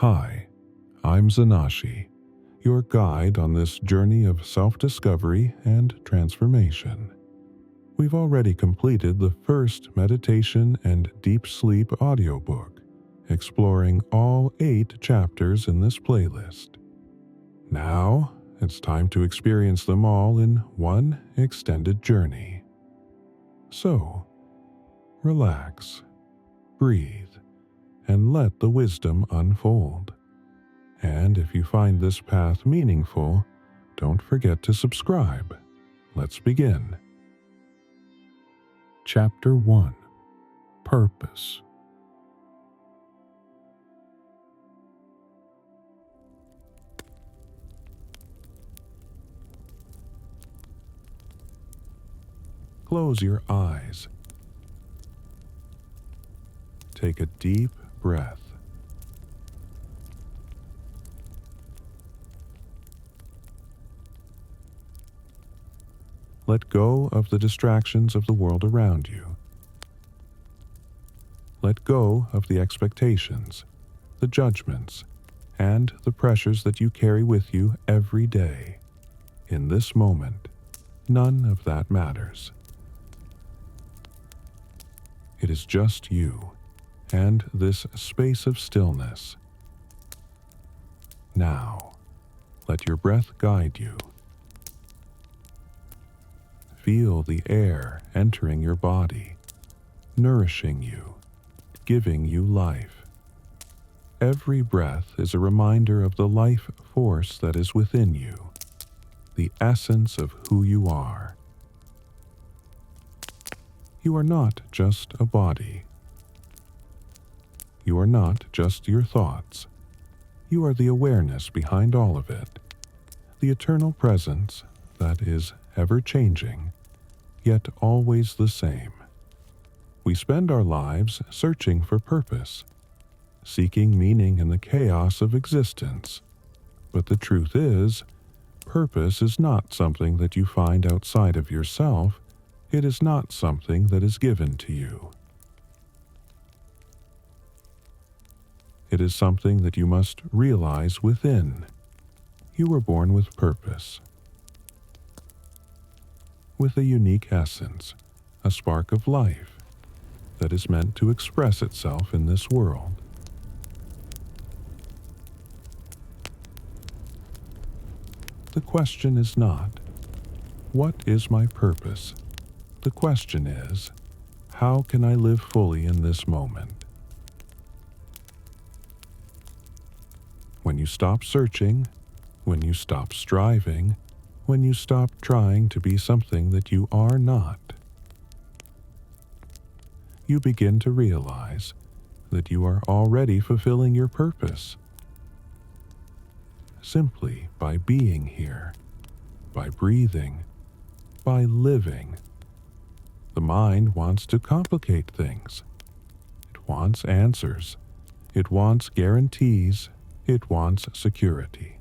Hi, I'm Zanashi, your guide on this journey of self-discovery and transformation. We've already completed the first Meditation and Deep Sleep Audiobook, exploring all 8 chapters in this playlist. Now, it's time to experience them all in one extended journey. So, relax, breathe, and let the wisdom unfold. And if you find this path meaningful, don't forget to subscribe. Let's begin. Chapter 1. Purpose. Close your eyes. Take a deep breath. Let go of the distractions of the world around you. Let go of the expectations, the judgments, and the pressures that you carry with you every day. In this moment, none of that matters. It is just you and this space of stillness. Now, let your breath guide you. Feel the air entering your body, nourishing you, giving you life. Every breath is a reminder of the life force that is within you, the essence of who you are. You are not just a body. You are not just your thoughts. You are the awareness behind all of it, the eternal presence that is ever-changing, yet always the same. We spend our lives searching for purpose, seeking meaning in the chaos of existence. But the truth is, purpose is not something that you find outside of yourself. It is not something that is given to you. It is something that you must realize within. You were born with purpose, with a unique essence, a spark of life that is meant to express itself in this world. The question is not, what is my purpose? The question is, how can I live fully in this moment? When you stop searching, when you stop striving, when you stop trying to be something that you are not, you begin to realize that you are already fulfilling your purpose. Simply by being here, by breathing, by living. The mind wants to complicate things. It wants answers. It wants guarantees. It wants security.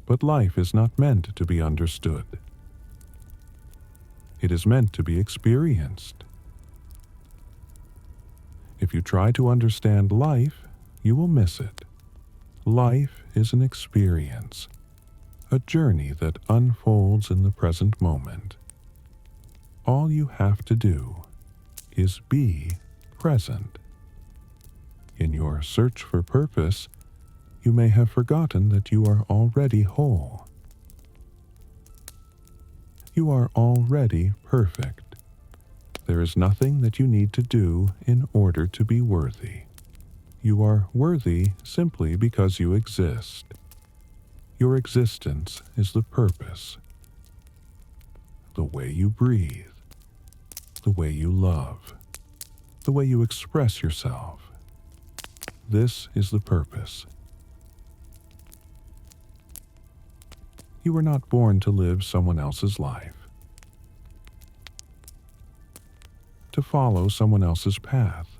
But life is not meant to be understood. It is meant to be experienced. If you try to understand life, you will miss it. Life is an experience, a journey that unfolds in the present moment. All you have to do is be present. In your search for purpose, you may have forgotten that you are already whole. You are already perfect. There is nothing that you need to do in order to be worthy. You are worthy simply because you exist. Your existence is the purpose. The way you breathe, the way you love, the way you express yourself. This is the purpose. You were not born to live someone else's life, to follow someone else's path,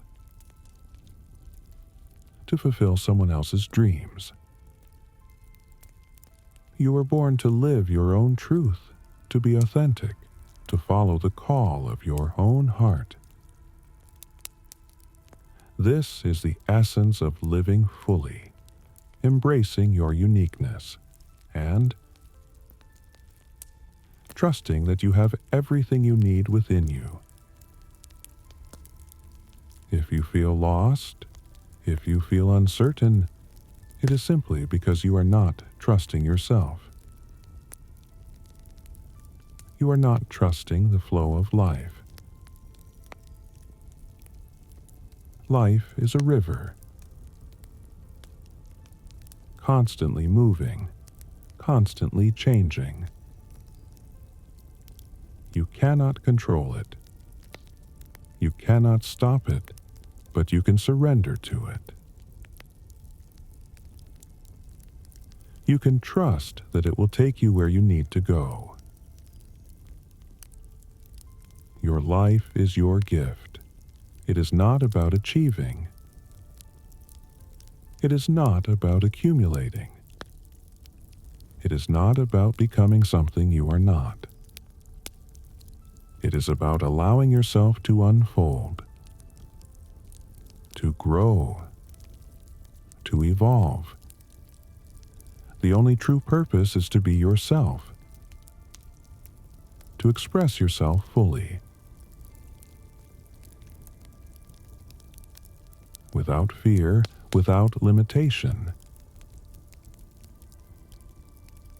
to fulfill someone else's dreams. You were born to live your own truth, to be authentic, to follow the call of your own heart. This is the essence of living fully, embracing your uniqueness, and trusting that you have everything you need within you. If you feel lost, if you feel uncertain, it is simply because you are not trusting yourself. You are not trusting the flow of life. Life is a river, constantly moving, constantly changing. You cannot control it. You cannot stop it, but you can surrender to it. You can trust that it will take you where you need to go. Your life is your gift. It is not about achieving. It is not about accumulating. It is not about becoming something you are not. It is about allowing yourself to unfold, to grow, to evolve. The only true purpose is to be yourself, to express yourself fully, without fear, without limitation.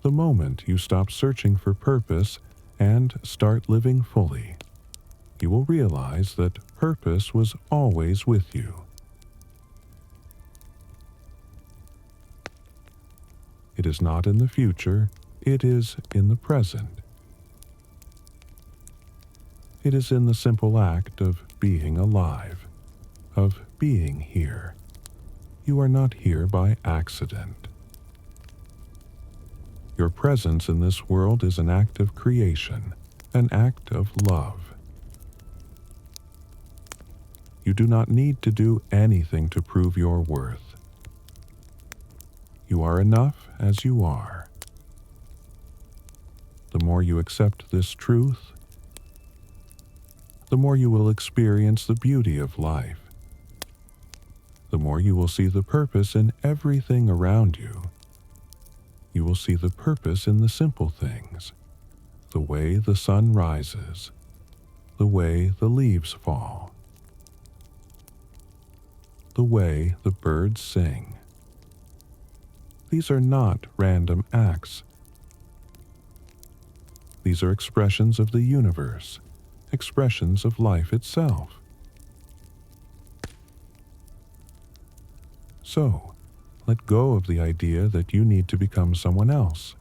The moment you stop searching for purpose and start living fully, you will realize that purpose was always with you. It is not in the future, it is in the present. It is in the simple act of being alive, of being here. You are not here by accident. Your presence in this world is an act of creation, an act of love. You do not need to do anything to prove your worth. You are enough as you are. The more you accept this truth, the more you will experience the beauty of life. The more you will see the purpose in everything around you. You will see the purpose in the simple things, the way the sun rises, the way the leaves fall, the way the birds sing. These are not random acts. These are expressions of the universe, expressions of life itself. So, let go of the idea that you need to become someone else.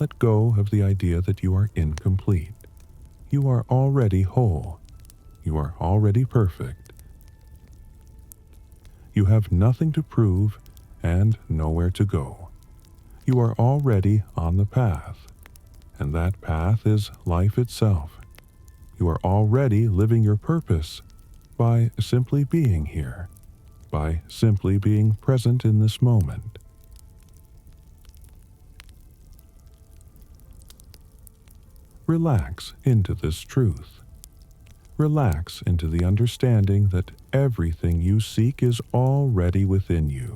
Let go of the idea that you are incomplete. You are already whole. You are already perfect. You have nothing to prove and nowhere to go. You are already on the path, and that path is life itself. You are already living your purpose by simply being here, by simply being present in this moment. Relax into this truth. Relax into the understanding that everything you seek is already within you.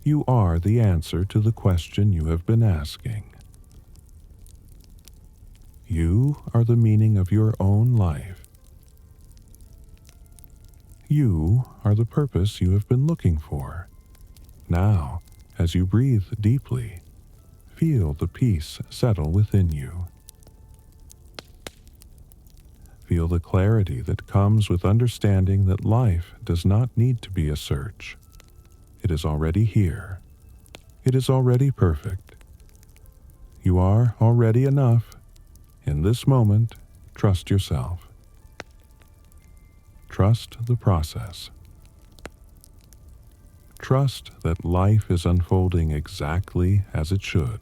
You are the answer to the question you have been asking. You are the meaning of your own life. You are the purpose you have been looking for. Now, as you breathe deeply, feel the peace settle within you. Feel the clarity that comes with understanding that life does not need to be a search. It is already here. It is already perfect. You are already enough. In this moment, trust yourself. Trust the process. Trust that life is unfolding exactly as it should.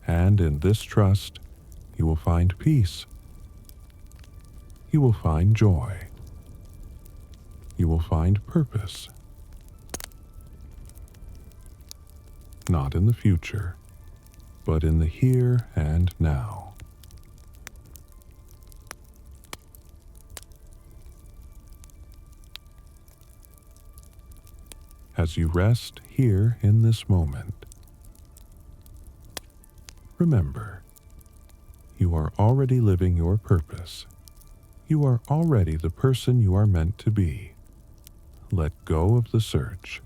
And in this trust, you will find peace. You will find joy. You will find purpose. Not in the future, but in the here and now. as you rest here in this moment. Remember, you are already living your purpose. You are already the person you are meant to be. Let go of the search.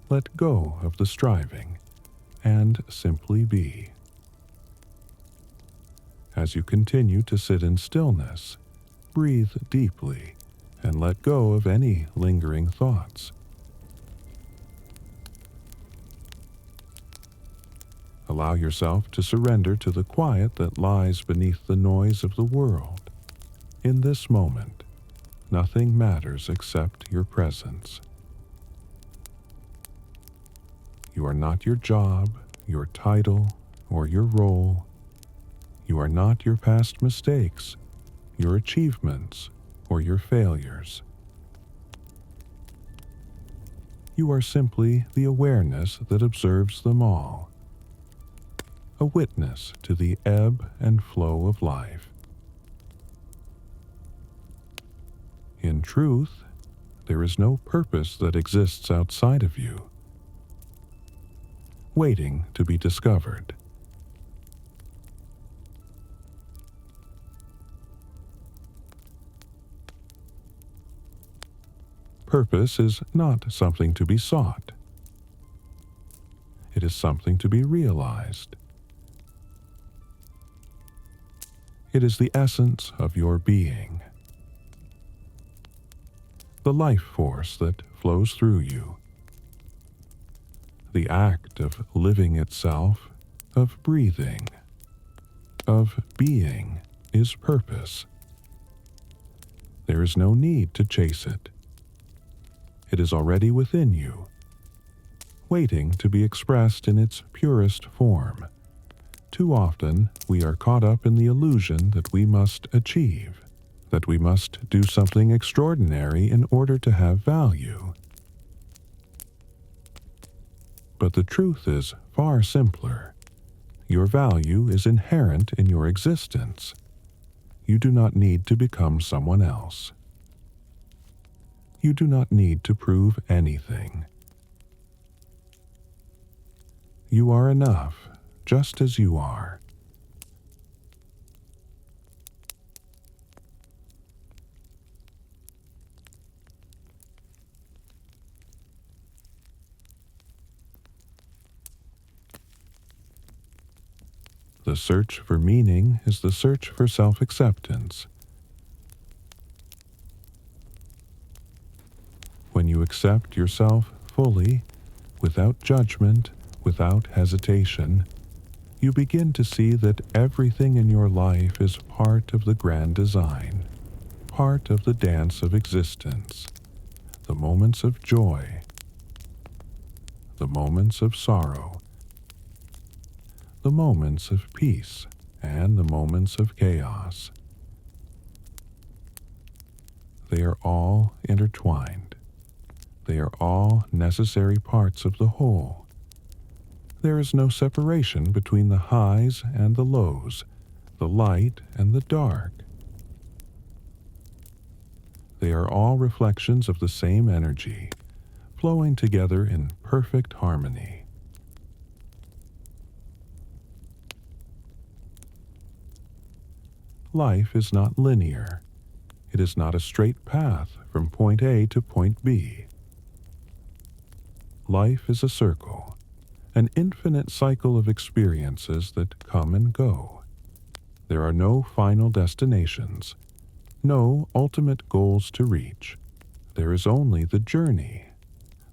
Let go of the striving, and simply be. As you continue to sit in stillness, breathe deeply and let go of any lingering thoughts. Allow yourself to surrender to the quiet that lies beneath the noise of the world. In this moment, nothing matters except your presence. You are not your job, your title, or your role. You are not your past mistakes, your achievements, or your failures. You are simply the awareness that observes them all, a witness to the ebb and flow of life. In truth, there is no purpose that exists outside of you, waiting to be discovered. Purpose is not something to be sought. It is something to be realized. It is the essence of your being, the life force that flows through you. The act of living itself, of breathing, of being is purpose. There is no need to chase it. It is already within you, waiting to be expressed in its purest form. Too often, we are caught up in the illusion that we must achieve, that we must do something extraordinary in order to have value. But the truth is far simpler. Your value is inherent in your existence. You do not need to become someone else. You do not need to prove anything. You are enough, just as you are. The search for meaning is the search for self-acceptance. When you accept yourself fully, without judgment, without hesitation, you begin to see that everything in your life is part of the grand design, part of the dance of existence, the moments of joy, the moments of sorrow, the moments of peace, and the moments of chaos. They are all intertwined. They are all necessary parts of the whole. There is no separation between the highs and the lows, the light and the dark. They are all reflections of the same energy, flowing together in perfect harmony. Life is not linear. It is not a straight path from point A to point B. Life is a circle, an infinite cycle of experiences that come and go. There are no final destinations, no ultimate goals to reach. There is only the journey,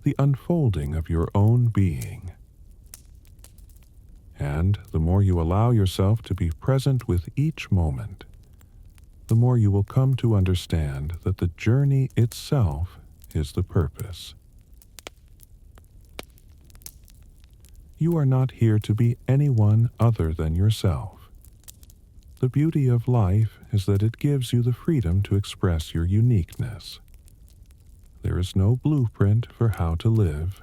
the unfolding of your own being. And the more you allow yourself to be present with each moment, the more you will come to understand that the journey itself is the purpose. You are not here to be anyone other than yourself. The beauty of life is that it gives you the freedom to express your uniqueness. There is no blueprint for how to live.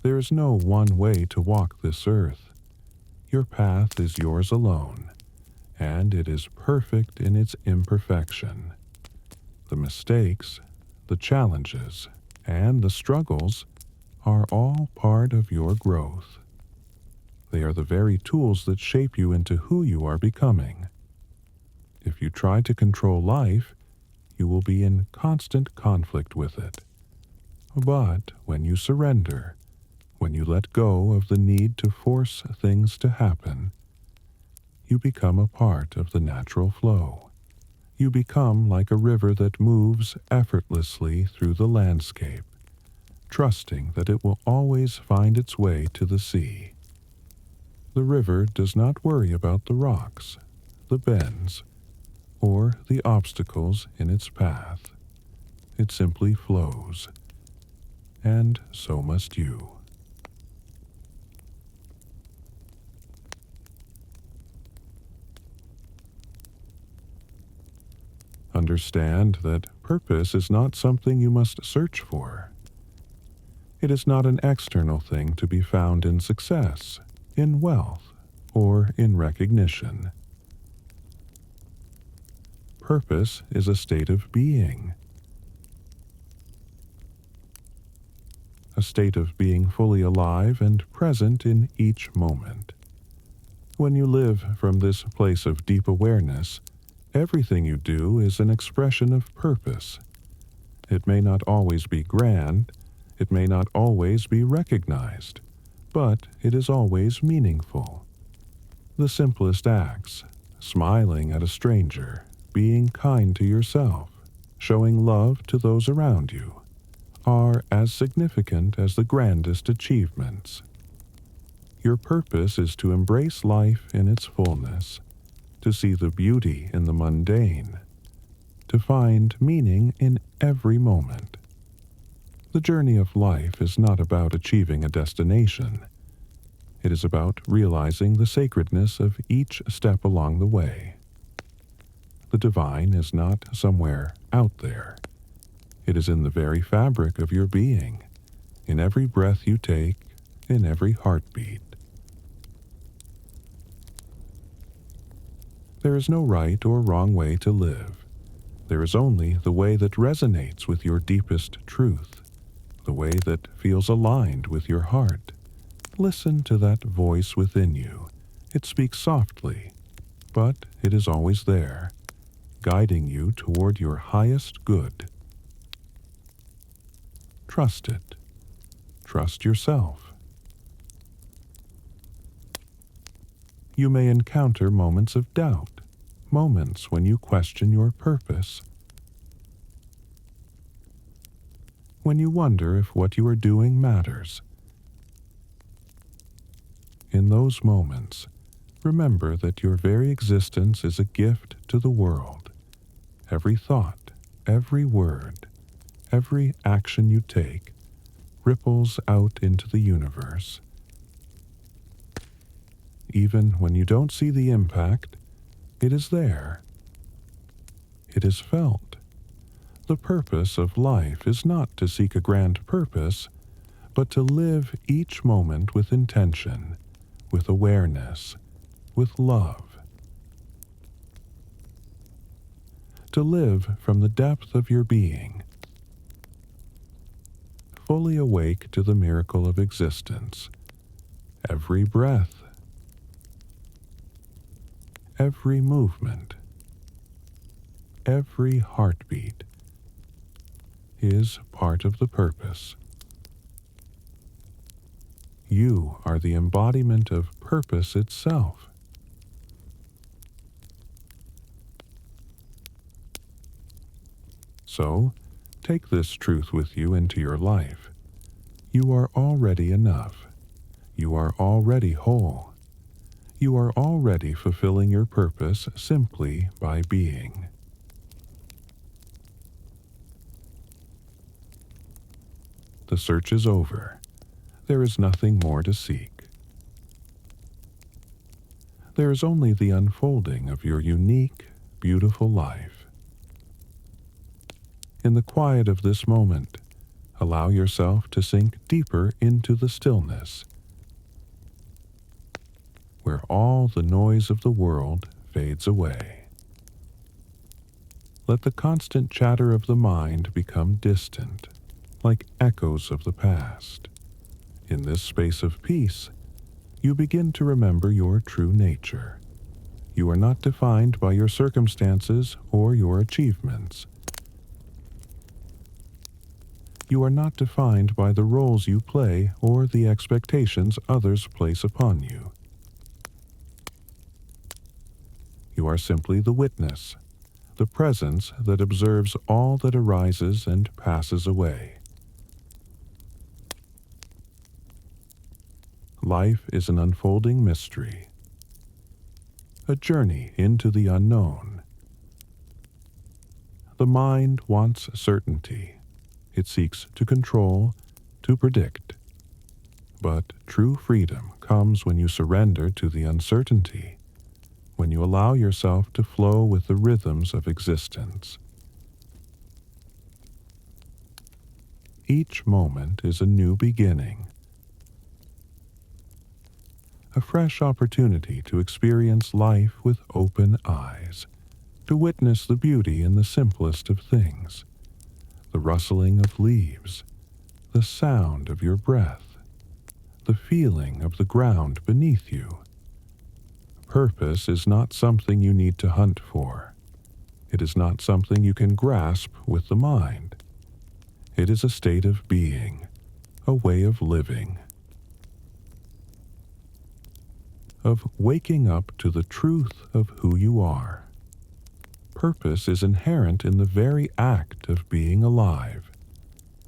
There is no one way to walk this earth. Your path is yours alone, and it is perfect in its imperfection. The mistakes, the challenges, and the struggles are all part of your growth. They are the very tools that shape you into who you are becoming. If you try to control life, you will be in constant conflict with it. But when you surrender, when you let go of the need to force things to happen, you become a part of the natural flow. You become like a river that moves effortlessly through the landscape, trusting that it will always find its way to the sea. The river does not worry about the rocks, the bends, or the obstacles in its path. It simply flows, and so must you. Understand that purpose is not something you must search for. It is not an external thing to be found in success, in wealth, or in recognition. Purpose is a state of being, a state of being fully alive and present in each moment. When you live from this place of deep awareness, everything you do is an expression of purpose. It may not always be grand, it may not always be recognized, but it is always meaningful. The simplest acts, smiling at a stranger, being kind to yourself, showing love to those around you, are as significant as the grandest achievements. Your purpose is to embrace life in its fullness, to see the beauty in the mundane, to find meaning in every moment. The journey of life is not about achieving a destination. It is about realizing the sacredness of each step along the way. The divine is not somewhere out there. It is in the very fabric of your being, in every breath you take, in every heartbeat. There is no right or wrong way to live. There is only the way that resonates with your deepest truth, the way that feels aligned with your heart. Listen to that voice within you. It speaks softly, but it is always there, guiding you toward your highest good. Trust it. Trust yourself. You may encounter moments of doubt, moments when you question your purpose, when you wonder if what you are doing matters. In those moments, remember that your very existence is a gift to the world. Every thought, every word, every action you take ripples out into the universe. Even when you don't see the impact, it is there. It is felt. The purpose of life is not to seek a grand purpose, but to live each moment with intention, with awareness, with love. To live from the depth of your being, fully awake to the miracle of existence. Every breath, every movement, every heartbeat is part of the purpose. You are the embodiment of purpose itself. So, take this truth with you into your life. You are already enough. You are already whole. You are already fulfilling your purpose simply by being. The search is over. There is nothing more to seek. There is only the unfolding of your unique, beautiful life. In the quiet of this moment, allow yourself to sink deeper into the stillness, where all the noise of the world fades away. Let the constant chatter of the mind become distant. like echoes of the past. In this space of peace, you begin to remember your true nature. You are not defined by your circumstances or your achievements. You are not defined by the roles you play or the expectations others place upon you. You are simply the witness, the presence that observes all that arises and passes away. Life is an unfolding mystery, a journey into the unknown. The mind wants certainty. It seeks to control, to predict. But true freedom comes when you surrender to the uncertainty, when you allow yourself to flow with the rhythms of existence. Each moment is a new beginning, a fresh opportunity to experience life with open eyes, to witness the beauty in the simplest of things, the rustling of leaves, the sound of your breath, the feeling of the ground beneath you. Purpose is not something you need to hunt for. It is not something you can grasp with the mind. It is a state of being, a way of living, of waking up to the truth of who you are. Purpose is inherent in the very act of being alive.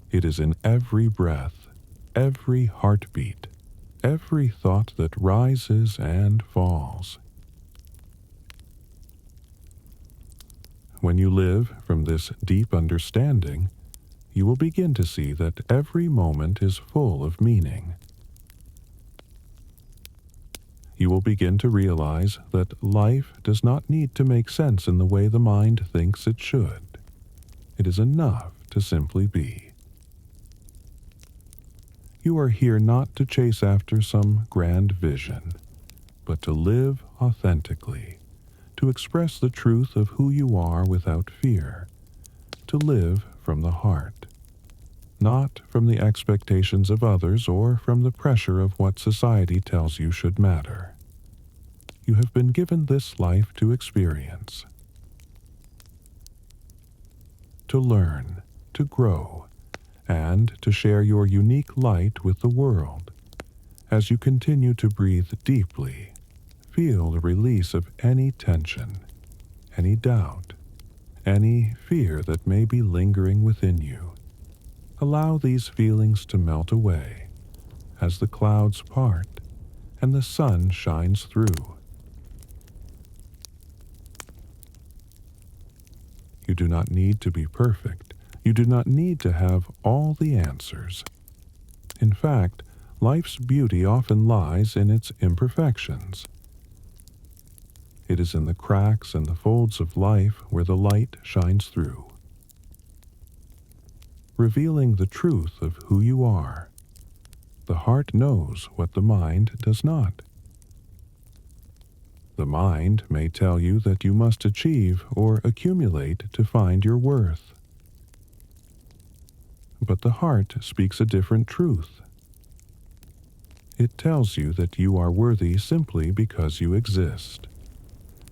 It is in every breath, every heartbeat, every thought that rises and falls. When you live from this deep understanding, you will begin to see that every moment is full of meaning. You will begin to realize that life does not need to make sense in the way the mind thinks it should. It is enough to simply be. You are here not to chase after some grand vision, but to live authentically, to express the truth of who you are without fear, to live from the heart, not from the expectations of others or from the pressure of what society tells you should matter. You have been given this life to experience, to learn, to grow, and to share your unique light with the world. As you continue to breathe deeply, feel the release of any tension, any doubt, any fear that may be lingering within you. Allow these feelings to melt away as the clouds part and the sun shines through. You do not need to be perfect. You do not need to have all the answers. In fact, life's beauty often lies in its imperfections. It is in the cracks and the folds of life where the light shines through, revealing the truth of who you are. The heart knows what the mind does not. The mind may tell you that you must achieve or accumulate to find your worth. But the heart speaks a different truth. It tells you that you are worthy simply because you exist.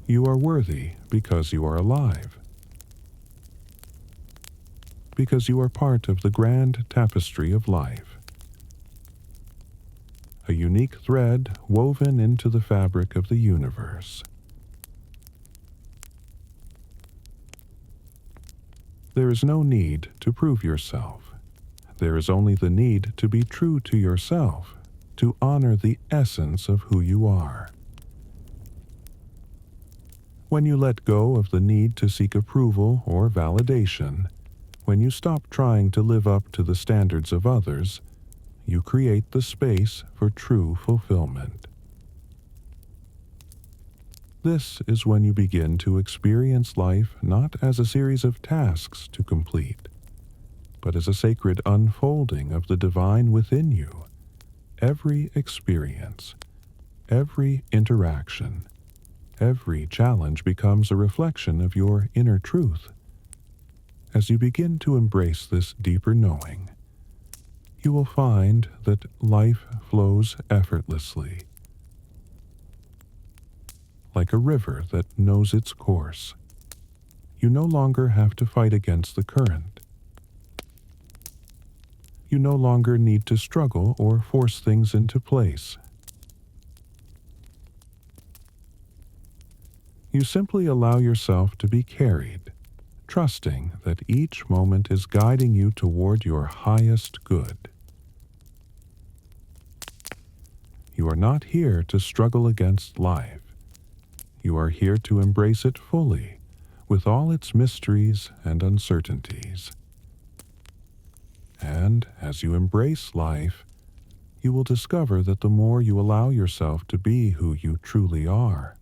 You are worthy because you are alive, because you are part of the grand tapestry of life, a unique thread woven into the fabric of the universe. There is no need to prove yourself. There is only the need to be true to yourself, to honor the essence of who you are. When you let go of the need to seek approval or validation, when you stop trying to live up to the standards of others, you create the space for true fulfillment. This is when you begin to experience life not as a series of tasks to complete, but as a sacred unfolding of the divine within you. Every experience, every interaction, every challenge becomes a reflection of your inner truth. As you begin to embrace this deeper knowing, you will find that life flows effortlessly, like a river that knows its course. You no longer have to fight against the current. You no longer need to struggle or force things into place. You simply allow yourself to be carried, trusting that each moment is guiding you toward your highest good. You are not here to struggle against life. You are here to embrace it fully, with all its mysteries and uncertainties. And as you embrace life, you will discover that the more you allow yourself to be who you truly are,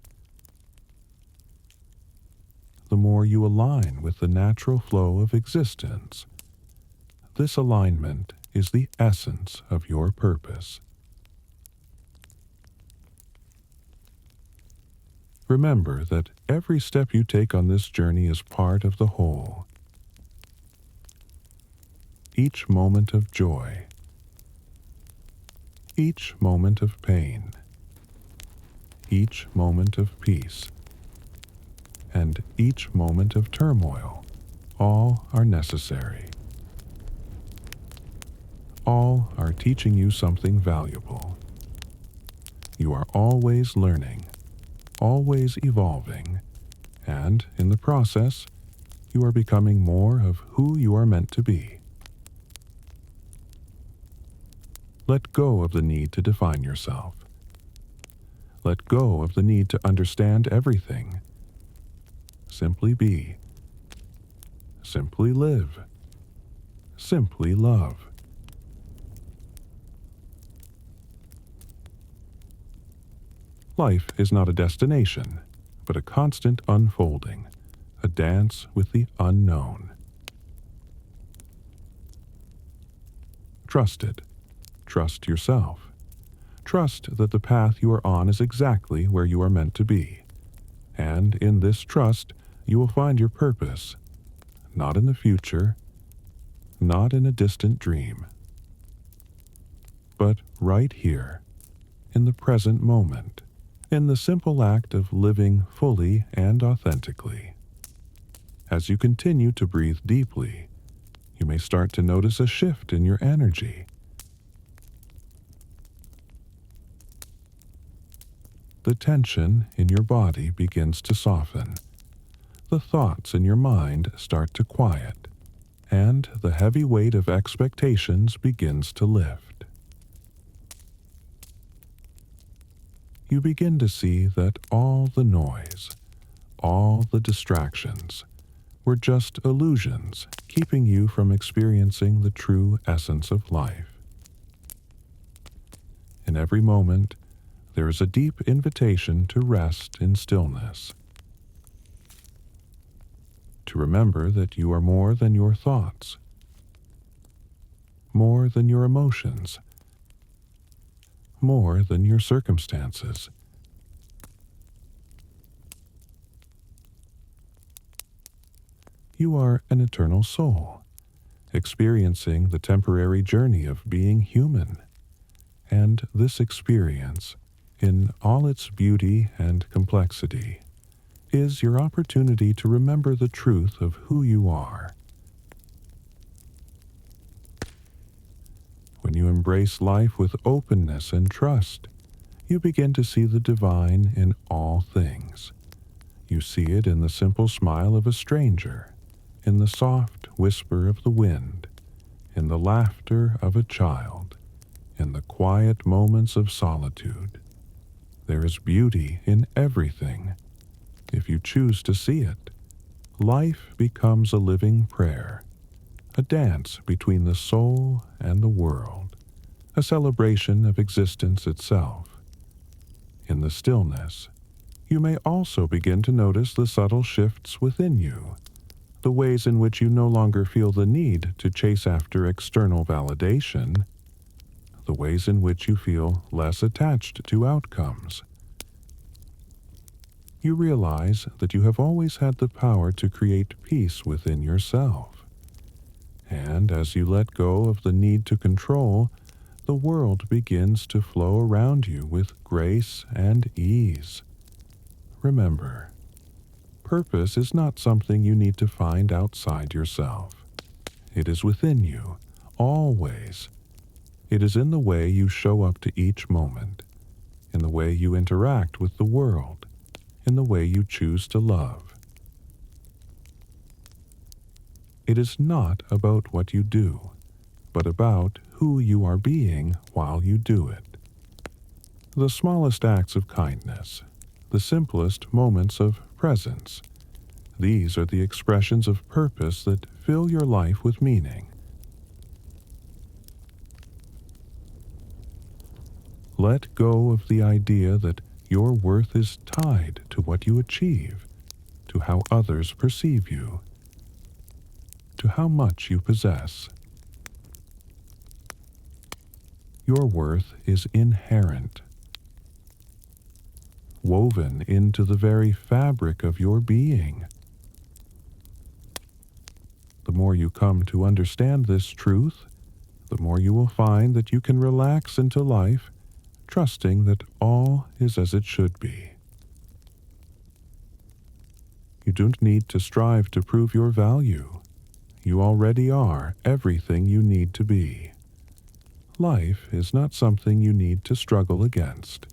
the more you align with the natural flow of existence. This alignment is the essence of your purpose. Remember that every step you take on this journey is part of the whole. Each moment of joy, each moment of pain, each moment of peace, and each moment of turmoil, all are necessary. All are teaching you something valuable. You are always learning, always evolving, and in the process, you are becoming more of who you are meant to be. Let go of the need to define yourself. Let go of the need to understand everything. Simply be. Simply live. Simply love. Life is not a destination, but a constant unfolding, a dance with the unknown. Trust it. Trust yourself. Trust that the path you are on is exactly where you are meant to be. And in this trust, you will find your purpose, not in the future, not in a distant dream, but right here, in the present moment, in the simple act of living fully and authentically. As you continue to breathe deeply, you may start to notice a shift in your energy. The tension in your body begins to soften. The thoughts in your mind start to quiet, and the heavy weight of expectations begins to lift. You begin to see that all the noise, all the distractions, were just illusions keeping you from experiencing the true essence of life. In every moment, there is a deep invitation to rest in stillness, to remember that you are more than your thoughts, more than your emotions, more than your circumstances. You are an eternal soul, experiencing the temporary journey of being human, and this experience, in all its beauty and complexity, is your opportunity to remember the truth of who you are. When you embrace life with openness and trust, you begin to see the divine in all things. You see it in the simple smile of a stranger, in the soft whisper of the wind, in the laughter of a child, in the quiet moments of solitude. There is beauty in everything, if you choose to see it. Life becomes a living prayer, a dance between the soul and the world, a celebration of existence itself. In the stillness, you may also begin to notice the subtle shifts within you, the ways in which you no longer feel the need to chase after external validation, the ways in which you feel less attached to outcomes. You realize that you have always had the power to create peace within yourself, And as you let go of the need to control, the world begins to flow around you with grace and ease. Remember, purpose is not something you need to find outside yourself. It is within you, always. It is in the way you show up to each moment, in the way you interact with the world, in the way you choose to love. It is not about what you do, but about who you are being while you do it. The smallest acts of kindness, the simplest moments of presence, these are the expressions of purpose that fill your life with meaning. Let go of the idea that your worth is tied to what you achieve, to how others perceive you, to how much you possess. Your worth is inherent, woven into the very fabric of your being. The more you come to understand this truth, the more you will find that you can relax into life, trusting that all is as it should be. You don't need to strive to prove your value. You already are everything you need to be. Life is not something you need to struggle against.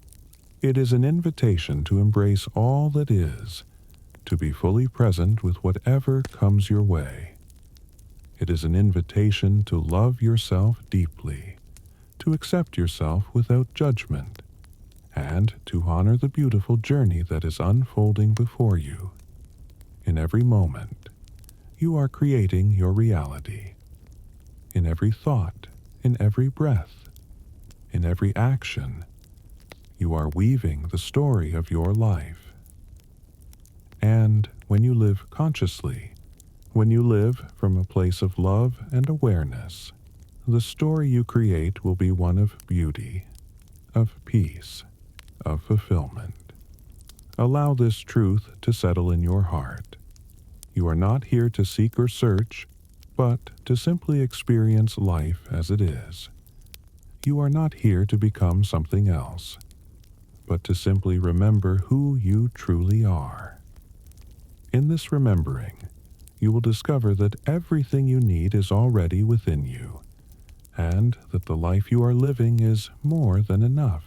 It is an invitation to embrace all that is, to be fully present with whatever comes your way. It is an invitation to love yourself deeply, to accept yourself without judgment, and to honor the beautiful journey that is unfolding before you. In every moment, you are creating your reality. In every thought, in every breath, in every action, you are weaving the story of your life. And when you live consciously, when you live from a place of love and awareness, the story you create will be one of beauty, of peace, of fulfillment. Allow this truth to settle in your heart. You are not here to seek or search, but to simply experience life as it is. You are not here to become something else, but to simply remember who you truly are. In this remembering, you will discover that everything you need is already within you, and that the life you are living is more than enough.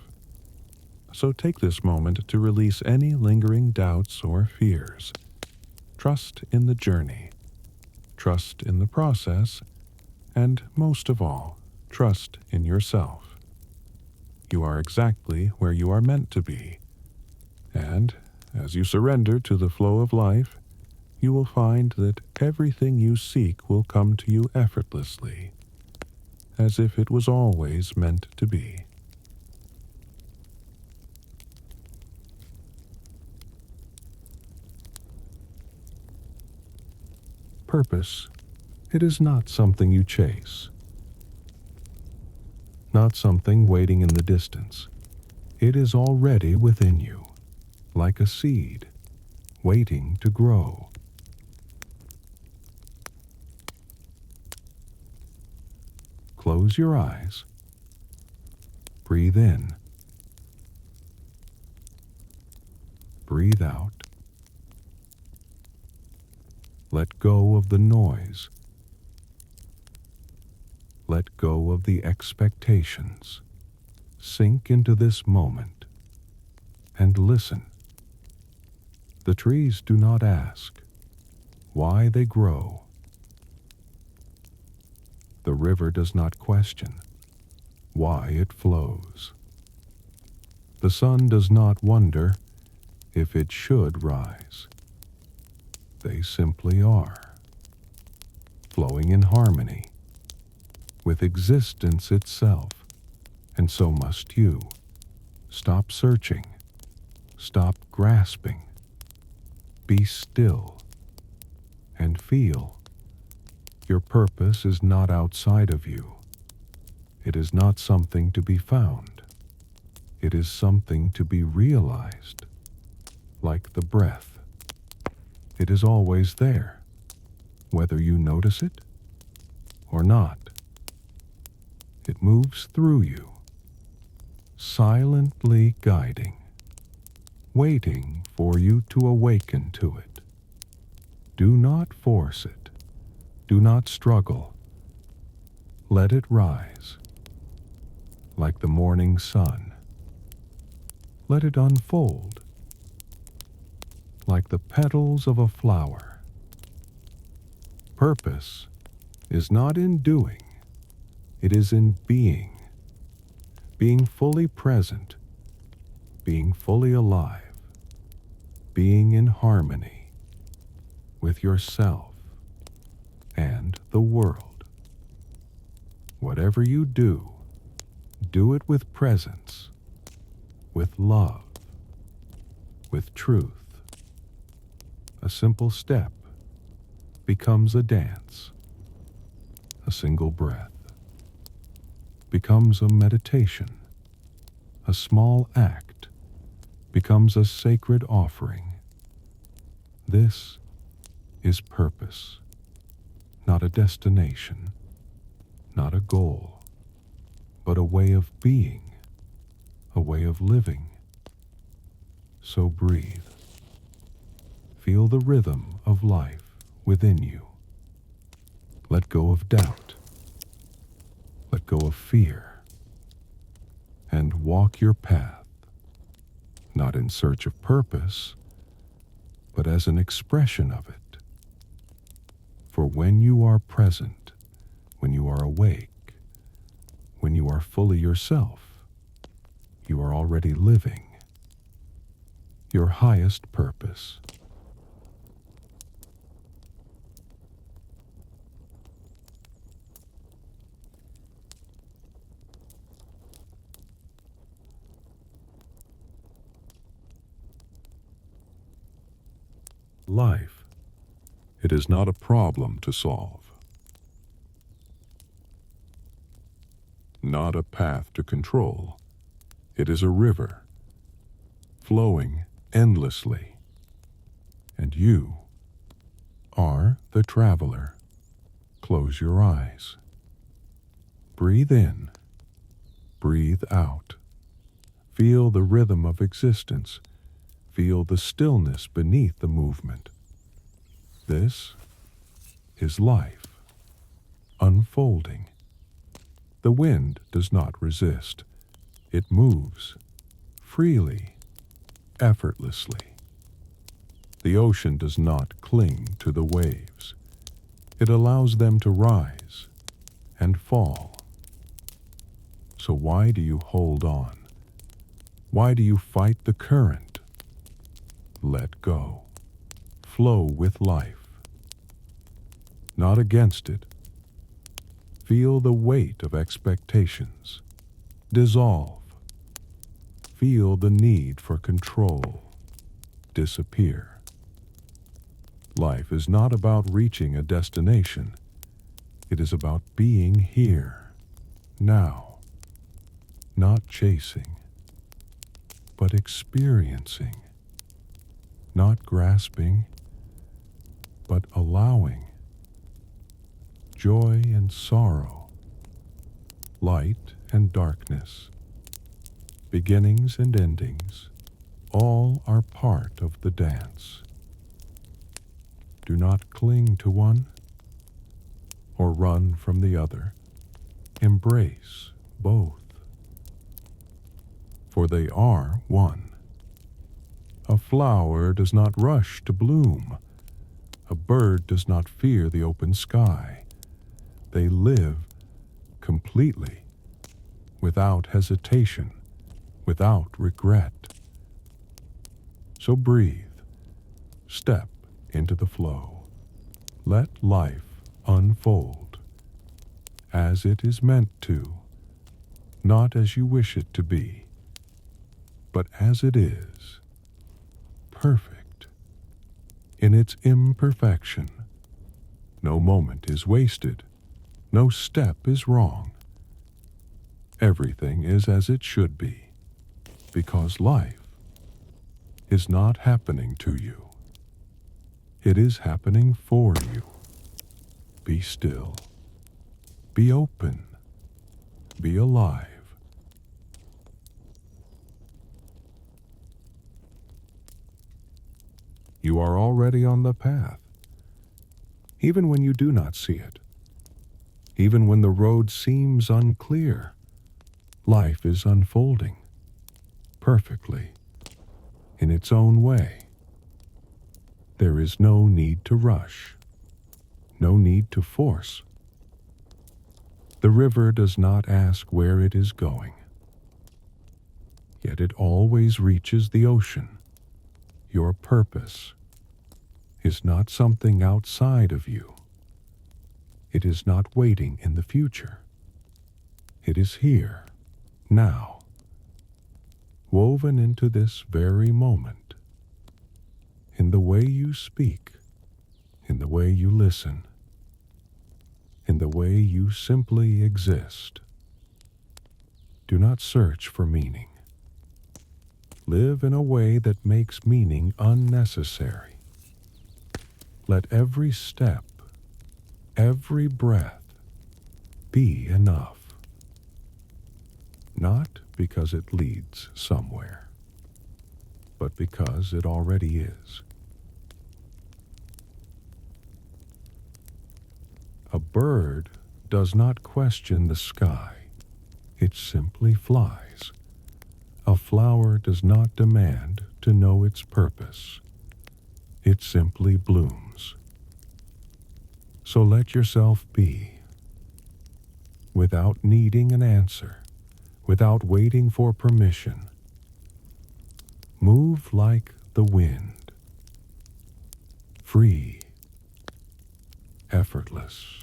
So take this moment to release any lingering doubts or fears. Trust in the journey, trust in the process, and most of all, trust in yourself. You are exactly where you are meant to be, and as you surrender to the flow of life, you will find that everything you seek will come to you effortlessly, as if it was always meant to be. Purpose, it is not something you chase, not something waiting in the distance. It is already within you, like a seed, waiting to grow. Close your eyes. Breathe in. Breathe out. Let go of the noise. Let go of the expectations. Sink into this moment and listen. The trees do not ask why they grow. The river does not question why it flows. The sun does not wonder if it should rise. They simply are, flowing in harmony with existence itself, and so must you. Stop searching. Stop grasping. Be still and feel. Your purpose is not outside of you. It is not something to be found. It is something to be realized, like the breath. It is always there, whether you notice it or not. It moves through you, silently guiding, waiting for you to awaken to it. Do not force it. Do not struggle. Let it rise, like the morning sun. Let it unfold, like the petals of a flower. Purpose is not in doing, it is in being. Being fully present, being fully alive, being in harmony with yourself and the world. Whatever you do, do it with presence, with love, with truth. A simple step becomes a dance. A single breath becomes a meditation. A small act becomes a sacred offering. This is purpose, not a destination, not a goal, but a way of being, a way of living. So breathe. Feel the rhythm of life within you. Let go of doubt. Let go of fear. And walk your path, not in search of purpose, but as an expression of it. For when you are present, when you are awake, when you are fully yourself, you are already living your highest purpose. Life, it is not a problem to solve, not a path to control. It is a river, flowing endlessly, and you are the traveler. Close your eyes. Breathe in, breathe out. Feel the rhythm of existence. Feel the stillness beneath the movement. This is life, unfolding. The wind does not resist. It moves freely, effortlessly. The ocean does not cling to the waves. It allows them to rise and fall. So why do you hold on? Why do you fight the current? Let go. Flow with life, not against it. Feel the weight of expectations. Dissolve. Feel the need for control. Disappear. Life is not about reaching a destination. It is about being here, now. Not chasing, but experiencing. Not grasping, but allowing. Joy and sorrow, light and darkness, beginnings and endings, all are part of the dance. Do not cling to one or run from the other. Embrace both, for they are one. A flower does not rush to bloom. A bird does not fear the open sky. They live completely, without hesitation, without regret. So breathe. Step into the flow. Let life unfold as it is meant to, not as you wish it to be, but as it is. Perfect in its imperfection. No moment is wasted. No step is wrong. Everything is as it should be, because life is not happening to you. It is happening for you. Be still. Be open. Be alive. You are already on the path, even when you do not see it. Even when the road seems unclear, life is unfolding perfectly in its own way. There is no need to rush, no need to force. The river does not ask where it is going, yet it always reaches the ocean. Your purpose is not something outside of you. It is not waiting in the future. It is here, now, woven into this very moment, in the way you speak, in the way you listen, in the way you simply exist. Do not search for meaning. Live in a way that makes meaning unnecessary. Let every step, every breath be enough. Not because it leads somewhere, but because it already is. A bird does not question the sky. It simply flies. A flower does not demand to know its purpose. It simply blooms. So let yourself be, without needing an answer, without waiting for permission. Move like the wind, free, effortless.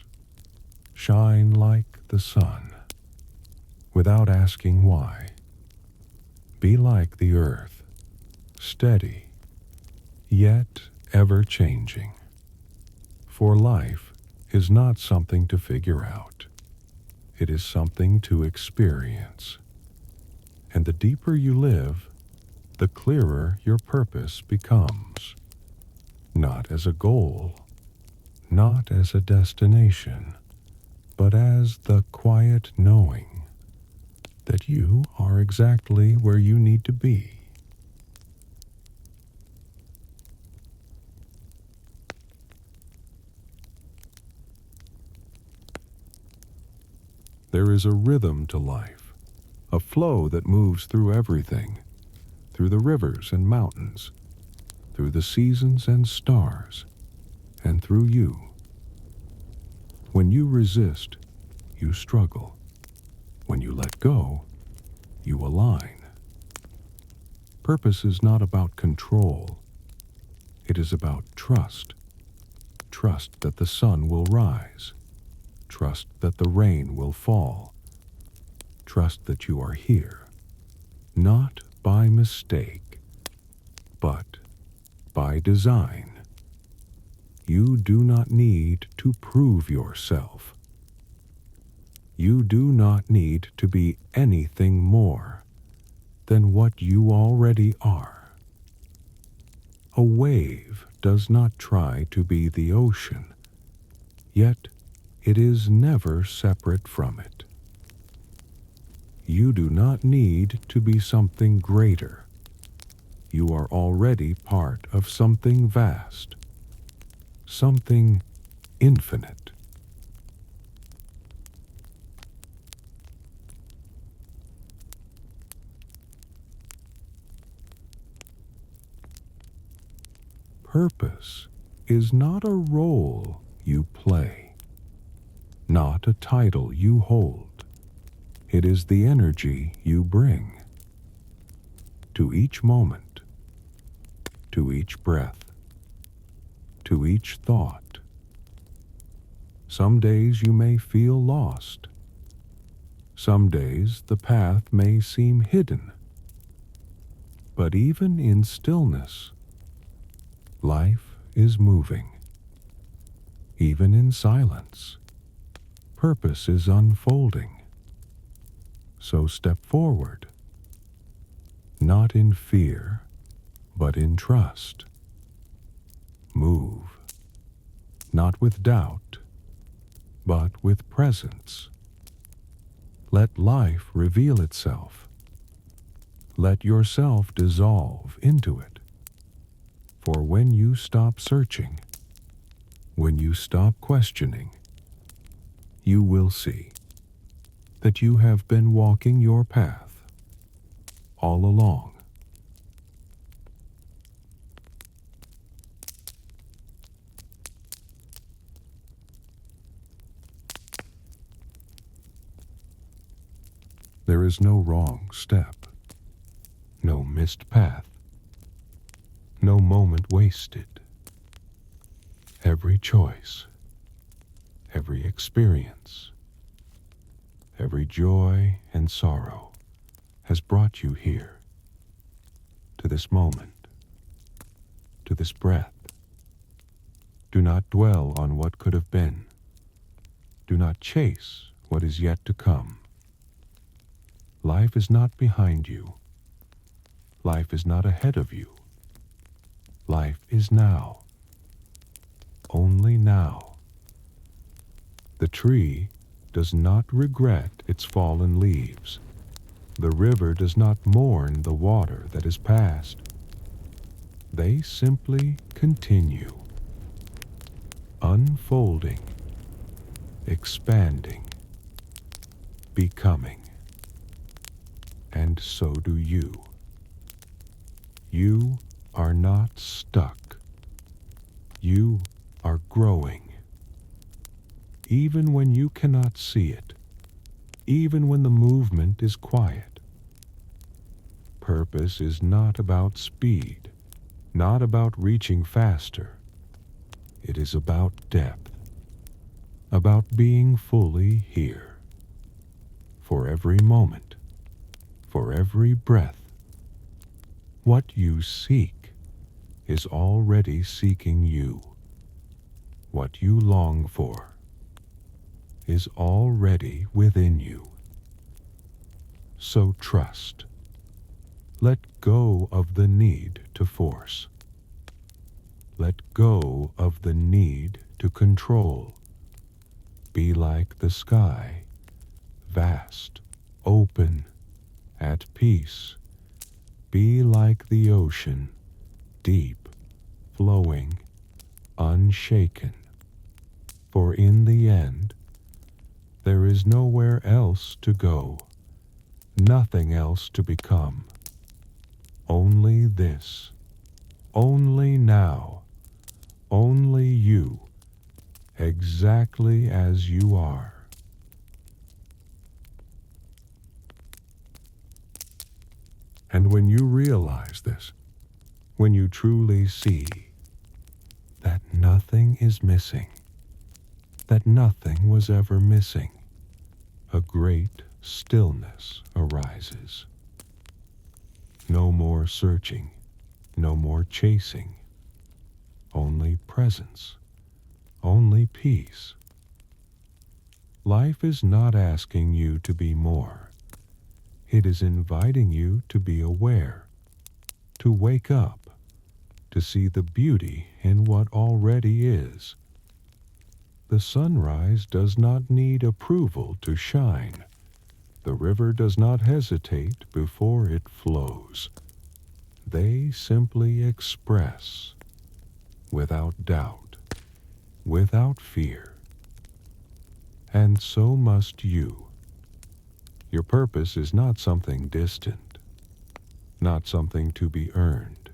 Shine like the sun, without asking why. Be like the earth, steady, yet ever-changing. For life is not something to figure out. It is something to experience. And the deeper you live, the clearer your purpose becomes. Not as a goal, not as a destination, but as the quiet knowing that you are exactly where you need to be. There is a rhythm to life, a flow that moves through everything, through the rivers and mountains, through the seasons and stars, and through you. When you resist, you struggle. When you let go, you align. Purpose is not about control. It is about trust. Trust that the sun will rise. Trust that the rain will fall. Trust that you are here, not by mistake, but by design. You do not need to prove yourself. You do not need to be anything more than what you already are. A wave does not try to be the ocean, yet it is never separate from it. You do not need to be something greater. You are already part of something vast, something infinite. Purpose is not a role you play, not a title you hold. It is the energy you bring to each moment, to each breath, to each thought. Some days you may feel lost. Some days the path may seem hidden. But even in stillness, life is moving. Even in silence, purpose is unfolding. So step forward, not in fear, but in trust. Move, not with doubt, but with presence. Let life reveal itself. Let yourself dissolve into it. For when you stop searching, when you stop questioning, you will see that you have been walking your path all along. There is no wrong step, no missed path, no moment wasted. Every choice, every experience, every joy and sorrow has brought you here, to this moment, to this breath. Do not dwell on what could have been. Do not chase what is yet to come. Life is not behind you. Life is not ahead of you. Life is now. Only now. The tree does not regret its fallen leaves. The river does not mourn the water that is past. They simply continue, unfolding, expanding, becoming. And so do you. You are not stuck. You are growing. Even when you cannot see it, even when the movement is quiet. Purpose is not about speed, not about reaching faster. It is about depth, about being fully here. For every moment, for every breath, what you seek is already seeking you. What you long for is already within you. So trust. Let go of the need to force. Let go of the need to control. Be like the sky, vast, open, at peace. Be like the ocean, deep, flowing, unshaken. For in the end, there is nowhere else to go, nothing else to become. Only this, only now, only you, exactly as you are. And when you realize this, when you truly see that nothing is missing, that nothing was ever missing, a great stillness arises. No more searching, no more chasing, only presence, only peace. Life is not asking you to be more. It is inviting you to be aware, to wake up, to see the beauty in what already is. The sunrise does not need approval to shine. The river does not hesitate before it flows. They simply express, without doubt, without fear. And so must you. Your purpose is not something distant, not something to be earned.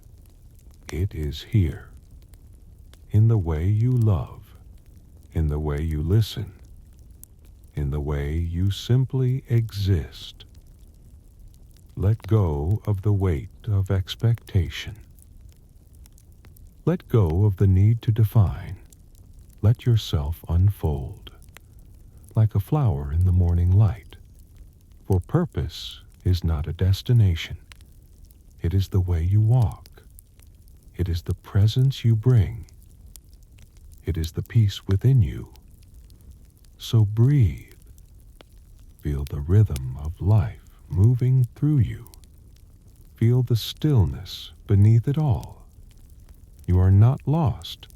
It is here, in the way you love, in the way you listen, in the way you simply exist. Let go of the weight of expectation. Let go of the need to define. Let yourself unfold, like a flower in the morning light. For purpose is not a destination. It is the way you walk. It is the presence you bring. It is the peace within you. So breathe. Feel the rhythm of life moving through you. Feel the stillness beneath it all. You are not lost.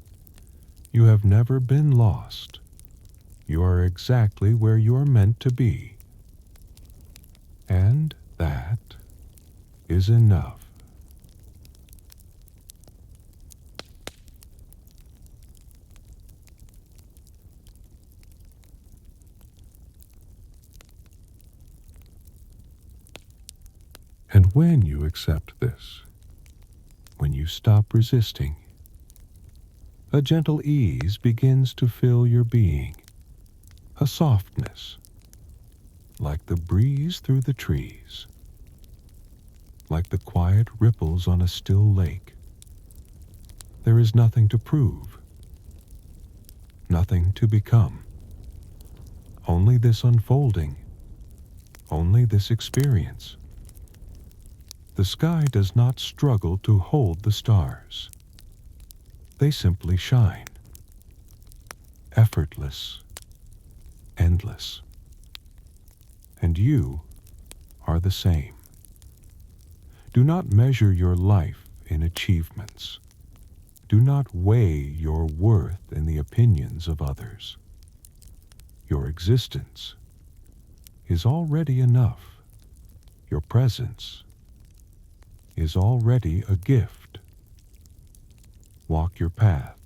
You have never been lost. You are exactly where you are meant to be. And that is enough. And when you accept this, when you stop resisting, a gentle ease begins to fill your being, a softness, like the breeze through the trees, like the quiet ripples on a still lake. There is nothing to prove, nothing to become, only this unfolding, only this experience. The sky does not struggle to hold the stars. They simply shine, effortless, endless. And you are the same. Do not measure your life in achievements. Do not weigh your worth in the opinions of others. Your existence is already enough. Your presence is already a gift. Walk your path,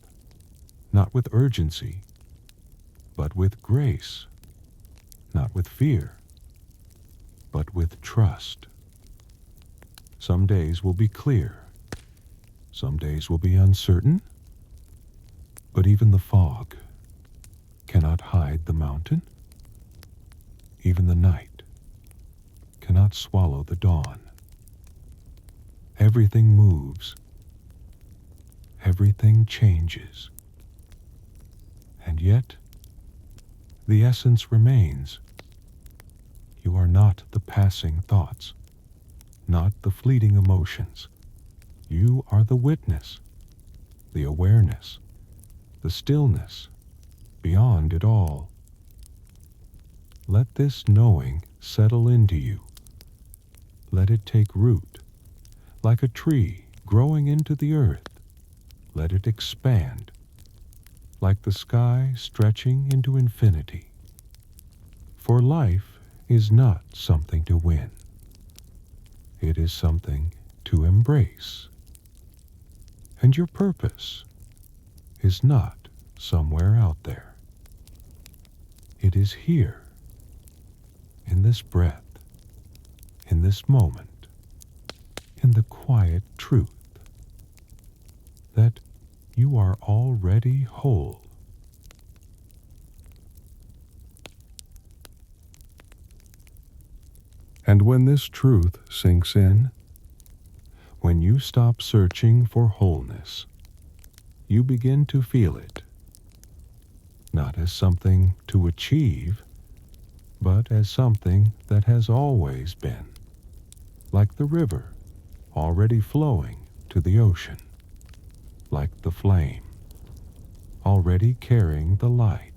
not with urgency, but with grace, not with fear, but with trust. Some days will be clear, some days will be uncertain, but even the fog cannot hide the mountain. Even the night cannot swallow the dawn. Everything moves, everything changes, and yet the essence remains. You are not the passing thoughts, not the fleeting emotions. You are the witness, the awareness, the stillness beyond it all. Let this knowing settle into you. Let it take root, like a tree growing into the earth. Let it expand, like the sky stretching into infinity. For life is not something to win. It is something to embrace. And your purpose is not somewhere out there. It is here, in this breath, in this moment, in the quiet truth that you are already whole. And when this truth sinks in, when you stop searching for wholeness, you begin to feel it, not as something to achieve, but as something that has always been, like the river already flowing to the ocean, like the flame already carrying the light.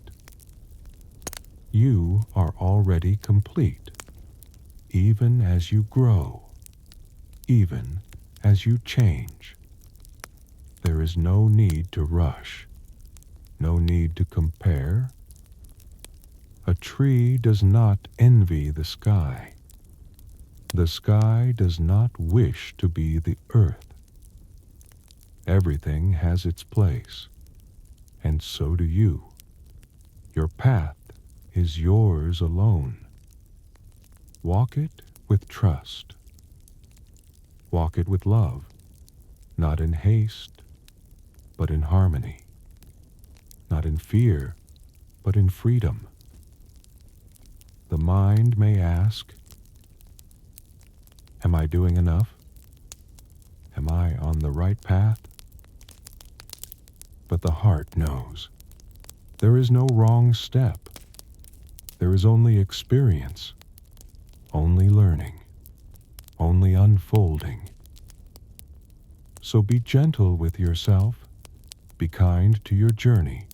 You are already complete, even as you grow, even as you change. There is no need to rush, no need to compare. A tree does not envy the sky. The sky does not wish to be the earth. Everything has its place, and so do you. Your path is yours alone. Walk it with trust. Walk it with love, not in haste, but in harmony. Not in fear, but in freedom. The mind may ask, am I doing enough? Am I on the right path? But the heart knows. There is no wrong step. There is only experience, only learning, only unfolding. So be gentle with yourself. Be kind to your journey.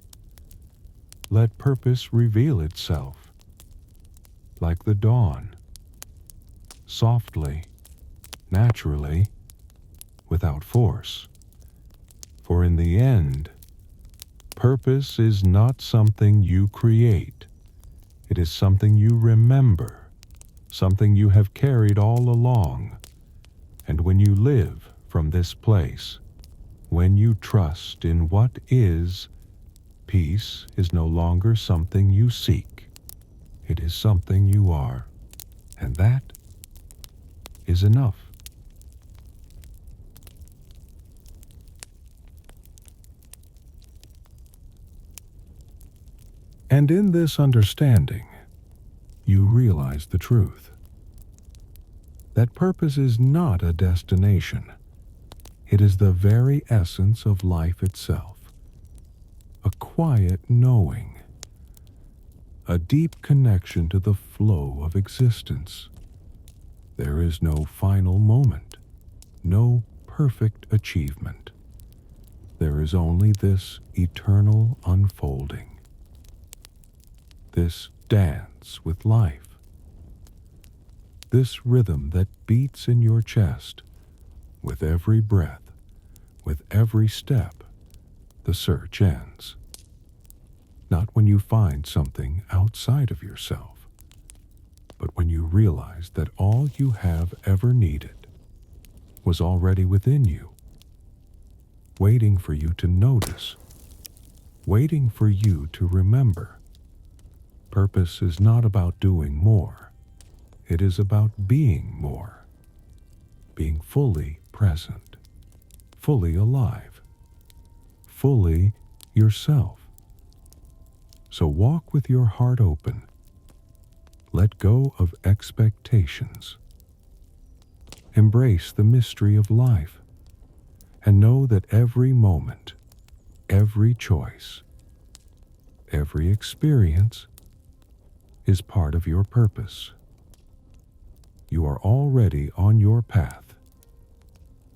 Let purpose reveal itself, like the dawn, softly, naturally, without force. For in the end, Purpose is not something you create. It is something you remember, something you have carried all along. And when you live from this place, when you trust in what is, peace is no longer something you seek. It is something you are. And that is enough. And in this understanding, you realize the truth. That purpose is not a destination. It is the very essence of life itself. A quiet knowing. A deep connection to the flow of existence. There is no final moment, no perfect achievement. There is only this eternal unfolding. This dance with life. This rhythm that beats in your chest with every breath, with every step. The search ends. Not when you find something outside of yourself, but when you realize that all you have ever needed was already within you, waiting for you to notice, waiting for you to remember. Purpose is not about doing more. It is about being more, being fully present, fully alive, fully yourself. So walk with your heart open. Let go of expectations. Embrace the mystery of life and know that every moment, every choice, every experience is part of your purpose. You are already on your path.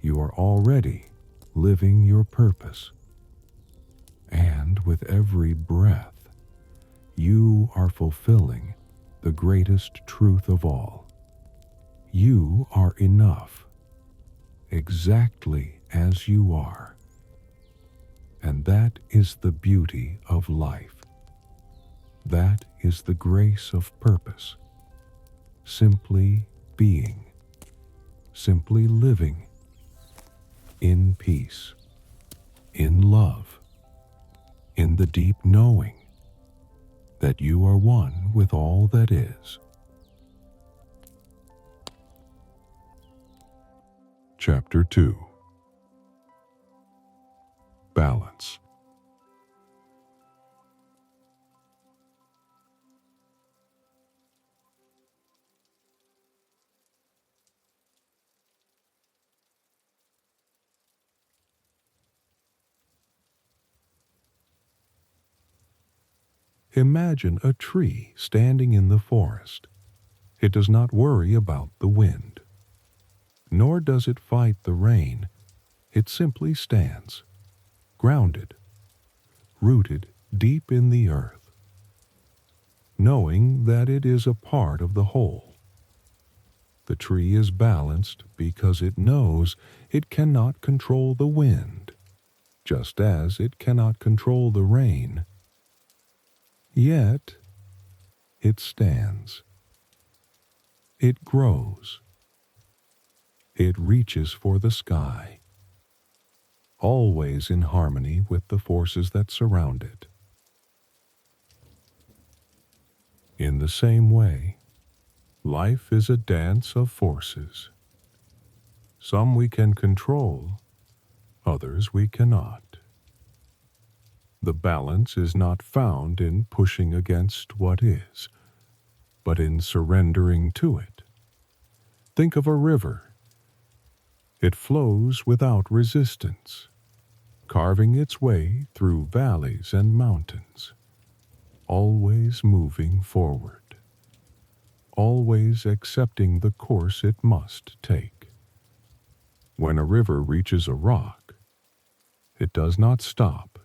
You are already living your purpose. And with every breath, you are fulfilling the greatest truth of all. You are enough, exactly as you are. And that is the beauty of life. That is the grace of purpose. Simply being, simply living in peace, in love, in the deep knowing that you are one with all that is. Chapter 2. Balance. Imagine a tree standing in the forest. It does not worry about the wind, nor does it fight the rain. It simply stands, grounded, rooted deep in the earth, knowing that it is a part of the whole. The tree is balanced because it knows it cannot control the wind, just as it cannot control the rain. Yet, it stands. It grows. It reaches for the sky, always in harmony with the forces that surround it. In the same way, life is a dance of forces. Some we can control, others we cannot. The balance is not found in pushing against what is, but in surrendering to it. Think of a river. It flows without resistance, carving its way through valleys and mountains, always moving forward, always accepting the course it must take. When a river reaches a rock, it does not stop.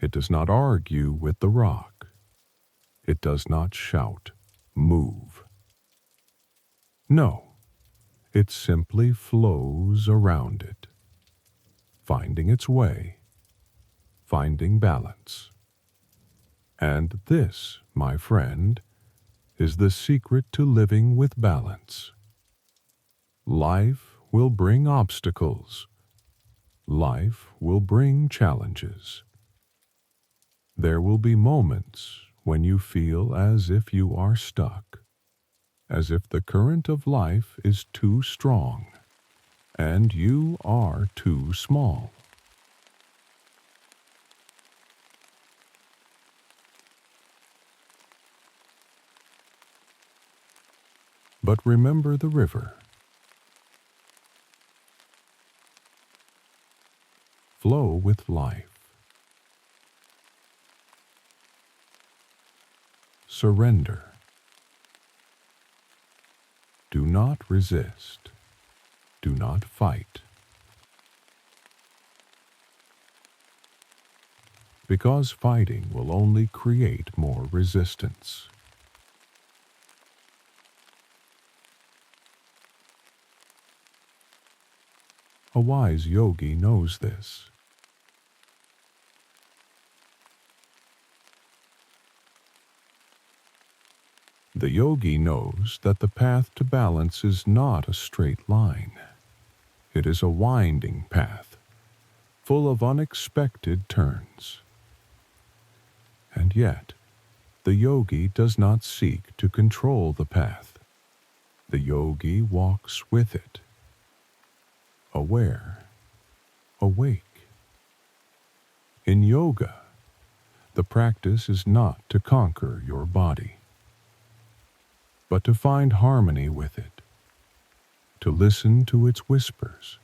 It does not argue with the rock. It does not shout, "Move." No, it simply flows around it, finding its way, finding balance. And this, my friend, is the secret to living with balance. Life will bring obstacles. Life will bring challenges. There will be moments when you feel as if you are stuck, as if the current of life is too strong, and you are too small. But remember the river. Flow with life. Surrender. Do not resist. Do not fight. Because fighting will only create more resistance. A wise yogi knows this. The yogi knows that the path to balance is not a straight line. It is a winding path, full of unexpected turns. And yet, the yogi does not seek to control the path. The yogi walks with it, aware, awake. In yoga, the practice is not to conquer your body, but to find harmony with it, to listen to its whispers,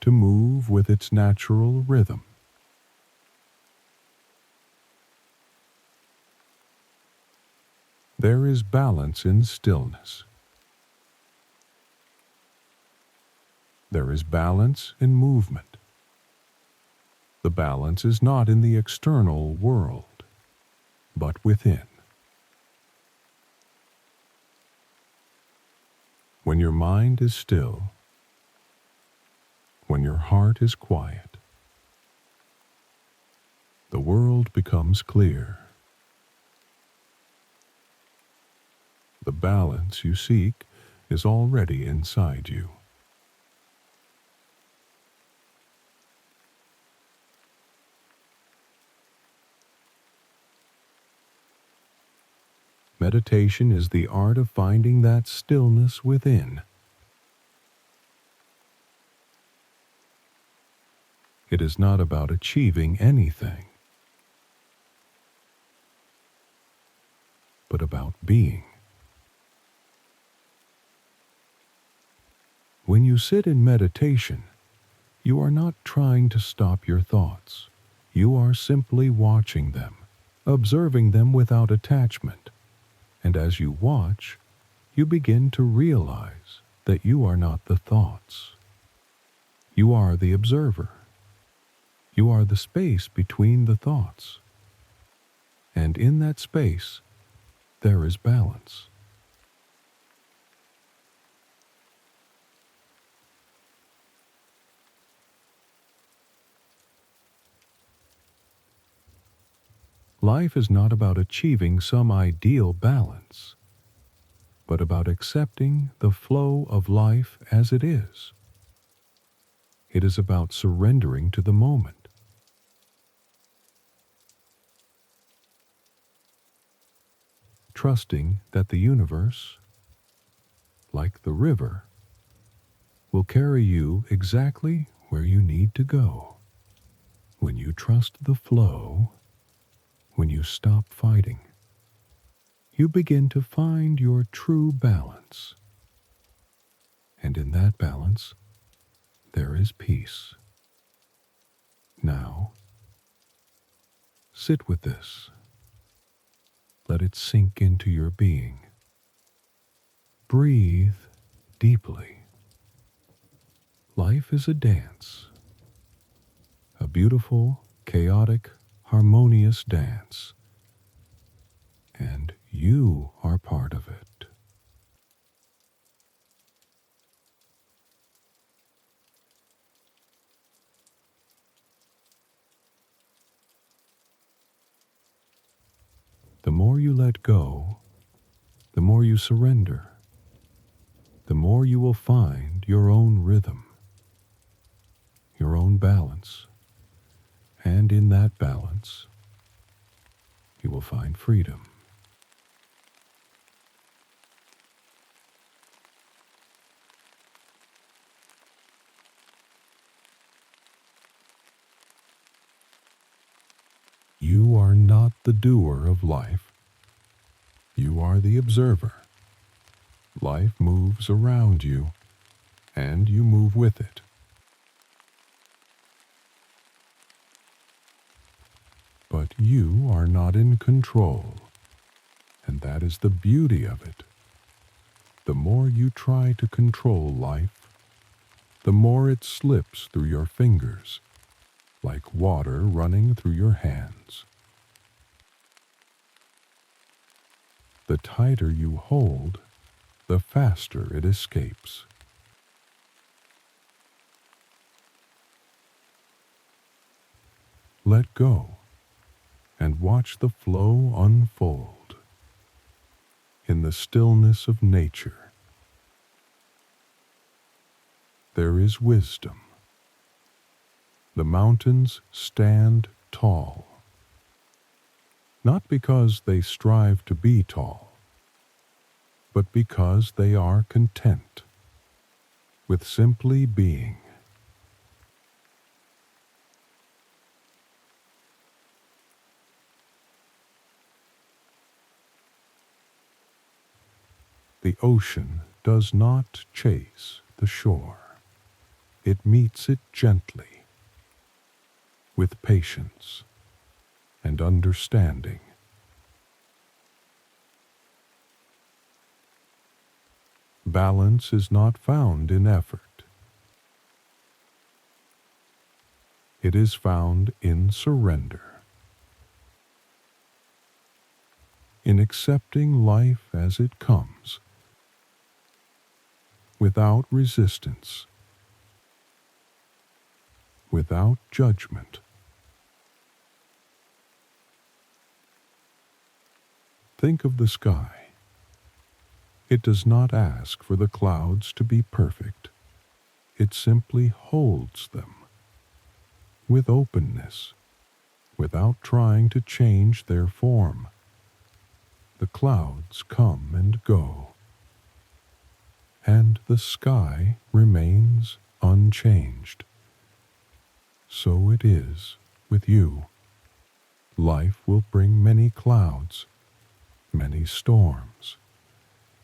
to move with its natural rhythm. There is balance in stillness. There is balance in movement. The balance is not in the external world, but within. When your mind is still, when your heart is quiet, the world becomes clear. The balance you seek is already inside you. Meditation is the art of finding that stillness within. It is not about achieving anything, but about being. When you sit in meditation, you are not trying to stop your thoughts. You are simply watching them, observing them without attachment. And as you watch, you begin to realize that you are not the thoughts. You are the observer. You are the space between the thoughts. And in that space, there is balance. Life is not about achieving some ideal balance, but about accepting the flow of life as it is. It is about surrendering to the moment. Trusting that the universe, like the river, will carry you exactly where you need to go. When you trust the flow, when you stop fighting, you begin to find your true balance. And in that balance, there is peace. Now, sit with this. Let it sink into your being. Breathe deeply. Life is a dance, a beautiful, chaotic, harmonious dance, and you are part of it. The more you let go, the more you surrender, the more you will find your own rhythm, your own balance, and in that balance, you will find freedom. You are not the doer of life. You are the observer. Life moves around you, and you move with it. But you are not in control, and that is the beauty of it. The more you try to control life, the more it slips through your fingers, like water running through your hands. The tighter you hold, the faster it escapes. Let go and watch the flow unfold in the stillness of nature. There is wisdom. The mountains stand tall, not because they strive to be tall, but because they are content with simply being. The ocean does not chase the shore. It meets it gently, with patience and understanding. Balance is not found in effort. It is found in surrender, in accepting life as it comes, without resistance, without judgment. Think of the sky. It does not ask for the clouds to be perfect. It simply holds them with openness, without trying to change their form. The clouds come and go, and the sky remains unchanged. So it is with you. Life will bring many clouds, many storms,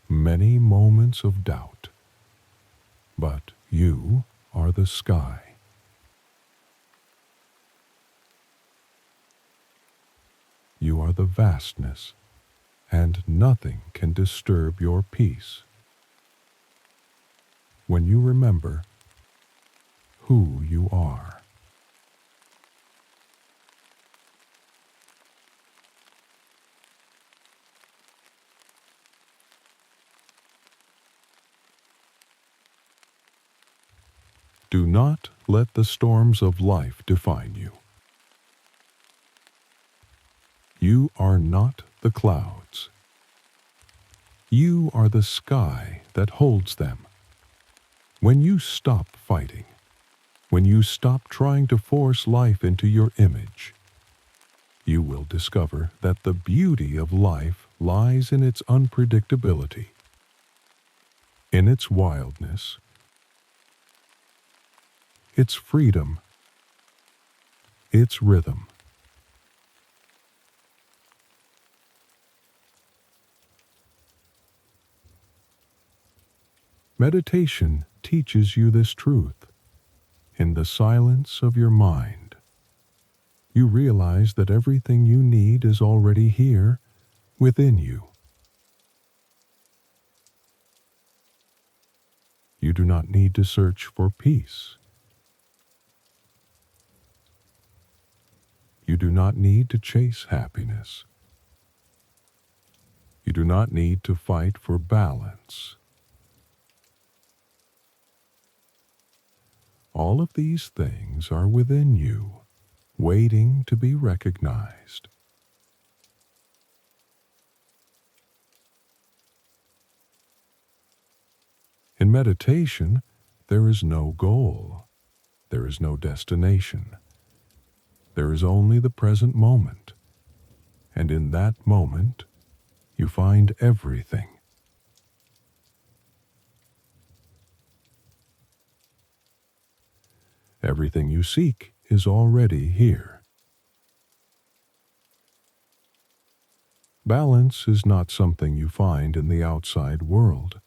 many moments of doubt. But you are the sky. You are the vastness, and nothing can disturb your peace. When you remember who you are. Do not let the storms of life define you. You are not the clouds. You are the sky that holds them. When you stop fighting, when you stop trying to force life into your image, you will discover that the beauty of life lies in its unpredictability, in its wildness, its freedom, its rhythm. Meditation teaches you this truth. In the silence of your mind, you realize that everything you need is already here within you. You do not need to search for peace. You do not need to chase happiness. You do not need to fight for balance. All of these things are within you, waiting to be recognized. In meditation, there is no goal. There is no destination. There is only the present moment. And in that moment, you find everything. Everything you seek is already here. Balance is not something you find in the outside world.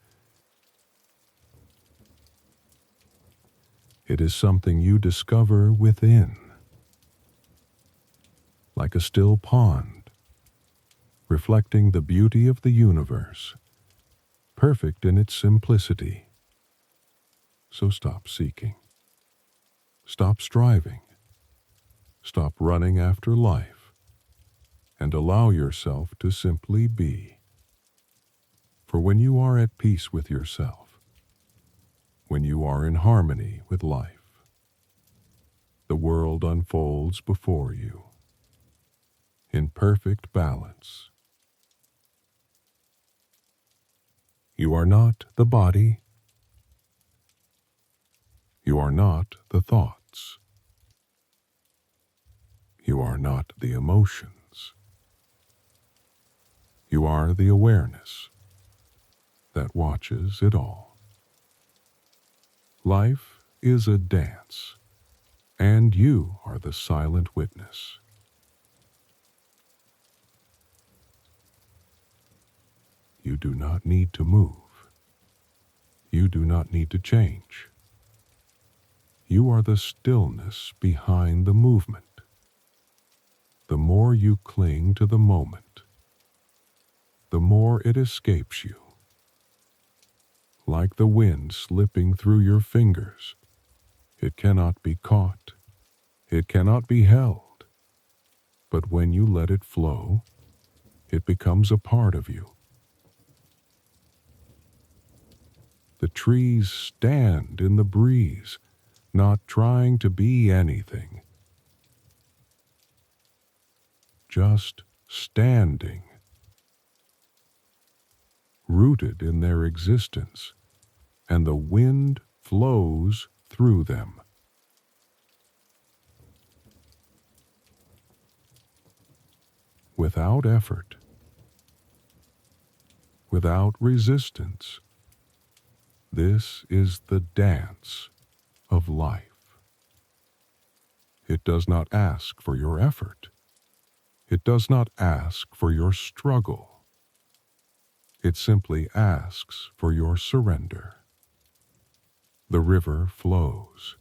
It is something you discover within. Like a still pond, reflecting the beauty of the universe, perfect in its simplicity. So stop seeking. Stop striving. Stop running after life, and allow yourself to simply be. For when you are at peace with yourself, when you are in harmony with life, the world unfolds before you in perfect balance. You are not the body. You are not the thoughts. You are not the emotions. You are the awareness that watches it all. Life is a dance, and you are the silent witness. You do not need to move. You do not need to change. You are the stillness behind the movement. The more you cling to the moment, the more it escapes you. Like the wind slipping through your fingers, it cannot be caught. It cannot be held. But when you let it flow, it becomes a part of you. The trees stand in the breeze, not trying to be anything. Just standing, rooted in their existence, and the wind flows through them. Without effort, without resistance, this is the dance of life. It does not ask for your effort. It does not ask for your struggle. It simply asks for your surrender. The river flows.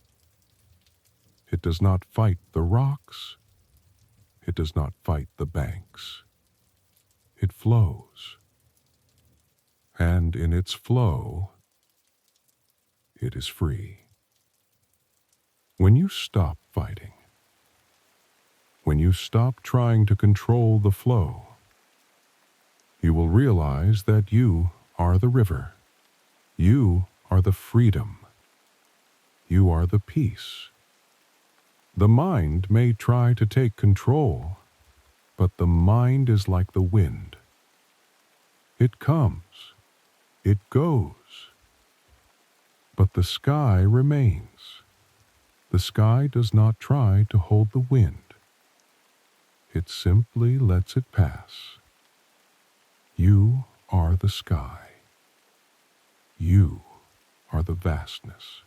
It does not fight the rocks. It does not fight the banks. It flows. And in its flow, it is free. When you stop fighting, when you stop trying to control the flow, you will realize that you are the river. You are the freedom. You are the peace. The mind may try to take control, but the mind is like the wind. It comes, it goes, but the sky remains. The sky does not try to hold the wind. It simply lets it pass. You are the sky. You are the vastness,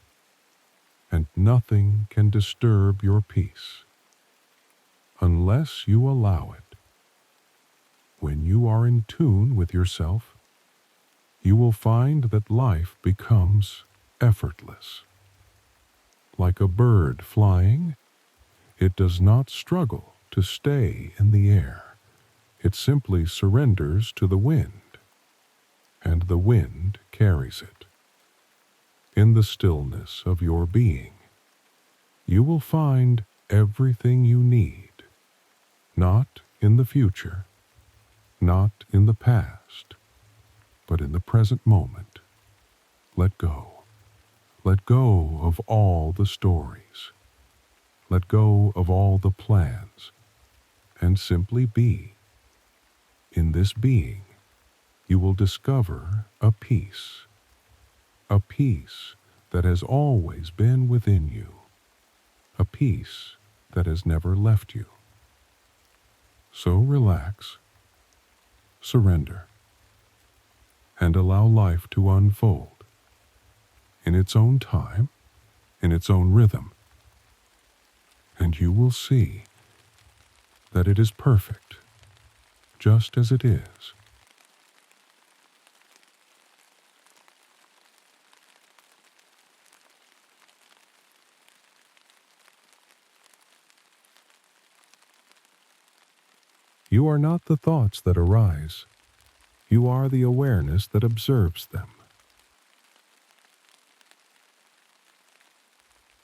and nothing can disturb your peace unless you allow it. When you are in tune with yourself, you will find that life becomes effortless. Like a bird flying, it does not struggle to stay in the air. It simply surrenders to the wind, and the wind carries it. In the stillness of your being, you will find everything you need, not in the future, not in the past, but in the present moment. Let go. Let go of all the stories. Let go of all the plans, and simply be. In this being, you will discover a peace a peace that has always been within you, a peace that has never left you. So relax, surrender, and allow life to unfold in its own time, in its own rhythm, and you will see that it is perfect, just as it is. You are not the thoughts that arise. You are the awareness that observes them.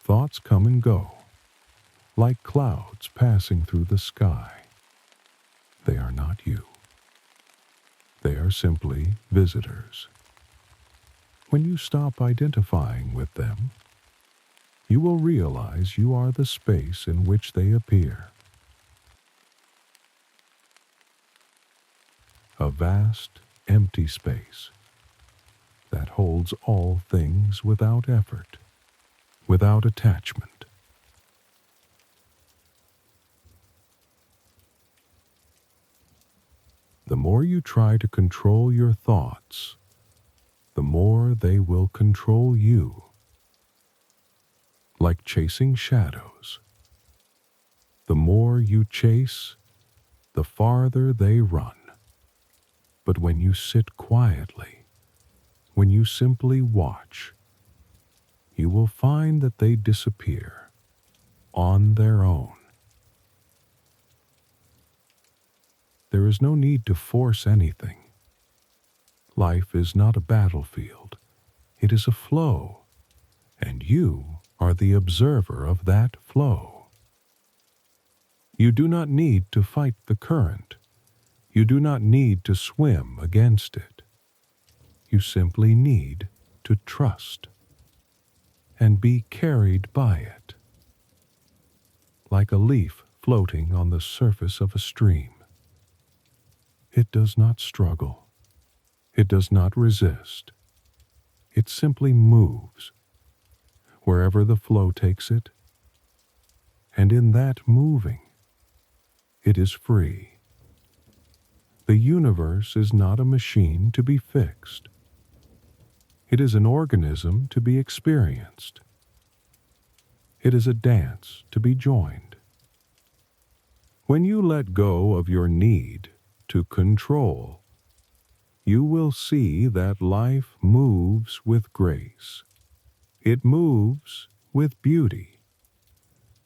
Thoughts come and go, like clouds passing through the sky. They are not you. They are simply visitors. When you stop identifying with them, you will realize you are the space in which they appear. A vast, empty space that holds all things without effort, without attachment. The more you try to control your thoughts, the more they will control you. Like chasing shadows. The more you chase, the farther they run. But when you sit quietly, when you simply watch, you will find that they disappear on their own. There is no need to force anything. Life is not a battlefield. It is a flow, and you are the observer of that flow. You do not need to fight the current. You do not need to swim against it. You simply need to trust and be carried by it, like a leaf floating on the surface of a stream. It does not struggle. It does not resist. It simply moves wherever the flow takes it, and in that moving, it is free. The universe is not a machine to be fixed. It is an organism to be experienced. It is a dance to be joined. When you let go of your need to control, you will see that life moves with grace. It moves with beauty,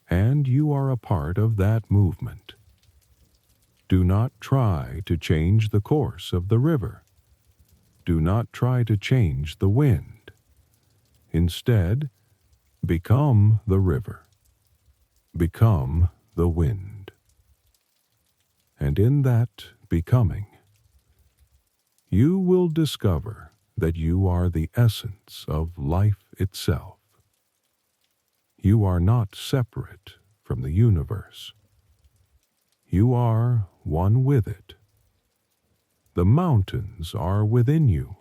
and you are a part of that movement. Do not try to change the course of the river. Do not try to change the wind. Instead, become the river. Become the wind. And in that becoming, you will discover that you are the essence of life itself. You are not separate from the universe. You are one with it. The mountains are within you.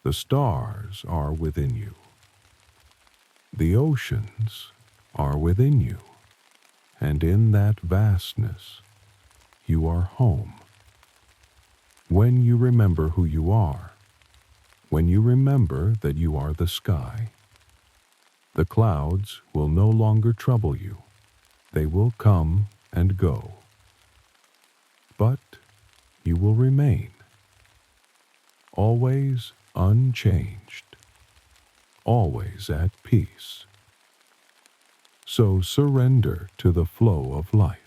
The stars are within you. The oceans are within you. And in that vastness, you are home. When you remember who you are, when you remember that you are the sky, the clouds will no longer trouble you. They will come and go. But you will remain, always unchanged, always at peace. So surrender to the flow of life.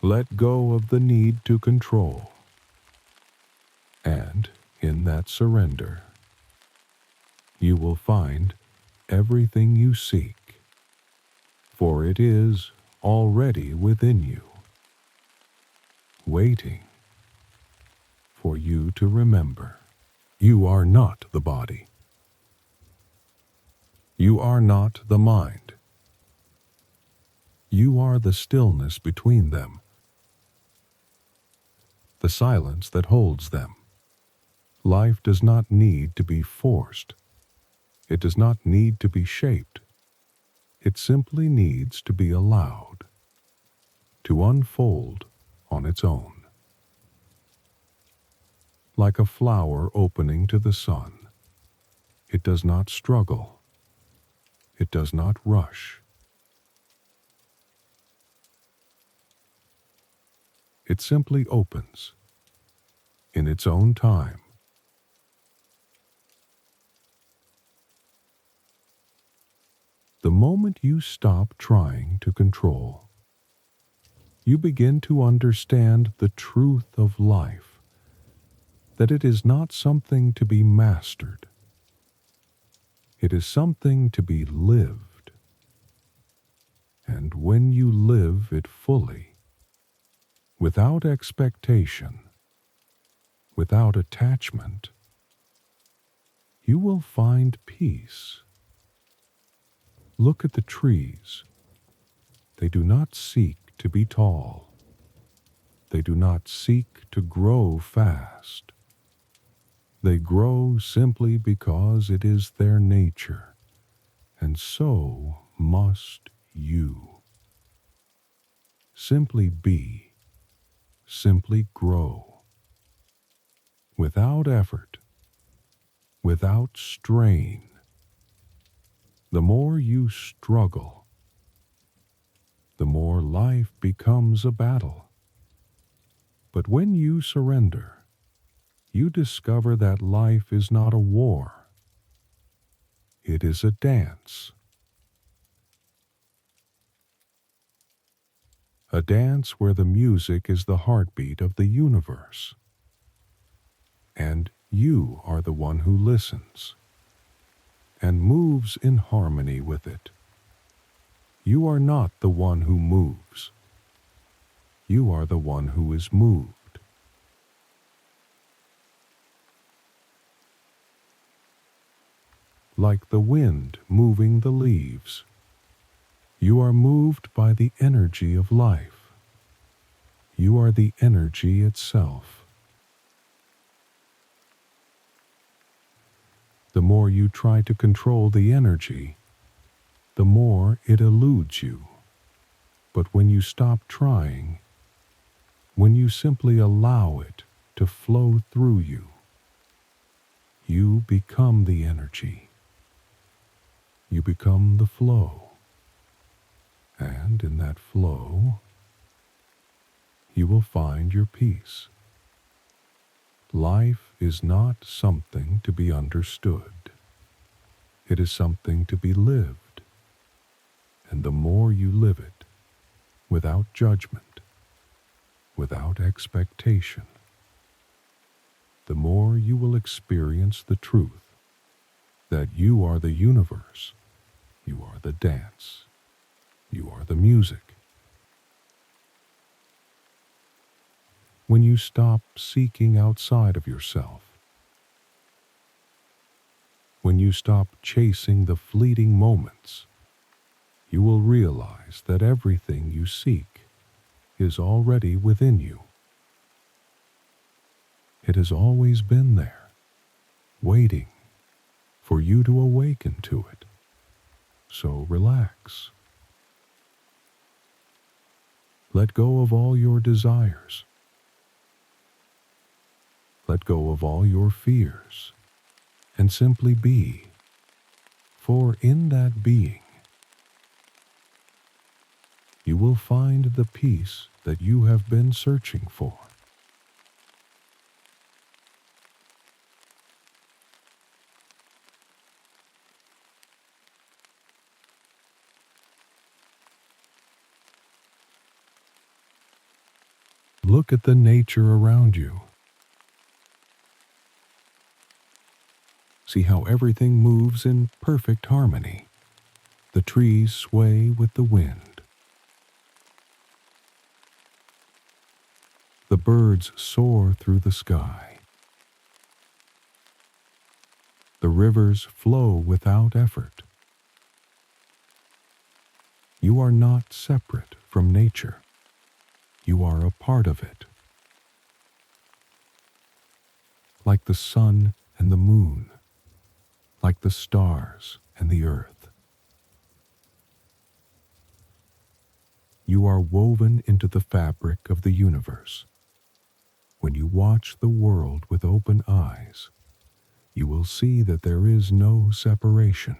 Let go of the need to control. And in that surrender, you will find everything you seek, for it is already within you, waiting for you to remember. You are not the body. You are not the mind. You are the stillness between them, the silence that holds them, Life does not need to be forced. It does not need to be shaped. It simply needs to be allowed to unfold on its own. Like a flower opening to the sun, it does not struggle. It does not rush. It simply opens in its own time. The moment you stop trying to control, you begin to understand the truth of life, that it is not something to be mastered. It is something to be lived. And when you live it fully, without expectation, without attachment, you will find peace. Look at the trees. They do not seek to be tall. They do not seek to grow fast. They grow simply because it is their nature, and so must you. Simply be, simply grow, without effort, without strain. The more you struggle, the more life becomes a battle. But when you surrender, you discover that life is not a war. It is a dance. A dance where the music is the heartbeat of the universe. And you are the one who listens and moves in harmony with it. You are not the one who moves. You are the one who is moved. Like the wind moving the leaves, you are moved by the energy of life. You are the energy itself. The more you try to control the energy, the more it eludes you. But when you stop trying, when you simply allow it to flow through you, you become the energy. You become the flow. And in that flow, you will find your peace. Life is not something to be understood. It is something to be lived. And the more you live it, without judgment, without expectation, the more you will experience the truth that you are the universe, you are the dance, you are the music. When you stop seeking outside of yourself, when you stop chasing the fleeting moments, you will realize that everything you seek is already within you. It has always been there, waiting for you to awaken to it. So relax. Let go of all your desires. Let go of all your fears and simply be. For in that being, you will find the peace that you have been searching for. Look at the nature around you. See how everything moves in perfect harmony. The trees sway with the wind. The birds soar through the sky. The rivers flow without effort. You are not separate from nature. You are a part of it. like the sun and the moon, like the stars and the earth. You are woven into the fabric of the universe. When you watch the world with open eyes, you will see that there is no separation.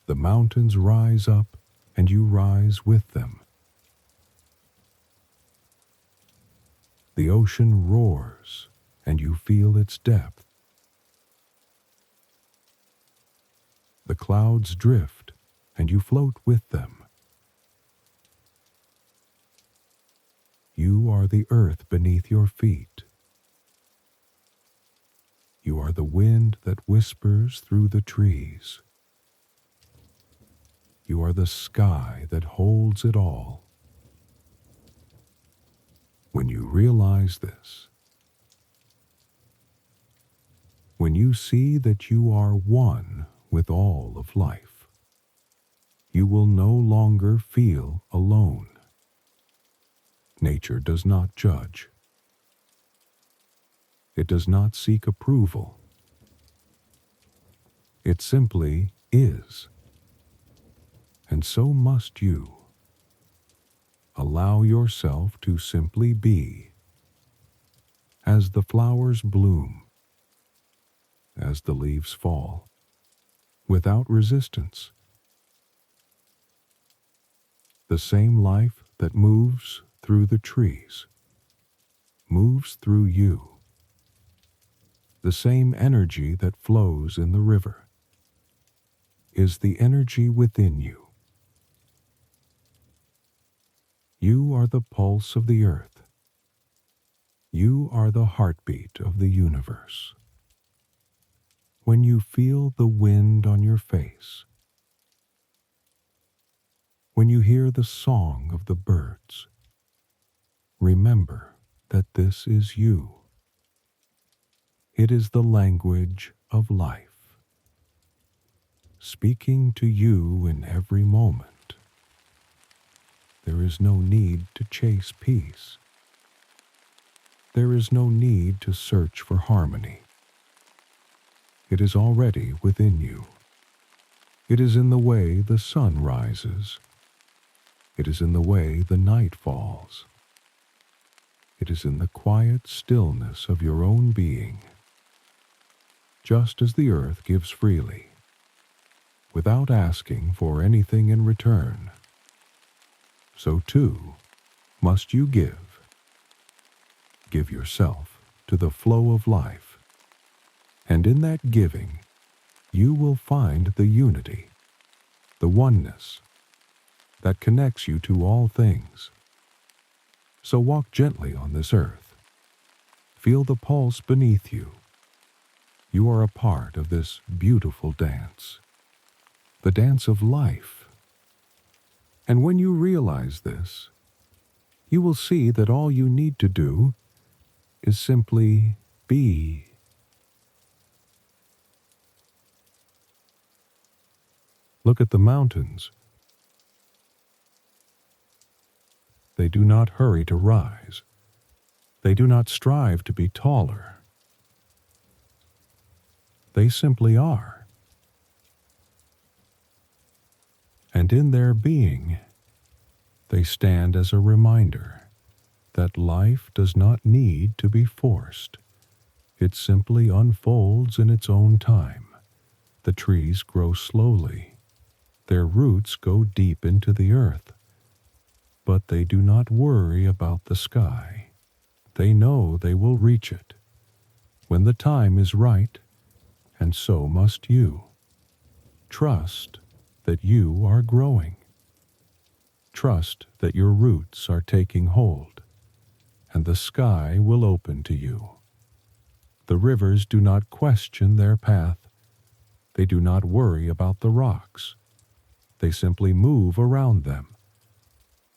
The mountains rise up, and you rise with them. The ocean roars, and you feel its depth. The clouds drift, and you float with them. You are the earth beneath your feet. You are the wind that whispers through the trees. You are the sky that holds it all. When you realize this, when you see that you are one with all of life, you will no longer feel alone. Nature does not judge. It does not seek approval. It simply is. And so must you. Allow yourself to simply be. As the flowers bloom, as the leaves fall, without resistance. The same life that moves through the trees moves through you. The same energy that flows in the river is the energy within you. You are the pulse of the earth. You are the heartbeat of the universe. When you feel the wind on your face, when you hear the song of the birds, remember that this is you. It is the language of life, speaking to you in every moment. There is no need to chase peace. There is no need to search for harmony. It is already within you. It is in the way the sun rises. It is in the way the night falls. It is in the quiet stillness of your own being. Just as the earth gives freely, without asking for anything in return, so too must you give. Give yourself to the flow of life, and in that giving, you will find the unity, the oneness that connects you to all things. So walk gently on this earth. Feel the pulse beneath you. You are a part of this beautiful dance, the dance of life. And when you realize this, you will see that all you need to do is simply be. Look at the mountains. They do not hurry to rise. They do not strive to be taller. They simply are. And in their being, they stand as a reminder that life does not need to be forced. It simply unfolds in its own time. The trees grow slowly. Their roots go deep into the earth. But they do not worry about the sky. They know they will reach it when the time is right, and so must you. Trust that you are growing. Trust that your roots are taking hold, and the sky will open to you. The rivers do not question their path. They do not worry about the rocks. They simply move around them,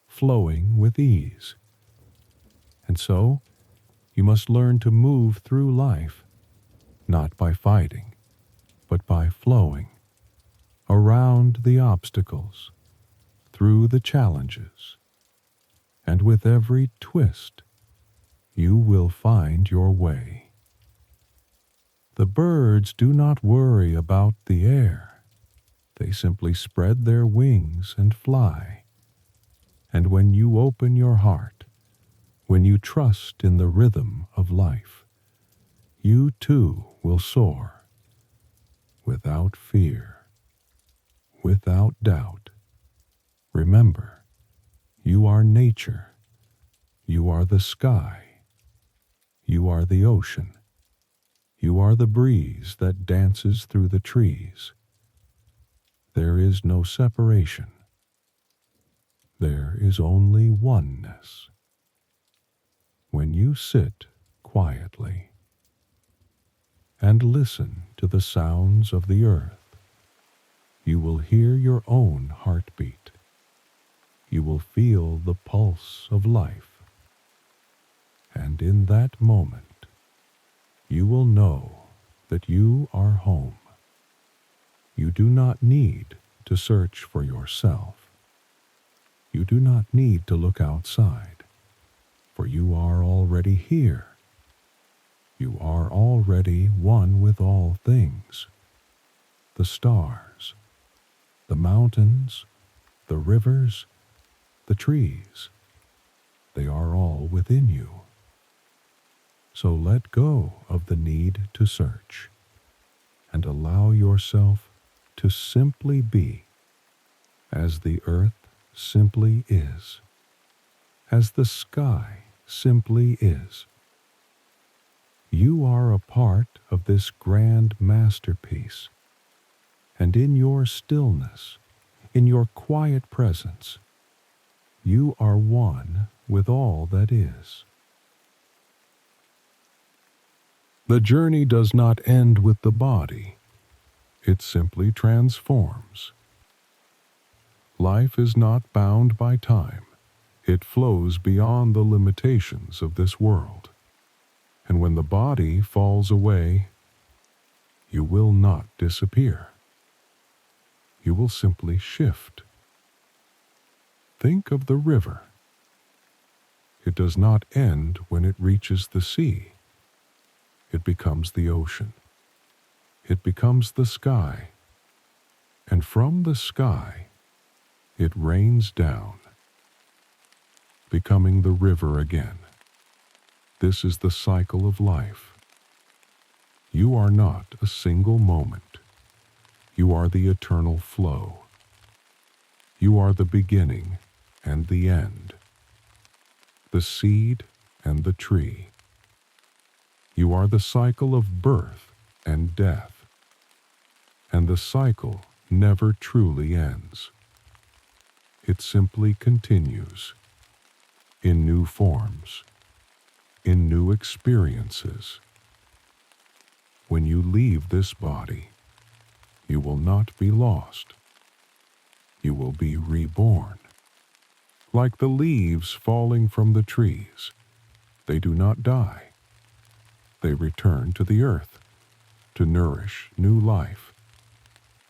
flowing with ease. And so, you must learn to move through life, not by fighting, but by flowing, around the obstacles, through the challenges, and with every twist you will find your way. The birds do not worry about the air. They simply spread their wings and fly. And when you open your heart, when you trust in the rhythm of life, you too will soar, without fear, without doubt. Remember, you are nature. You are the sky. You are the ocean. You are the breeze that dances through the trees. There is no separation. There is only oneness. When you sit quietly and listen to the sounds of the earth, you will hear your own heartbeat. You will feel the pulse of life. And in that moment, you will know that you are home. You do not need to search for yourself. You do not need to look outside, for you are already here. You are already one with all things. The stars, the mountains, the rivers, the trees, they are all within you. So let go of the need to search and allow yourself to simply be as the earth simply is, as the sky simply is. You are a part of this grand masterpiece, and in your stillness, in your quiet presence, you are one with all that is. The journey does not end with the body. It simply transforms. Life is not bound by time. It flows beyond the limitations of this world. And when the body falls away, you will not disappear. You will simply shift. Think of the river. It does not end when it reaches the sea. It becomes the ocean. It becomes the sky. And from the sky, it rains down, becoming the river again. This is the cycle of life. You are not a single moment. You are the eternal flow. You are the beginning and the end, the seed and the tree. You are the cycle of birth and death, and the cycle never truly ends. It simply continues in new forms, in new experiences. When you leave this body, you will not be lost. You will be reborn. Like the leaves falling from the trees, they do not die. They return to the earth to nourish new life.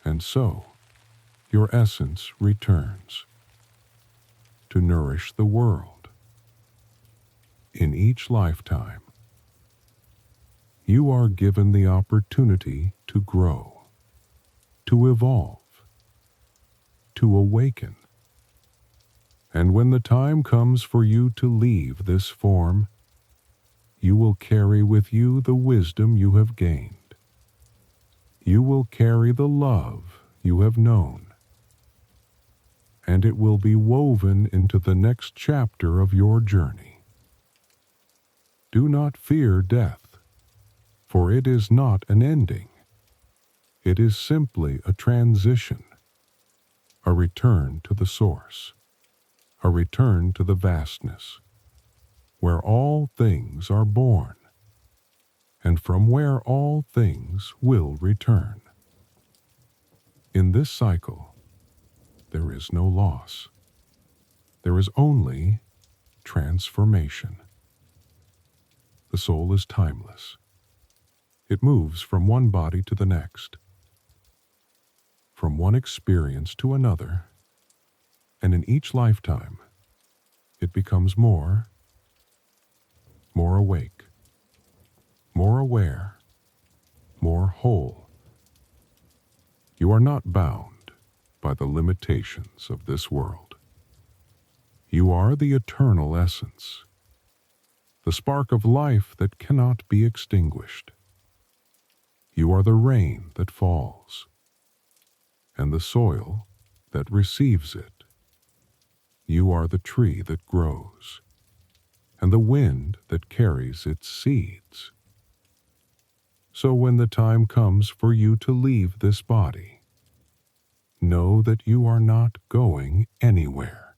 And so, your essence returns to nourish the world. In each lifetime, you are given the opportunity to grow, to evolve, to awaken. And when the time comes for you to leave this form, you will carry with you the wisdom you have gained. You will carry the love you have known. And it will be woven into the next chapter of your journey. Do not fear death, for it is not an ending. It is simply a transition, a return to the source, a return to the vastness, where all things are born, and from where all things will return. In this cycle, there is no loss. There is only transformation. The soul is timeless. It moves from one body to the next, from one experience to another, and in each lifetime, it becomes more more awake, more aware, more whole. You are not bound by the limitations of this world. You are the eternal essence, the spark of life that cannot be extinguished. You are the rain that falls, and the soil that receives it. You are the tree that grows, and the wind that carries its seeds. So when the time comes for you to leave this body, know that you are not going anywhere.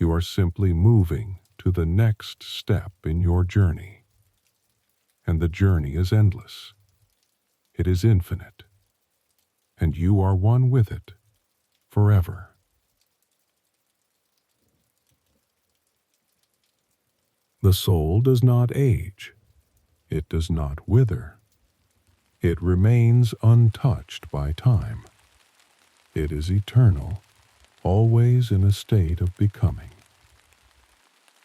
You are simply moving to the next step in your journey. And the journey is endless. It is infinite. And you are one with it forever. The soul does not age. It does not wither. It remains untouched by time. It is eternal, always in a state of becoming.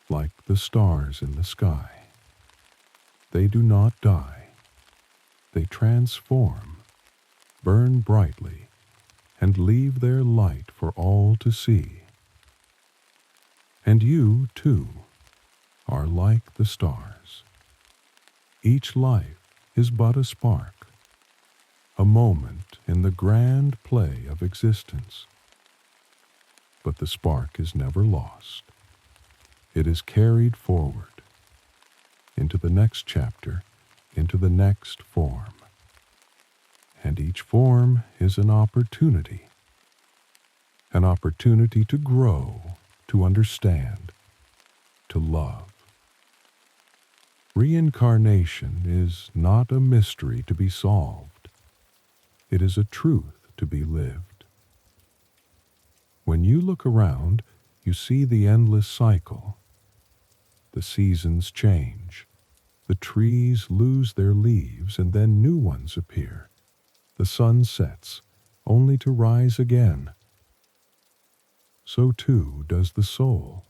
Like the stars in the sky. They do not die. They transform, burn brightly, and leave their light for all to see. And you, too, are like the stars. Each life is but a spark, a moment in the grand play of existence. But the spark is never lost. It is carried forward into the next chapter, into the next form. And each form is an opportunity to grow, to understand, to love. Reincarnation is not a mystery to be solved. It is a truth to be lived. When you look around, you see the endless cycle. The seasons change. The trees lose their leaves and then new ones appear. The sun sets, only to rise again. So too does the soul.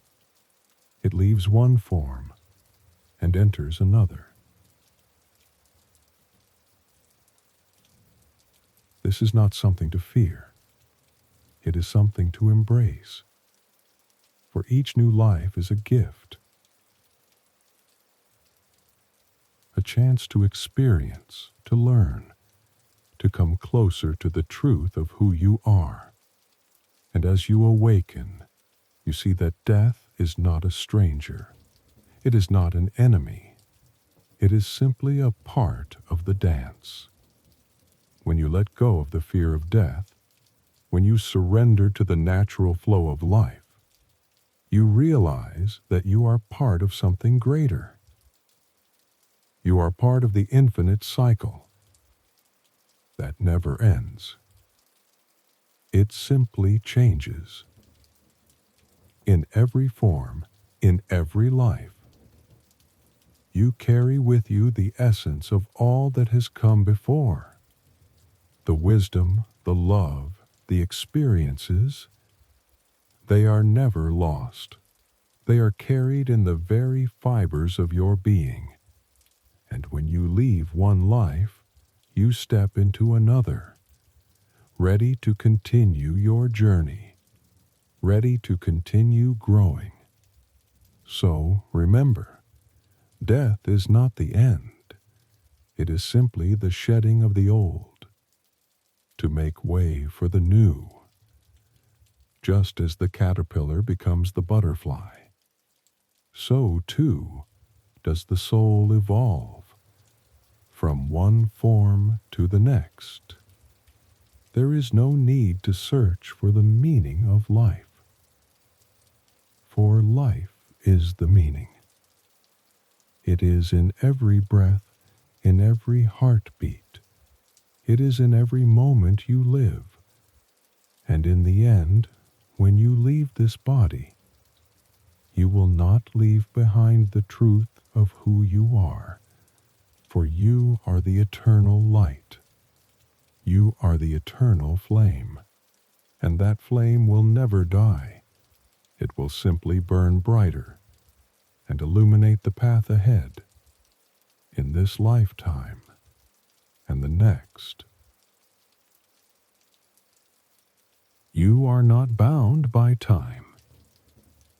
It leaves one form and enters another. This is not something to fear. It is something to embrace. For each new life is a gift. A chance to experience, to learn, to come closer to the truth of who you are. And as you awaken, you see that death is not a stranger. It is not an enemy. It is simply a part of the dance. When you let go of the fear of death, when you surrender to the natural flow of life, you realize that you are part of something greater. You are part of the infinite cycle that never ends. It simply changes. In every form, in every life, you carry with you the essence of all that has come before. The wisdom, the love, the experiences, they are never lost. They are carried in the very fibers of your being. And when you leave one life, you step into another, ready to continue your journey, ready to continue growing. So remember, death is not the end. It is simply the shedding of the old, to make way for the new. Just as the caterpillar becomes the butterfly, so too does the soul evolve from one form to the next. There is no need to search for the meaning of life, for life is the meaning. It is in every breath, in every heartbeat. It is in every moment you live. And in the end, when you leave this body, you will not leave behind the truth of who you are, for you are the eternal light. You are the eternal flame, and that flame will never die. It will simply burn brighter and illuminate the path ahead in this lifetime and the next. You are not bound by time.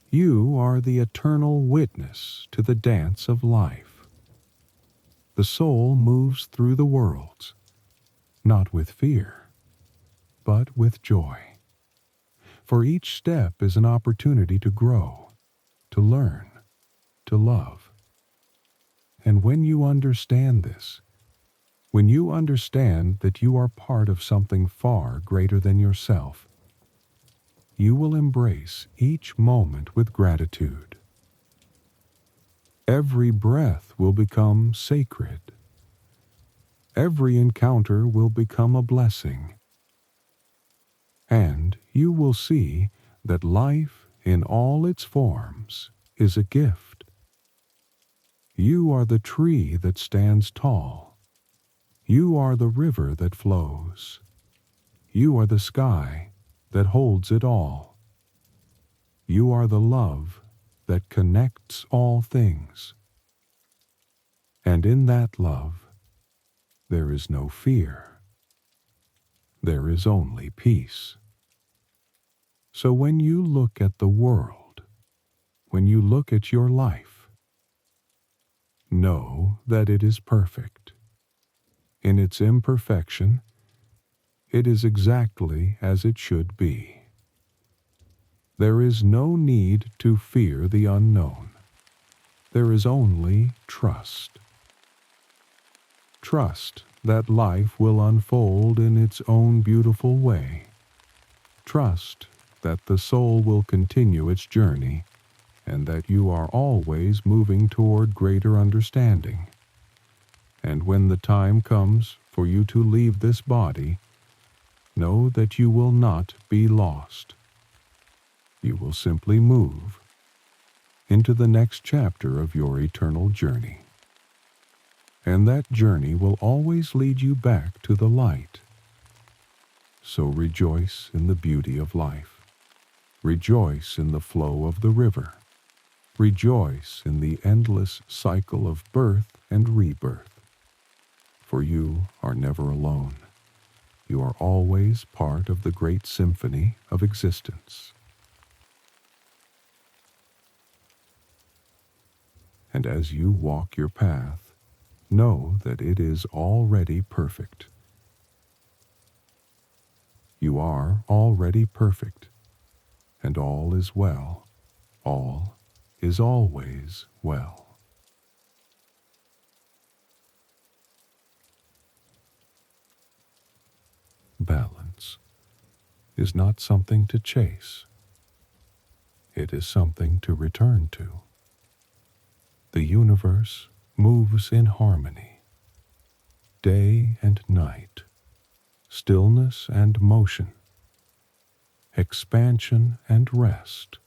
You are the eternal witness to the dance of life. The soul moves through the worlds, not with fear, but with joy. For each step is an opportunity to grow, to learn, to love. And when you understand this, when you understand that you are part of something far greater than yourself, you will embrace each moment with gratitude. Every breath will become sacred. Every encounter will become a blessing. And you will see that life in all its forms is a gift. You are the tree that stands tall. You are the river that flows. You are the sky that holds it all. You are the love that connects all things. And in that love, there is no fear. There is only peace. So when you look at the world, when you look at your life, know that it is perfect. In its imperfection, it is exactly as it should be. There is no need to fear the unknown. There is only trust. Trust that life will unfold in its own beautiful way. Trust that the soul will continue its journey and that you are always moving toward greater understanding. And when the time comes for you to leave this body, know that you will not be lost. You will simply move into the next chapter of your eternal journey. And that journey will always lead you back to the light. So rejoice in the beauty of life. Rejoice in the flow of the river. Rejoice in the endless cycle of birth and rebirth. For you are never alone. You are always part of the great symphony of existence. And as you walk your path, know that it is already perfect. You are already perfect, and all is well. All is always well. Balance is not something to chase. It is something to return to. The universe moves in harmony. Day and night, stillness and motion, expansion and rest.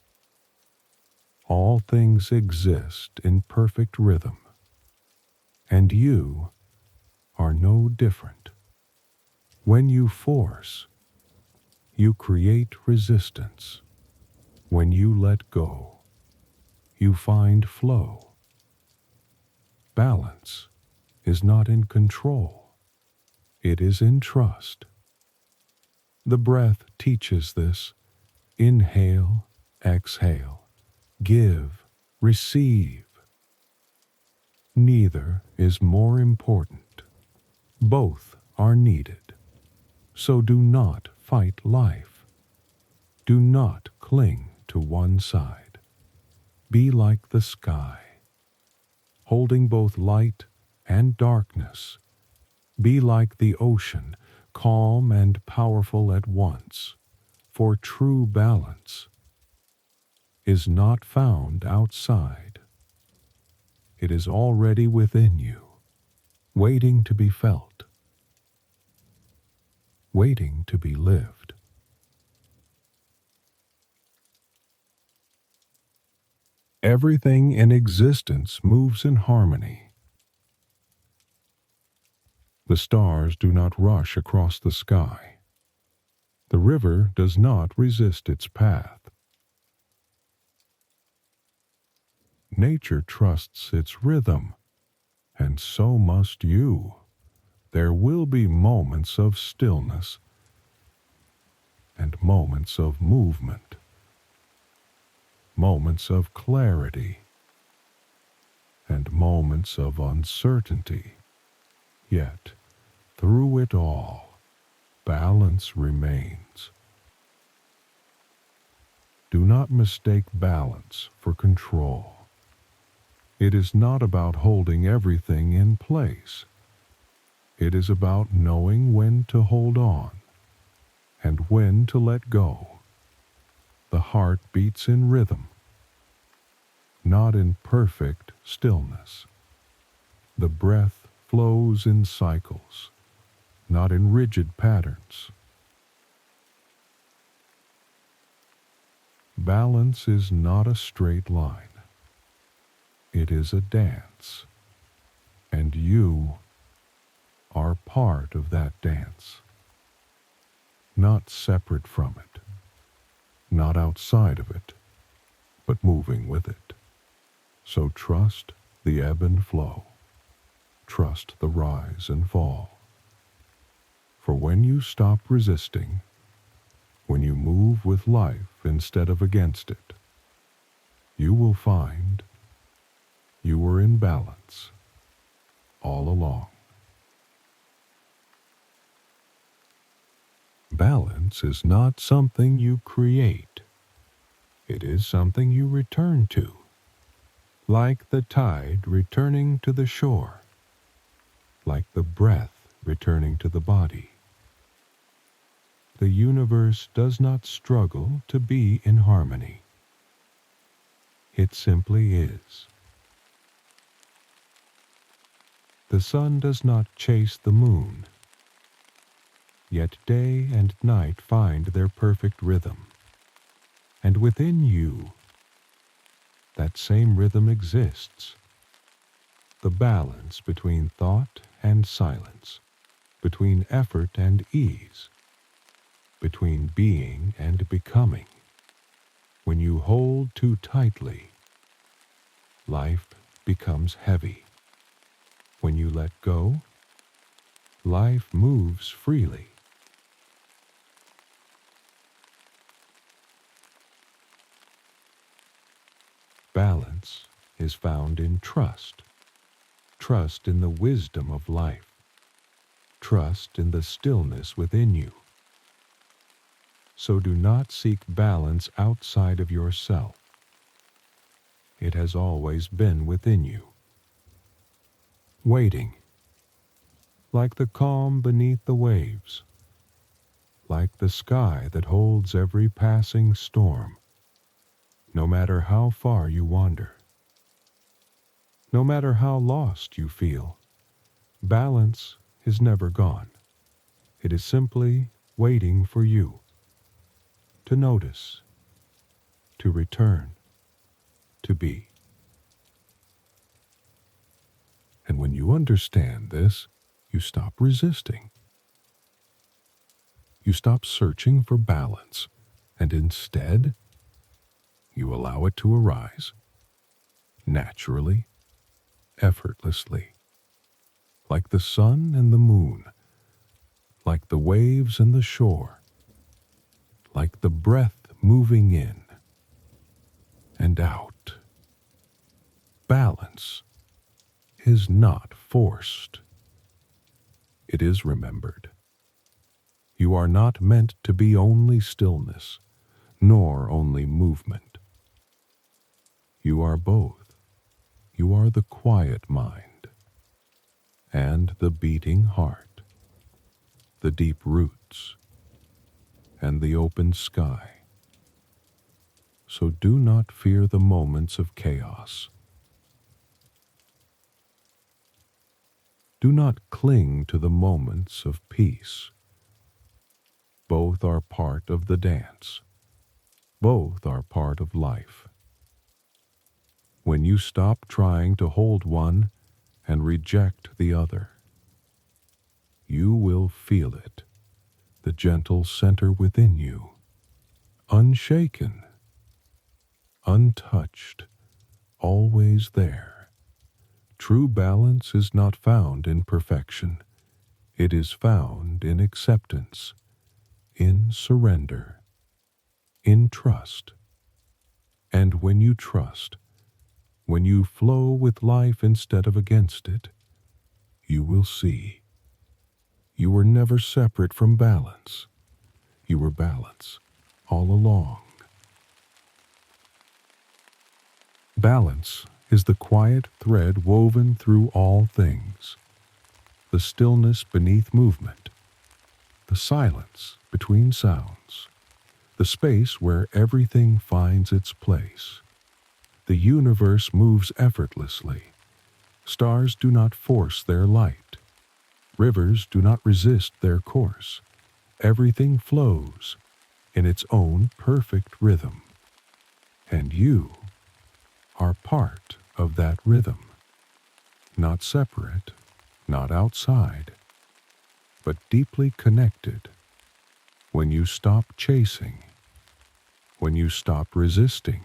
All things exist in perfect rhythm, and you are no different. When you force, you create resistance. When you let go, you find flow. Balance is not in control. It is in trust. The breath teaches this. Inhale, exhale, give, receive. Neither is more important. Both are needed. So do not fight life. Do not cling to one side. Be like the sky, holding both light and darkness. Be like the ocean, calm and powerful at once, for true balance is not found outside. It is already within you, waiting to be felt, waiting to be lived. Everything in existence moves in harmony. The stars do not rush across the sky. The river does not resist its path. Nature trusts its rhythm, and so must you. There will be moments of stillness and moments of movement, moments of clarity and moments of uncertainty. Yet, through it all, balance remains. Do not mistake balance for control. It is not about holding everything in place. It is about knowing when to hold on and when to let go. The heart beats in rhythm, not in perfect stillness. The breath flows in cycles, not in rigid patterns. Balance is not a straight line. It is a dance, and you are part of that dance, not separate from it, not outside of it, but moving with it. So trust the ebb and flow. Trust the rise and fall. For when you stop resisting, when you move with life instead of against it, you will find you were in balance all along. Balance is not something you create. It is something you return to, like the tide returning to the shore, like the breath returning to the body. The universe does not struggle to be in harmony. It simply is. The sun does not chase the moon, yet day and night find their perfect rhythm. And within you, that same rhythm exists. The balance between thought and silence, between effort and ease, between being and becoming. When you hold too tightly, life becomes heavy. When you let go, life moves freely. Balance is found in trust. Trust in the wisdom of life. Trust in the stillness within you. So do not seek balance outside of yourself. It has always been within you, waiting, like the calm beneath the waves, like the sky that holds every passing storm, no matter how far you wander, no matter how lost you feel. Balance is never gone. It is simply waiting for you to notice, to return, to be. And when you understand this, you stop resisting. You stop searching for balance, and instead, you allow it to arise, naturally, effortlessly, like the sun and the moon, like the waves and the shore, like the breath moving in and out. Balance is not forced. It is remembered. You are not meant to be only stillness, nor only movement. You are both. You are the quiet mind and the beating heart, the deep roots and the open sky. So do not fear the moments of chaos. Do not cling to the moments of peace. Both are part of the dance. Both are part of life. When you stop trying to hold one and reject the other, you will feel it, the gentle center within you, unshaken, untouched, always there. True balance is not found in perfection. It is found in acceptance, in surrender, in trust. And when you trust, when you flow with life instead of against it, you will see. You were never separate from balance. You were balance all along. Balance is the quiet thread woven through all things, the stillness beneath movement, the silence between sounds, the space where everything finds its place. The universe moves effortlessly. Stars do not force their light. Rivers do not resist their course. Everything flows in its own perfect rhythm. And you are part of that rhythm. Not separate, not outside, but deeply connected. When you stop chasing, when you stop resisting,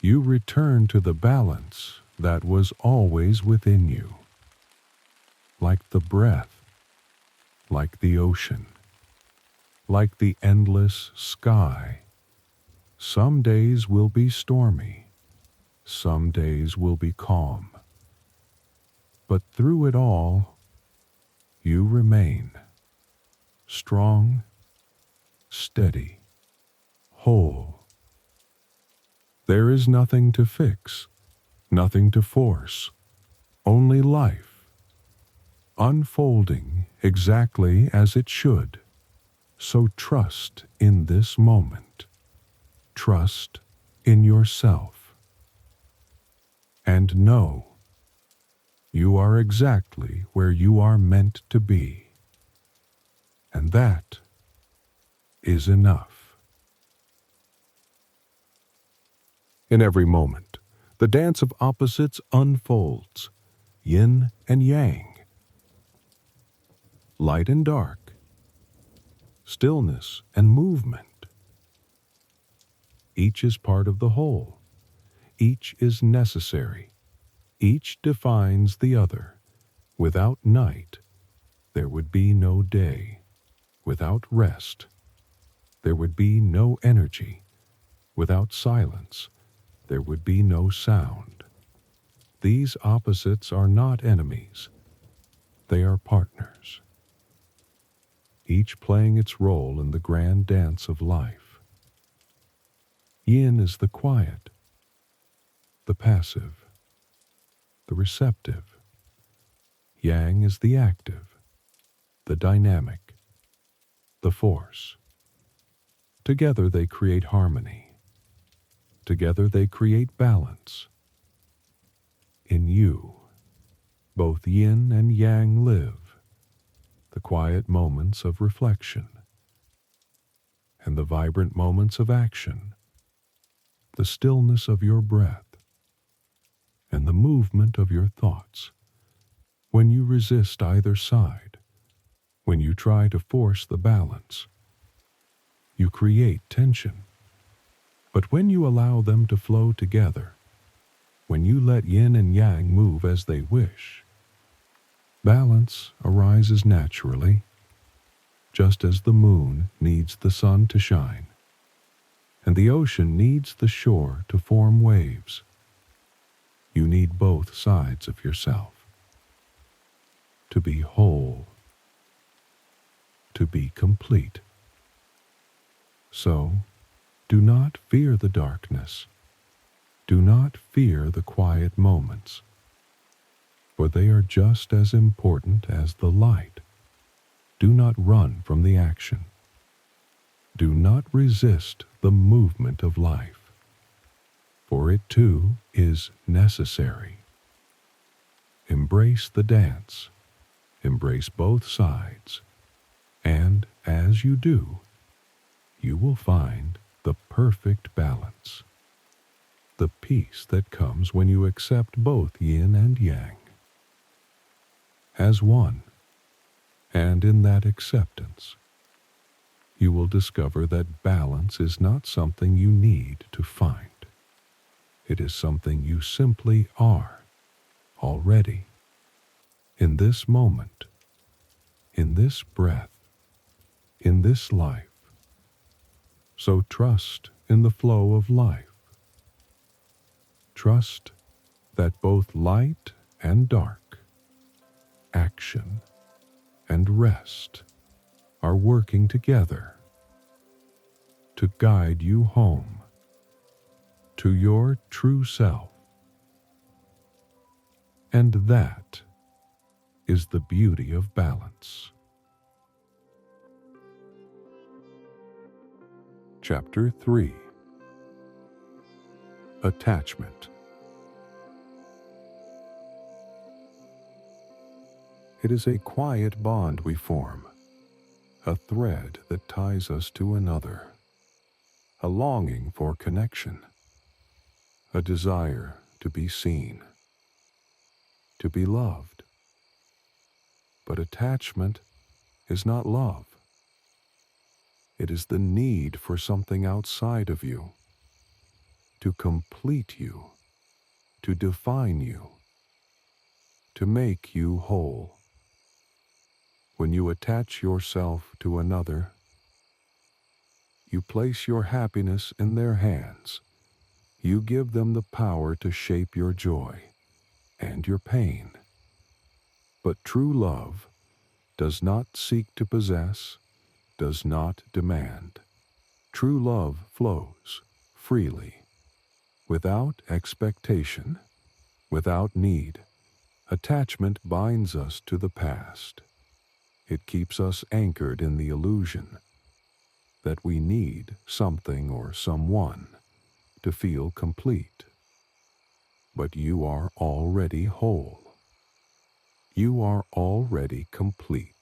you return to the balance that was always within you. Like the breath, like the ocean, like the endless sky. Some days will be stormy, some days will be calm. But through it all, you remain strong, steady, whole. There is nothing to fix, nothing to force, only life, unfolding exactly as it should. So trust in this moment. Trust in yourself. And know you are exactly where you are meant to be. And that is enough. In every moment, the dance of opposites unfolds, yin and yang, light and dark, stillness and movement. Each is part of the whole. Each is necessary. Each defines the other. Without night, there would be no day. Without rest, there would be no energy. Without silence, there would be no sound. These opposites are not enemies. They are partners, each playing its role in the grand dance of life. Yin is the quiet, the passive, the receptive. Yang is the active, the dynamic, the force. Together they create harmony. Together they create balance. In you, both yin and yang live, the quiet moments of reflection and the vibrant moments of action, the stillness of your breath and the movement of your thoughts. When you resist either side, when you try to force the balance, you create tension. But when you allow them to flow together, when you let yin and yang move as they wish, balance arises naturally, just as the moon needs the sun to shine, and the ocean needs the shore to form waves. You need both sides of yourself to be whole, to be complete. So, do not fear the darkness. Do not fear the quiet moments, for they are just as important as the light. Do not run from the action. Do not resist the movement of life, for it too is necessary. Embrace the dance. Embrace both sides, and as you do, you will find the perfect balance, the peace that comes when you accept both yin and yang as one. And in that acceptance, you will discover that balance is not something you need to find. It is something you simply are already, in this moment, in this breath, in this life. So trust in the flow of life. Trust that both light and dark, action and rest are working together to guide you home to your true self. And that is the beauty of balance. Chapter 3. Attachment. It is a quiet bond we form, a thread that ties us to another, a longing for connection, a desire to be seen, to be loved. But attachment is not love. It is the need for something outside of you, to complete you, to define you, to make you whole. When you attach yourself to another, you place your happiness in their hands. You give them the power to shape your joy and your pain. But true love does not seek to possess, does not demand. True love flows freely, without expectation, without need. Attachment binds us to the past. It keeps us anchored in the illusion that we need something or someone to feel complete. But you are already whole. You are already complete.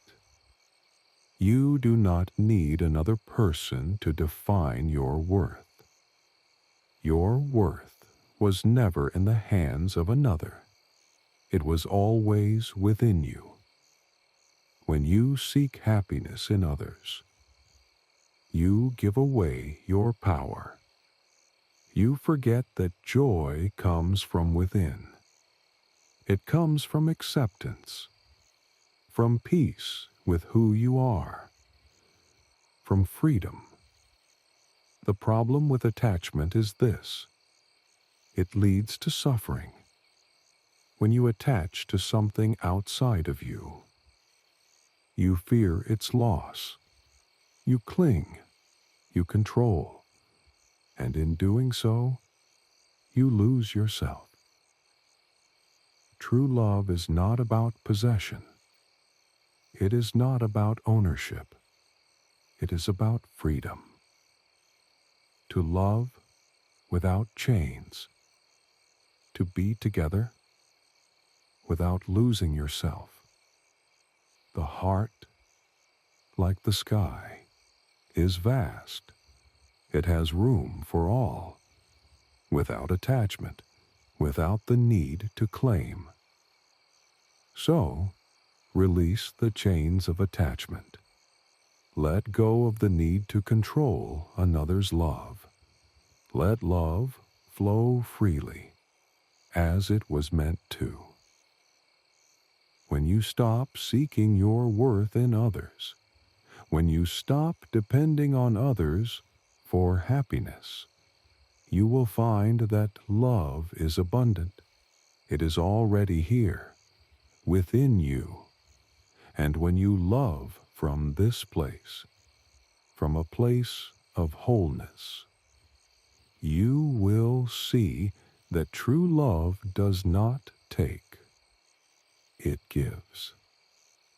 You do not need another person to define your worth. Your worth was never in the hands of another. It was always within you. When you seek happiness in others, you give away your power. You forget that joy comes from within. It comes from acceptance, from peace with who you are, from freedom. The problem with attachment is this: it leads to suffering. When you attach to something outside of you, you fear its loss. You cling, you control, and in doing so, you lose yourself. True love is not about possession. It is not about ownership. It is about freedom. To love without chains. To be together without losing yourself. The heart, like the sky, is vast. It has room for all, without attachment, without the need to claim. So, release the chains of attachment. Let go of the need to control another's love. Let love flow freely, as it was meant to. When you stop seeking your worth in others, when you stop depending on others for happiness, you will find that love is abundant. It is already here, within you. And when you love from this place, from a place of wholeness, you will see that true love does not take. It gives.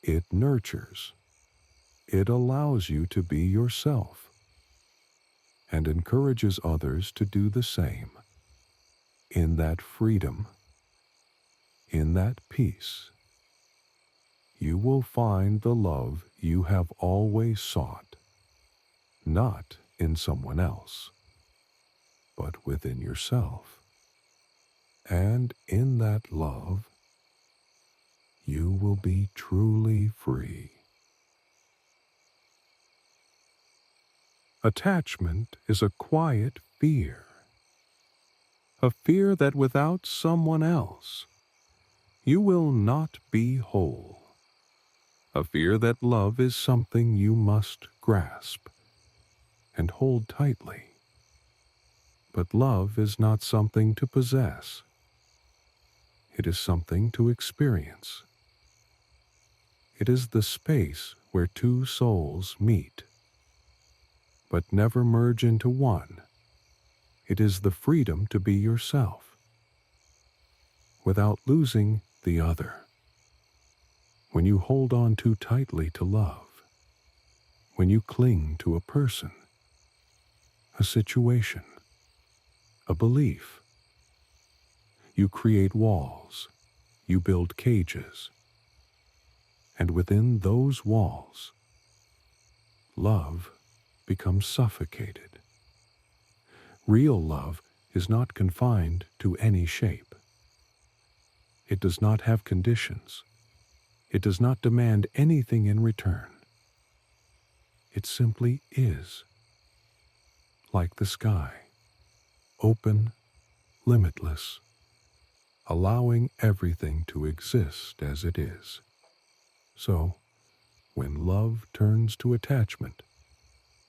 It nurtures. It allows you to be yourself and encourages others to do the same. In that freedom, in that peace, you will find the love you have always sought, not in someone else, but within yourself. And in that love, you will be truly free. Attachment is a quiet fear. a fear that without someone else, you will not be whole, a fear that love is something you must grasp and hold tightly. But love is not something to possess. It is something to experience. It is the space where two souls meet, but never merge into one. It is the freedom to be yourself, without losing the other. When you hold on too tightly to love, when you cling to a person, a situation, a belief, you create walls, you build cages, and within those walls, love becomes suffocated. Real love is not confined to any shape. It does not have conditions. It does not demand anything in return. It simply is, like the sky, open, limitless, allowing everything to exist as it is. So, when love turns to attachment,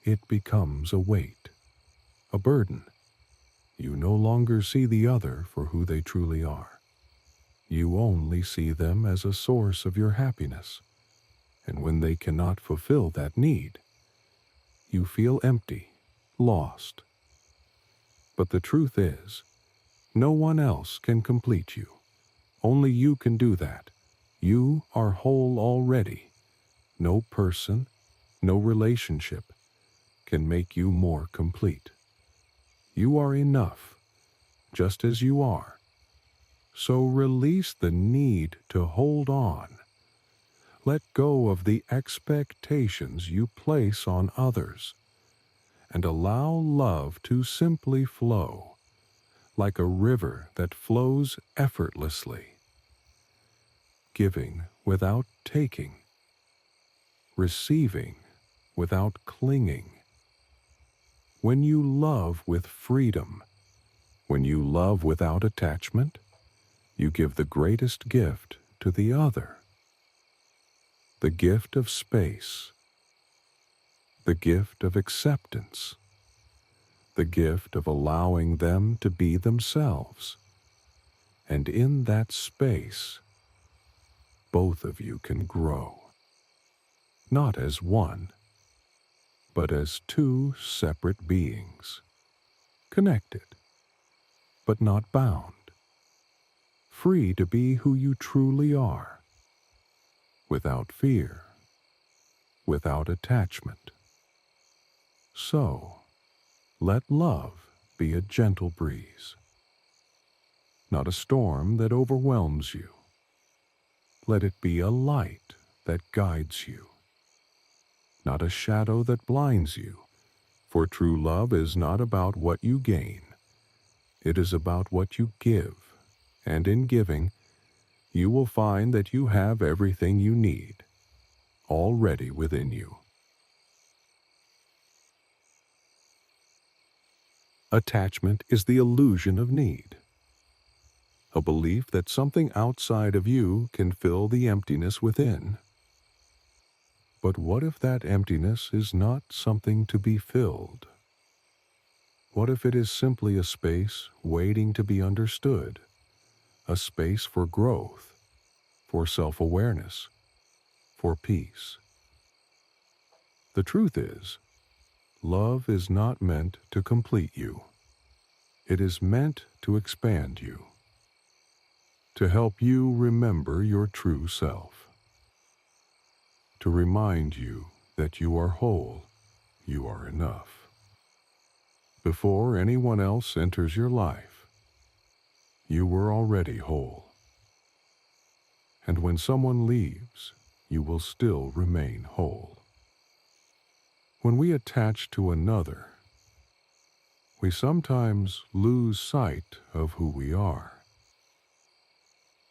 it becomes a weight, a burden. You no longer see the other for who they truly are. You only see them as a source of your happiness, and when they cannot fulfill that need, you feel empty, lost. But the truth is, no one else can complete you. Only you can do that. You are whole already. No person, no relationship can make you more complete. You are enough, just as you are. So release the need to hold on. Let go of the expectations you place on others, and allow love to simply flow, like a river that flows effortlessly, giving without taking, receiving without clinging. When you love with freedom, when you love without attachment, you give the greatest gift to the other, the gift of space, the gift of acceptance, the gift of allowing them to be themselves. And in that space, both of you can grow, not as one, but as two separate beings, connected, but not bound, free to be who you truly are, without fear, without attachment. So, let love be a gentle breeze, not a storm that overwhelms you. Let it be a light that guides you, not a shadow that blinds you, for true love is not about what you gain. It is about what you give, and in giving, you will find that you have everything you need, already within you. Attachment is the illusion of need, a belief that something outside of you can fill the emptiness within. But what if that emptiness is not something to be filled? What if it is simply a space waiting to be understood, a space for growth, for self-awareness, for peace? The truth is, love is not meant to complete you. It is meant to expand you, to help you remember your true self, to remind you that you are whole, you are enough. Before anyone else enters your life, you were already whole. And when someone leaves, you will still remain whole. When we attach to another, we sometimes lose sight of who we are.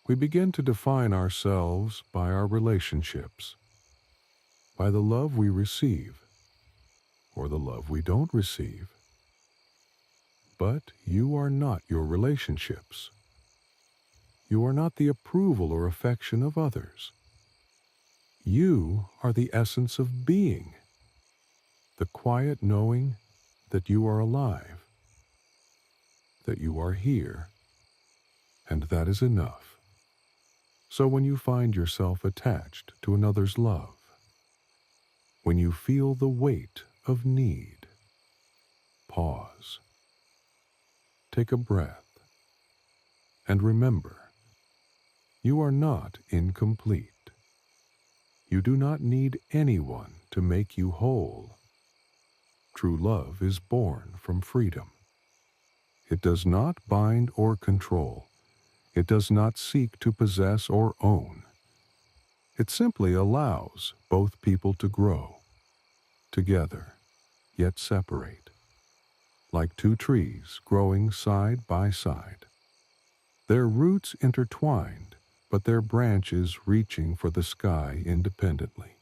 We begin to define ourselves by our relationships, by the love we receive, or the love we don't receive. But you are not your relationships. You are not the approval or affection of others. You are the essence of being, the quiet knowing that you are alive, that you are here, and that is enough. So when you find yourself attached to another's love, when you feel the weight of need, pause, take a breath, and remember, you are not incomplete. You do not need anyone to make you whole. True love is born from freedom. It does not bind or control. It does not seek to possess or own. It simply allows both people to grow, together, yet separate, like two trees growing side by side. Their roots intertwined, but their branches reaching for the sky independently.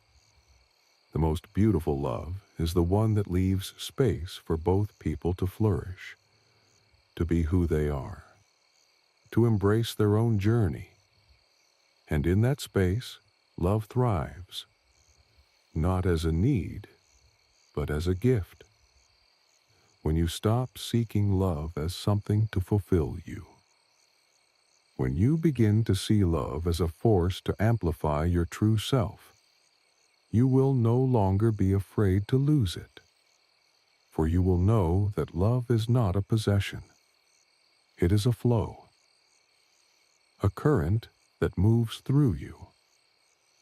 The most beautiful love is the one that leaves space for both people to flourish, to be who they are, to embrace their own journey. And in that space, love thrives, not as a need, but as a gift. When you stop seeking love as something to fulfill you. When you begin to see love as a force to amplify your true self, you will no longer be afraid to lose it. For you will know that love is not a possession. It is a flow, a current that moves through you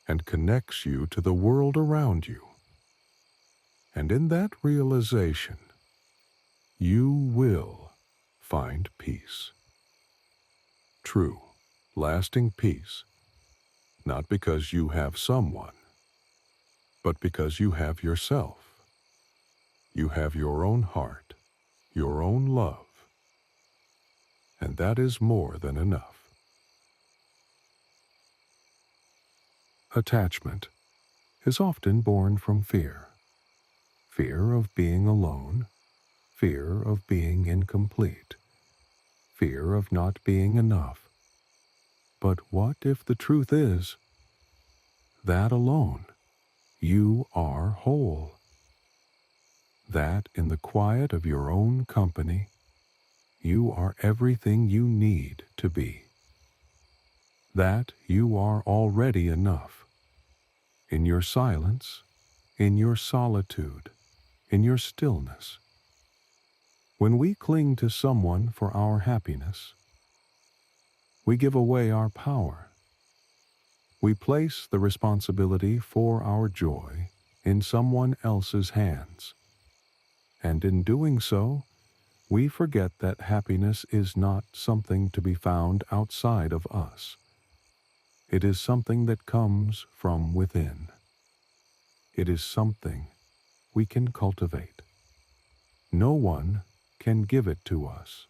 and connects you to the world around you. And in that realization, you will find peace. True, lasting peace, not because you have someone, but because you have yourself. You have your own heart, your own love, and that is more than enough. Attachment is often born from fear. Fear of being alone, fear of being incomplete, fear of not being enough. But what if the truth is that alone you are whole? That in the quiet of your own company, you are everything you need to be. That you are already enough. In your silence, in your solitude, in your stillness. When we cling to someone for our happiness, we give away our power. We place the responsibility for our joy in someone else's hands. And in doing so, we forget that happiness is not something to be found outside of us. It is something that comes from within. It is something we can cultivate. No one can give it to us.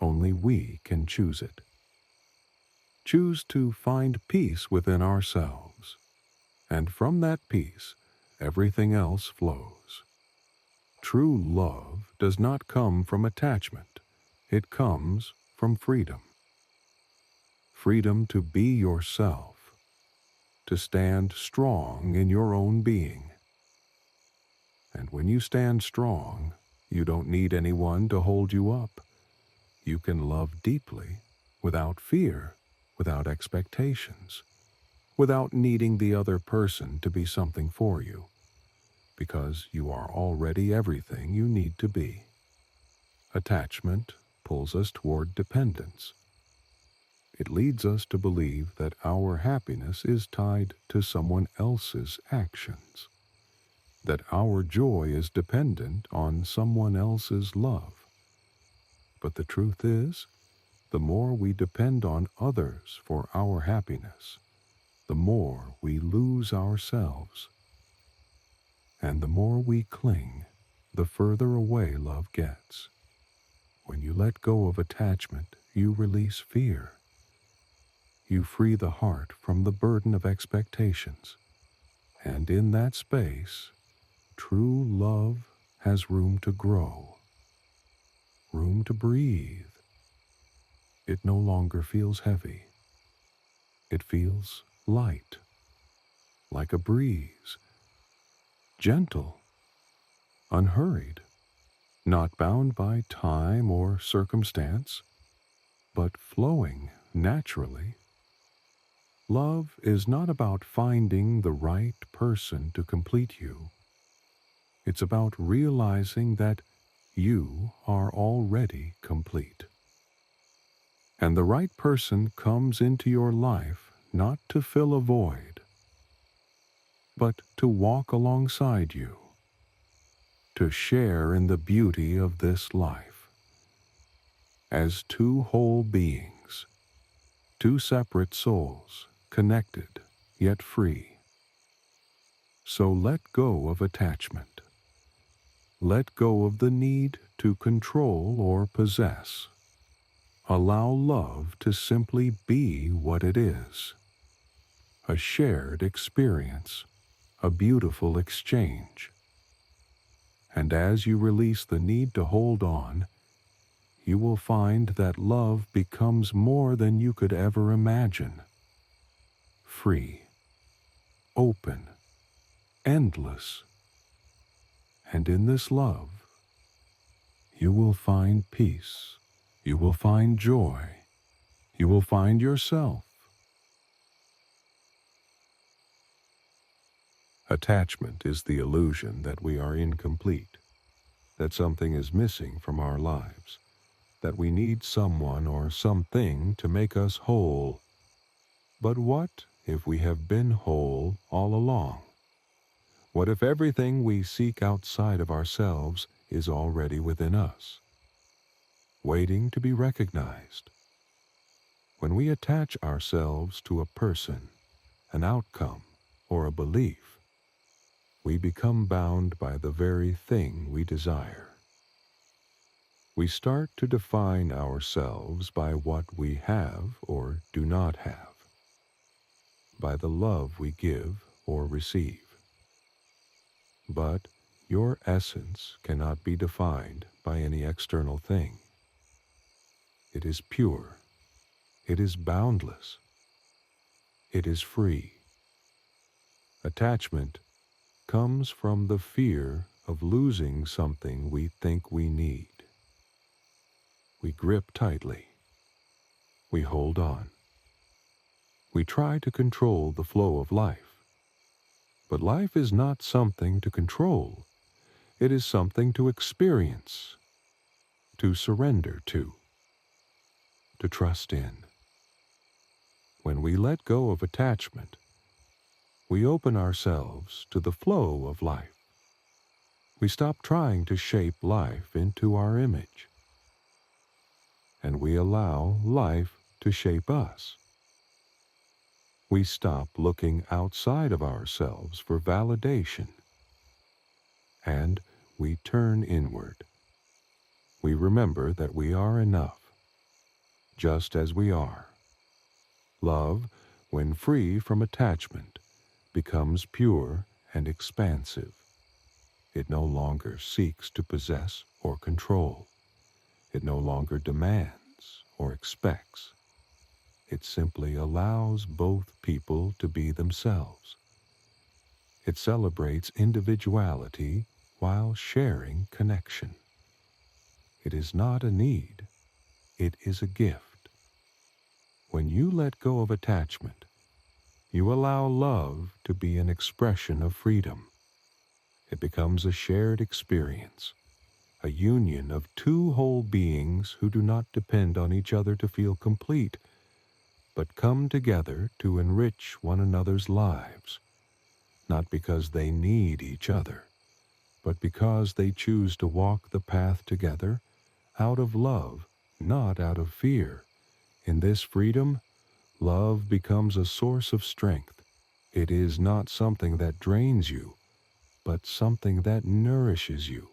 Only we can choose it. Choose to find peace within ourselves, and from that peace, everything else flows. True love does not come from attachment. It comes from freedom. Freedom to be yourself, to stand strong in your own being. And when you stand strong, you don't need anyone to hold you up. You can love deeply, without fear, without expectations, without needing the other person to be something for you, because you are already everything you need to be. Attachment pulls us toward dependence. It leads us to believe that our happiness is tied to someone else's actions, that our joy is dependent on someone else's love. But the truth is, the more we depend on others for our happiness, the more we lose ourselves. And the more we cling, the further away love gets. When you let go of attachment, you release fear. You free the heart from the burden of expectations. And in that space, true love has room to grow. room to breathe. It no longer feels heavy. It feels light, like a breeze, gentle, unhurried, not bound by time or circumstance, but flowing naturally. Love is not about finding the right person to complete you. It's about realizing that you are already complete. And the right person comes into your life not to fill a void, but to walk alongside you, to share in the beauty of this life. As two whole beings, two separate souls, connected yet free. So let go of attachment. Let go of the need to control or possess. Allow love to simply be what it is. A shared experience, a beautiful exchange. And as you release the need to hold on, you will find that love becomes more than you could ever imagine. Free, open, endless. And in this love, you will find peace. You will find joy. You will find yourself. Attachment is the illusion that we are incomplete, that something is missing from our lives, that we need someone or something to make us whole. But what if we have been whole all along? What if everything we seek outside of ourselves is already within us, waiting to be recognized? When we attach ourselves to a person, an outcome, or a belief, we become bound by the very thing we desire. We start to define ourselves by what we have or do not have, by the love we give or receive. But your essence cannot be defined by any external thing. It is pure. It is boundless. It is free. Attachment comes from the fear of losing something we think we need. We grip tightly. We hold on. We try to control the flow of life. But life is not something to control. It is something to experience, to surrender to trust in. When we let go of attachment, we open ourselves to the flow of life. We stop trying to shape life into our image, and we allow life to shape us. We stop looking outside of ourselves for validation, and we turn inward. We remember that we are enough, just as we are. Love, when free from attachment, becomes pure and expansive. It no longer seeks to possess or control. It no longer demands or expects. It simply allows both people to be themselves. It celebrates individuality while sharing connection. It is not a need. It is a gift. When you let go of attachment, you allow love to be an expression of freedom. It becomes a shared experience, a union of two whole beings who do not depend on each other to feel complete, but come together to enrich one another's lives, not because they need each other, but because they choose to walk the path together out of love, not out of fear. In this freedom, love becomes a source of strength. It is not something that drains you, but something that nourishes you,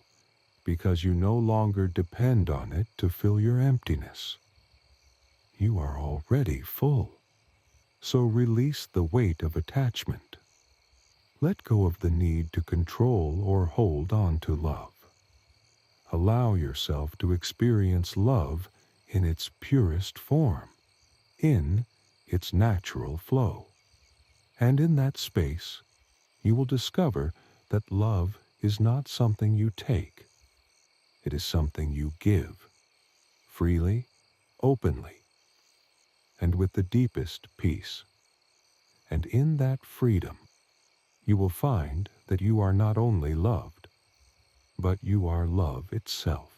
because you no longer depend on it to fill your emptiness. You are already full. So release the weight of attachment. Let go of the need to control or hold on to love. allow yourself to experience love in its purest form, in its natural flow. And in that space, you will discover that love is not something you take. It is something you give, freely, openly, and with the deepest peace. And in that freedom, you will find that you are not only loved, but you are love itself.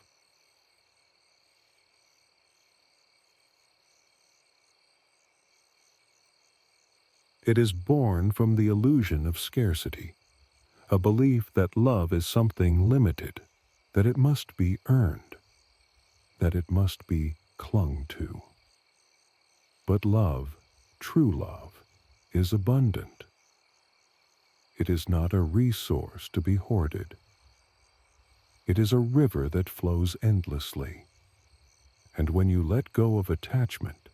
It is born from the illusion of scarcity, a belief that love is something limited, that it must be earned, that it must be clung to. But love, true love, is abundant. It is not a resource to be hoarded. It is a river that flows endlessly. And when you let go of attachment,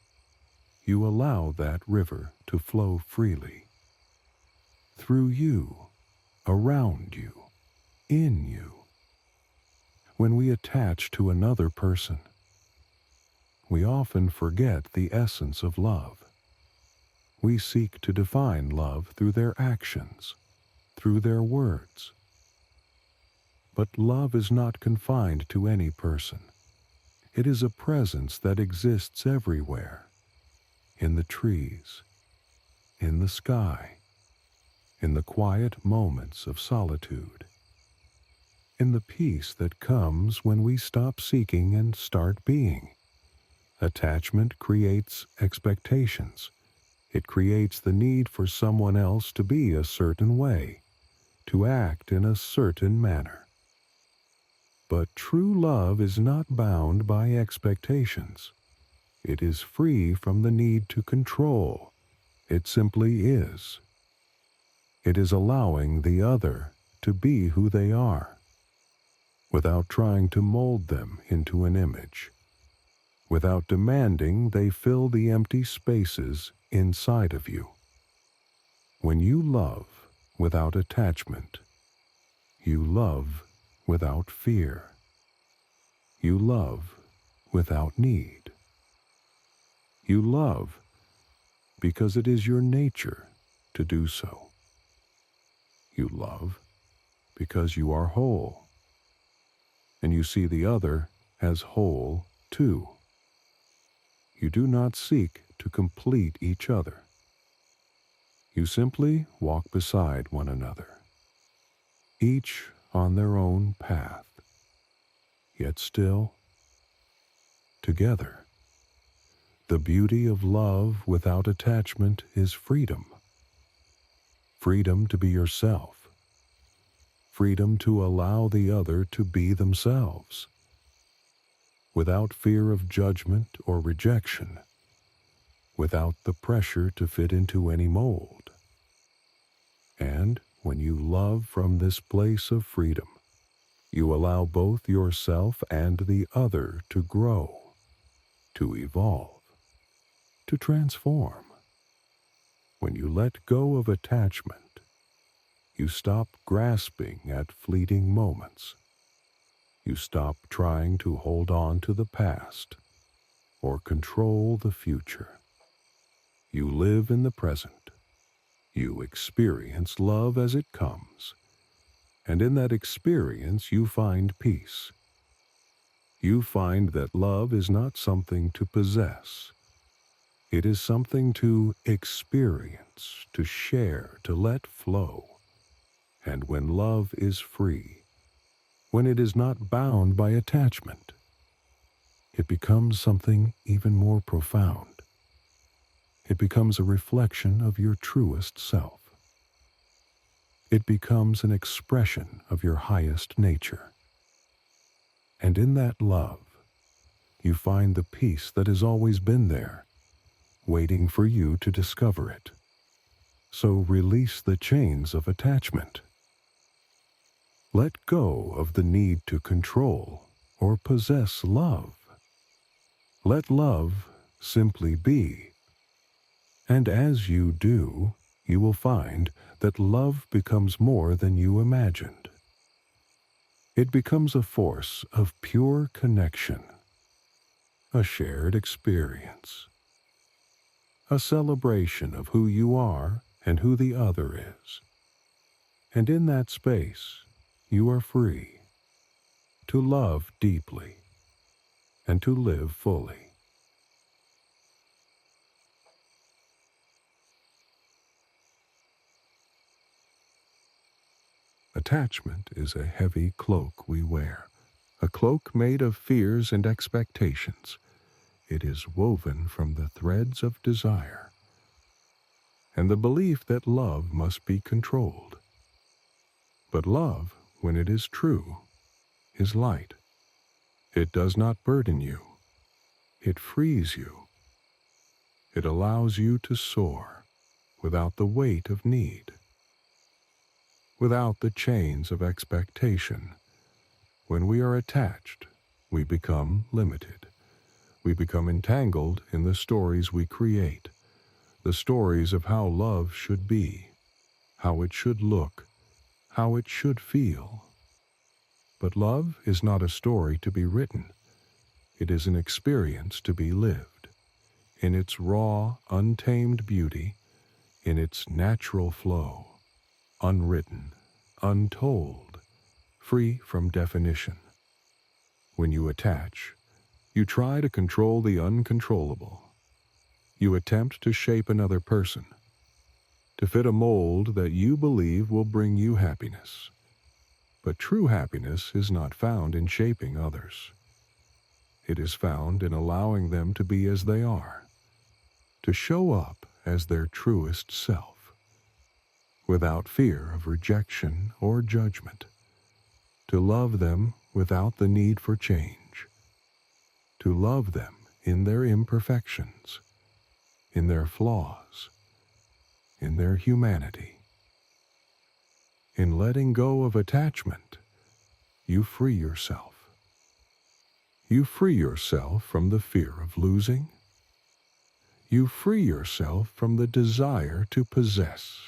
you allow that river to flow freely. Through you, around you, in you. When we attach to another person, we often forget the essence of love. We seek to define love through their actions, through their words. But love is not confined to any person. It is a presence that exists everywhere, in the trees, in the sky, in the quiet moments of solitude, in the peace that comes when we stop seeking and start being. Attachment creates expectations. It creates the need for someone else to be a certain way, to act in a certain manner. But true love is not bound by expectations. It is free from the need to control. It simply is. It is allowing the other to be who they are, without trying to mold them into an image, without demanding they fill the empty spaces inside of you. When you love without attachment, you love without fear. You love without need. You love because it is your nature to do so. You love because you are whole, and you see the other as whole too. You do not seek to complete each other. You simply walk beside one another, each on their own path, yet still together. The beauty of love without attachment is freedom. Freedom to be yourself. Freedom to allow the other to be themselves, without fear of judgment or rejection, without the pressure to fit into any mold. And when you love from this place of freedom, you allow both yourself and the other to grow, to evolve, to transform. When you let go of attachment, you stop grasping at fleeting moments. You stop trying to hold on to the past or control the future. You live in the present. You experience love as it comes, and in that experience you find peace. You find that love is not something to possess. It is something to experience, to share, to let flow. And when love is free, when it is not bound by attachment, it becomes something even more profound. It becomes a reflection of your truest self. It becomes an expression of your highest nature. And in that love, you find the peace that has always been there, waiting for you to discover it. So release the chains of attachment. Let go of the need to control or possess love. Let love simply be. And as you do, you will find that love becomes more than you imagined. It becomes a force of pure connection, a shared experience, a celebration of who you are and who the other is. And in that space, you are free to love deeply and to live fully. Attachment is a heavy cloak we wear, a cloak made of fears and expectations. It is woven from the threads of desire and the belief that love must be controlled. But love, when it is true, is light. It does not burden you. It frees you. It allows you to soar without the weight of need, without the chains of expectation. When we are attached, we become limited. We become entangled in the stories we create, the stories of how love should be, how it should look, how it should feel. But love is not a story to be written. It is an experience to be lived, in its raw, untamed beauty, in its natural flow, unwritten, untold, free from definition. When you attach, you try to control the uncontrollable. You attempt to shape another person, to fit a mold that you believe will bring you happiness. But true happiness is not found in shaping others. It is found in allowing them to be as they are, to show up as their truest self, without fear of rejection or judgment, to love them without the need for change, to love them in their imperfections, in their flaws, in their humanity. In letting go of attachment, you free yourself. You free yourself from the fear of losing. You free yourself from the desire to possess.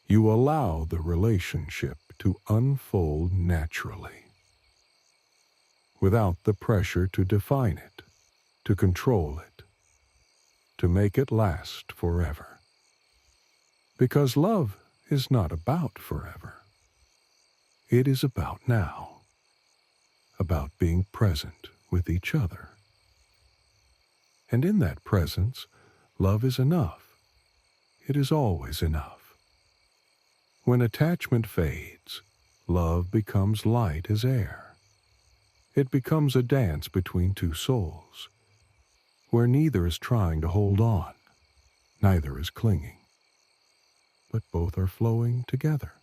You allow the relationship to unfold naturally, without the pressure to define it, to control it, to make it last forever. Because love is not about forever. It is about now, about being present with each other. And in that presence, love is enough. It is always enough. When attachment fades, love becomes light as air. It becomes a dance between two souls, where neither is trying to hold on, neither is clinging, but both are flowing together,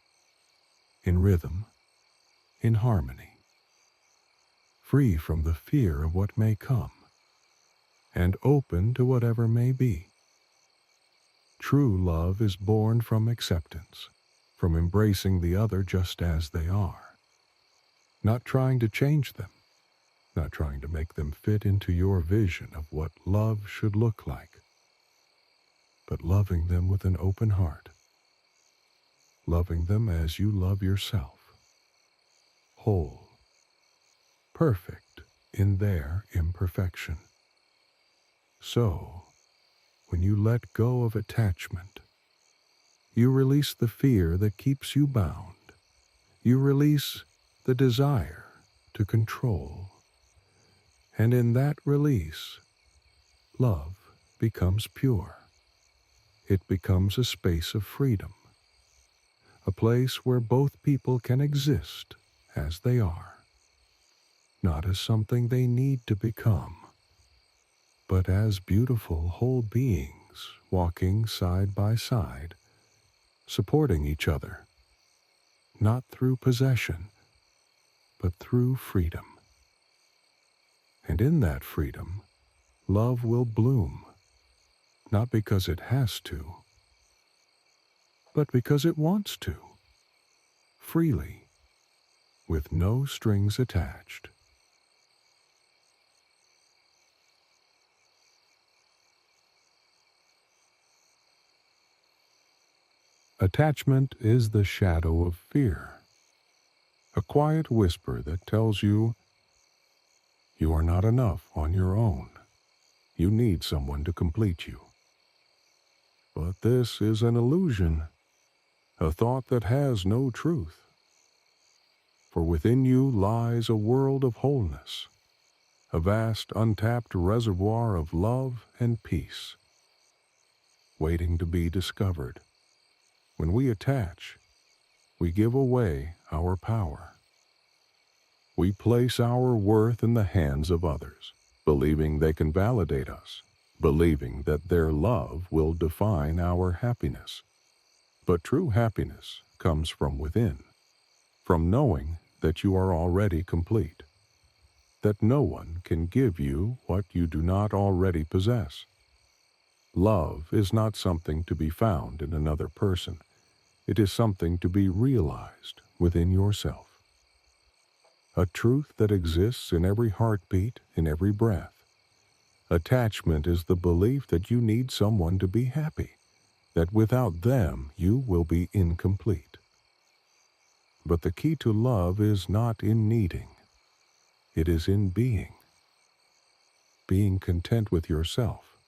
in rhythm, in harmony, free from the fear of what may come, and open to whatever may be. True love is born from acceptance, from embracing the other just as they are, not trying to change them, not trying to make them fit into your vision of what love should look like, but loving them with an open heart, loving them as you love yourself, whole, perfect in their imperfection. So, when you let go of attachment, you release the fear that keeps you bound. You release the desire to control. And in that release, love becomes pure. It becomes a space of freedom, a place where both people can exist as they are, not as something they need to become, but as beautiful whole beings walking side by side, supporting each other, not through possession, but through freedom. And in that freedom, love will bloom, not because it has to, but because it wants to, freely, with no strings attached. Attachment is the shadow of fear, a quiet whisper that tells you you are not enough on your own. You need someone to complete you. But this is an illusion, a thought that has no truth. For within you lies a world of wholeness, a vast untapped reservoir of love and peace, waiting to be discovered. When we attach, we give away our power. We place our worth in the hands of others, believing they can validate us, believing that their love will define our happiness. But true happiness comes from within, from knowing that you are already complete, that no one can give you what you do not already possess. Love is not something to be found in another person. It is something to be realized within yourself. A truth that exists in every heartbeat, in every breath. Attachment is the belief that you need someone to be happy, that without them you will be incomplete. But the key to love is not in needing. It is in being. Being content with yourself.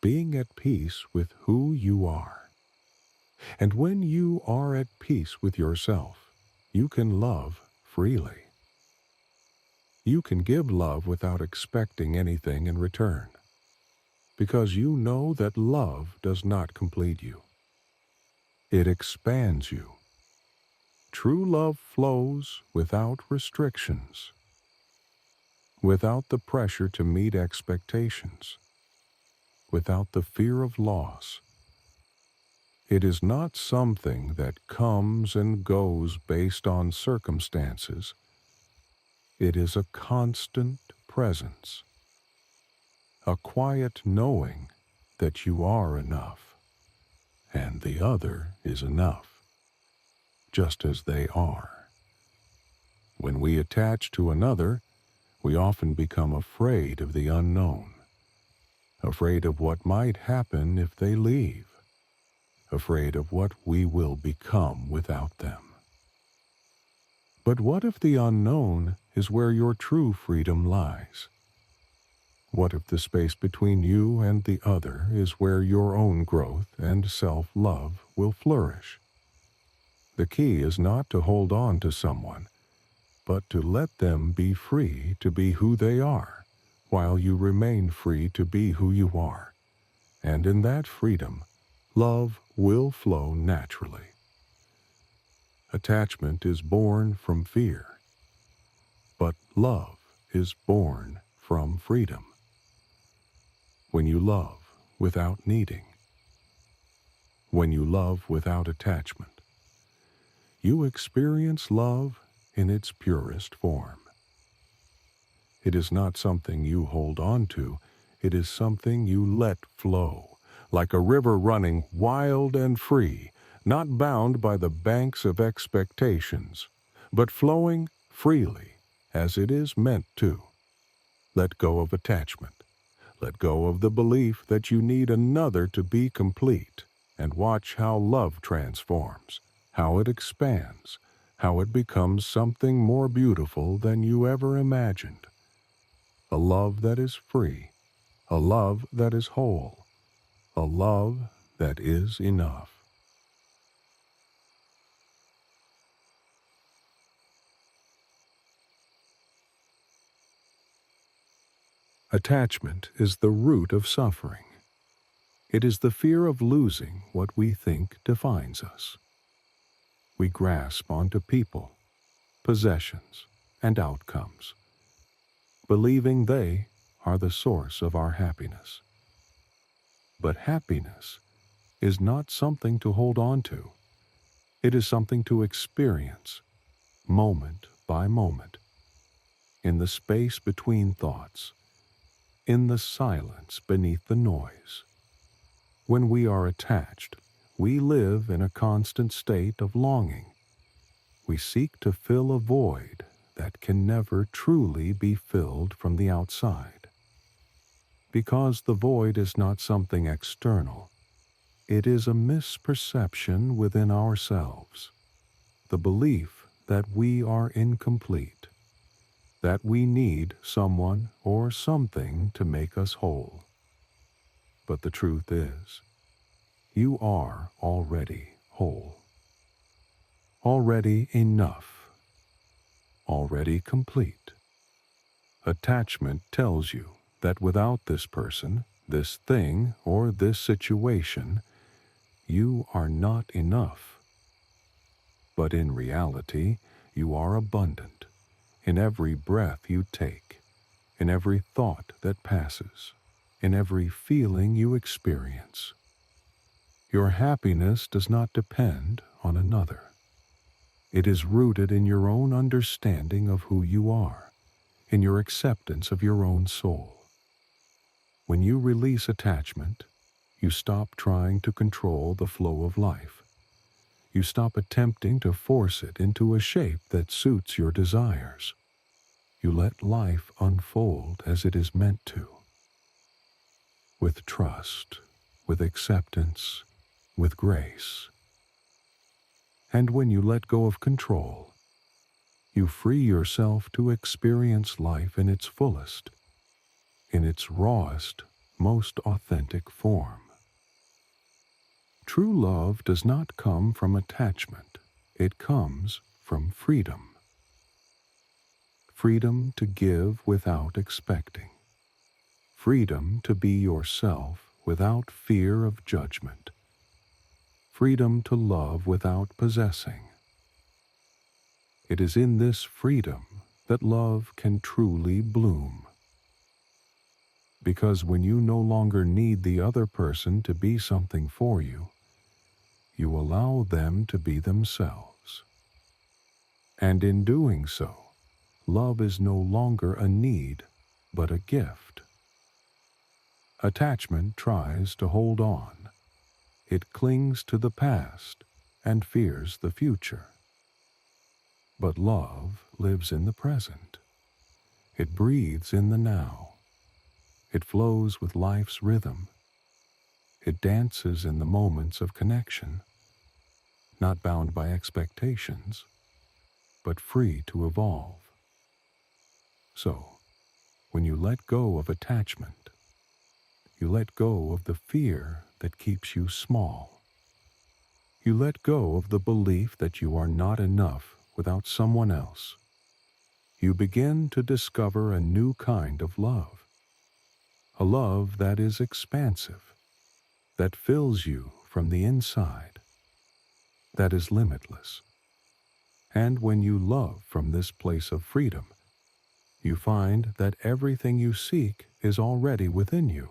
Being at peace with who you are. And when you are at peace with yourself, you can love freely. You can give love without expecting anything in return, because you know that love does not complete you. It expands you. True love flows without restrictions, without the pressure to meet expectations, without the fear of loss. It is not something that comes and goes based on circumstances. It is a constant presence, a quiet knowing that you are enough, and the other is enough, just as they are. When we attach to another, we often become afraid of the unknown, afraid of what might happen if they leave, afraid of what we will become without them. But what if the unknown is where your true freedom lies? What if the space between you and the other is where your own growth and self-love will flourish? The key is not to hold on to someone, but to let them be free to be who they are, while you remain free to be who you are. And in that freedom, love will flow naturally. Attachment is born from fear, but love is born from freedom. When you love without needing, when you love without attachment, you experience love in its purest form. It is not something you hold on to, it is something you let flow, like a river running wild and free, not bound by the banks of expectations, but flowing freely as it is meant to. Let go of attachment. Let go of the belief that you need another to be complete, and watch how love transforms, how it expands, how it becomes something more beautiful than you ever imagined. A love that is free, a love that is whole, a love that is enough. Attachment is the root of suffering. It is the fear of losing what we think defines us. We grasp onto people, possessions, and outcomes, believing they are the source of our happiness. But happiness is not something to hold on to. It is something to experience, moment by moment, in the space between thoughts, in the silence beneath the noise. When we are attached, we live in a constant state of longing. We seek to fill a void that can never truly be filled from the outside. Because the void is not something external, it is a misperception within ourselves. The belief that we are incomplete, that we need someone or something to make us whole. But the truth is, you are already whole, already enough, already complete. Attachment tells you that without this person, this thing, or this situation, you are not enough. But in reality, you are abundant in every breath you take, in every thought that passes, in every feeling you experience. Your happiness does not depend on another. It is rooted in your own understanding of who you are, in your acceptance of your own soul. When you release attachment, you stop trying to control the flow of life. You stop attempting to force it into a shape that suits your desires. You let life unfold as it is meant to, with trust, with acceptance, with grace. And when you let go of control, you free yourself to experience life in its fullest, in its rawest, most authentic form. True love does not come from attachment. It comes from freedom. Freedom to give without expecting. Freedom to be yourself without fear of judgment. Freedom to love without possessing. It is in this freedom that love can truly bloom. Because when you no longer need the other person to be something for you, you allow them to be themselves. And in doing so, love is no longer a need, but a gift. Attachment tries to hold on. It clings to the past and fears the future. But love lives in the present. It breathes in the now. It flows with life's rhythm. It dances in the moments of connection, not bound by expectations, but free to evolve. So, when you let go of attachment, you let go of the fear that keeps you small. You let go of the belief that you are not enough without someone else. You begin to discover a new kind of love, a love that is expansive, that fills you from the inside, that is limitless. And when you love from this place of freedom, you find that everything you seek is already within you,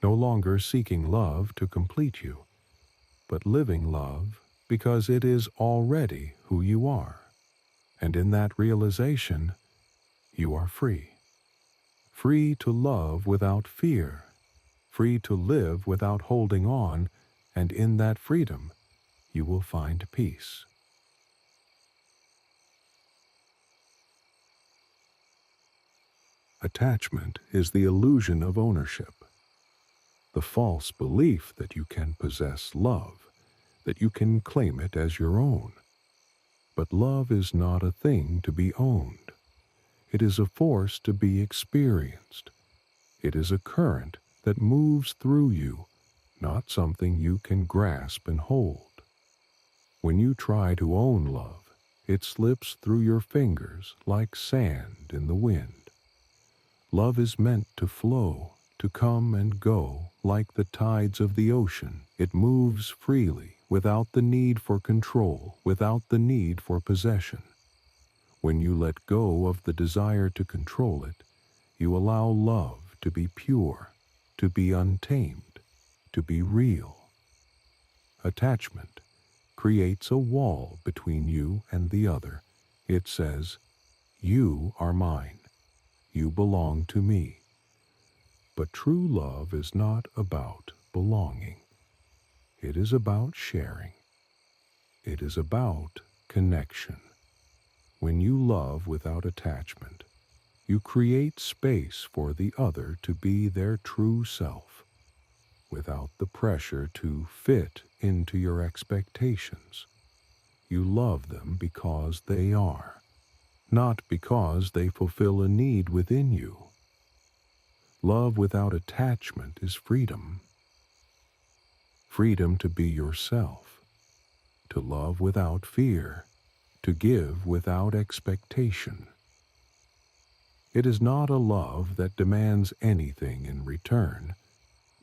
no longer seeking love to complete you, but living love because it is already who you are. And in that realization, you are free. Free to love without fear, free to live without holding on, and in that freedom, you will find peace. Attachment is the illusion of ownership, the false belief that you can possess love, that you can claim it as your own. But love is not a thing to be owned. It is a force to be experienced. It is a current that moves through you, not something you can grasp and hold. When you try to own love, it slips through your fingers like sand in the wind. Love is meant to flow, to come and go like the tides of the ocean. It moves freely, without the need for control, without the need for possession. When you let go of the desire to control it, you allow love to be pure, to be untamed, to be real. Attachment creates a wall between you and the other. It says, "You are mine. You belong to me." But true love is not about belonging. It is about sharing. It is about connection. When you love without attachment, you create space for the other to be their true self, without the pressure to fit into your expectations. you love them because they are, not because they fulfill a need within you. Love without attachment is freedom. Freedom to be yourself, to love without fear, to give without expectation. It is not a love that demands anything in return,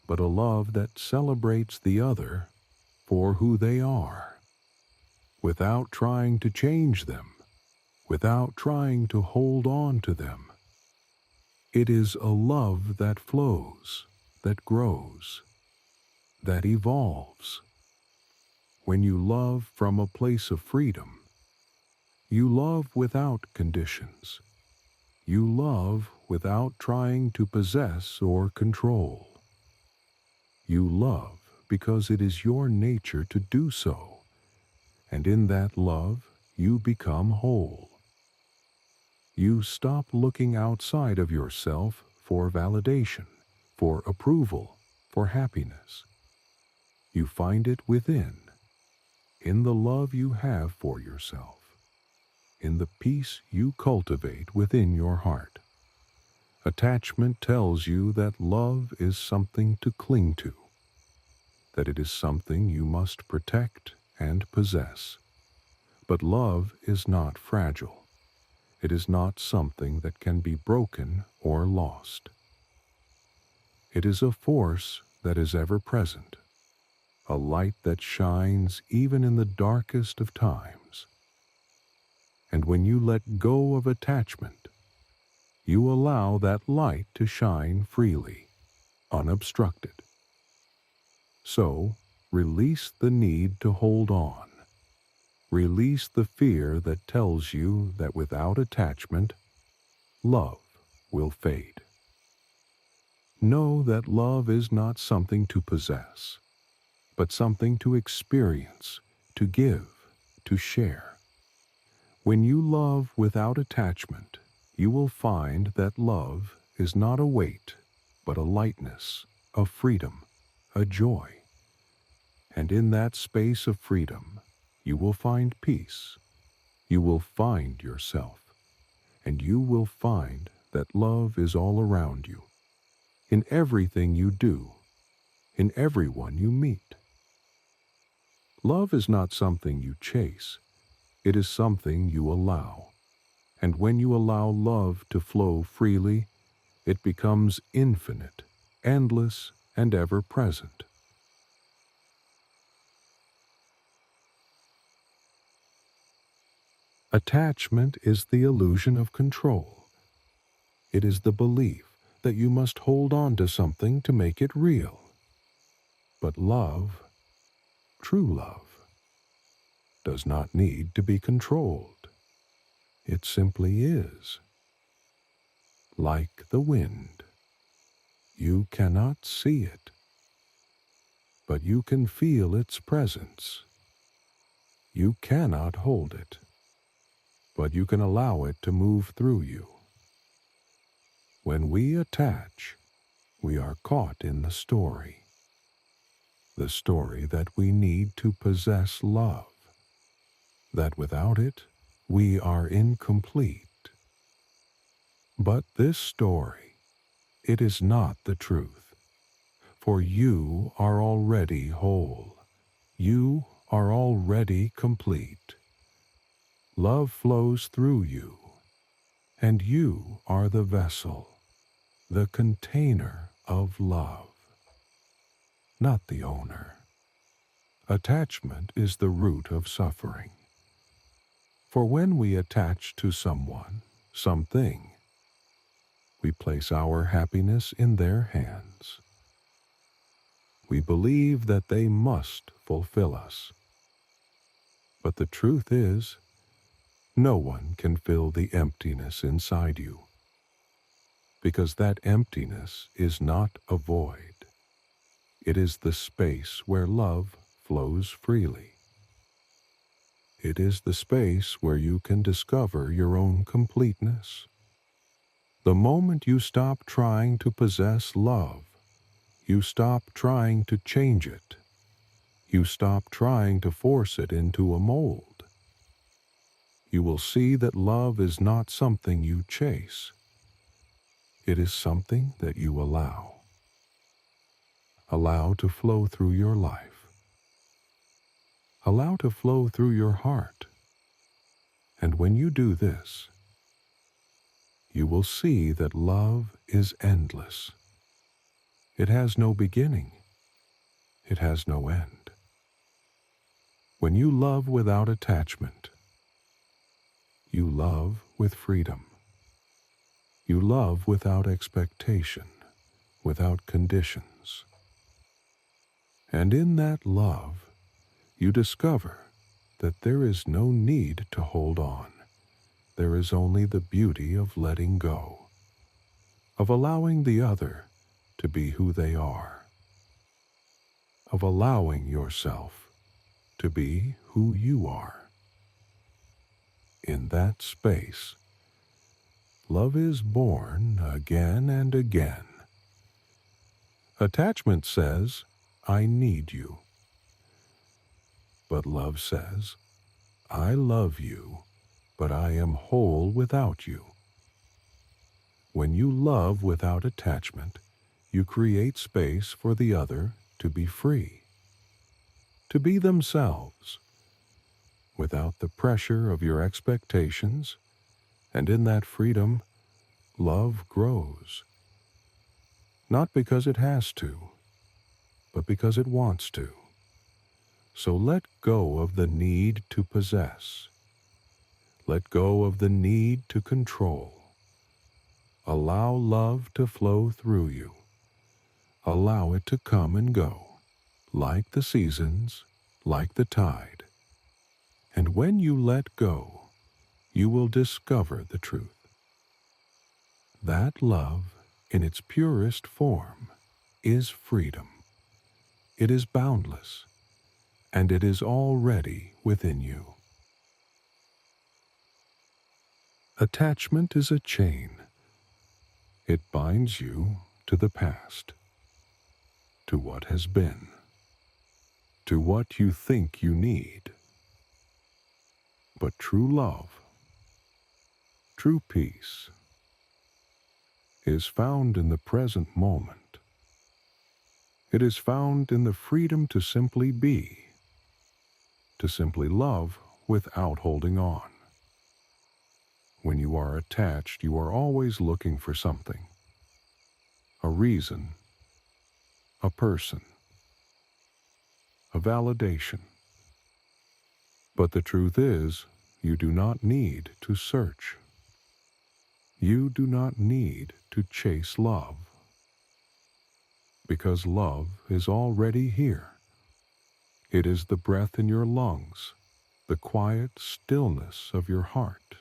but a love that celebrates the other for who they are, without trying to change them, without trying to hold on to them. It is a love that flows, that grows, that evolves. When you love from a place of freedom, you love without conditions. You love without trying to possess or control. You love because it is your nature to do so, and in that love you become whole. You stop looking outside of yourself for validation, for approval, for happiness. You find it within, in the love you have for yourself, in the peace you cultivate within your heart. Attachment tells you that love is something to cling to, that it is something you must protect and possess. But love is not fragile. It is not something that can be broken or lost. It is a force that is ever present, a light that shines even in the darkest of times. And when you let go of attachment, you allow that light to shine freely, unobstructed. So, release the need to hold on. Release the fear that tells you that without attachment, love will fade. Know that love is not something to possess, but something to experience, to give, to share. When you love without attachment, you will find that love is not a weight, but a lightness, a freedom, a joy. And in that space of freedom, you will find peace. You will find yourself, and you will find that love is all around you, in everything you do, in everyone you meet. Love is not something you chase. It is something you allow. And when you allow love to flow freely, it becomes infinite, endless, and ever-present. Attachment is the illusion of control. It is the belief that you must hold on to something to make it real. But love, true love, does not need to be controlled. It simply is. Like the wind, you cannot see it, but you can feel its presence. You cannot hold it, but you can allow it to move through you. When we attach, we are caught in the story that we need to possess love, that without it, we are incomplete. But this story, it is not the truth, for you are already whole. You are already complete. Love flows through you, and you are the vessel, the container of love, not the owner. Attachment is the root of suffering. For when we attach to someone, something, we place our happiness in their hands. We believe that they must fulfill us. But the truth is, no one can fill the emptiness inside you, because that emptiness is not a void. It is the space where love flows freely. It is the space where you can discover your own completeness. The moment you stop trying to possess love, you stop trying to change it. You stop trying to force it into a mold. you will see that love is not something you chase. It is something that you allow. Allow to flow through your life. Allow to flow through your heart. And when you do this, you will see that love is endless. It has no beginning. It has no end. When you love without attachment, you love with freedom. You love without expectation, without conditions. And in that love, you discover that there is no need to hold on. There is only the beauty of letting go, of allowing the other to be who they are, of allowing yourself to be who you are. In that space, love is born again and again. Attachment says, I need you. But love says, I love you, but I am whole without you. When you love without attachment, you create space for the other to be free, to be themselves, without the pressure of your expectations, and in that freedom, love grows. Not because it has to, but because it wants to. So let go of the need to possess. Let go of the need to control. Allow love to flow through you. Allow it to come and go, like the seasons, like the tide. And when you let go, you will discover the truth. That love, in its purest form, is freedom. It is boundless, and it is already within you. Attachment is a chain. It binds you to the past, to what has been, to what you think you need. But true love, true peace, is found in the present moment. It is found in the freedom to simply be, to simply love without holding on. When you are attached, you are always looking for something, a reason, a person, a validation. But the truth is, you do not need to search. You do not need to chase love, because love is already here. It is the breath in your lungs, the quiet stillness of your heart,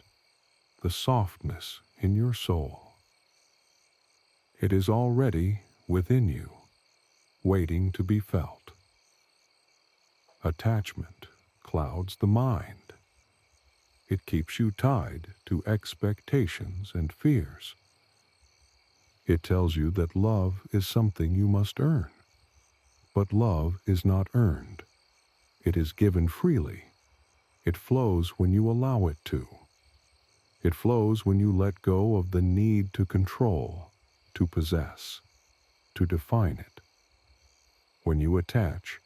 the softness in your soul. It is already within you, waiting to be felt. Attachment clouds the mind. It keeps you tied to expectations and fears. It tells you that love is something you must earn. But love is not earned. It is given freely. It flows when you allow it to. It flows when you let go of the need to control, to possess, to define it. When you attach,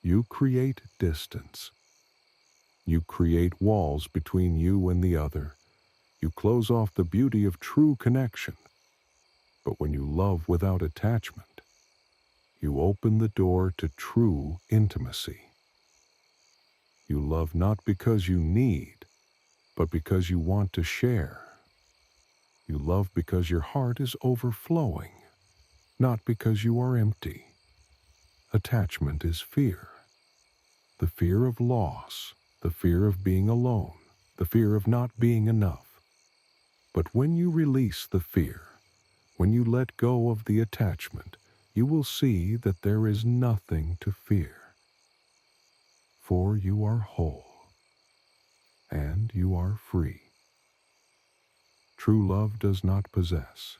you create distance. You create walls between you and the other. You close off the beauty of true connection. But when you love without attachment, you open the door to true intimacy. You love not because you need, but because you want to share. You love because your heart is overflowing, not because you are empty. Attachment is fear. The fear of loss, the fear of being alone, the fear of not being enough. But when you release the fear, when you let go of the attachment, you will see that there is nothing to fear. For you are whole, and you are free. True love does not possess.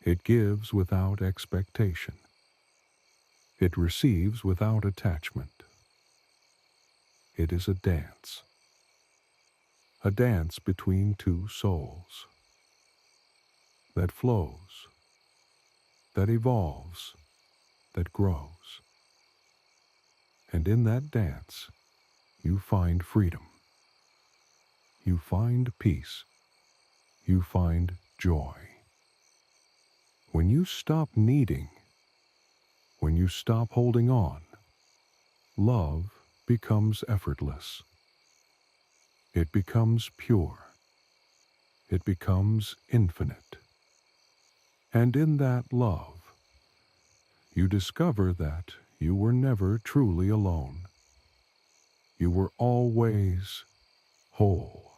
It gives without expectation. It receives without attachment. It is a dance. a dance between two souls that flows, that evolves, that grows. And in that dance, you find freedom. You find peace. You find joy. When you stop needing, when you stop holding on, love becomes effortless. It becomes pure. It becomes infinite. And in that love, you discover that you were never truly alone. You were always whole,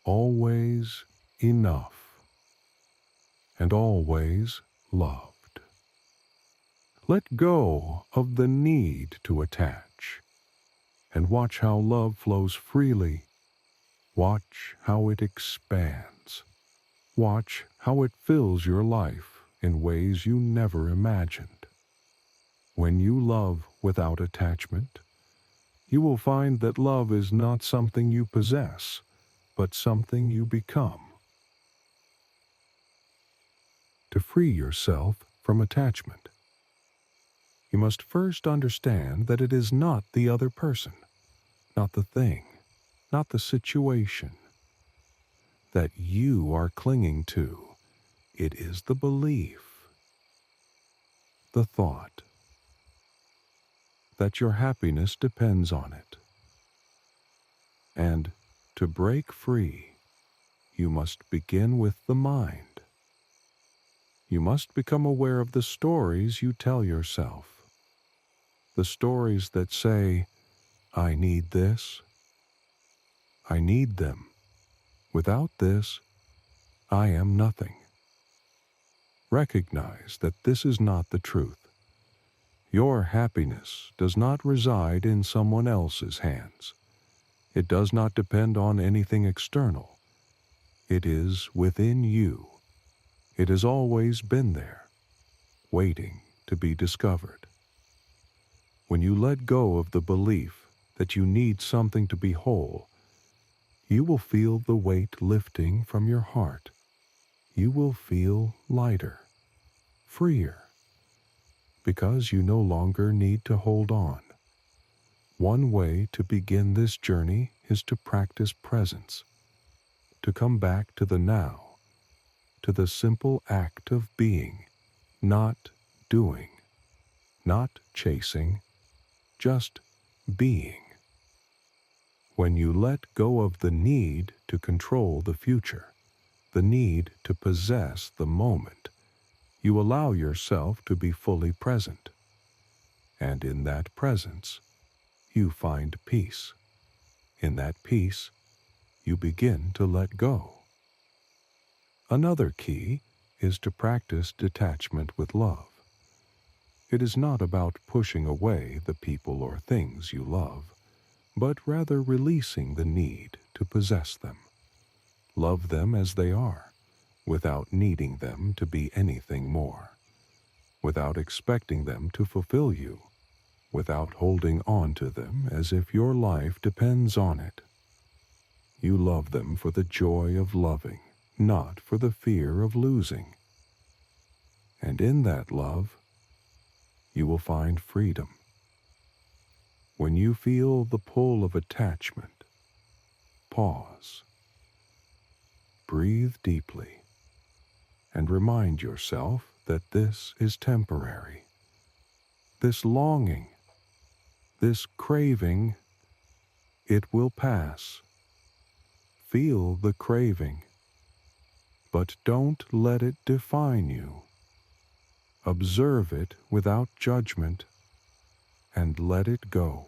always enough, and always loved. Let go of the need to attach, and watch how love flows freely. Watch how it expands. Watch how it fills your life in ways you never imagined. When you love without attachment, you will find that love is not something you possess, but something you become. To free yourself from attachment, you must first understand that it is not the other person, not the thing, not the situation that you are clinging to. It is the belief, the thought, that your happiness depends on it. And to break free, you must begin with the mind. You must become aware of the stories you tell yourself. The stories that say, I need this. I need them. Without this, I am nothing. Recognize that this is not the truth. Your happiness does not reside in someone else's hands. It does not depend on anything external. It is within you. It has always been there, waiting to be discovered. When you let go of the belief that you need something to be whole, you will feel the weight lifting from your heart. You will feel lighter, freer, because you no longer need to hold on. One way to begin this journey is to practice presence, to come back to the now, to the simple act of being, not doing, not chasing, just being. When you let go of the need to control the future, the need to possess the moment, you allow yourself to be fully present. And in that presence, you find peace. In that peace, you begin to let go. Another key is to practice detachment with love. It is not about pushing away the people or things you love, but rather releasing the need to possess them. Love them as they are, without needing them to be anything more, without expecting them to fulfill you, without holding on to them as if your life depends on it. You love them for the joy of loving, not for the fear of losing. And in that love, you will find freedom. When you feel the pull of attachment, pause, breathe deeply, and remind yourself that this is temporary. This longing, this craving, it will pass. Feel the craving, but don't let it define you. Observe it without judgment and let it go.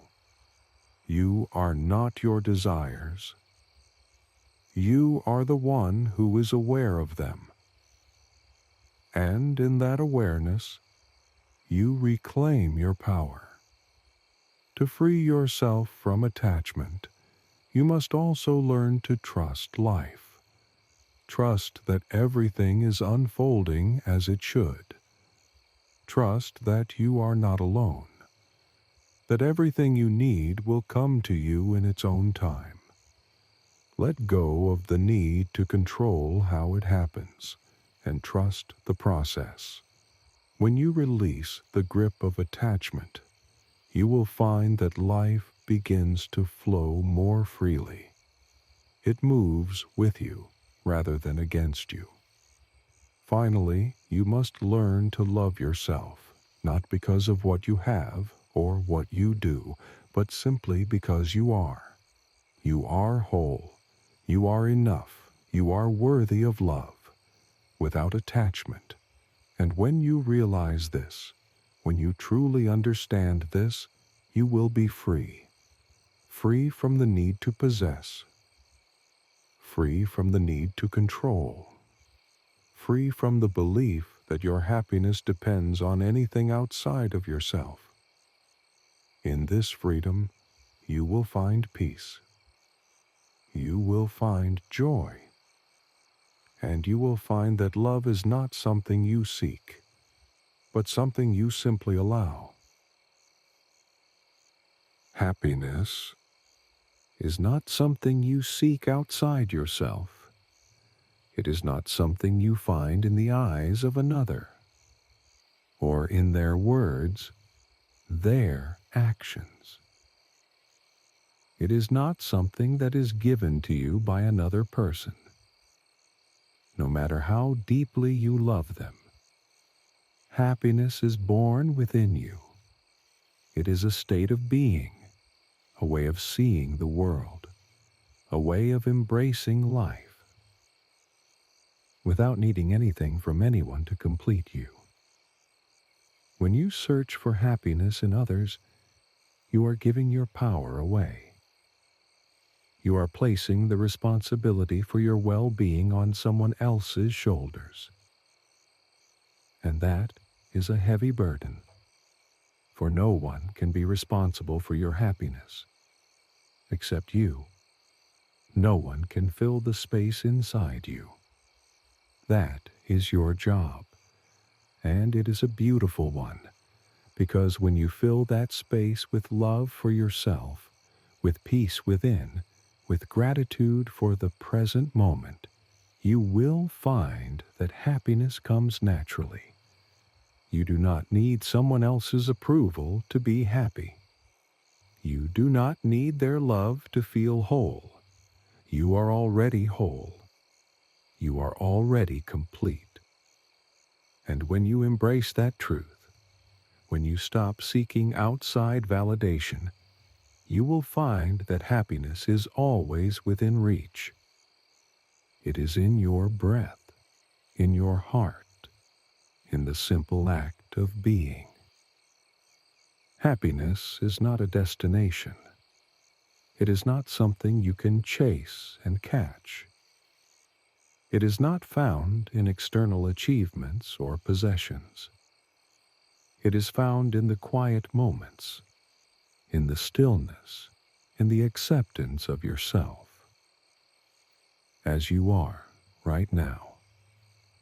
You are not your desires. You are the one who is aware of them. And in that awareness, you reclaim your power. To free yourself from attachment, you must also learn to trust life. Trust that everything is unfolding as it should. Trust that you are not alone. That everything you need will come to you in its own time. Let go of the need to control how it happens and trust the process. When you release the grip of attachment, you will find that life begins to flow more freely. It moves with you rather than against you. Finally, you must learn to love yourself, not because of what you have or what you do, but simply because you are. You are whole. You are enough. You are worthy of love, without attachment. And when you realize this, when you truly understand this, you will be free. Free from the need to possess. Free from the need to control. Free from the belief that your happiness depends on anything outside of yourself. In this freedom, you will find peace. You will find joy. And you will find that love is not something you seek, but something you simply allow. Happiness is not something you seek outside yourself. It is not something you find in the eyes of another, or in their words, their actions. It is not something that is given to you by another person, no matter how deeply you love them. Happiness is born within you. It is a state of being, a way of seeing the world, a way of embracing life, without needing anything from anyone to complete you. When you search for happiness in others, you are giving your power away. You are placing the responsibility for your well-being on someone else's shoulders. And that is a heavy burden, for no one can be responsible for your happiness, except you. No one can fill the space inside you. That is your job, and it is a beautiful one, because when you fill that space with love for yourself, with peace within, with gratitude for the present moment, you will find that happiness comes naturally. You do not need someone else's approval to be happy. You do not need their love to feel whole. You are already whole. You are already complete. And when you embrace that truth, when you stop seeking outside validation, you will find that happiness is always within reach. It is in your breath, in your heart, in the simple act of being. Happiness is not a destination. It is not something you can chase and catch. It is not found in external achievements or possessions. It is found in the quiet moments, in the stillness, in the acceptance of yourself. As you are right now,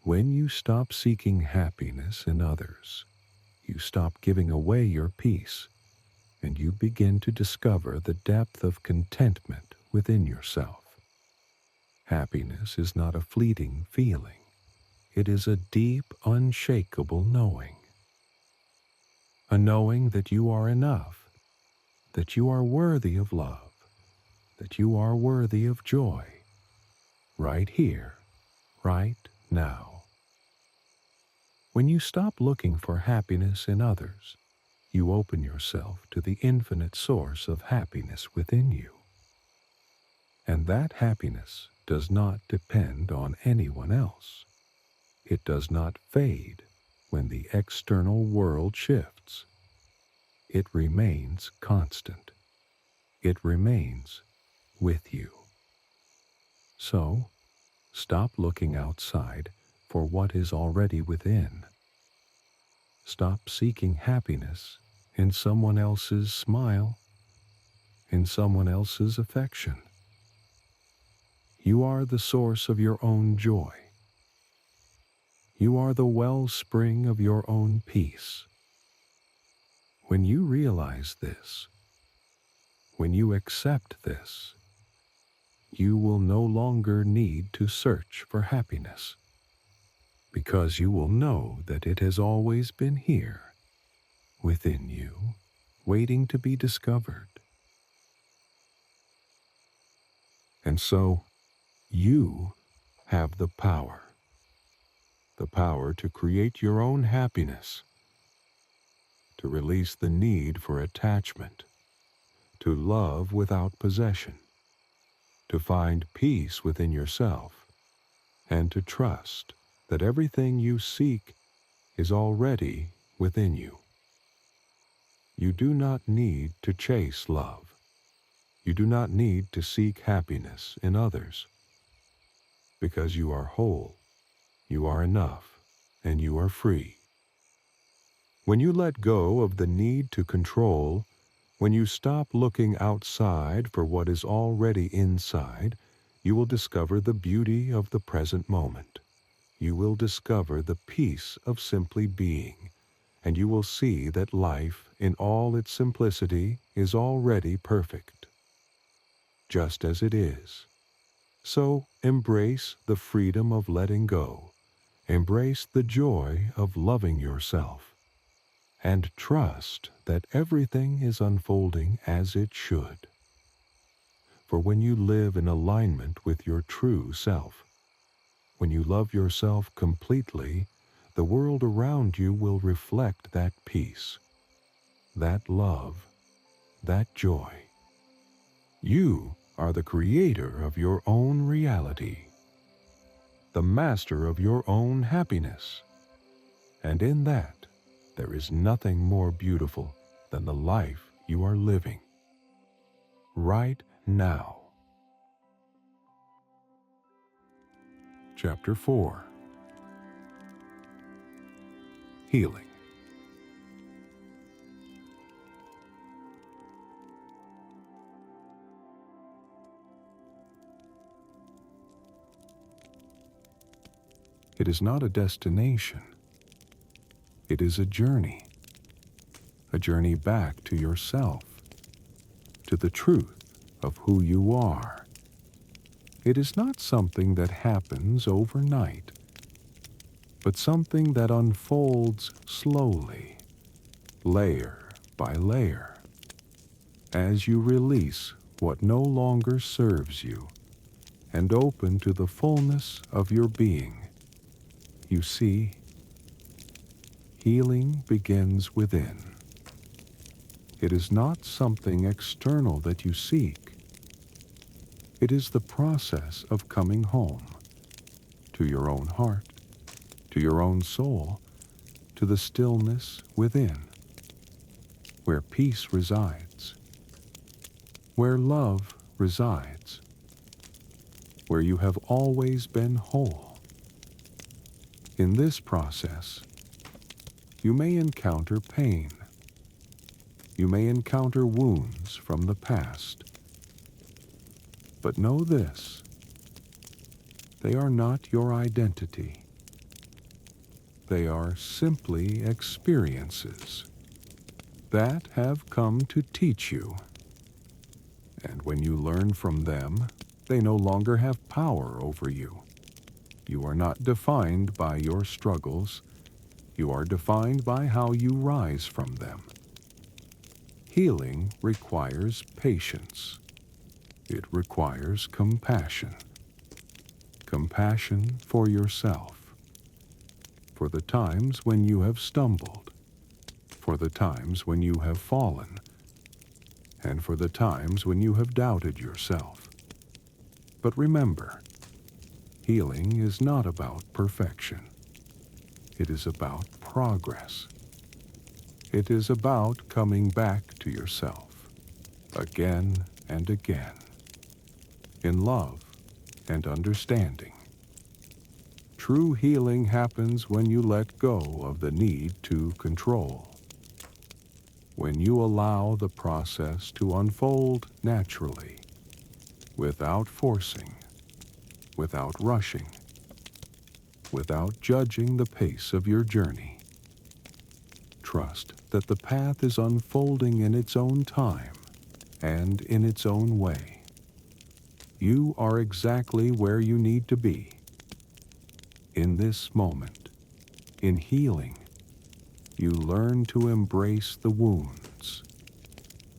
when you stop seeking happiness in others, you stop giving away your peace, and you begin to discover the depth of contentment within yourself. Happiness is not a fleeting feeling. It is a deep, unshakable knowing. A knowing that you are enough, that you are worthy of love, that you are worthy of joy, right here, right now. When you stop looking for happiness in others, you open yourself to the infinite source of happiness within you. And that happiness does not depend on anyone else. It does not fade when the external world shifts. It remains constant. It remains with you. So, stop looking outside for what is already within. Stop seeking happiness in someone else's smile, in someone else's affection. You are the source of your own joy. You are the wellspring of your own peace. When you realize this, when you accept this, you will no longer need to search for happiness, because you will know that it has always been here, within you, waiting to be discovered. And so, you have the power to create your own happiness, to release the need for attachment, to love without possession, to find peace within yourself, and to trust that everything you seek is already within you. You do not need to chase love. You do not need to seek happiness in others, because you are whole, you are enough, and you are free. When you let go of the need to control, when you stop looking outside for what is already inside, you will discover the beauty of the present moment. You will discover the peace of simply being, and you will see that life, in all its simplicity, is already perfect, just as it is. So embrace the freedom of letting go, embrace the joy of loving yourself, and trust that everything is unfolding as it should. For when you live in alignment with your true self, when you love yourself completely, the world around you will reflect that peace, that love, that joy. You are the creator of your own reality, the master of your own happiness, and in that, there is nothing more beautiful than the life you are living right now. Chapter 4. Healing. It is not a destination. It is a journey back to yourself, to the truth of who you are. It is not something that happens overnight, but something that unfolds slowly, layer by layer, as you release what no longer serves you and open to the fullness of your being. You see, healing begins within. It is not something external that you seek. It is the process of coming home, to your own heart, to your own soul, to the stillness within, where peace resides, where love resides, where you have always been whole. In this process, you may encounter pain. You may encounter wounds from the past. But know this: they are not your identity. They are simply experiences that have come to teach you. And when you learn from them, they no longer have power over you. You are not defined by your struggles. You are defined by how you rise from them. Healing requires patience. It requires compassion. Compassion for yourself, for the times when you have stumbled, for the times when you have fallen, and for the times when you have doubted yourself. But remember, healing is not about perfection. It is about progress. It is about coming back to yourself, again and again, in love and understanding. True healing happens when you let go of the need to control, when you allow the process to unfold naturally, without forcing, without rushing, without judging the pace of your journey. Trust that the path is unfolding in its own time and in its own way. You are exactly where you need to be. In this moment, in healing, you learn to embrace the wounds,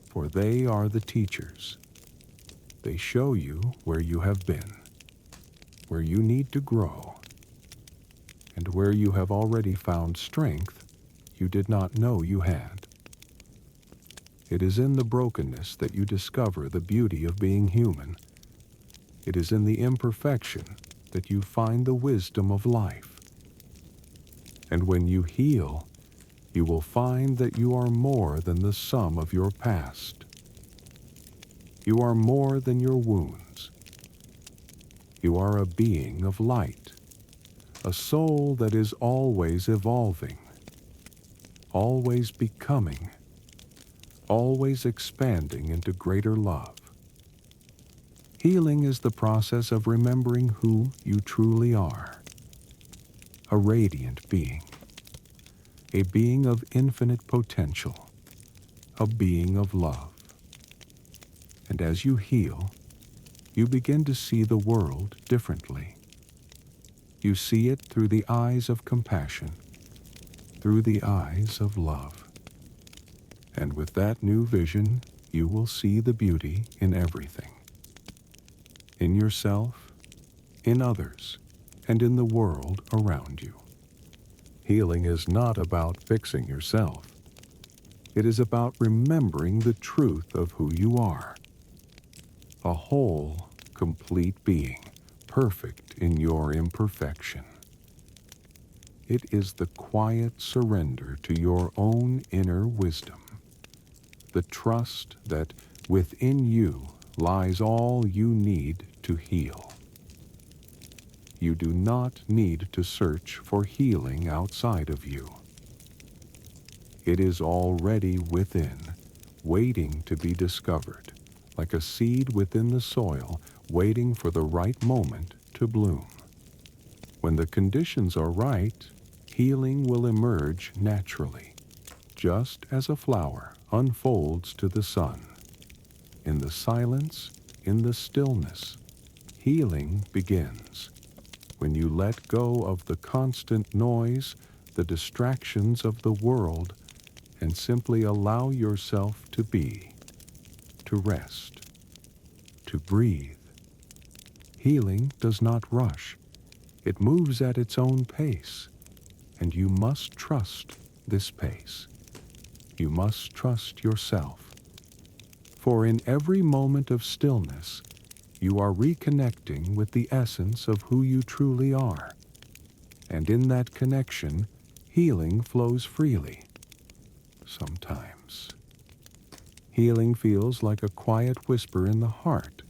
for they are the teachers. They show you where you have been, where you need to grow, and where you have already found strength you did not know you had. It is in the brokenness that you discover the beauty of being human. It is in the imperfection that you find the wisdom of life. And when you heal, you will find that you are more than the sum of your past. You are more than your wounds. You are a being of light, a soul that is always evolving, always becoming, always expanding into greater love. Healing is the process of remembering who you truly are, a radiant being, a being of infinite potential, a being of love. And as you heal, you begin to see the world differently. You see it through the eyes of compassion, through the eyes of love. And with that new vision, you will see the beauty in everything. In yourself, in others, and in the world around you. Healing is not about fixing yourself. It is about remembering the truth of who you are. A whole, complete being, perfect in your imperfection. It is the quiet surrender to your own inner wisdom, the trust that within you lies all you need to heal. You do not need to search for healing outside of you. It is already within, waiting to be discovered, like a seed within the soil, waiting for the right moment to bloom. When the conditions are right, healing will emerge naturally, just as a flower unfolds to the sun. In the silence, in the stillness, healing begins. When you let go of the constant noise, the distractions of the world, and simply allow yourself to be, to rest, to breathe. Healing does not rush. It moves at its own pace, and you must trust this pace. You must trust yourself. For in every moment of stillness, you are reconnecting with the essence of who you truly are. And in that connection, healing flows freely. Sometimes. Healing feels like a quiet whisper in the heart.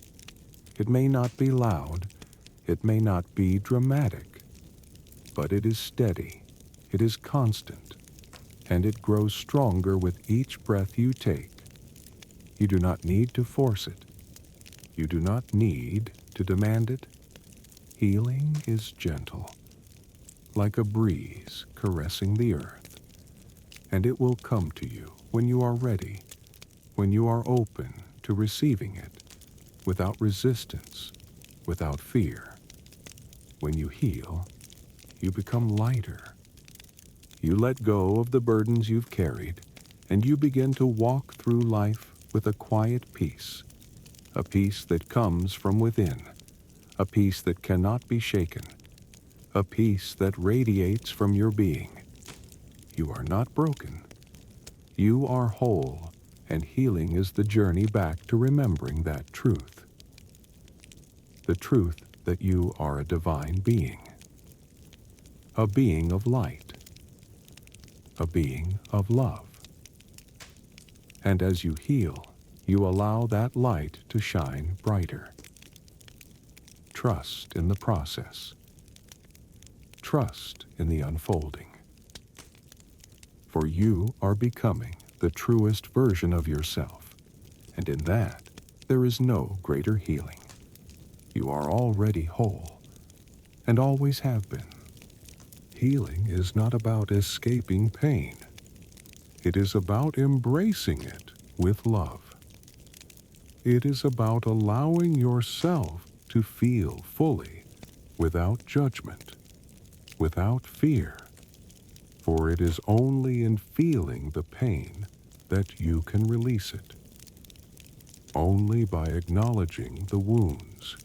It may not be loud, it may not be dramatic, but it is steady, it is constant, and it grows stronger with each breath you take. You do not need to force it. You do not need to demand it. Healing is gentle, like a breeze caressing the earth, and it will come to you when you are ready, when you are open to receiving it, without resistance, without fear. When you heal, you become lighter. You let go of the burdens you've carried, and you begin to walk through life with a quiet peace, a peace that comes from within, a peace that cannot be shaken, a peace that radiates from your being. You are not broken. You are whole, and healing is the journey back to remembering that truth. The truth that you are a divine being, a being of light, a being of love. And as you heal, you allow that light to shine brighter. Trust in the process. Trust in the unfolding. For you are becoming the truest version of yourself, and in that, there is no greater healing. You are already whole, and always have been. Healing is not about escaping pain. It is about embracing it with love. It is about allowing yourself to feel fully, without judgment, without fear, for it is only in feeling the pain that you can release it. Only by acknowledging the wounds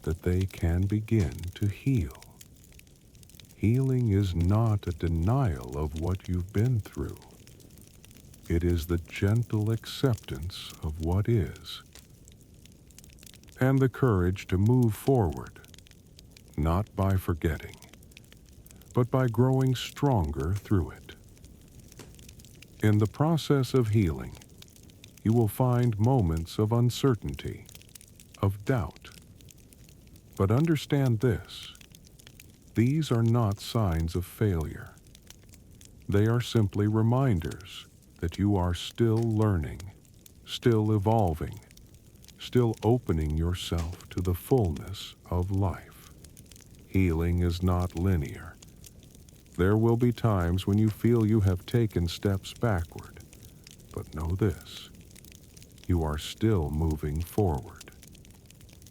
that they can begin to heal. Healing is not a denial of what you've been through. It is the gentle acceptance of what is, and the courage to move forward, not by forgetting, but by growing stronger through it. In the process of healing, you will find moments of uncertainty, of doubt. But understand this: these are not signs of failure. They are simply reminders that you are still learning, still evolving, still opening yourself to the fullness of life. Healing is not linear. There will be times when you feel you have taken steps backward, but know this: you are still moving forward,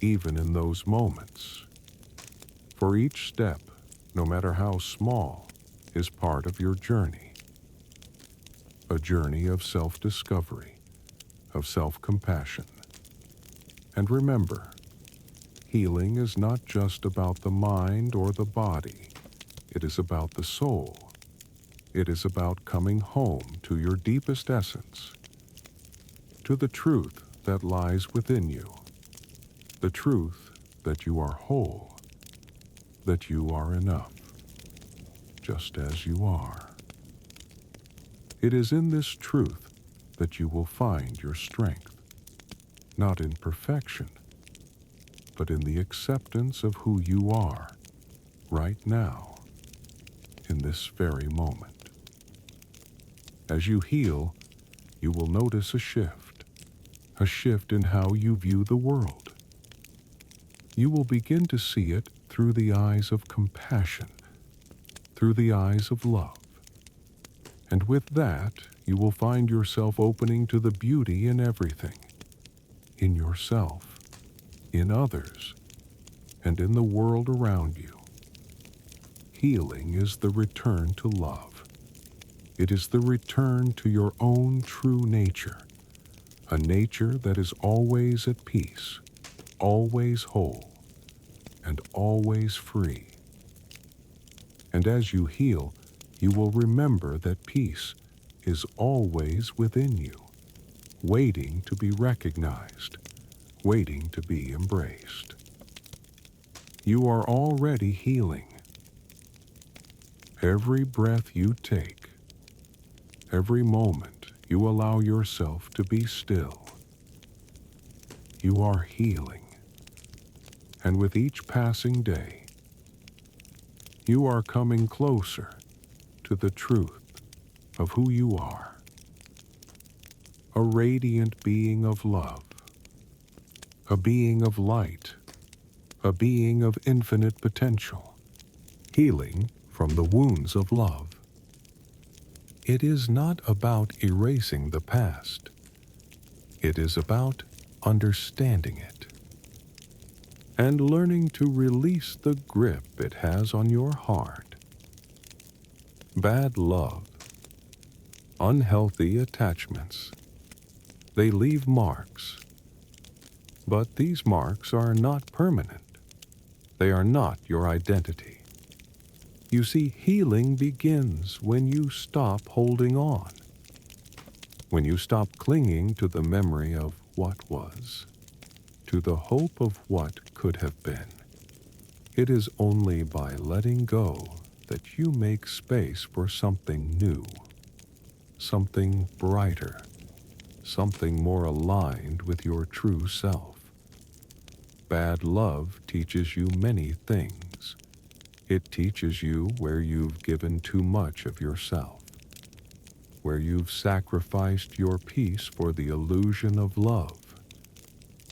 even in those moments. For each step, no matter how small, is part of your journey. A journey of self-discovery, of self-compassion. And remember, healing is not just about the mind or the body. It is about the soul. It is about coming home to your deepest essence, to the truth that lies within you, the truth that you are whole, that you are enough, just as you are. It is in this truth that you will find your strength, not in perfection, but in the acceptance of who you are, right now, in this very moment. As you heal, you will notice a shift in how you view the world. You will begin to see it through the eyes of compassion, through the eyes of love. And with that, you will find yourself opening to the beauty in everything, in yourself, in others, and in the world around you. Healing is the return to love. It is the return to your own true nature, a nature that is always at peace, always whole, and always free. And as you heal, you will remember that peace is always within you, waiting to be recognized, waiting to be embraced. You are already healing. Every breath you take, every moment you allow yourself to be still, you are healing. And with each passing day, you are coming closer to the truth of who you are. A radiant being of love, a being of light, a being of infinite potential, healing from the wounds of love. It is not about erasing the past. It is about understanding it and learning to release the grip it has on your heart. Bad love, unhealthy attachments, they leave marks. But these marks are not permanent. They are not your identity. You see, healing begins when you stop holding on, when you stop clinging to the memory of what was, to the hope of what could have been. It is only by letting go that you make space for something new, something brighter, something more aligned with your true self. Bad love teaches you many things. It teaches you where you've given too much of yourself, where you've sacrificed your peace for the illusion of love.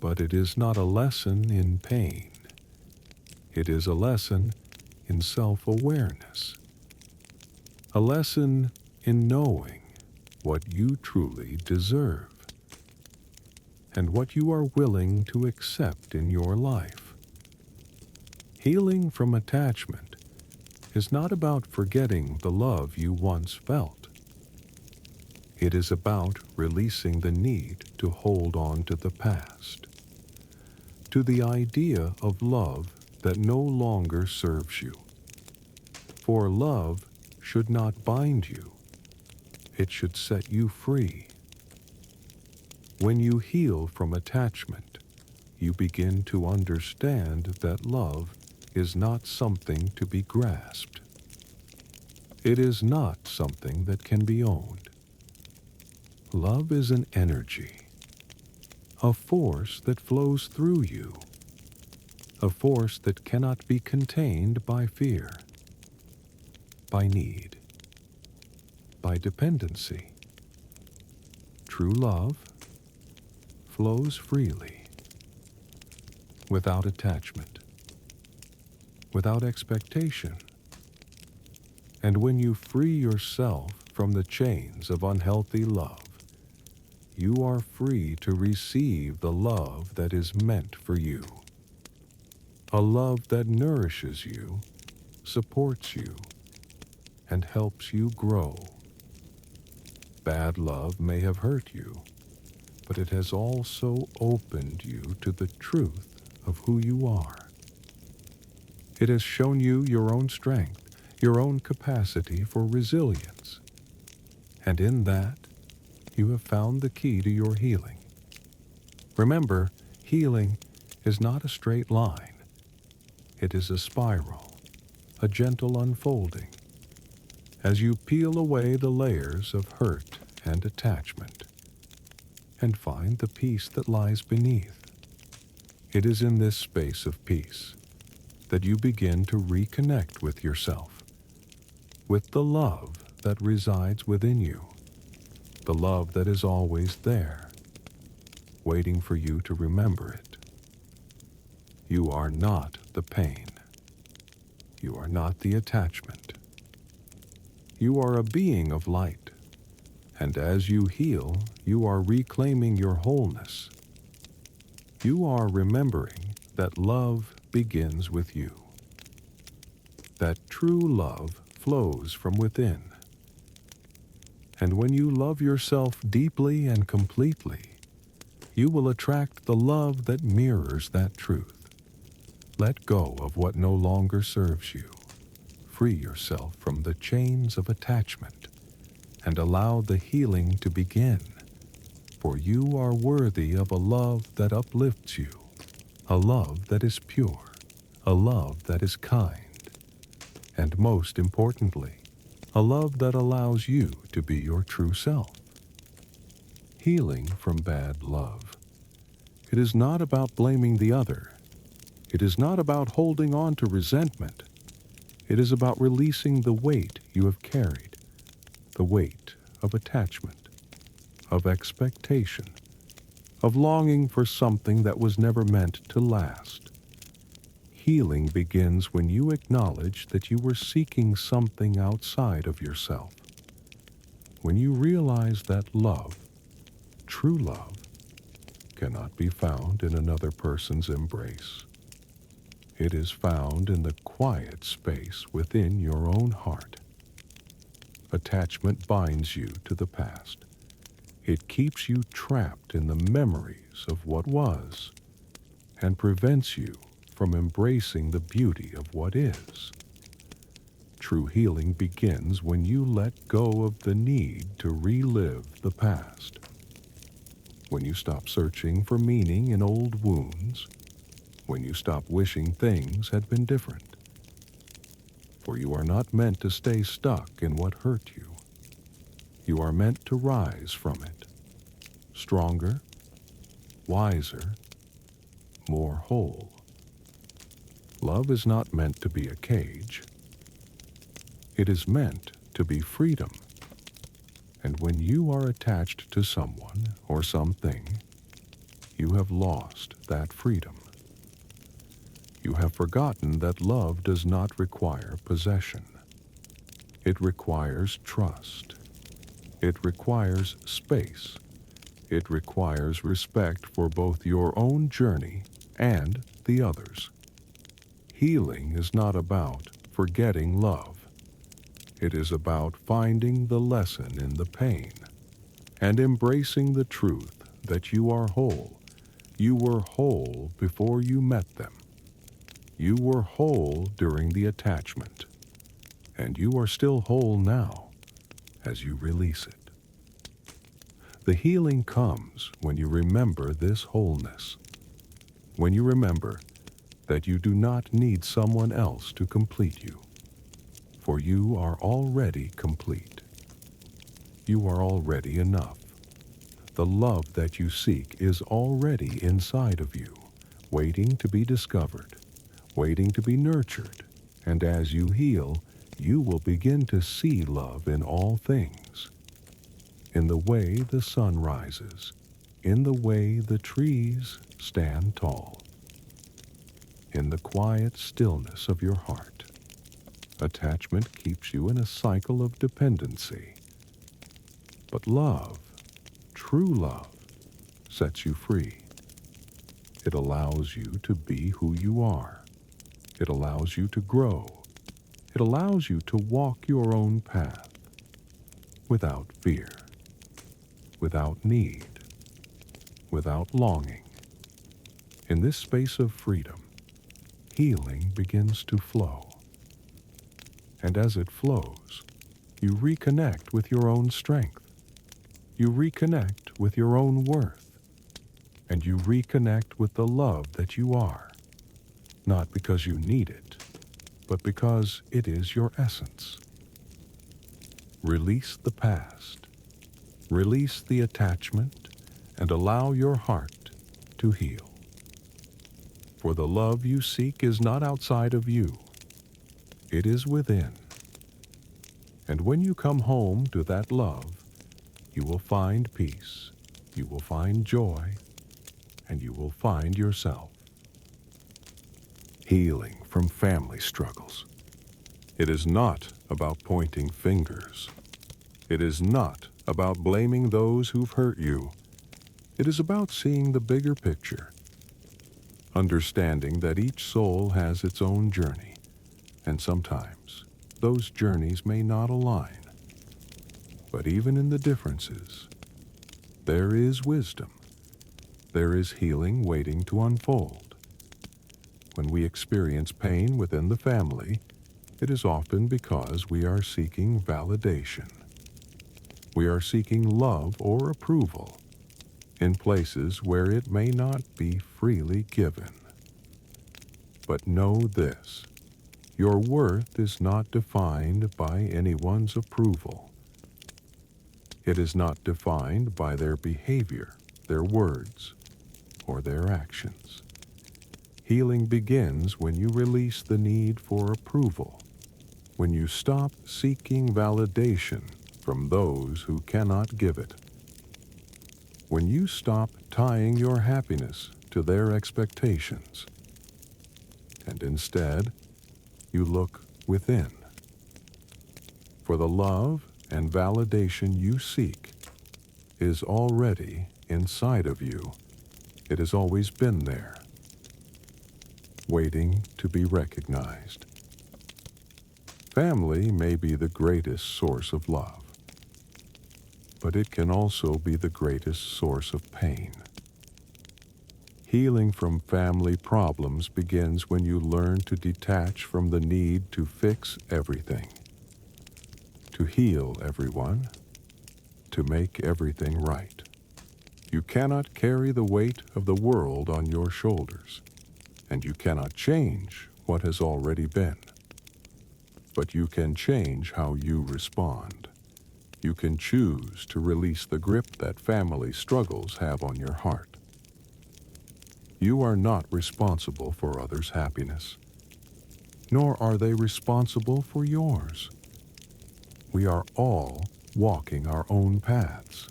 But it is not a lesson in pain. It is a lesson in self-awareness, a lesson in knowing what you truly deserve. and what you are willing to accept in your life. Healing from attachment is not about forgetting the love you once felt. It is about releasing the need to hold on to the past, to the idea of love that no longer serves you. For love should not bind you. It should set you free. When you heal from attachment, you begin to understand that love is not something to be grasped. It is not something that can be owned. Love is an energy, a force that flows through you, a force that cannot be contained by fear, by need, by dependency. True love flows freely, without attachment, without expectation. And when you free yourself from the chains of unhealthy love, you are free to receive the love that is meant for you. A love that nourishes you, supports you, and helps you grow. Bad love may have hurt you, but it has also opened you to the truth of who you are. It has shown you your own strength, your own capacity for resilience. And in that, you have found the key to your healing. Remember, healing is not a straight line. It is a spiral, a gentle unfolding, as you peel away the layers of hurt and attachment, and find the peace that lies beneath. It is in this space of peace that you begin to reconnect with yourself, with the love that resides within you, the love that is always there, waiting for you to remember it. You are not the pain. You are not the attachment. You are a being of light, and as you heal, you are reclaiming your wholeness. You are remembering that love begins with you, that true love flows from within. And when you love yourself deeply and completely, you will attract the love that mirrors that truth. Let go of what no longer serves you. Free yourself from the chains of attachment and allow the healing to begin. For you are worthy of a love that uplifts you, a love that is pure, a love that is kind, and most importantly, a love that allows you to be your true self. Healing from bad love. It is not about blaming the other. It is not about holding on to resentment. It is about releasing the weight you have carried, the weight of attachment, of expectation, of longing for something that was never meant to last. Healing begins when you acknowledge that you were seeking something outside of yourself. When you realize that love, true love, cannot be found in another person's embrace. It is found in the quiet space within your own heart. Attachment binds you to the past. It keeps you trapped in the memories of what was and prevents you from embracing the beauty of what is. True healing begins when you let go of the need to relive the past. When you stop searching for meaning in old wounds, when you stop wishing things had been different. For you are not meant to stay stuck in what hurt you. You are meant to rise from it, stronger, wiser, more whole. Love is not meant to be a cage. It is meant to be freedom. And when you are attached to someone or something, you have lost that freedom. You have forgotten that love does not require possession. It requires trust. It requires space. It requires respect for both your own journey and the others. Healing is not about forgetting love. It is about finding the lesson in the pain and embracing the truth that you are whole. You were whole before you met them. You were whole during the attachment, and you are still whole now as you release it. The healing comes when you remember this wholeness, when you remember that you do not need someone else to complete you, for you are already complete. You are already enough. The love that you seek is already inside of you, waiting to be discovered, waiting to be nurtured, and as you heal, you will begin to see love in all things. In the way the sun rises, in the way the trees stand tall, in the quiet stillness of your heart. Attachment keeps you in a cycle of dependency. But love, true love, sets you free. It allows you to be who you are. It allows you to grow. It allows you to walk your own path without fear, without need, without longing. In this space of freedom, healing begins to flow. And as it flows, you reconnect with your own strength. You reconnect with your own worth. And you reconnect with the love that you are, not because you need it, but because it is your essence. Release the past. Release the attachment and allow your heart to heal. For the love you seek is not outside of you. It is within. And when you come home to that love, you will find peace, you will find joy, and you will find yourself. Healing from family struggles. It is not about pointing fingers. It is not about blaming those who've hurt you. It is about seeing the bigger picture, understanding that each soul has its own journey, and sometimes those journeys may not align. But even in the differences, there is wisdom. There is healing waiting to unfold. When we experience pain within the family, it is often because we are seeking validation. We are seeking love or approval in places where it may not be freely given. But know this, your worth is not defined by anyone's approval. It is not defined by their behavior, their words, or their actions. Healing begins when you release the need for approval, when you stop seeking validation from those who cannot give it, when you stop tying your happiness to their expectations, and instead you look within. For the love and validation you seek is already inside of you. It has always been there, waiting to be recognized. Family may be the greatest source of love, but it can also be the greatest source of pain. Healing from family problems begins when you learn to detach from the need to fix everything, to heal everyone, to make everything right. You cannot carry the weight of the world on your shoulders, and you cannot change what has already been. But you can change how you respond. You can choose to release the grip that family struggles have on your heart. You are not responsible for others' happiness, nor are they responsible for yours. We are all walking our own paths.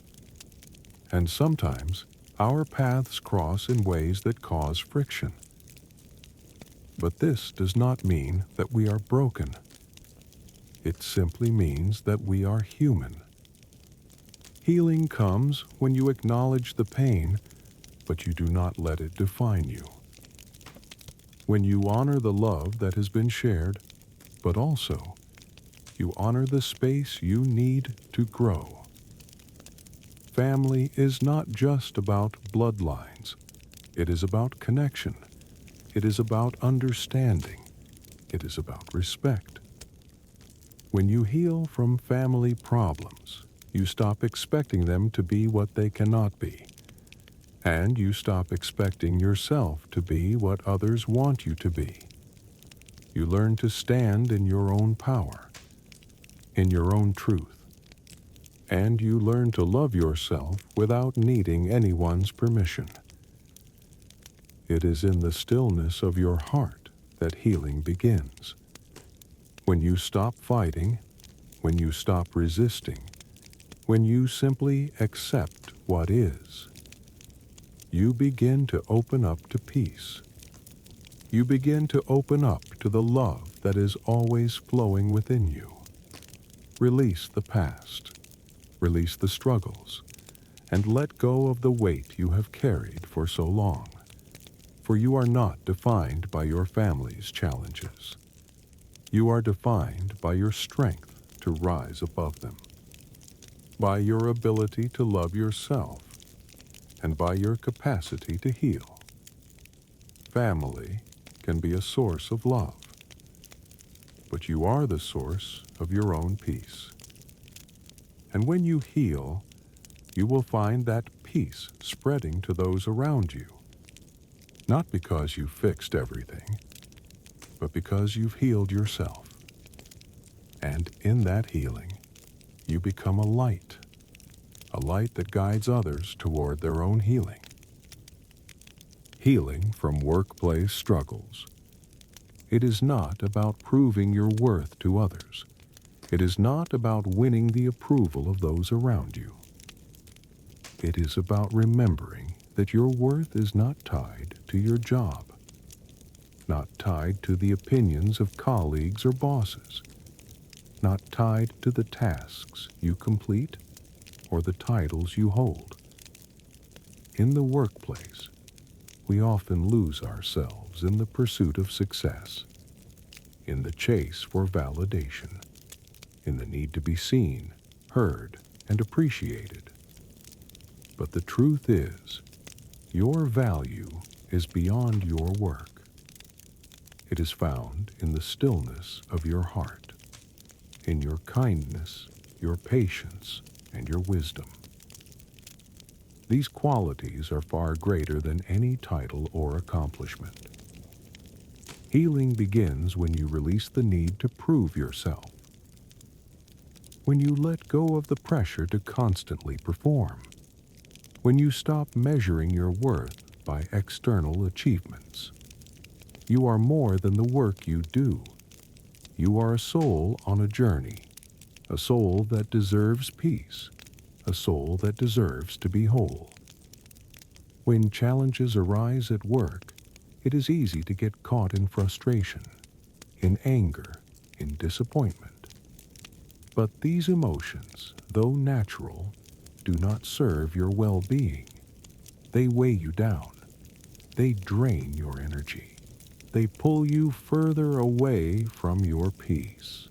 And sometimes our paths cross in ways that cause friction. But this does not mean that we are broken. It simply means that we are human. Healing comes when you acknowledge the pain, but you do not let it define you. When you honor the love that has been shared, but also you honor the space you need to grow. Family is not just about bloodlines. It is about connection. It is about understanding. It is about respect. When you heal from family problems, you stop expecting them to be what they cannot be. And you stop expecting yourself to be what others want you to be. You learn to stand in your own power, in your own truth. And you learn to love yourself without needing anyone's permission. It is in the stillness of your heart that healing begins. When you stop fighting, when you stop resisting, when you simply accept what is, you begin to open up to peace. You begin to open up to the love that is always flowing within you. Release the past, release the struggles, and let go of the weight you have carried for so long. For you are not defined by your family's challenges. You are defined by your strength to rise above them, by your ability to love yourself, and by your capacity to heal. Family can be a source of love, but you are the source of your own peace. And when you heal, you will find that peace spreading to those around you, not because you fixed everything, but because you've healed yourself. And in that healing, you become a light that guides others toward their own healing. Healing from workplace struggles. It is not about proving your worth to others. It is not about winning the approval of those around you. It is about remembering that your worth is not tied to your job, not tied to the opinions of colleagues or bosses, not tied to the tasks you complete or the titles you hold. In the workplace, we often lose ourselves in the pursuit of success, in the chase for validation, in the need to be seen, heard, and appreciated. But the truth is, your value is beyond your work. It is found in the stillness of your heart, in your kindness, your patience, and your wisdom. These qualities are far greater than any title or accomplishment. Healing begins when you release the need to prove yourself, when you let go of the pressure to constantly perform, when you stop measuring your worth by external achievements. You are more than the work you do. You are a soul on a journey, a soul that deserves peace, a soul that deserves to be whole. When challenges arise at work, it is easy to get caught in frustration, in anger, in disappointment. But these emotions, though natural, do not serve your well-being. They weigh you down. They drain your energy. They pull you further away from your peace.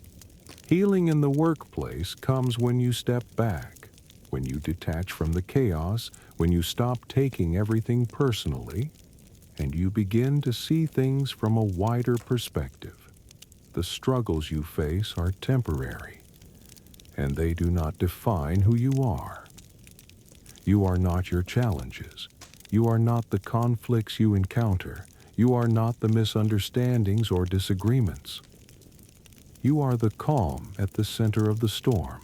Healing in the workplace comes when you step back, when you detach from the chaos, when you stop taking everything personally, and you begin to see things from a wider perspective. The struggles you face are temporary, and they do not define who you are. You are not your challenges. You are not the conflicts you encounter. You are not the misunderstandings or disagreements. You are the calm at the center of the storm,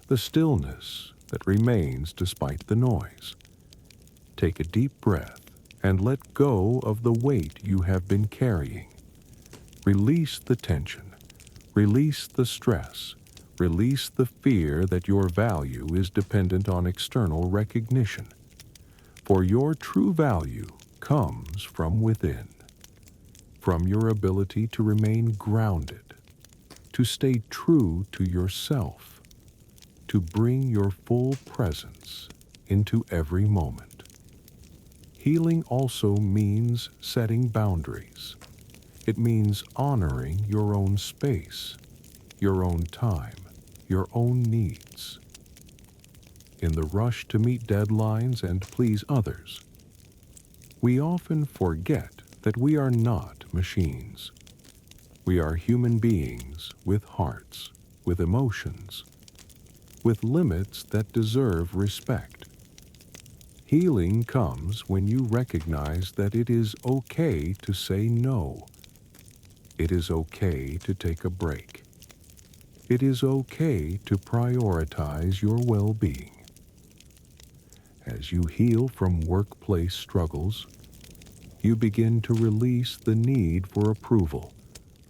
the stillness that remains despite the noise. Take a deep breath and let go of the weight you have been carrying. Release the tension. Release the stress. Release the fear that your value is dependent on external recognition. For your true value comes from within, from your ability to remain grounded, to stay true to yourself, to bring your full presence into every moment. Healing also means setting boundaries. It means honoring your own space, your own time, your own needs. In the rush to meet deadlines and please others, we often forget that we are not machines. We are human beings with hearts, with emotions, with limits that deserve respect. Healing comes when you recognize that it is okay to say no. It is okay to take a break. It is okay to prioritize your well-being. As you heal from workplace struggles, you begin to release the need for approval,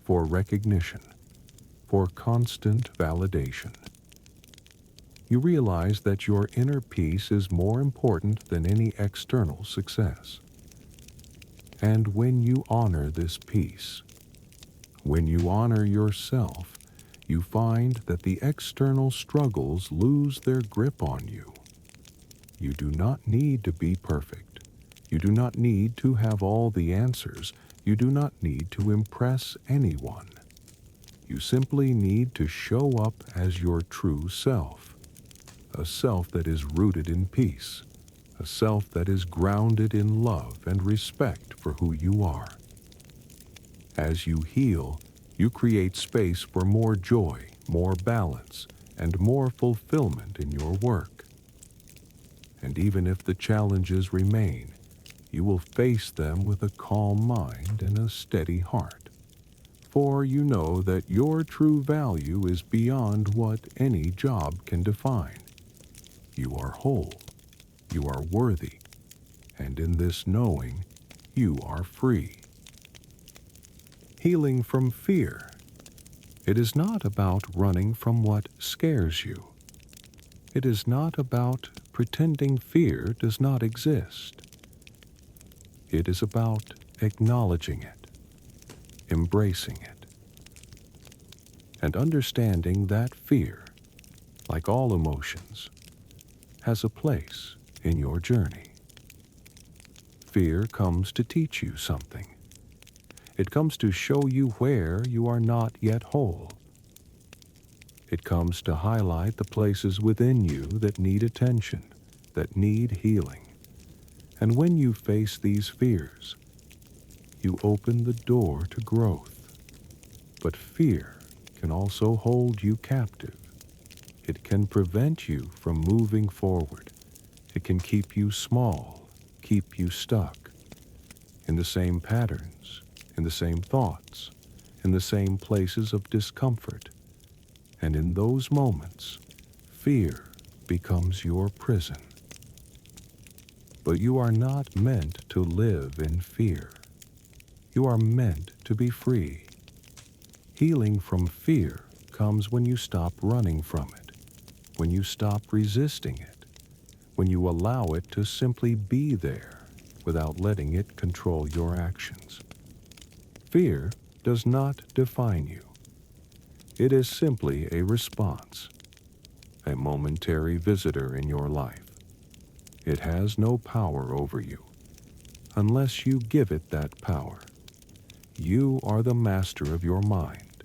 for recognition, for constant validation. You realize that your inner peace is more important than any external success. And when you honor this peace, when you honor yourself, you find that the external struggles lose their grip on you. You do not need to be perfect. You do not need to have all the answers. You do not need to impress anyone. You simply need to show up as your true self, a self that is rooted in peace, a self that is grounded in love and respect for who you are. As you heal, you create space for more joy, more balance, and more fulfillment in your work. And even if the challenges remain, you will face them with a calm mind and a steady heart. For you know that your true value is beyond what any job can define. You are whole, you are worthy, and in this knowing, you are free. Healing from fear. It is not about running from what scares you. It is not about pretending fear does not exist. It is about acknowledging it, embracing it, and understanding that fear, like all emotions, has a place in your journey. Fear comes to teach you something. It comes to show you where you are not yet whole. It comes to highlight the places within you that need attention, that need healing. And when you face these fears, you open the door to growth. But fear can also hold you captive. It can prevent you from moving forward. It can keep you small, keep you stuck in the same patterns, in the same thoughts, in the same places of discomfort. And in those moments, fear becomes your prison. But you are not meant to live in fear. You are meant to be free. Healing from fear comes when you stop running from it, when you stop resisting it, when you allow it to simply be there without letting it control your actions. Fear does not define you. It is simply a response, a momentary visitor in your life. It has no power over you, unless you give it that power. You are the master of your mind.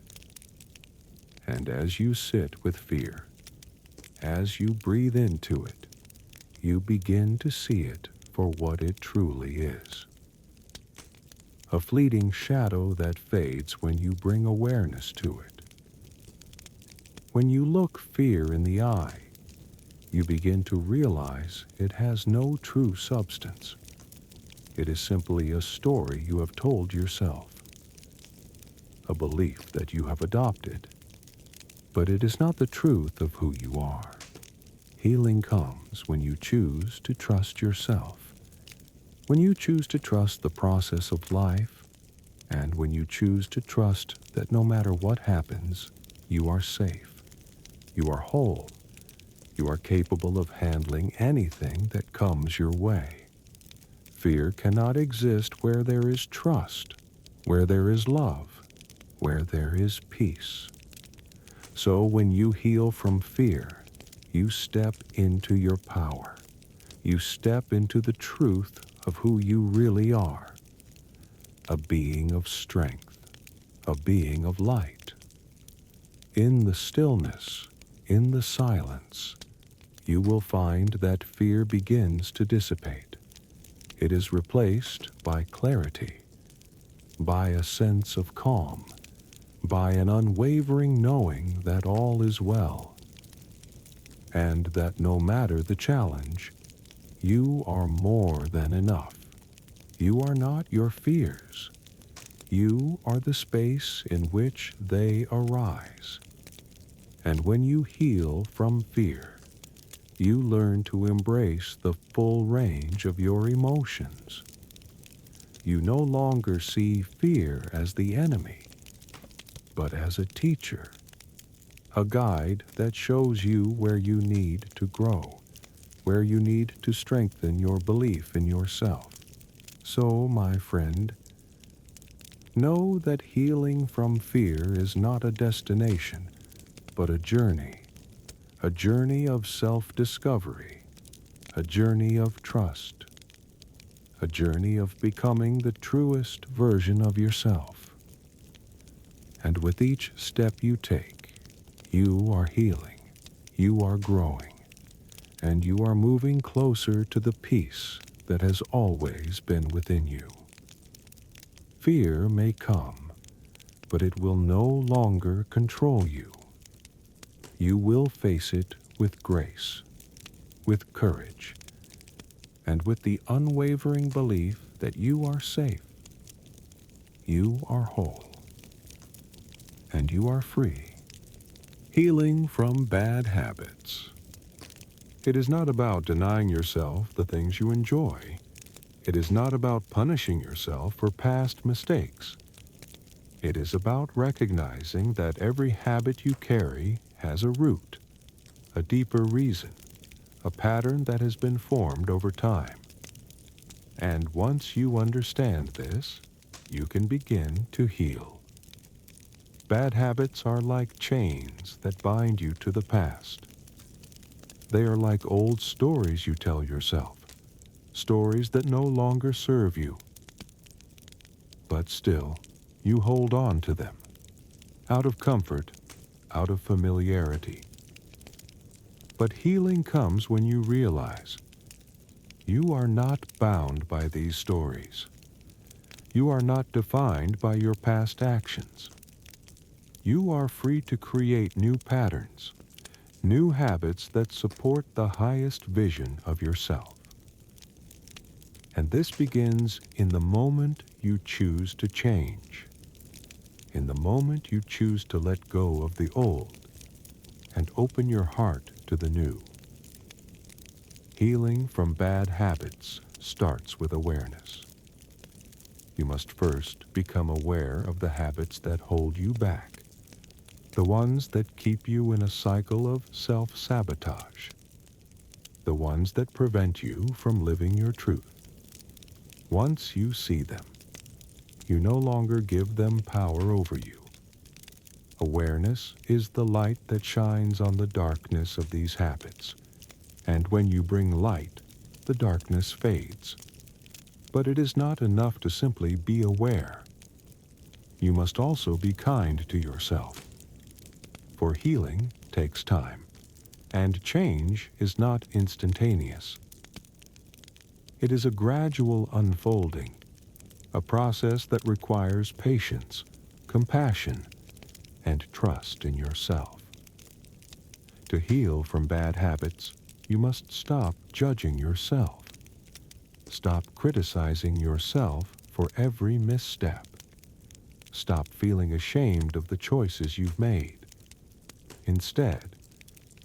And as you sit with fear, as you breathe into it, you begin to see it for what it truly is. A fleeting shadow that fades when you bring awareness to it. When you look fear in the eye, you begin to realize it has no true substance. It is simply a story you have told yourself, a belief that you have adopted, but it is not the truth of who you are. Healing comes when you choose to trust yourself, when you choose to trust the process of life, and when you choose to trust that no matter what happens, you are safe. You are whole. You are capable of handling anything that comes your way. Fear cannot exist where there is trust, where there is love, where there is peace. So when you heal from fear, You step into your power. You step into the truth of who you really are, a being of strength, a being of light. In the stillness, in the silence, you will find that fear begins to dissipate. It is replaced by clarity, by a sense of calm, by an unwavering knowing that all is well, and that no matter the challenge, you are more than enough. You are not your fears. You are the space in which they arise. And when you heal from fear, you learn to embrace the full range of your emotions. You no longer see fear as the enemy, but as a teacher, a guide that shows you where you need to grow, where you need to strengthen your belief in yourself. So, my friend, know that healing from fear is not a destination, but a journey of self-discovery, a journey of trust, a journey of becoming the truest version of yourself. And with each step you take, you are healing, you are growing, and you are moving closer to the peace that has always been within you. Fear may come, but it will no longer control you. You will face it with grace, with courage, and with the unwavering belief that you are safe, you are whole, and you are free. Healing from bad habits. It is not about denying yourself the things you enjoy. It is not about punishing yourself for past mistakes. It is about recognizing that every habit you carry has a root, a deeper reason, a pattern that has been formed over time. And once you understand this, you can begin to heal. Bad habits are like chains that bind you to the past. They are like old stories you tell yourself, stories that no longer serve you. But still, you hold on to them, out of comfort, out of familiarity. But healing comes when you realize you are not bound by these stories. You are not defined by your past actions. You are free to create new patterns, new habits that support the highest vision of yourself. And this begins in the moment you choose to change, in the moment you choose to let go of the old and open your heart to the new. Healing from bad habits starts with awareness. You must first become aware of the habits that hold you back, the ones that keep you in a cycle of self-sabotage, the ones that prevent you from living your truth. Once you see them, you no longer give them power over you. Awareness is the light that shines on the darkness of these habits, and when you bring light, the darkness fades. But it is not enough to simply be aware. You must also be kind to yourself. For healing takes time, and change is not instantaneous. It is a gradual unfolding, a process that requires patience, compassion, and trust in yourself. To heal from bad habits, you must stop judging yourself. Stop criticizing yourself for every misstep. Stop feeling ashamed of the choices you've made. Instead,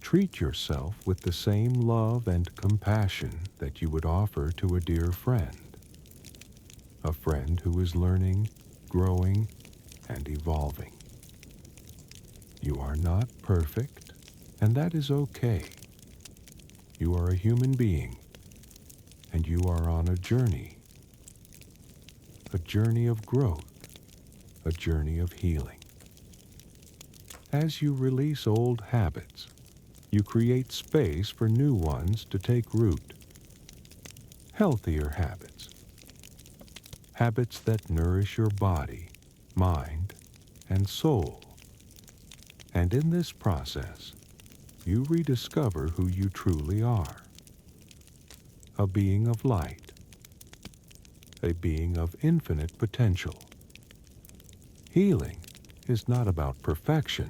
treat yourself with the same love and compassion that you would offer to a dear friend. A friend who is learning, growing, and evolving. You are not perfect, and that is okay. You are a human being, and you are on a journey of growth, a journey of healing. As you release old habits, You create space for new ones to take root. Healthier habits. Habits that nourish your body, mind, and soul. And in this process, you rediscover who you truly are. A being of light. A being of infinite potential. Healing is not about perfection.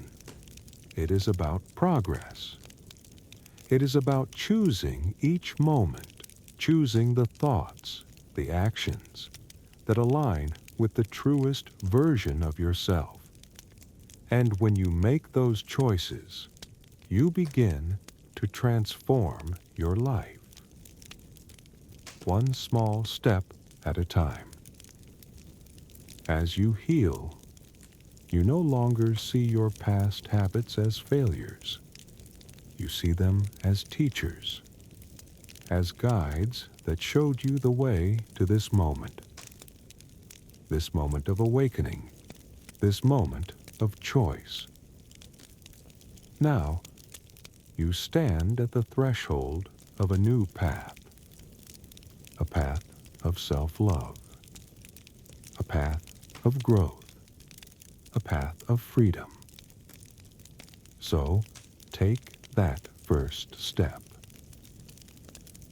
It is about progress. It is about choosing each moment, choosing the thoughts, the actions that align with the truest version of yourself. And when you make those choices, you begin to transform your life. One small step at a time. As you heal, you no longer see your past habits as failures. You see them as teachers, as guides that showed you the way to this moment of awakening, this moment of choice. Now, you stand at the threshold of a new path, a path of self-love, a path of growth, a path of freedom. So, take that first step,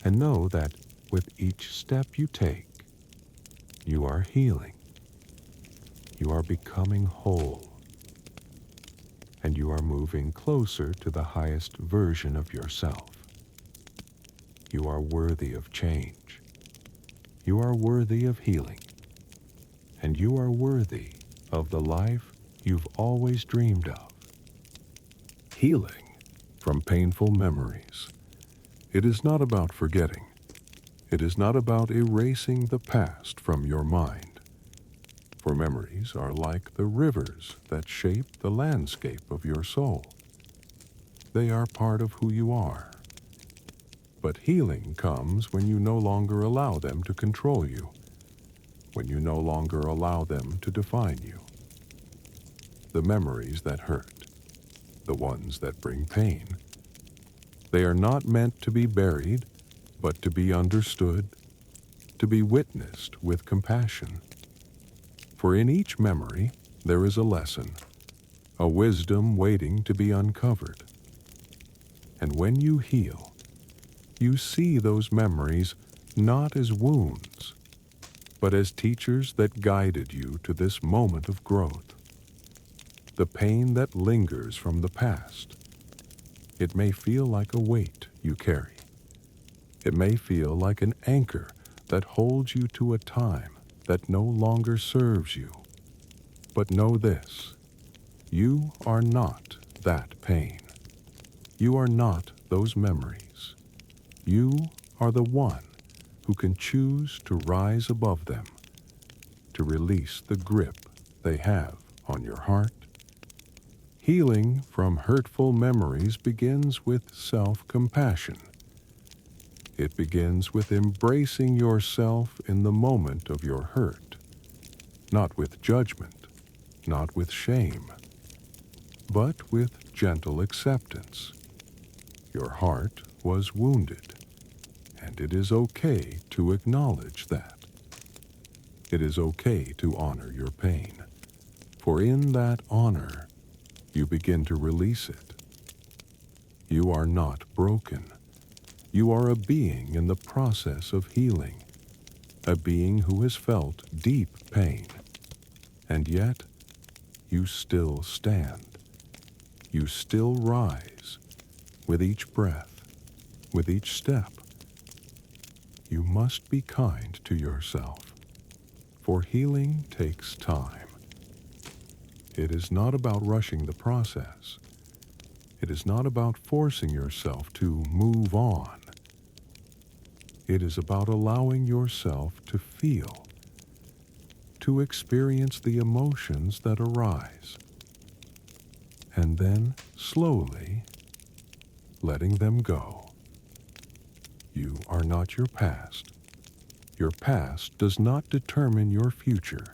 and know that with each step you take, you are healing, you are becoming whole, and you are moving closer to the highest version of yourself. You are worthy of change. You are worthy of healing. And you are worthy of the life you've always dreamed of. Healing from painful memories. It is not about forgetting. It is not about erasing the past from your mind. For memories are like the rivers that shape the landscape of your soul. They are part of who you are. But healing comes when you no longer allow them to control you, when you no longer allow them to define you. The memories that hurt, the ones that bring pain, they are not meant to be buried, but to be understood, to be witnessed with compassion. For in each memory, there is a lesson, a wisdom waiting to be uncovered. And when you heal, you see those memories not as wounds, but as teachers that guided you to this moment of growth. The pain that lingers from the past, it may feel like a weight you carry. It may feel like an anchor that holds you to a time that no longer serves you. But know this, you are not that pain. You are not those memories. You are the one who can choose to rise above them, to release the grip they have on your heart. Healing from hurtful memories begins with self-compassion. It begins with embracing yourself in the moment of your hurt, not with judgment, not with shame, but with gentle acceptance. Your heart was wounded, and it is okay to acknowledge that. It is okay to honor your pain, for in that honor, you begin to release it. You are not broken. You are a being in the process of healing, a being who has felt deep pain, and yet you still stand. You still rise with each breath, with each step. You must be kind to yourself, for healing takes time. It is not about rushing the process. It is not about forcing yourself to move on. It is about allowing yourself to feel, to experience the emotions that arise, and then slowly letting them go. You are not your past. Your past does not determine your future.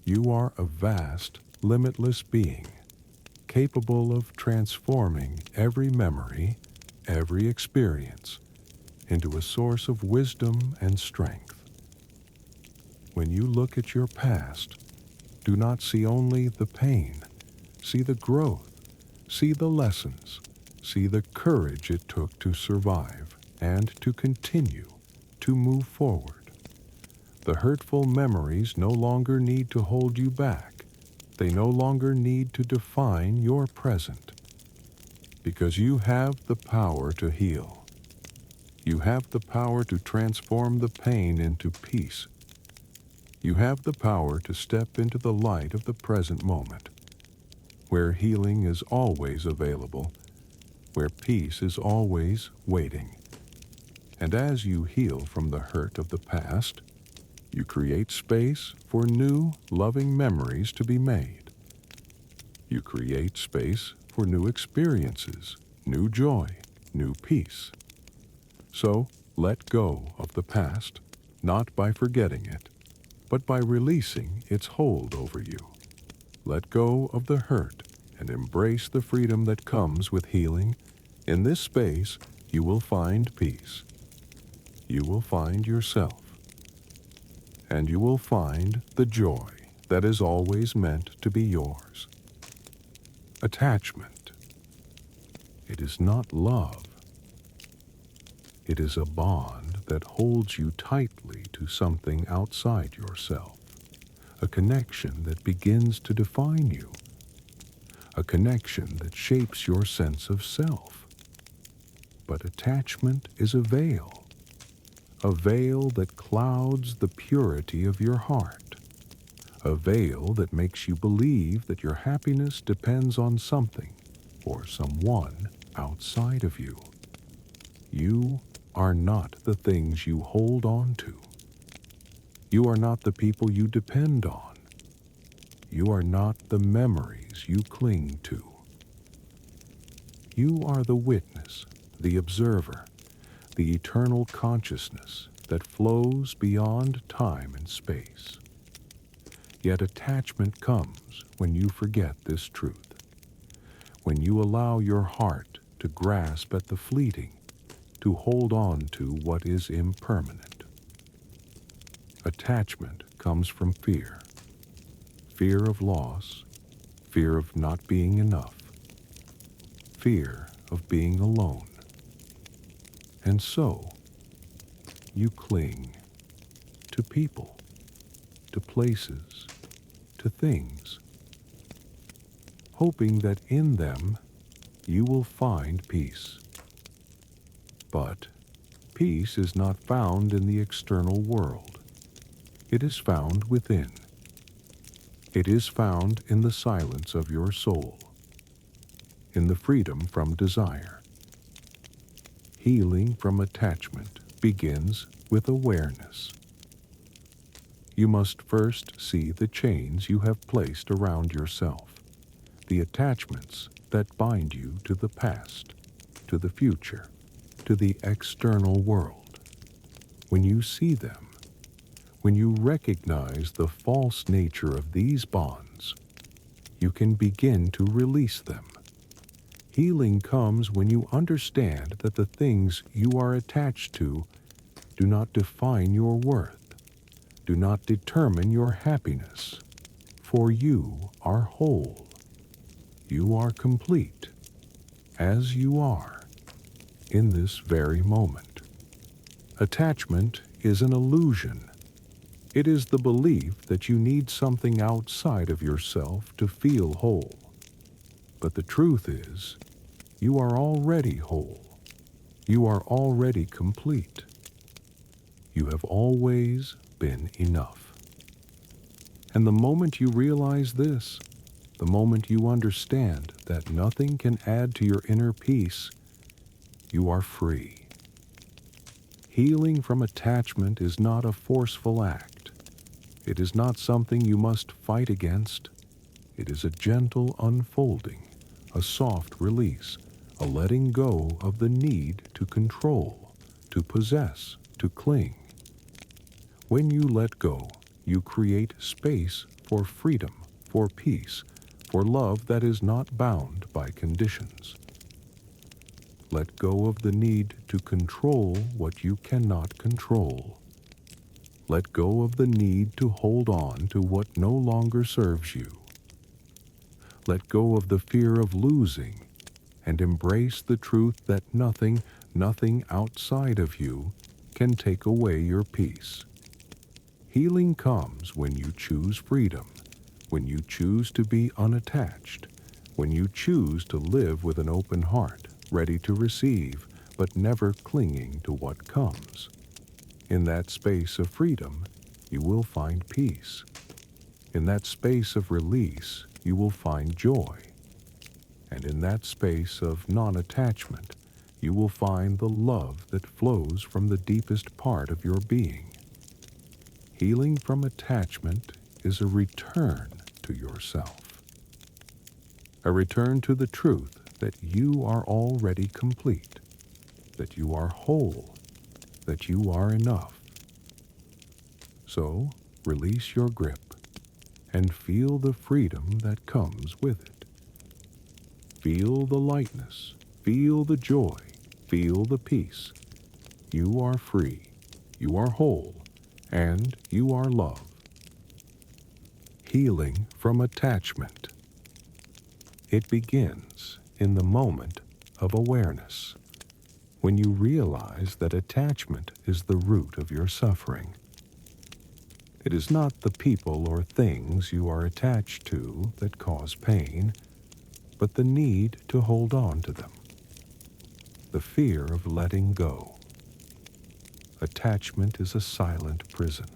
You are a vast, limitless being, capable of transforming every memory, every experience, into a source of wisdom and strength. When you look at your past, do not see only the pain, see the growth, see the lessons, see the courage it took to survive and to continue, to move forward. The hurtful memories no longer need to hold you back. They no longer need to define your present, because you have the power to heal. You have the power to transform the pain into peace. You have the power to step into the light of the present moment, where healing is always available, where peace is always waiting. And as you heal from the hurt of the past, you create space for new, loving memories to be made. You create space for new experiences, new joy, new peace. So, let go of the past, not by forgetting it, but by releasing its hold over you. Let go of the hurt and embrace the freedom that comes with healing. In this space, you will find peace. You will find yourself. And you will find the joy that is always meant to be yours. Attachment. It is not love. It is a bond that holds you tightly to something outside yourself, a connection that begins to define you, a connection that shapes your sense of self. But attachment is a veil that clouds the purity of your heart, a veil that makes you believe that your happiness depends on something or someone outside of you. You are not the things you hold on to. You are not the people you depend on. You are not the memories you cling to. You are the witness, the observer, the eternal consciousness that flows beyond time and space. Yet attachment comes when you forget this truth, when you allow your heart to grasp at the fleeting, to hold on to what is impermanent. Attachment comes from fear. Fear of loss, fear of not being enough, fear of being alone. And so, you cling to people, to places, to things, hoping that in them you will find peace. But peace is not found in the external world. It is found within. It is found in the silence of your soul, in the freedom from desire. Healing from attachment begins with awareness. You must first see the chains you have placed around yourself, the attachments that bind you to the past, to the future, to the external world. When you see them, when you recognize the false nature of these bonds, you can begin to release them. Healing comes when you understand that the things you are attached to do not define your worth, do not determine your happiness, for you are whole. You are complete, as you are, in this very moment. Attachment is an illusion. It is the belief that you need something outside of yourself to feel whole. But the truth is, you are already whole. You are already complete. You have always been enough. And the moment you realize this, the moment you understand that nothing can add to your inner peace, you are free. Healing from attachment is not a forceful act. It is not something you must fight against. It is a gentle unfolding, a soft release, a letting go of the need to control, to possess, to cling. When you let go, you create space for freedom, for peace, for love that is not bound by conditions. Let go of the need to control what you cannot control. Let go of the need to hold on to what no longer serves you. Let go of the fear of losing and embrace the truth that nothing outside of you can take away your peace. Healing comes when you choose freedom, when you choose to be unattached, when you choose to live with an open heart, ready to receive, but never clinging to what comes. In that space of freedom, you will find peace. In that space of release, you will find joy. And in that space of non-attachment, you will find the love that flows from the deepest part of your being. Healing from attachment is a return to yourself. A return to the truth that you are already complete, that you are whole, that you are enough. So, release your grip and feel the freedom that comes with it. Feel the lightness, feel the joy, feel the peace. You are free, you are whole, and you are love. Healing from attachment. It begins in the moment of awareness, when you realize that attachment is the root of your suffering. It is not the people or things you are attached to that cause pain, but the need to hold on to them. The fear of letting go. Attachment is a silent prison.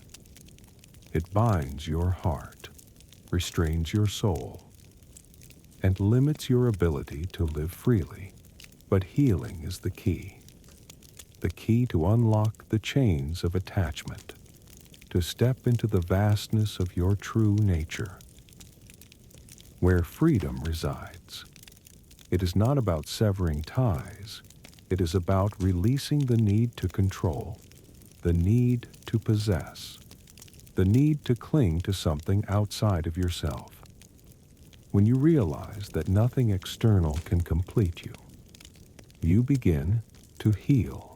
It binds your heart, restrains your soul, and limits your ability to live freely. But healing is the key to unlock the chains of attachment, to step into the vastness of your true nature, where freedom resides. It is not about severing ties. It is about releasing the need to control, the need to possess, the need to cling to something outside of yourself. When you realize that nothing external can complete you, you begin to heal.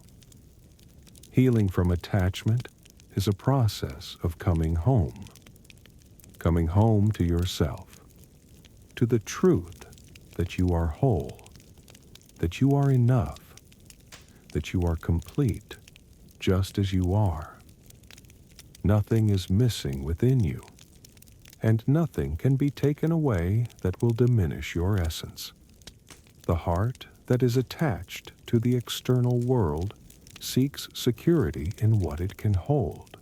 Healing from attachment is a process of coming home to yourself, to the truth that you are whole, that you are enough, that you are complete just as you are. Nothing is missing within you, and nothing can be taken away that will diminish your essence. The heart that is attached to the external world seeks security in what it can hold.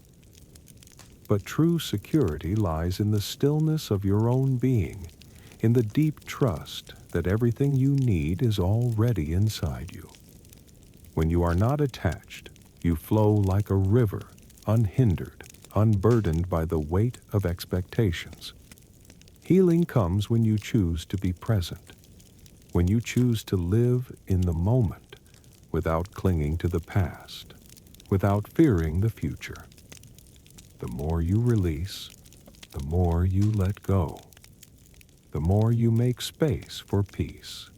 But true security lies in the stillness of your own being, in the deep trust that everything you need is already inside you. When you are not attached, you flow like a river, unhindered, unburdened by the weight of expectations. Healing comes when you choose to be present, when you choose to live in the moment without clinging to the past, without fearing the future. The more you release, the more you let go. The more you make space for peace,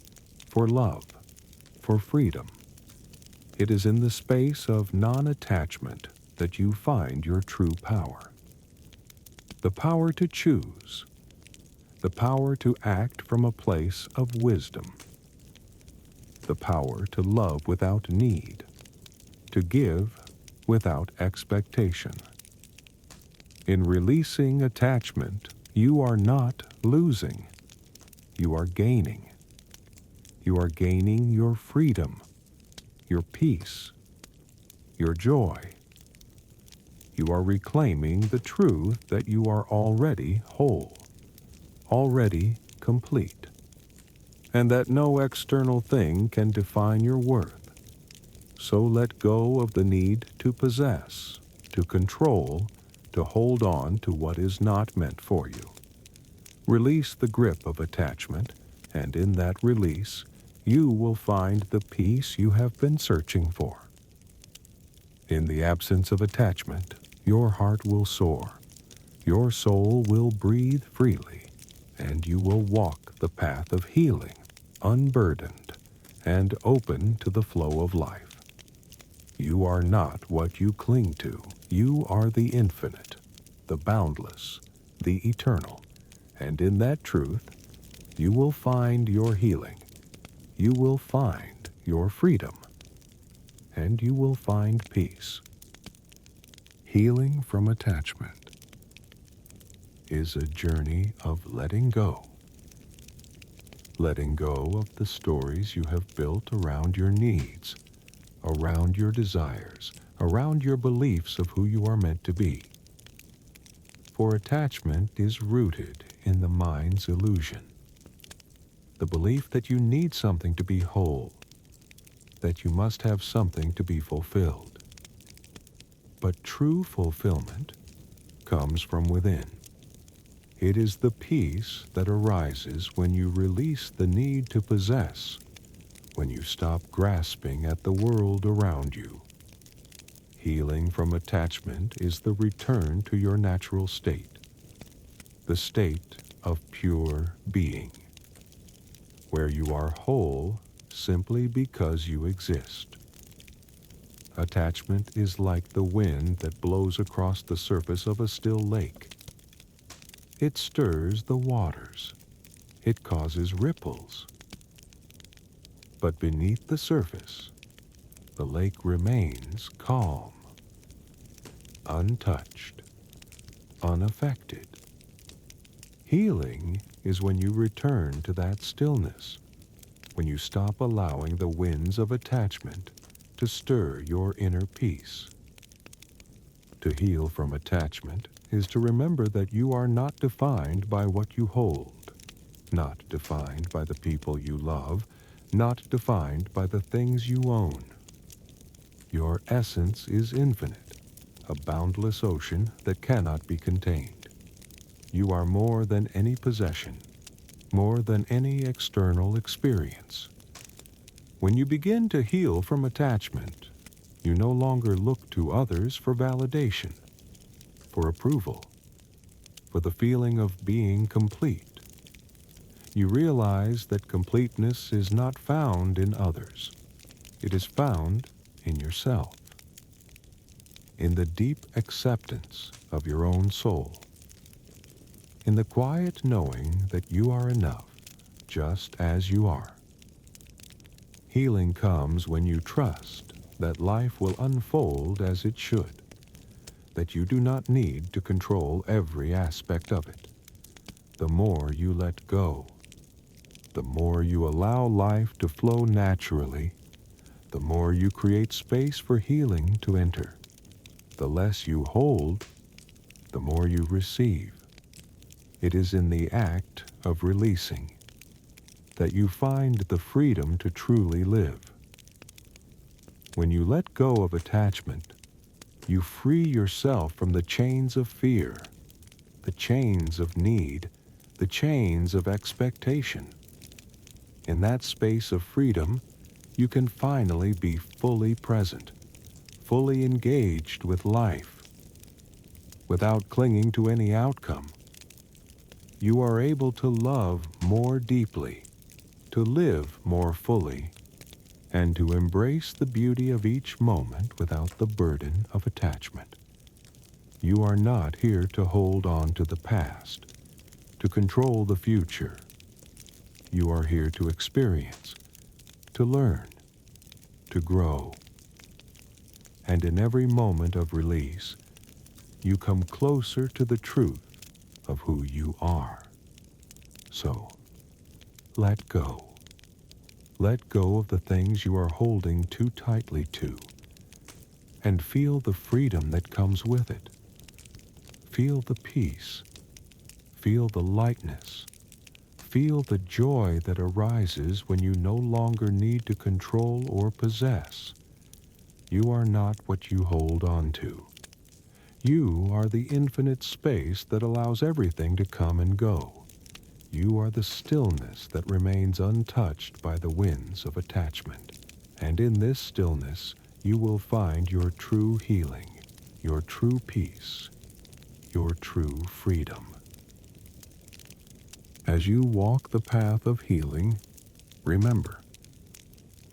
for love, for freedom. It is in the space of non-attachment that you find your true power. The power to choose, the power to act from a place of wisdom, the power to love without need, to give without expectation. In releasing attachment, you are not losing. You are gaining. You are gaining your freedom, your peace, your joy. You are reclaiming the truth that you are already whole, already complete, and that no external thing can define your worth. So let go of the need to possess, to control, to hold on to what is not meant for you. Release the grip of attachment, and in that release, you will find the peace you have been searching for. In the absence of attachment, your heart will soar, your soul will breathe freely, and you will walk the path of healing, unburdened, and open to the flow of life. You are not what you cling to. You are the infinite, the boundless, the eternal, and in that truth, you will find your healing. You will find your freedom, and you will find peace. Healing from attachment is a journey of letting go. Letting go of the stories you have built around your needs, around your desires, around your beliefs of who you are meant to be. For attachment is rooted in the mind's illusion. The belief that you need something to be whole, that you must have something to be fulfilled. But true fulfillment comes from within. It is the peace that arises when you release the need to possess, when you stop grasping at the world around you. Healing from attachment is the return to your natural state, the state of pure being, where you are whole simply because you exist. Attachment is like the wind that blows across the surface of a still lake. It stirs the waters. It causes ripples. But beneath the surface, the lake remains calm, untouched, unaffected. Healing is when you return to that stillness, when you stop allowing the winds of attachment to stir your inner peace. To heal from attachment is to remember that you are not defined by what you hold, not defined by the people you love, not defined by the things you own. Your essence is infinite, a boundless ocean that cannot be contained. You are more than any possession, more than any external experience. When you begin to heal from attachment, you no longer look to others for validation, for approval, for the feeling of being complete. You realize that completeness is not found in others. It is found in yourself, in the deep acceptance of your own soul, in the quiet knowing that you are enough just as you are. Healing comes when you trust that life will unfold as it should, that you do not need to control every aspect of it. The more you let go, the more you allow life to flow naturally, the more you create space for healing to enter. The less you hold, the more you receive. It is in the act of releasing that you find the freedom to truly live. When you let go of attachment, you free yourself from the chains of fear, the chains of need, the chains of expectation. In that space of freedom, you can finally be fully present, fully engaged with life, without clinging to any outcome. You are able to love more deeply, to live more fully, and to embrace the beauty of each moment without the burden of attachment. You are not here to hold on to the past, to control the future. You are here to experience, to learn, to grow. And in every moment of release, you come closer to the truth of who you are. So, let go. Let go of the things you are holding too tightly to, and feel the freedom that comes with it. Feel the peace. Feel the lightness. Feel the joy that arises when you no longer need to control or possess. You are not what you hold on to. You are the infinite space that allows everything to come and go. You are the stillness that remains untouched by the winds of attachment. And in this stillness, you will find your true healing, your true peace, your true freedom. As you walk the path of healing, remember,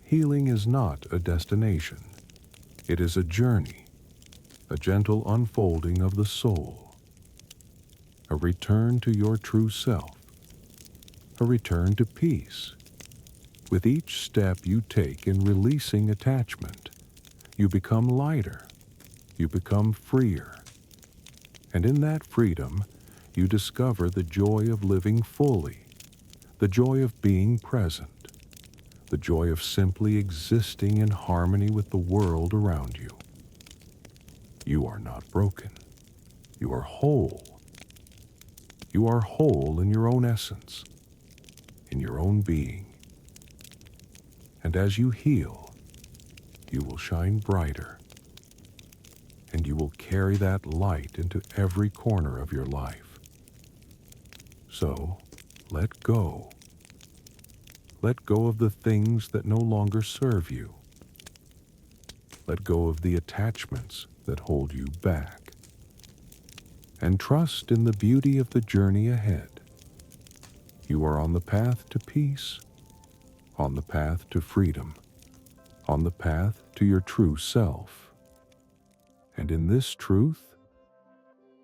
healing is not a destination. It is a journey, a gentle unfolding of the soul, a return to your true self, a return to peace. With each step you take in releasing attachment, you become lighter, you become freer. And in that freedom, you discover the joy of living fully, the joy of being present, the joy of simply existing in harmony with the world around you. You are not broken. You are whole. You are whole in your own essence, in your own being. And as you heal, you will shine brighter, and you will carry that light into every corner of your life. So, let go. Let go of the things that no longer serve you. Let go of the attachments that hold you back. And trust in the beauty of the journey ahead. You are on the path to peace, on the path to freedom, on the path to your true self. And in this truth,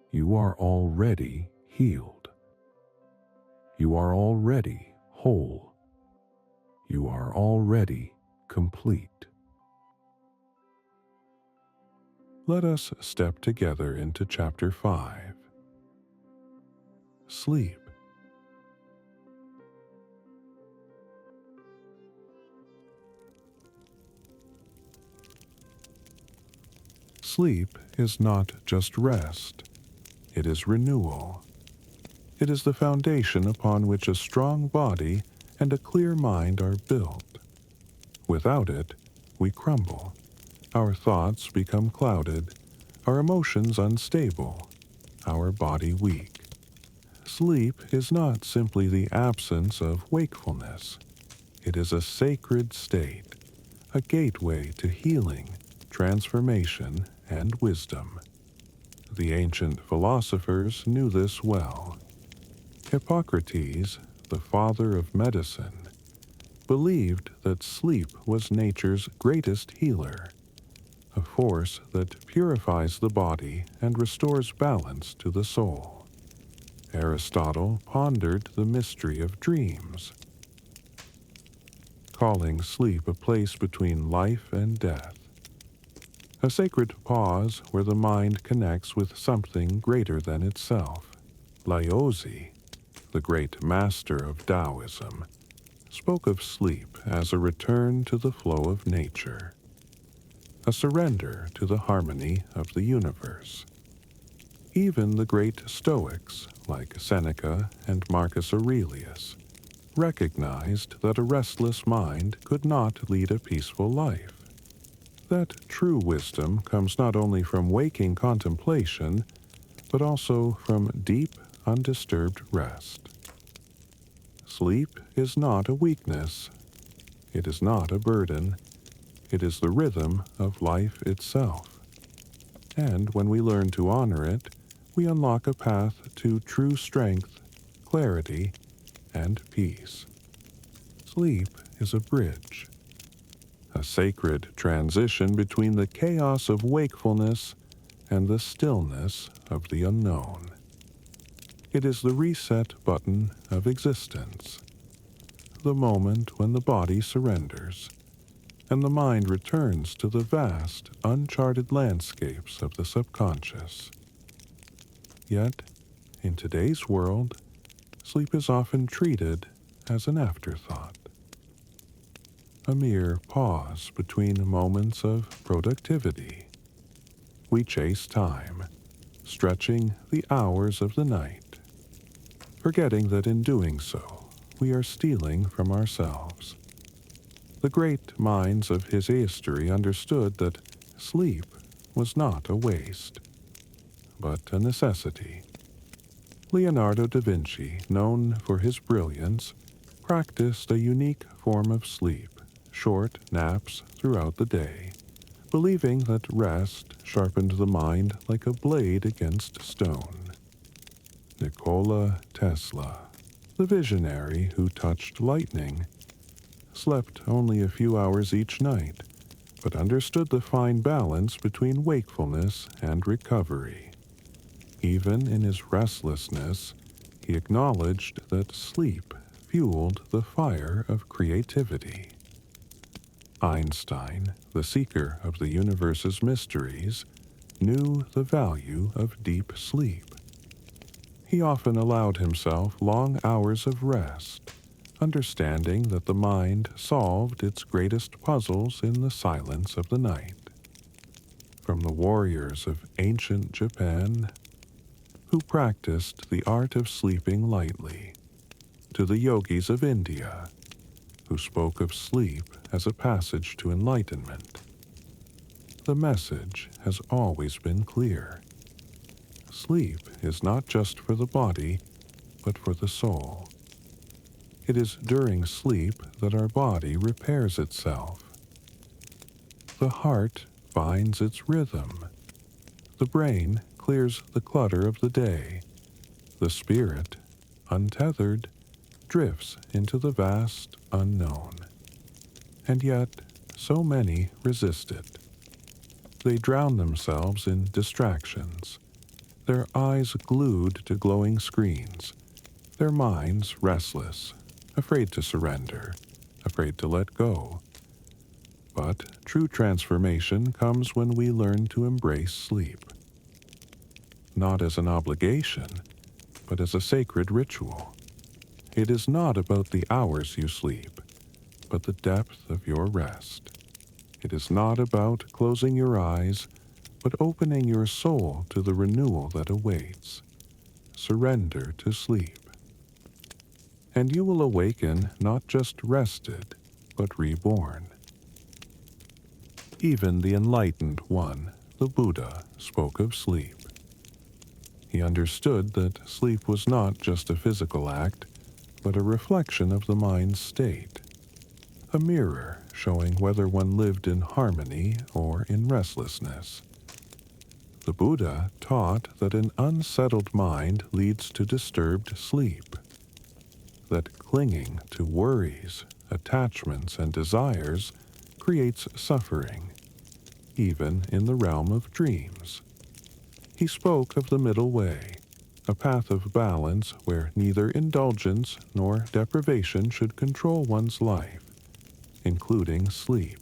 you are already healed. You are already whole. You are already complete. Let us step together into Chapter 5. Sleep. Sleep is not just rest. It is renewal. It is the foundation upon which a strong body and a clear mind are built. Without it, we crumble. Our thoughts become clouded, our emotions unstable, our body weak. Sleep is not simply the absence of wakefulness. It is a sacred state, a gateway to healing, transformation, and wisdom. The ancient philosophers knew this well. Hippocrates, the father of medicine, believed that sleep was nature's greatest healer, a force that purifies the body and restores balance to the soul. Aristotle pondered the mystery of dreams, calling sleep a place between life and death, a sacred pause where the mind connects with something greater than itself. Laozi, the great master of Taoism, spoke of sleep as a return to the flow of nature, a surrender to the harmony of the universe. Even the great Stoics, like Seneca and Marcus Aurelius, recognized that a restless mind could not lead a peaceful life. That true wisdom comes not only from waking contemplation, but also from deep, undisturbed rest. Sleep is not a weakness. It is not a burden. It is the rhythm of life itself. And when we learn to honor it, we unlock a path to true strength, clarity, and peace. Sleep is a bridge, a sacred transition between the chaos of wakefulness and the stillness of the unknown. It is the reset button of existence, the moment when the body surrenders, and the mind returns to the vast, uncharted landscapes of the subconscious. Yet, in today's world, sleep is often treated as an afterthought, a mere pause between moments of productivity. We chase time, stretching the hours of the night, forgetting that in doing so, we are stealing from ourselves. The great minds of his history understood that sleep was not a waste, but a necessity. Leonardo da Vinci, known for his brilliance, practiced a unique form of sleep, short naps throughout the day, believing that rest sharpened the mind like a blade against stone. Nikola Tesla, The visionary who touched lightning slept only a few hours each night, but understood the fine balance between wakefulness and recovery. Even in his restlessness, he acknowledged that sleep fueled the fire of creativity. Einstein, the seeker of the universe's mysteries, knew the value of deep sleep. He often allowed himself long hours of rest, understanding that the mind solved its greatest puzzles in the silence of the night. From the warriors of ancient Japan, who practiced the art of sleeping lightly, to the yogis of India, who spoke of sleep as a passage to enlightenment, the message has always been clear. Sleep is not just for the body, but for the soul. It is during sleep that our body repairs itself. The heart finds its rhythm. The brain clears the clutter of the day. The spirit, untethered, drifts into the vast unknown. And yet, so many resist it. They drown themselves in distractions, their eyes glued to glowing screens, their minds restless, afraid to surrender, afraid to let go. But true transformation comes when we learn to embrace sleep, not as an obligation, but as a sacred ritual. It is not about the hours you sleep, but the depth of your rest. It is not about closing your eyes, but opening your soul to the renewal that awaits. Surrender to sleep. And you will awaken not just rested, but reborn. Even the enlightened one, the Buddha, spoke of sleep. He understood that sleep was not just a physical act, but a reflection of the mind's state, a mirror showing whether one lived in harmony or in restlessness. The Buddha taught that an unsettled mind leads to disturbed sleep, that clinging to worries, attachments, and desires creates suffering, even in the realm of dreams. He spoke of the middle way, a path of balance where neither indulgence nor deprivation should control one's life, including sleep.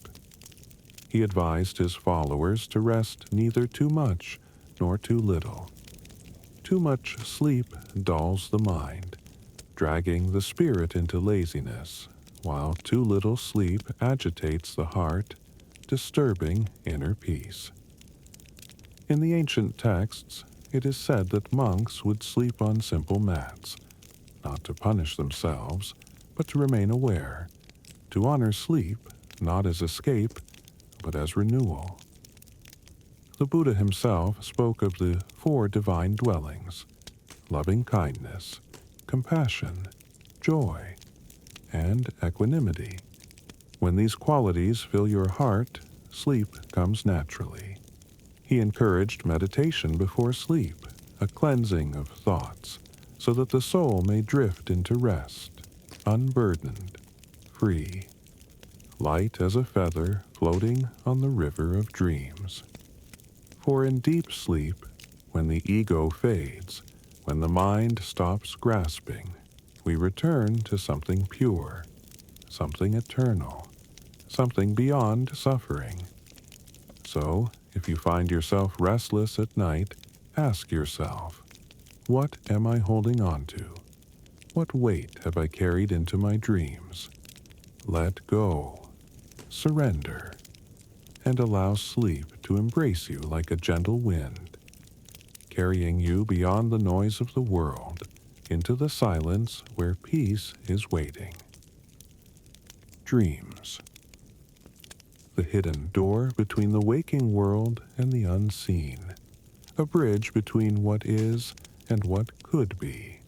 He advised his followers to rest neither too much nor too little. Too much sleep dulls the mind, dragging the spirit into laziness, while too little sleep agitates the heart, disturbing inner peace. In the ancient texts, it is said that monks would sleep on simple mats, not to punish themselves, but to remain aware, to honor sleep not as escape, but as renewal. The Buddha himself spoke of the 4 divine dwellings: loving kindness, compassion, joy, and equanimity. When these qualities fill your heart, sleep comes naturally. He encouraged meditation before sleep, a cleansing of thoughts, so that the soul may drift into rest, unburdened, free, light as a feather floating on the river of dreams. For in deep sleep, when the ego fades, when the mind stops grasping, we return to something pure, something eternal, something beyond suffering. So, if you find yourself restless at night, ask yourself, what am I holding on to? What weight have I carried into my dreams? Let go, surrender, and allow sleep to embrace you like a gentle wind, carrying you beyond the noise of the world into the silence where peace is waiting. Dreams. The hidden door between the waking world and the unseen, a bridge between what is and what could be,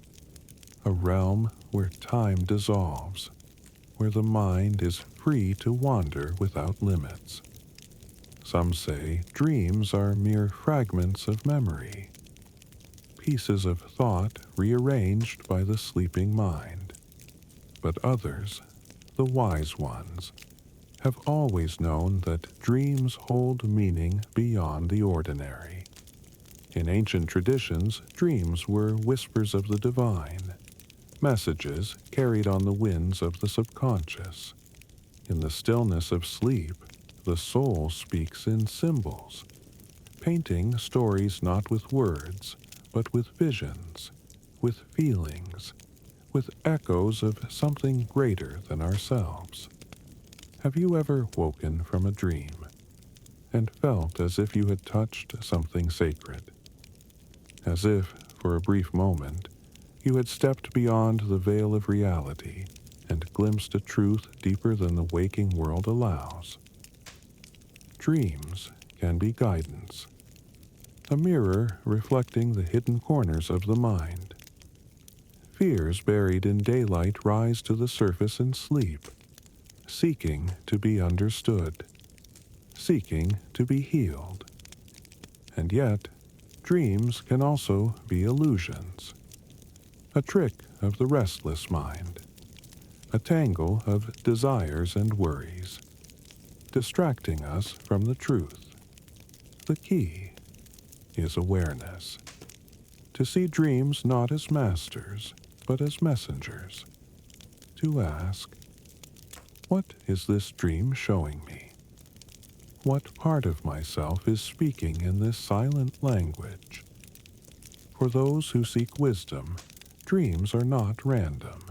a realm where time dissolves, where the mind is free to wander without limits. Some say dreams are mere fragments of memory, pieces of thought rearranged by the sleeping mind. But others, the wise ones, have always known that dreams hold meaning beyond the ordinary. In ancient traditions, dreams were whispers of the divine, messages carried on the winds of the subconscious. In the stillness of sleep, the soul speaks in symbols, painting stories not with words, but with visions, with feelings, with echoes of something greater than ourselves. Have you ever woken from a dream and felt as if you had touched something sacred? As if, for a brief moment, you had stepped beyond the veil of reality and glimpsed a truth deeper than the waking world allows. Dreams can be guidance, a mirror reflecting the hidden corners of the mind. Fears buried in daylight rise to the surface in sleep, seeking to be understood, seeking to be healed. And yet, dreams can also be illusions, a trick of the restless mind, a tangle of desires and worries, distracting us from the truth. The key is awareness, to see dreams not as masters, but as messengers, to ask, what is this dream showing me? What part of myself is speaking in this silent language? For those who seek wisdom, dreams are not random.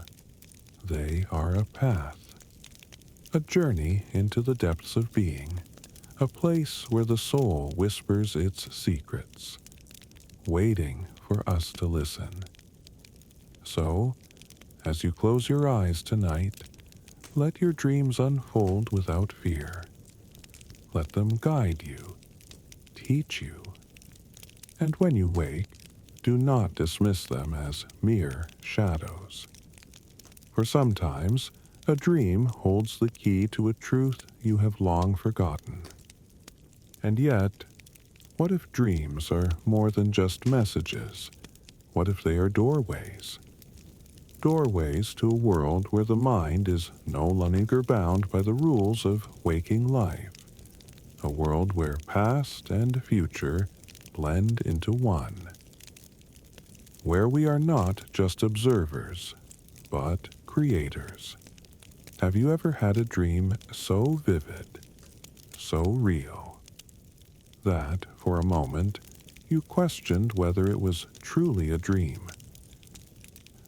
They are a path, a journey into the depths of being, a place where the soul whispers its secrets, waiting for us to listen. So, as you close your eyes tonight, let your dreams unfold without fear. Let them guide you, teach you, and when you wake, do not dismiss them as mere shadows. For sometimes, a dream holds the key to a truth you have long forgotten. And yet, what if dreams are more than just messages? What if they are doorways? Doorways to a world where the mind is no longer bound by the rules of waking life. A world where past and future blend into one. Where we are not just observers, but creators. Have you ever had a dream so vivid, so real, that, for a moment, you questioned whether it was truly a dream?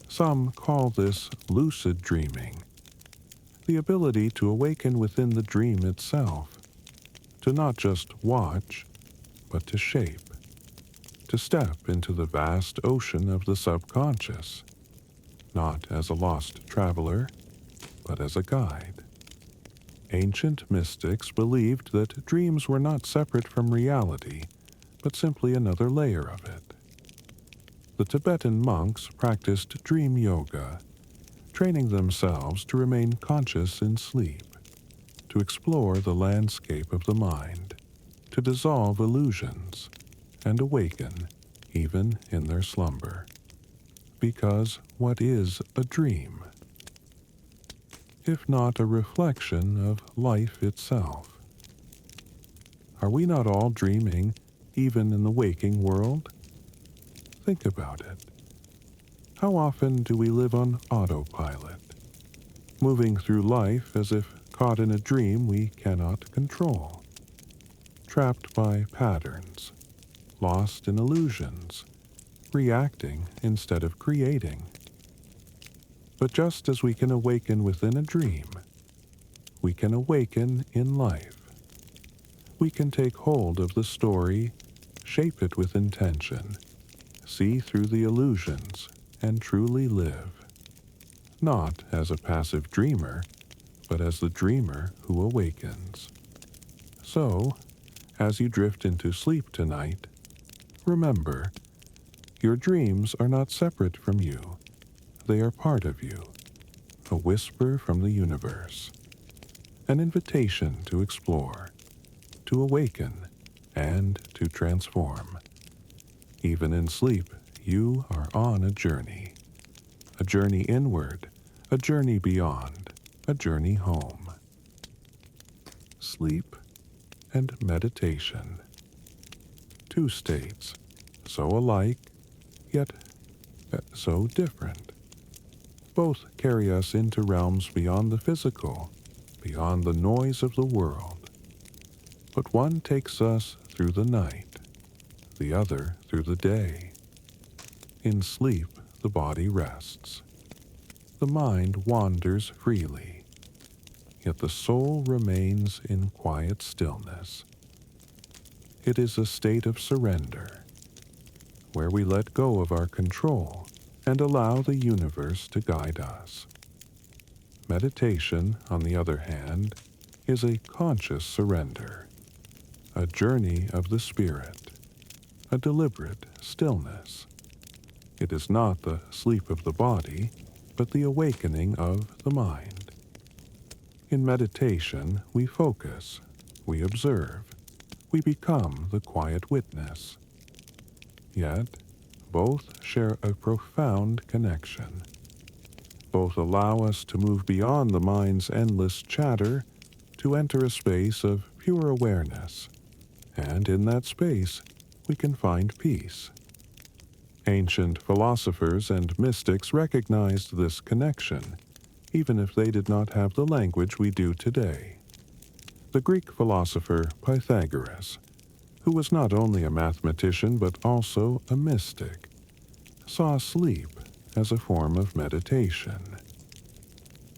Some call this lucid dreaming, the ability to awaken within the dream itself, to not just watch, but to shape, to step into the vast ocean of the subconscious, not as a lost traveler, but as a guide. Ancient mystics believed that dreams were not separate from reality, but simply another layer of it. The Tibetan monks practiced dream yoga, training themselves to remain conscious in sleep, to explore the landscape of the mind, to dissolve illusions, and awaken even in their slumber. Because what is a dream, if not a reflection of life itself? Are we not all dreaming, even in the waking world? Think about it. How often do we live on autopilot, moving through life as if caught in a dream we cannot control, trapped by patterns, lost in illusions, reacting instead of creating? But just as we can awaken within a dream, we can awaken in life. We can take hold of the story, shape it with intention, see through the illusions, and truly live. Not as a passive dreamer, but as the dreamer who awakens. So, as you drift into sleep tonight, remember, your dreams are not separate from you. They are part of you, a whisper from the universe, an invitation to explore, to awaken, and to transform. Even in sleep, you are on a journey inward, a journey beyond, a journey home. Sleep and meditation. Two states, so alike, yet so different. Both carry us into realms beyond the physical, beyond the noise of the world. But one takes us through the night, the other through the day. In sleep, the body rests. The mind wanders freely, yet the soul remains in quiet stillness. It is a state of surrender, where we let go of our control and allow the universe to guide us. Meditation, on the other hand, is a conscious surrender, a journey of the spirit, a deliberate stillness. It is not the sleep of the body, but the awakening of the mind. In meditation, we focus, we observe, we become the quiet witness. Yet, both share a profound connection. Both allow us to move beyond the mind's endless chatter to enter a space of pure awareness, and in that space, we can find peace. Ancient philosophers and mystics recognized this connection, even if they did not have the language we do today. The Greek philosopher Pythagoras, who was not only a mathematician but also a mystic, saw sleep as a form of meditation.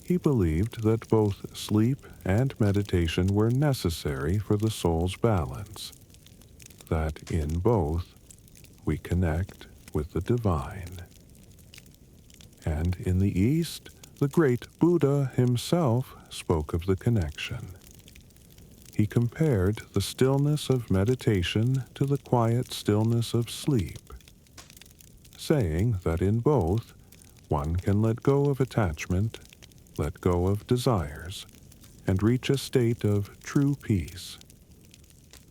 He believed that both sleep and meditation were necessary for the soul's balance, that in both we connect with the divine. And in the East, the great Buddha himself spoke of the connection. He compared the stillness of meditation to the quiet stillness of sleep, saying that in both, one can let go of attachment, let go of desires, and reach a state of true peace.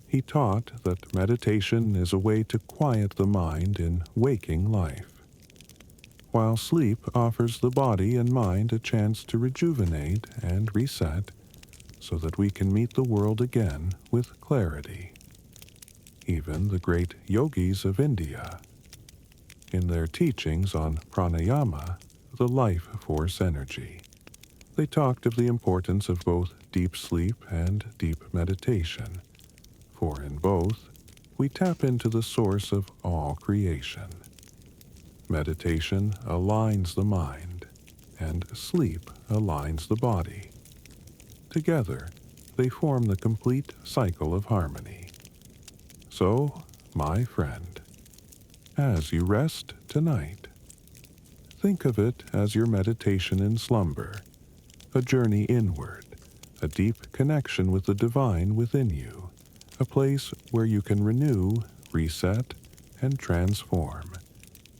He taught that meditation is a way to quiet the mind in waking life, while sleep offers the body and mind a chance to rejuvenate and reset so that we can meet the world again with clarity. Even the great yogis of India, in their teachings on pranayama, the life force energy, they talked of the importance of both deep sleep and deep meditation, for in both, we tap into the source of all creation. Meditation aligns the mind, and sleep aligns the body. Together, they form the complete cycle of harmony. So, my friend, as you rest tonight, think of it as your meditation in slumber, a journey inward, a deep connection with the divine within you, a place where you can renew, reset, and transform.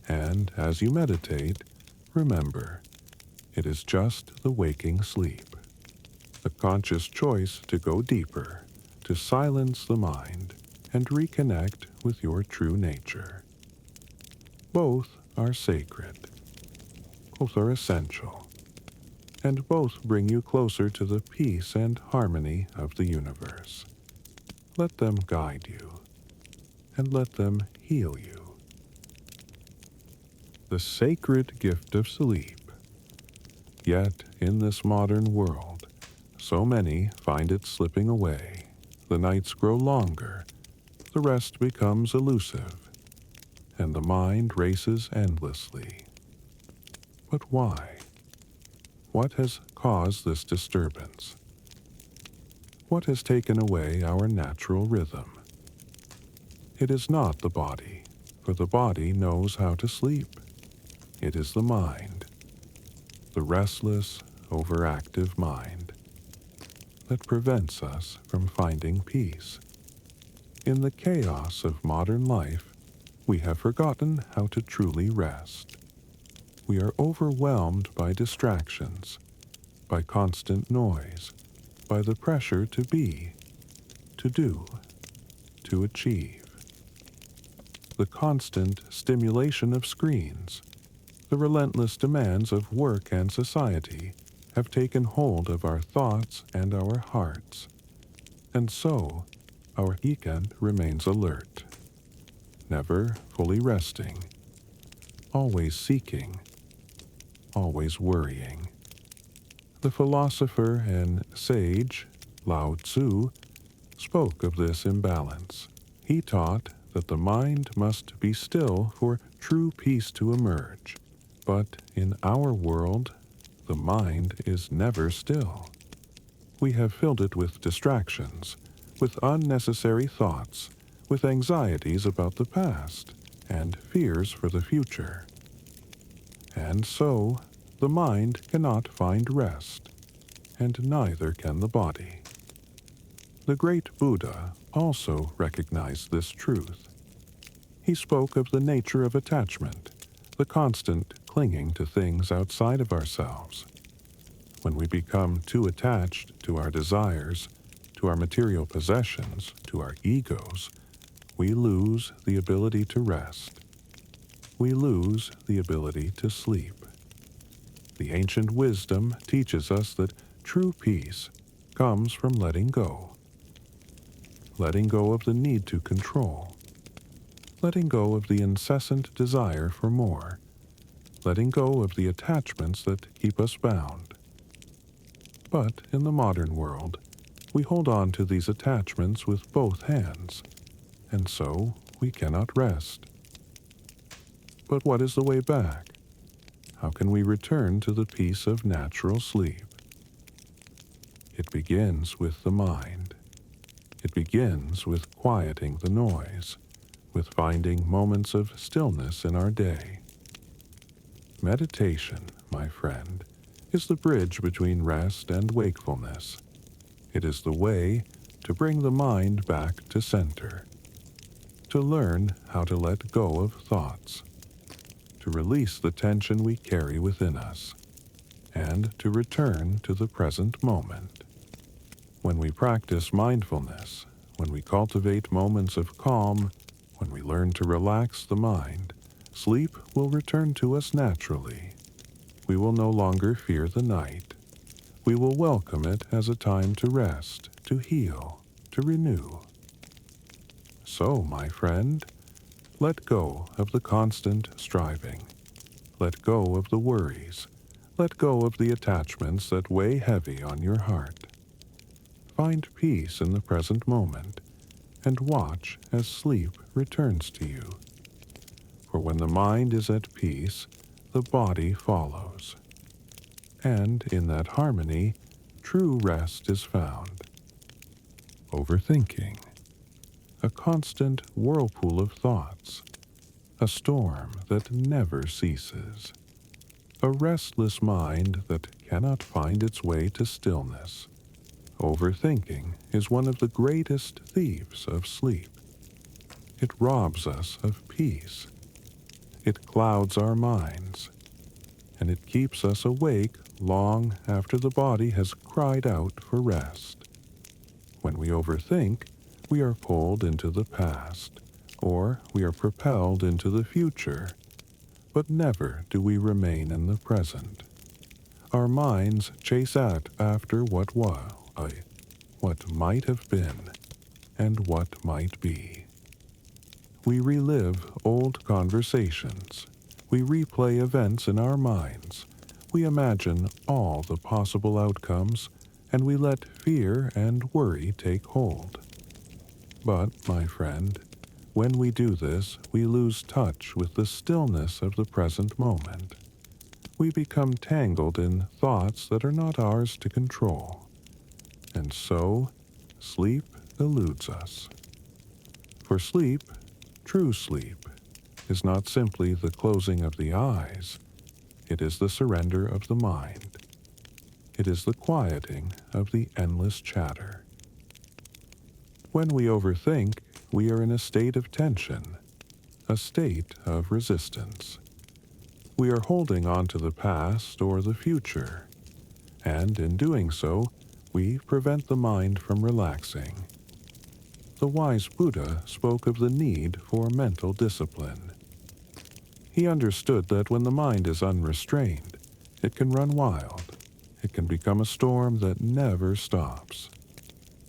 And as you meditate, remember, it is just the waking sleep. A conscious choice to go deeper, to silence the mind, and reconnect with your true nature. Both are sacred. Both are essential. And both bring you closer to the peace and harmony of the universe. Let them guide you, and let them heal you. The sacred gift of sleep. Yet, in this modern world, so many find it slipping away. The nights grow longer, the rest becomes elusive, and the mind races endlessly. But why? What has caused this disturbance? What has taken away our natural rhythm? It is not the body, for the body knows how to sleep. It is the mind, the restless, overactive mind, that prevents us from finding peace. In the chaos of modern life, we have forgotten how to truly rest. We are overwhelmed by distractions, by constant noise, by the pressure to be, to do, to achieve. the constant stimulation of screens, the relentless demands of work and society have taken hold of our thoughts and our hearts, and so our weekend remains alert, never fully resting, always seeking, always worrying. The philosopher and sage Lao Tzu spoke of this imbalance. He taught that the mind must be still for true peace to emerge, but in our world, the mind is never still. We have filled it with distractions, with unnecessary thoughts, with anxieties about the past, and fears for the future. And so, the mind cannot find rest, and neither can the body. The great Buddha also recognized this truth. He spoke of the nature of attachment, the constant clinging to things outside of ourselves. When we become too attached to our desires, to our material possessions, to our egos, we lose the ability to rest. We lose the ability to sleep. The ancient wisdom teaches us that true peace comes from letting go. Letting go of the need to control. Letting go of the incessant desire for more. Letting go of the attachments that keep us bound. But in the modern world, we hold on to these attachments with both hands, and so we cannot rest. But what is the way back? How can we return to the peace of natural sleep? It begins with the mind. It begins with quieting the noise, with finding moments of stillness in our day. Meditation, my friend, is the bridge between rest and wakefulness. It is the way to bring the mind back to center, to learn how to let go of thoughts, to release the tension we carry within us, and to return to the present moment. When we practice mindfulness, when we cultivate moments of calm, when we learn to relax the mind, sleep will return to us naturally. We will no longer fear the night. We will welcome it as a time to rest, to heal, to renew. So, my friend, let go of the constant striving. Let go of the worries. Let go of the attachments that weigh heavy on your heart. Find peace in the present moment, and watch as sleep returns to you. For when the mind is at peace, the body follows. And in that harmony, true rest is found. Overthinking. A constant whirlpool of thoughts. A storm that never ceases. A restless mind that cannot find its way to stillness. Overthinking is one of the greatest thieves of sleep. It robs us of peace. It clouds our minds, and it keeps us awake long after the body has cried out for rest. When we overthink, we are pulled into the past, or we are propelled into the future, but never do we remain in the present. Our minds chase after what was, what might have been, and what might be. We relive old conversations. We replay events in our minds. We imagine all the possible outcomes, and we let fear and worry take hold. But, my friend, when we do this, we lose touch with the stillness of the present moment. We become tangled in thoughts that are not ours to control. And so, sleep eludes us. For sleep, true sleep, is not simply the closing of the eyes. It is the surrender of the mind. It is the quieting of the endless chatter. When we overthink, we are in a state of tension, a state of resistance. We are holding on to the past or the future, and in doing so, we prevent the mind from relaxing. the wise Buddha spoke of the need for mental discipline. He understood that when the mind is unrestrained, it can run wild. It can become a storm that never stops.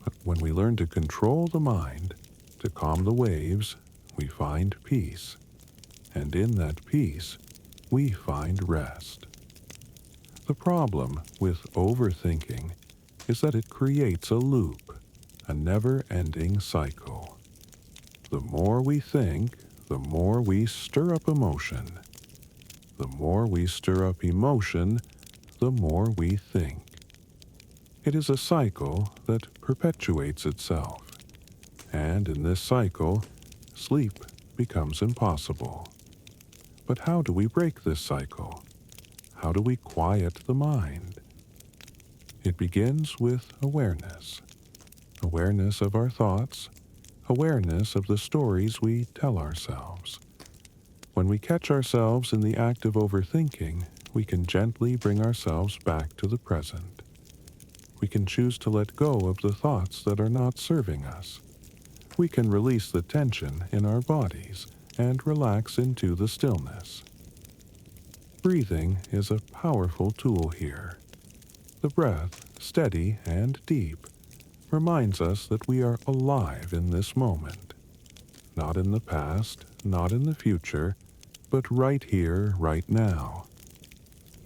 But when we learn to control the mind, to calm the waves, we find peace. And in that peace, we find rest. The problem with overthinking is that it creates a loop, a never-ending cycle. The more we think, the more we stir up emotion. The more we stir up emotion, the more we think. It is a cycle that perpetuates itself, and in this cycle, sleep becomes impossible. But how do we break this cycle? How do we quiet the mind? It begins with awareness. Awareness of our thoughts, awareness of the stories we tell ourselves. When we catch ourselves in the act of overthinking, we can gently bring ourselves back to the present. We can choose to let go of the thoughts that are not serving us. We can release the tension in our bodies and relax into the stillness. Breathing is a powerful tool here. The breath, steady and deep, reminds us that we are alive in this moment. Not in the past, not in the future, but right here, right now.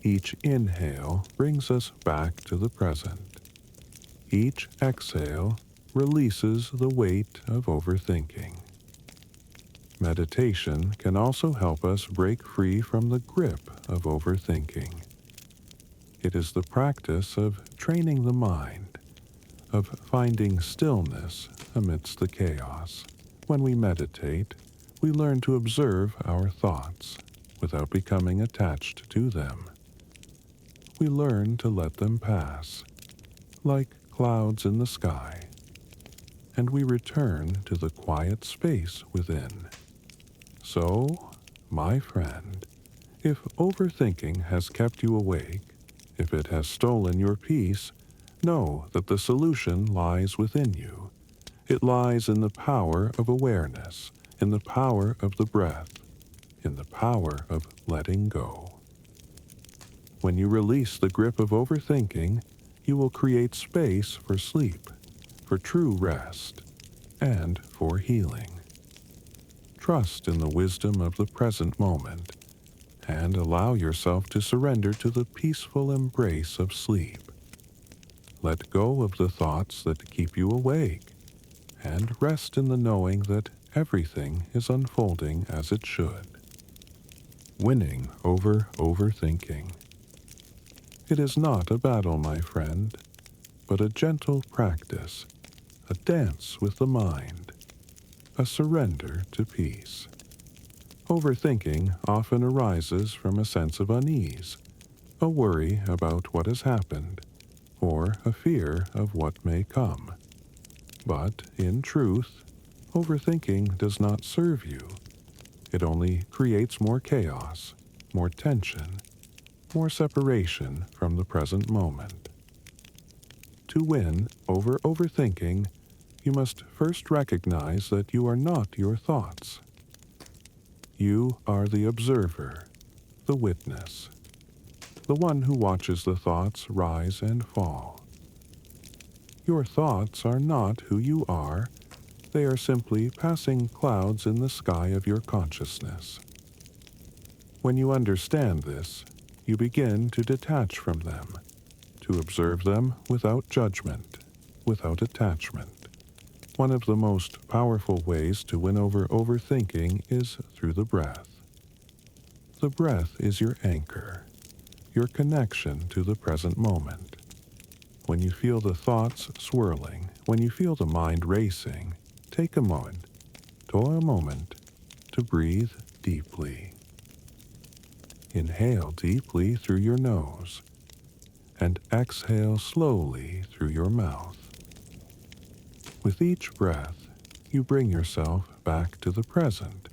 Each inhale brings us back to the present. Each exhale releases the weight of overthinking. Meditation can also help us break free from the grip of overthinking. It is the practice of training the mind, of finding stillness amidst the chaos. When we meditate, we learn to observe our thoughts without becoming attached to them. We learn to let them pass, like clouds in the sky, and we return to the quiet space within. So, my friend, if overthinking has kept you awake, if it has stolen your peace, know that the solution lies within you. It lies in the power of awareness, in the power of the breath, in the power of letting go. When you release the grip of overthinking, you will create space for sleep, for true rest, and for healing. Trust in the wisdom of the present moment, and allow yourself to surrender to the peaceful embrace of sleep. Let go of the thoughts that keep you awake, and rest in the knowing that everything is unfolding as it should. Winning over overthinking. It is not a battle, my friend, but a gentle practice, a dance with the mind, a surrender to peace. Overthinking often arises from a sense of unease, a worry about what has happened, or a fear of what may come. But, in truth, overthinking does not serve you. It only creates more chaos, more tension, more separation from the present moment. To win over overthinking, you must first recognize that you are not your thoughts. You are the observer, the witness, the one who watches the thoughts rise and fall. Your thoughts are not who you are. They are simply passing clouds in the sky of your consciousness. When you understand this, you begin to detach from them, to observe them without judgment, without attachment. One of the most powerful ways to win over overthinking is through the breath. The breath is your anchor, your connection to the present moment. When you feel the thoughts swirling, when you feel the mind racing, take a moment to breathe deeply. Inhale deeply through your nose and exhale slowly through your mouth. With each breath, you bring yourself back to the present.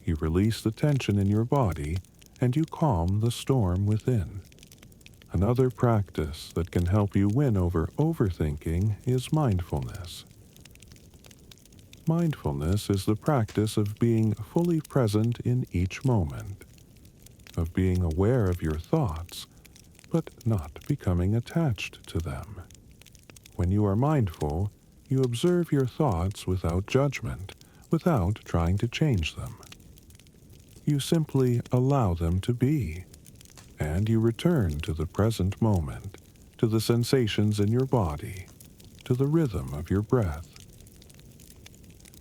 You release the tension in your body and you calm the storm within. Another practice that can help you win over overthinking is mindfulness. Mindfulness is the practice of being fully present in each moment, of being aware of your thoughts, but not becoming attached to them. When you are mindful, you observe your thoughts without judgment, without trying to change them. You simply allow them to be, and you return to the present moment, to the sensations in your body, to the rhythm of your breath.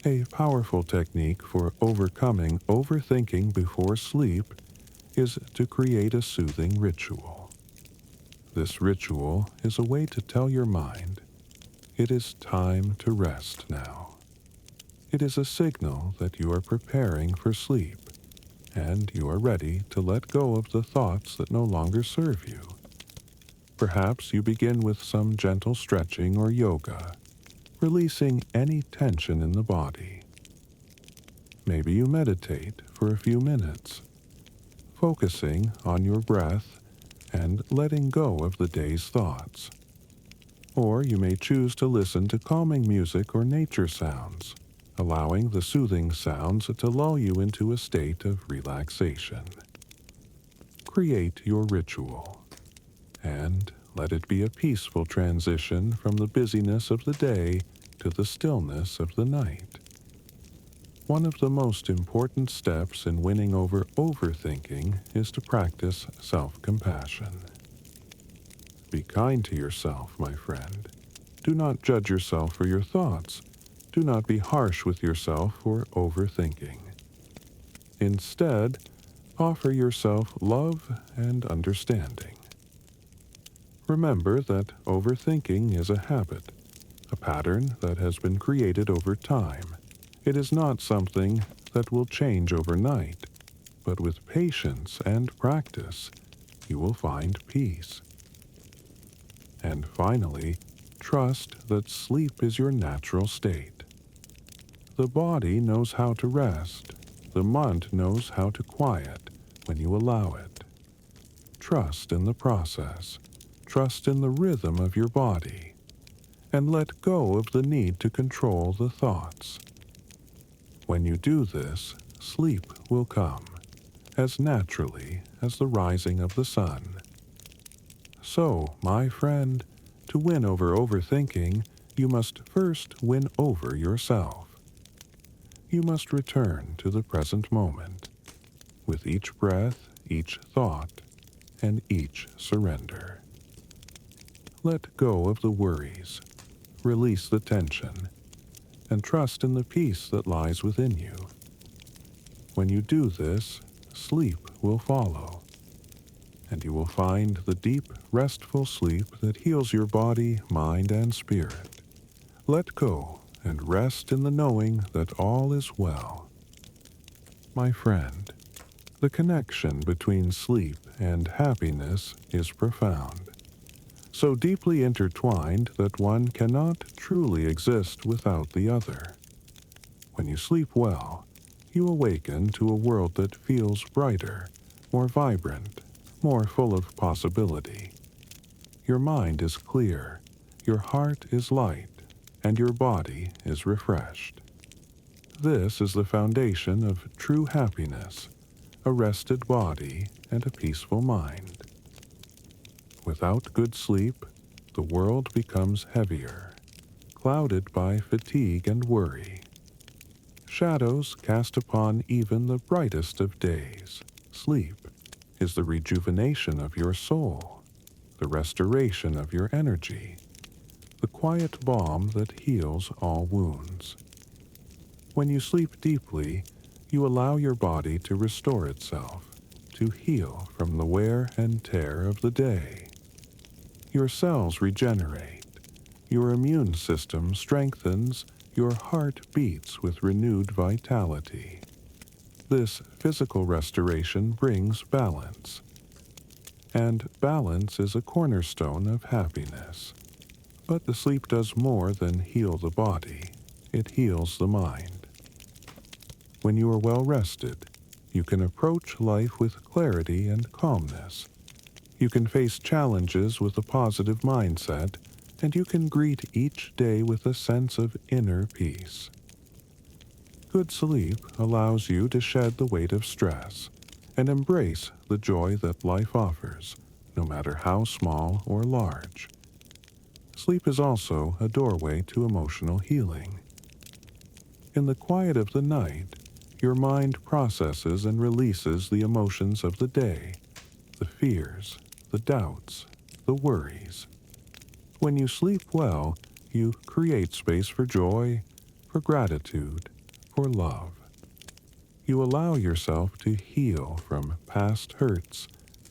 A powerful technique for overcoming overthinking before sleep is to create a soothing ritual. This ritual is a way to tell your mind, it is time to rest now. It is a signal that you are preparing for sleep, and you are ready to let go of the thoughts that no longer serve you. Perhaps you begin with some gentle stretching or yoga, releasing any tension in the body. Maybe you meditate for a few minutes, focusing on your breath and letting go of the day's thoughts. Or you may choose to listen to calming music or nature sounds, allowing the soothing sounds to lull you into a state of relaxation. Create your ritual, and let it be a peaceful transition from the busyness of the day to the stillness of the night. One of the most important steps in winning over overthinking is to practice self-compassion. Be kind to yourself, my friend. Do not judge yourself for your thoughts. Do not be harsh with yourself for overthinking. Instead, offer yourself love and understanding. Remember that overthinking is a habit, a pattern that has been created over time. It is not something that will change overnight, but with patience and practice, you will find peace. And finally, trust that sleep is your natural state. The body knows how to rest. The mind knows how to quiet when you allow it. Trust in the process. Trust in the rhythm of your body. And let go of the need to control the thoughts. When you do this, sleep will come, as naturally as the rising of the sun. So, my friend, to win over overthinking, you must first win over yourself. You must return to the present moment, with each breath, each thought, and each surrender. Let go of the worries, release the tension, and trust in the peace that lies within you. When you do this, sleep will follow, and you will find the deep, restful sleep that heals your body, mind, and spirit. Let go and rest in the knowing that all is well. My friend, the connection between sleep and happiness is profound, so deeply intertwined that one cannot truly exist without the other. When you sleep well, you awaken to a world that feels brighter, more vibrant, more full of possibility. Your mind is clear, your heart is light, and your body is refreshed. This is the foundation of true happiness, a rested body and a peaceful mind. Without good sleep, the world becomes heavier, clouded by fatigue and worry. Shadows cast upon even the brightest of days. Sleep is the rejuvenation of your soul, the restoration of your energy, the quiet balm that heals all wounds. When you sleep deeply, you allow your body to restore itself, to heal from the wear and tear of the day. Your cells regenerate, your immune system strengthens, your heart beats with renewed vitality. This physical restoration brings balance, and balance is a cornerstone of happiness. But the sleep does more than heal the body, it heals the mind. When you are well rested, you can approach life with clarity and calmness. You can face challenges with a positive mindset, and you can greet each day with a sense of inner peace. Good sleep allows you to shed the weight of stress and embrace the joy that life offers, no matter how small or large. Sleep is also a doorway to emotional healing. In the quiet of the night, your mind processes and releases the emotions of the day, the fears, the doubts, the worries. When you sleep well, you create space for joy, for gratitude, for love. You allow yourself to heal from past hurts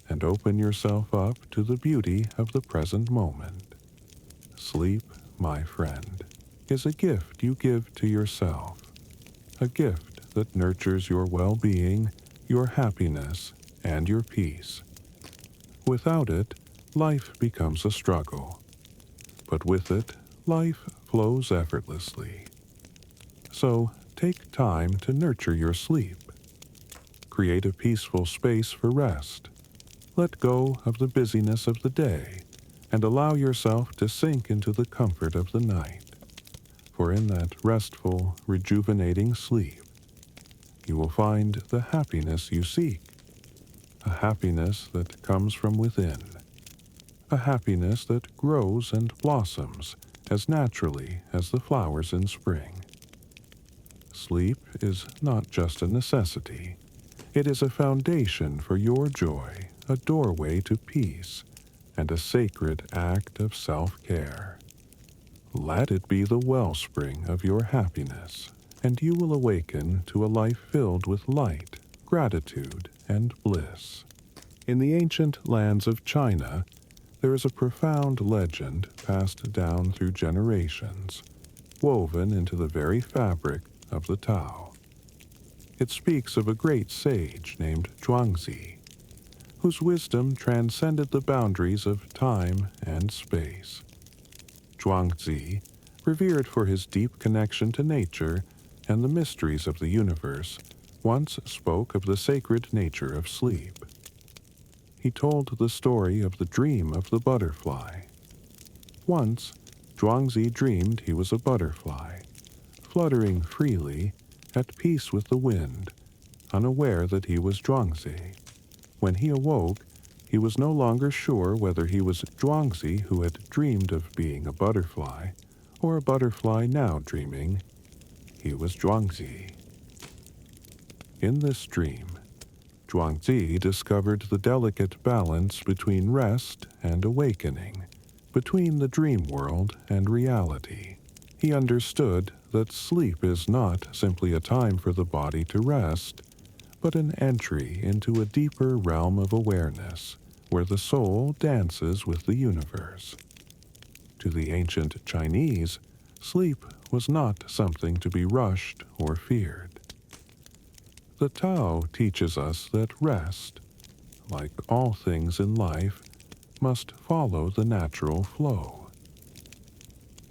and open yourself up to the beauty of the present moment. Sleep, my friend, is a gift you give to yourself, a gift that nurtures your well-being, your happiness, and your peace. Without it, life becomes a struggle, but with it, life flows effortlessly. So, take time to nurture your sleep. Create a peaceful space for rest. Let go of the busyness of the day and allow yourself to sink into the comfort of the night. For in that restful, rejuvenating sleep, you will find the happiness you seek, a happiness that comes from within, a happiness that grows and blossoms as naturally as the flowers in spring. Sleep is not just a necessity. It is a foundation for your joy, a doorway to peace, and a sacred act of self-care. Let it be the wellspring of your happiness, and you will awaken to a life filled with light, gratitude, and bliss. In the ancient lands of China, there is a profound legend passed down through generations, woven into the very fabric of the Tao. It speaks of a great sage named Zhuangzi, whose wisdom transcended the boundaries of time and space. Zhuangzi, revered for his deep connection to nature and the mysteries of the universe, once spoke of the sacred nature of sleep. He told the story of the dream of the butterfly. Once, Zhuangzi dreamed he was a butterfly, fluttering freely, at peace with the wind, unaware that he was Zhuangzi. When he awoke, he was no longer sure whether he was Zhuangzi who had dreamed of being a butterfly, or a butterfly now dreaming he was Zhuangzi. In this dream, Zhuangzi discovered the delicate balance between rest and awakening, between the dream world and reality. He understood that sleep is not simply a time for the body to rest, but an entry into a deeper realm of awareness, where the soul dances with the universe. To the ancient Chinese, sleep was not something to be rushed or feared. The Tao teaches us that rest, like all things in life, must follow the natural flow.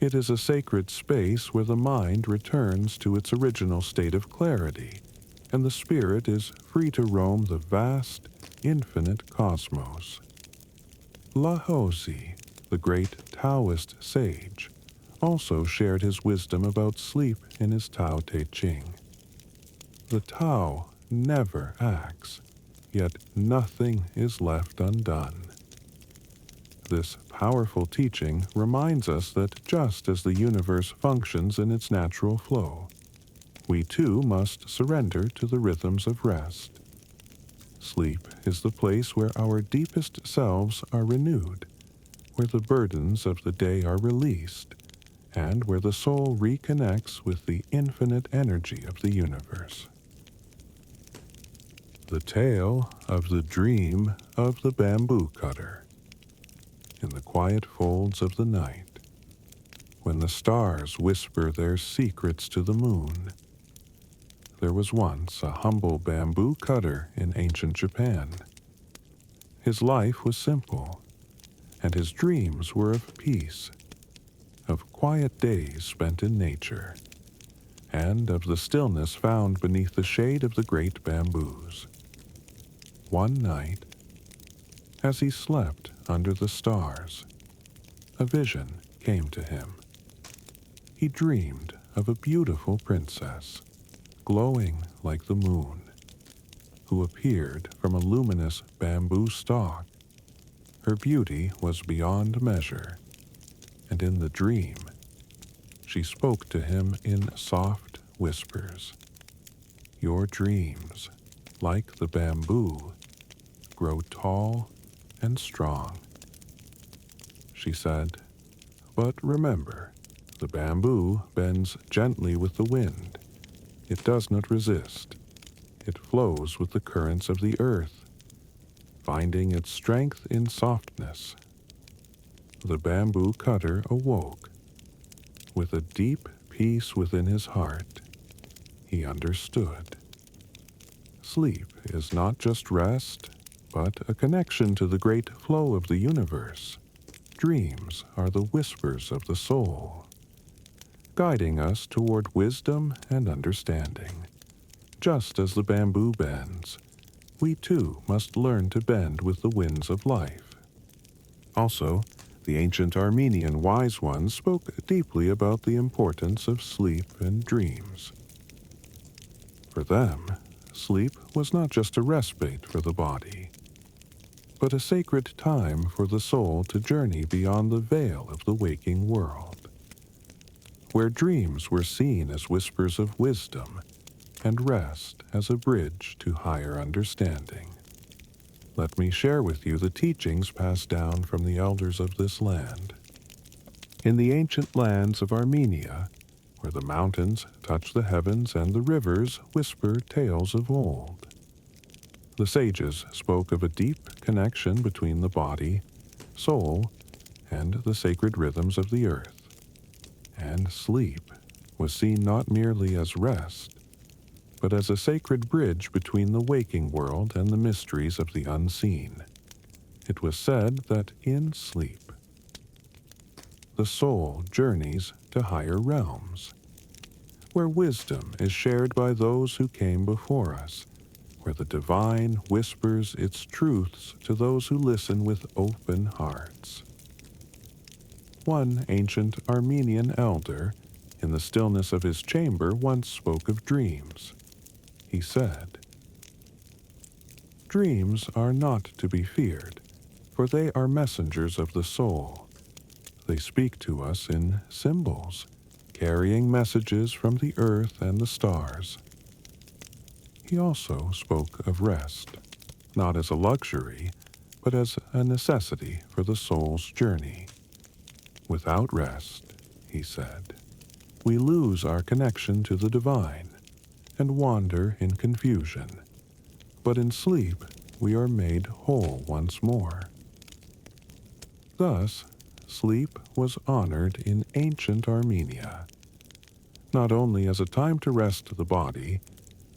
It is a sacred space where the mind returns to its original state of clarity, and the spirit is free to roam the vast, infinite cosmos. Laozi, the great Taoist sage, also shared his wisdom about sleep in his Tao Te Ching. The Tao never acts, yet nothing is left undone. This powerful teaching reminds us that just as the universe functions in its natural flow, we too must surrender to the rhythms of rest. Sleep is the place where our deepest selves are renewed, where the burdens of the day are released, and where the soul reconnects with the infinite energy of the universe. The tale of the dream of the bamboo cutter. In the quiet folds of the night, when the stars whisper their secrets to the moon, there was once a humble bamboo cutter in ancient Japan. His life was simple, and his dreams were of peace, of quiet days spent in nature, and of the stillness found beneath the shade of the great bamboos. One night, as he slept under the stars, a vision came to him. He dreamed of a beautiful princess, glowing like the moon, who appeared from a luminous bamboo stalk. Her beauty was beyond measure, and in the dream, she spoke to him in soft whispers. Your dreams, like the bamboo, grow tall and strong. She said, but remember, the bamboo bends gently with the wind. It does not resist. It flows with the currents of the earth, finding its strength in softness. The bamboo cutter awoke. With a deep peace within his heart, he understood. Sleep is not just rest, but a connection to the great flow of the universe. Dreams are the whispers of the soul, guiding us toward wisdom and understanding. Just as the bamboo bends, we too must learn to bend with the winds of life. Also, the ancient Armenian wise ones spoke deeply about the importance of sleep and dreams. For them, sleep was not just a respite for the body, but a sacred time for the soul to journey beyond the veil of the waking world, where dreams were seen as whispers of wisdom and rest as a bridge to higher understanding. Let me share with you the teachings passed down from the elders of this land. In the ancient lands of Armenia, where the mountains touch the heavens and the rivers whisper tales of old, the sages spoke of a deep connection between the body, soul, and the sacred rhythms of the earth. And sleep was seen not merely as rest, but as a sacred bridge between the waking world and the mysteries of the unseen. It was said that in sleep, the soul journeys to higher realms, where wisdom is shared by those who came before us, where the divine whispers its truths to those who listen with open hearts. One ancient Armenian elder, in the stillness of his chamber, once spoke of dreams. He said, dreams are not to be feared, for they are messengers of the soul. They speak to us in symbols, carrying messages from the earth and the stars. He also spoke of rest, not as a luxury, but as a necessity for the soul's journey. Without rest, he said, we lose our connection to the divine and wander in confusion. But in sleep, we are made whole once more. Thus, sleep was honored in ancient Armenia, not only as a time to rest the body,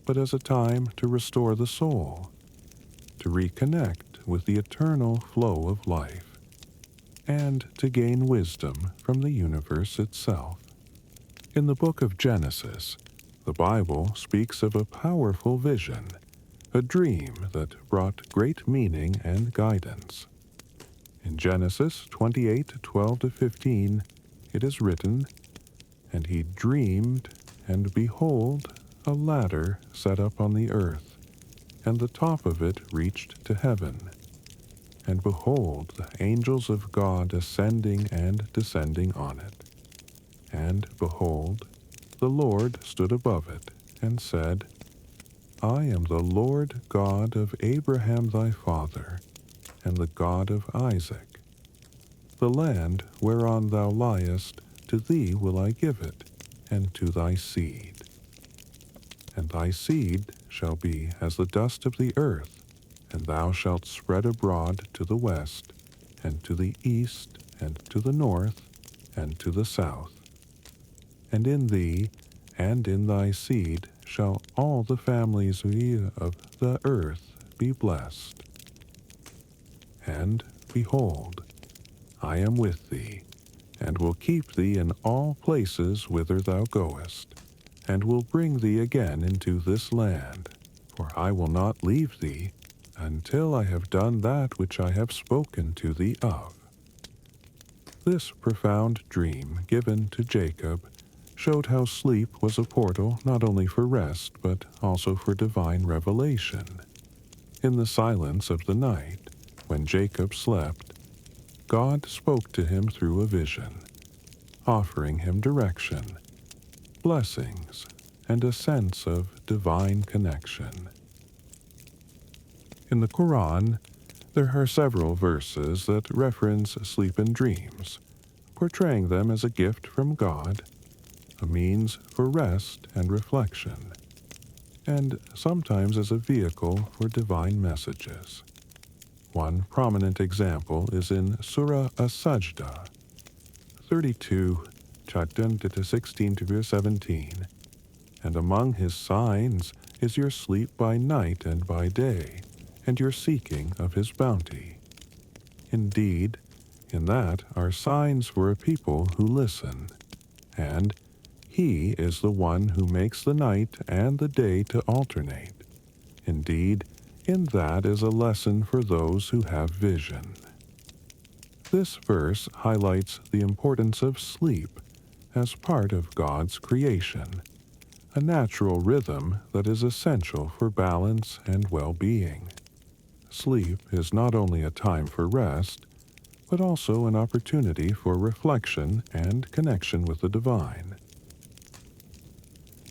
but as a time to restore the soul, to reconnect with the eternal flow of life, and to gain wisdom from the universe itself. In the book of Genesis, the Bible speaks of a powerful vision, a dream that brought great meaning and guidance. In Genesis 28:12-15, it is written, and he dreamed, and behold, a ladder set up on the earth, and the top of it reached to heaven. And behold, the angels of God ascending and descending on it. And behold, the Lord stood above it, and said, I am the Lord God of Abraham thy father, and the God of Isaac. The land whereon thou liest, to thee will I give it, and to thy seed. And thy seed shall be as the dust of the earth, and thou shalt spread abroad to the west, and to the east, and to the north, and to the south. And in thee, and in thy seed, shall all the families of the earth be blessed. And, behold, I am with thee, and will keep thee in all places whither thou goest, and will bring thee again into this land, for I will not leave thee until I have done that which I have spoken to thee of. This profound dream given to Jacob showed how sleep was a portal not only for rest but also for divine revelation. In the silence of the night, when Jacob slept, God spoke to him through a vision, offering him direction, blessings, and a sense of divine connection. In the Quran, there are several verses that reference sleep and dreams, portraying them as a gift from God, a means for rest and reflection, and sometimes as a vehicle for divine messages. One prominent example is in Surah As-Sajda 32, chapter 16 to verse 17. And among his signs is your sleep by night and by day, and your seeking of his bounty. Indeed, in that are signs for a people who listen, and he is the one who makes the night and the day to alternate. Indeed, in that is a lesson for those who have vision. This verse highlights the importance of sleep as part of God's creation, a natural rhythm that is essential for balance and well-being. Sleep is not only a time for rest, but also an opportunity for reflection and connection with the divine.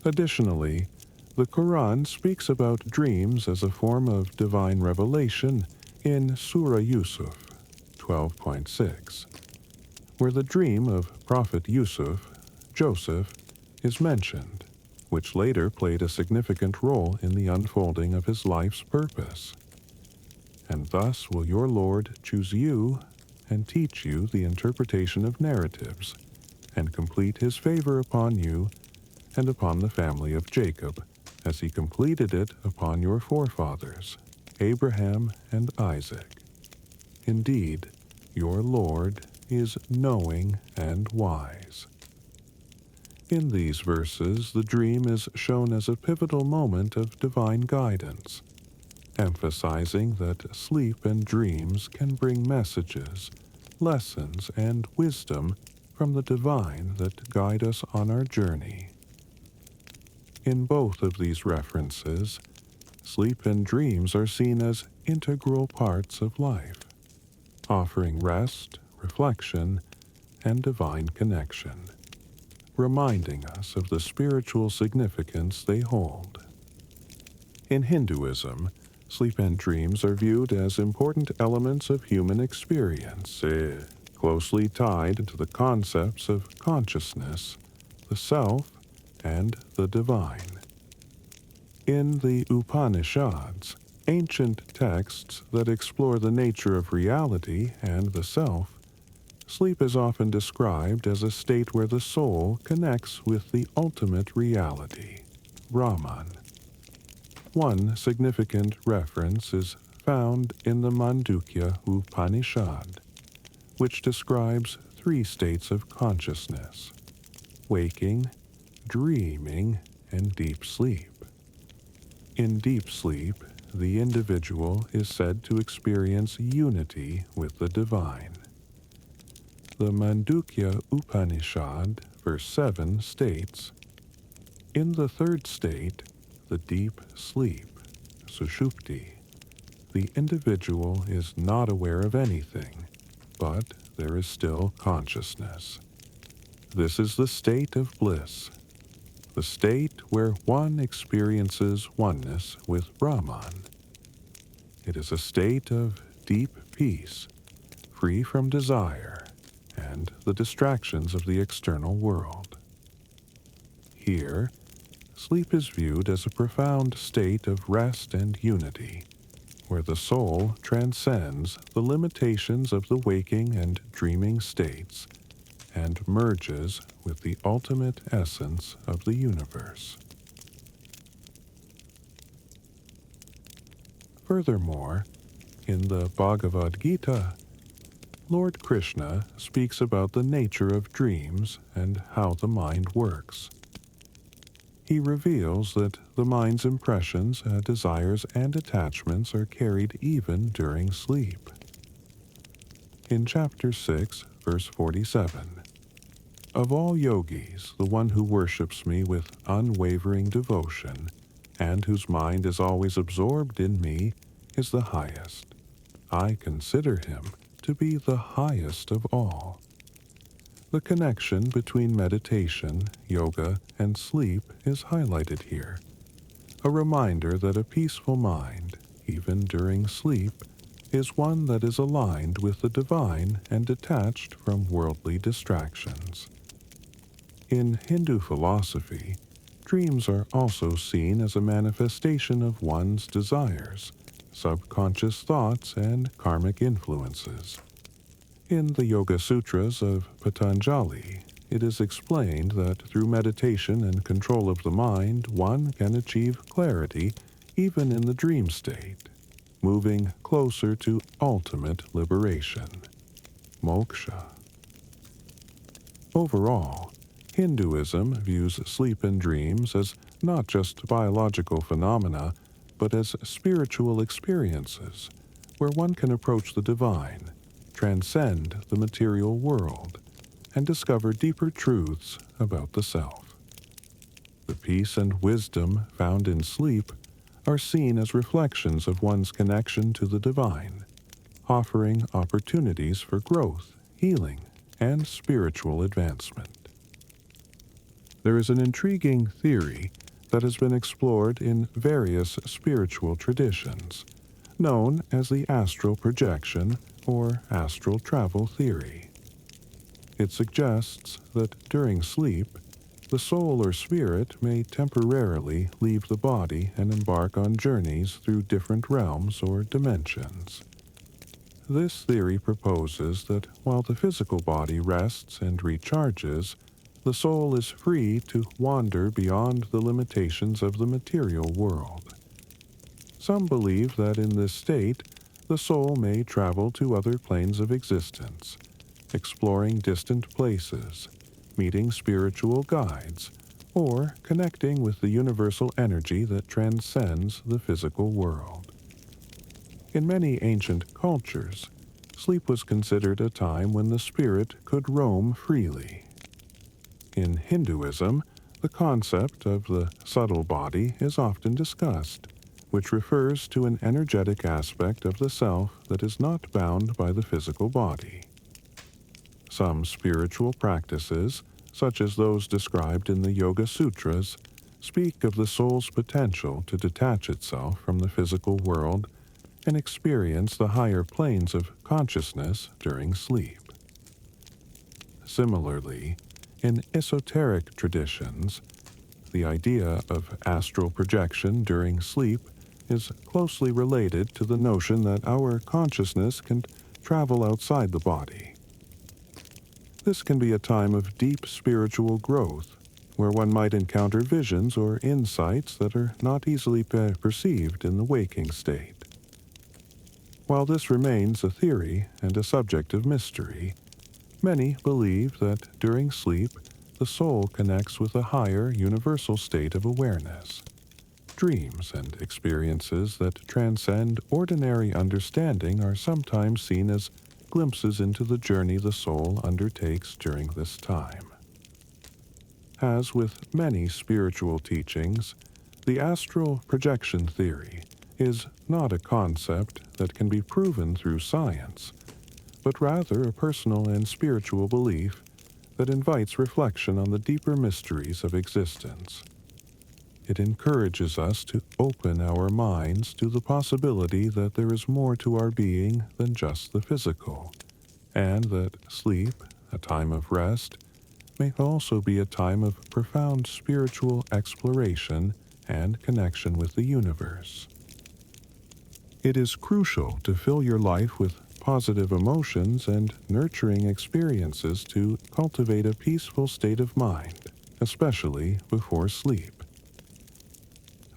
Additionally, the Quran speaks about dreams as a form of divine revelation in Surah Yusuf 12.6, where the dream of Prophet Yusuf, Joseph, is mentioned, which later played a significant role in the unfolding of his life's purpose. And thus will your Lord choose you and teach you the interpretation of narratives, and complete his favor upon you and upon the family of Jacob, as he completed it upon your forefathers, Abraham and Isaac. Indeed, your Lord is knowing and wise. In these verses, the dream is shown as a pivotal moment of divine guidance, emphasizing that sleep and dreams can bring messages, lessons, and wisdom from the divine that guide us on our journey. In both of these references, sleep and dreams are seen as integral parts of life, offering rest, reflection, and divine connection, reminding us of the spiritual significance they hold. In Hinduism, sleep and dreams are viewed as important elements of human experience, closely tied to the concepts of consciousness, the self, and the divine. In the Upanishads, ancient texts that explore the nature of reality and the self, sleep is often described as a state where the soul connects with the ultimate reality, Brahman. One significant reference is found in the Mandukya Upanishad, which describes 3 states of consciousness: waking, dreaming, and deep sleep. In deep sleep, the individual is said to experience unity with the divine. The Mandukya Upanishad, verse 7, states, "In the 3rd state, the deep sleep, Sushupti, the individual is not aware of anything, but there is still consciousness. This is the state of bliss, the state where one experiences oneness with Brahman. It is a state of deep peace, free from desire and the distractions of the external world." Here, sleep is viewed as a profound state of rest and unity, where the soul transcends the limitations of the waking and dreaming states and merges with the ultimate essence of the universe. Furthermore, in the Bhagavad Gita, Lord Krishna speaks about the nature of dreams and how the mind works. He reveals that the mind's impressions, desires, and attachments are carried even during sleep. In chapter 6, verse 47, Of all yogis, the one who worships me with unwavering devotion and whose mind is always absorbed in me is the highest. I consider him to be the highest of all. The connection between meditation, yoga, and sleep is highlighted here. A reminder that a peaceful mind, even during sleep, is one that is aligned with the divine and detached from worldly distractions. In Hindu philosophy, dreams are also seen as a manifestation of one's desires, subconscious thoughts, and karmic influences. In the Yoga Sutras of Patanjali, it is explained that through meditation and control of the mind, one can achieve clarity even in the dream state, moving closer to ultimate liberation, moksha. Overall, Hinduism views sleep and dreams as not just biological phenomena, but as spiritual experiences, where one can approach the divine, transcend the material world, and discover deeper truths about the self. The peace and wisdom found in sleep are seen as reflections of one's connection to the divine, offering opportunities for growth, healing, and spiritual advancement. There is an intriguing theory that has been explored in various spiritual traditions, known as the astral projection or astral travel theory. It suggests that during sleep, the soul or spirit may temporarily leave the body and embark on journeys through different realms or dimensions. This theory proposes that while the physical body rests and recharges, the soul is free to wander beyond the limitations of the material world. Some believe that in this state, the soul may travel to other planes of existence, exploring distant places, meeting spiritual guides, or connecting with the universal energy that transcends the physical world. In many ancient cultures, sleep was considered a time when the spirit could roam freely. In Hinduism, the concept of the subtle body is often discussed, which refers to an energetic aspect of the self that is not bound by the physical body. Some spiritual practices, such as those described in the Yoga Sutras, speak of the soul's potential to detach itself from the physical world and experience the higher planes of consciousness during sleep. Similarly, in esoteric traditions, the idea of astral projection during sleep is closely related to the notion that our consciousness can travel outside the body. This can be a time of deep spiritual growth, where one might encounter visions or insights that are not easily perceived in the waking state. While this remains a theory and a subject of mystery, many believe that during sleep, the soul connects with a higher universal state of awareness. Dreams and experiences that transcend ordinary understanding are sometimes seen as glimpses into the journey the soul undertakes during this time. As with many spiritual teachings, the astral projection theory is not a concept that can be proven through science, but rather a personal and spiritual belief that invites reflection on the deeper mysteries of existence. It encourages us to open our minds to the possibility that there is more to our being than just the physical, and that sleep, a time of rest, may also be a time of profound spiritual exploration and connection with the universe. It is crucial to fill your life with positive emotions and nurturing experiences to cultivate a peaceful state of mind, especially before sleep.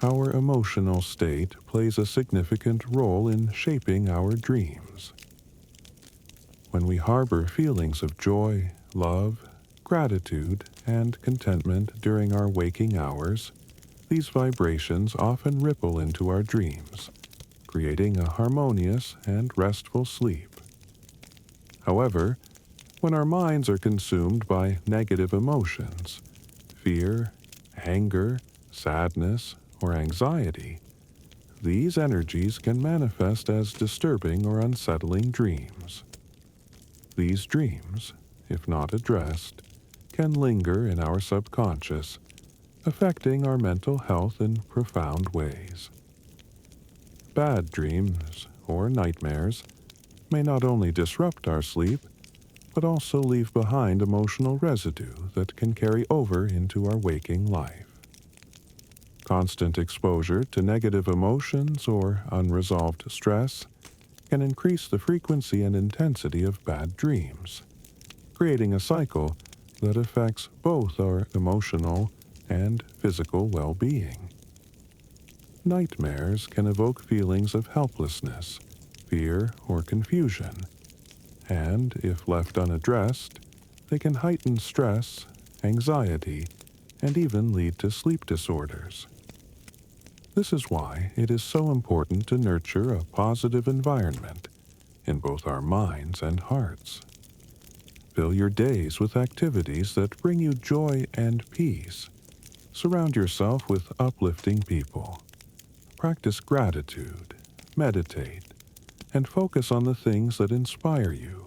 Our emotional state plays a significant role in shaping our dreams. When we harbor feelings of joy, love, gratitude, and contentment during our waking hours, these vibrations often ripple into our dreams, creating a harmonious and restful sleep. However, When our minds are consumed by negative emotions, fear, anger, sadness, or anxiety, these energies can manifest as disturbing or unsettling dreams. These dreams, if not addressed, can linger in our subconscious, affecting our mental health in profound ways. Bad dreams, or nightmares, may not only disrupt our sleep, but also leave behind emotional residue that can carry over into our waking life. Constant exposure to negative emotions or unresolved stress can increase the frequency and intensity of bad dreams, creating a cycle that affects both our emotional and physical well-being. Nightmares can evoke feelings of helplessness, fear, or confusion, and if left unaddressed, they can heighten stress, anxiety, and even lead to sleep disorders. This is why it is so important to nurture a positive environment in both our minds and hearts. Fill your days with activities that bring you joy and peace. Surround yourself with uplifting people. Practice gratitude, meditate, and focus on the things that inspire you.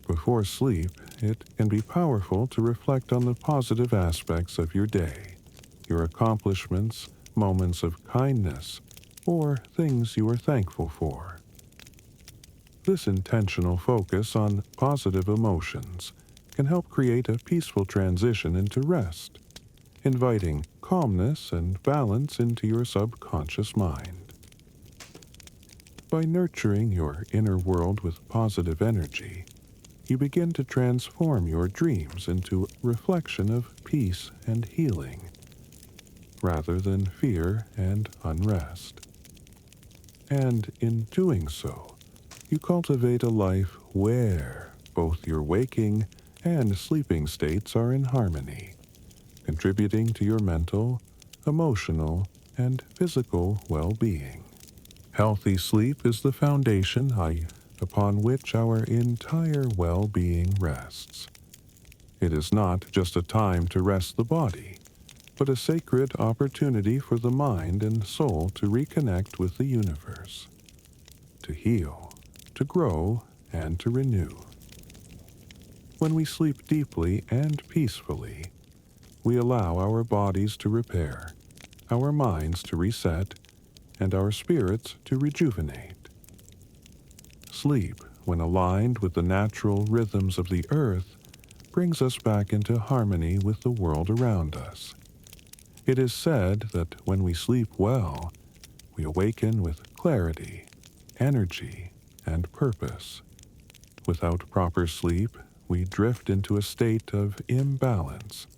Before sleep, it can be powerful to reflect on the positive aspects of your day, your accomplishments, moments of kindness, or things you are thankful for. This intentional focus on positive emotions can help create a peaceful transition into rest, inviting calmness and balance into your subconscious mind. By nurturing your inner world with positive energy, you begin to transform your dreams into a reflection of peace and healing, rather than fear and unrest. And in doing so, you cultivate a life where both your waking and sleeping states are in harmony, contributing to your mental, emotional, and physical well-being. Healthy sleep is the foundation upon which our entire well-being rests. It is not just a time to rest the body, but a sacred opportunity for the mind and soul to reconnect with the universe, to heal, to grow, and to renew. When we sleep deeply and peacefully, we allow our bodies to repair, our minds to reset, and our spirits to rejuvenate. Sleep, when aligned with the natural rhythms of the earth, brings us back into harmony with the world around us. It is said that when we sleep well, we awaken with clarity, energy, and purpose. Without proper sleep, we drift into a state of imbalance,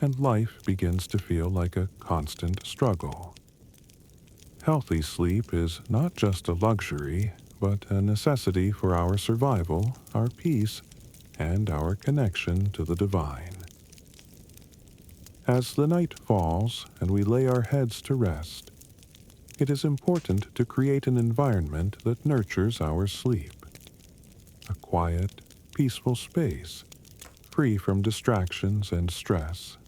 and life begins to feel like a constant struggle. Healthy sleep is not just a luxury, but a necessity for our survival, our peace, and our connection to the divine. As the night falls and we lay our heads to rest, it is important to create an environment that nurtures our sleep. A quiet, peaceful space, free from distractions and stress.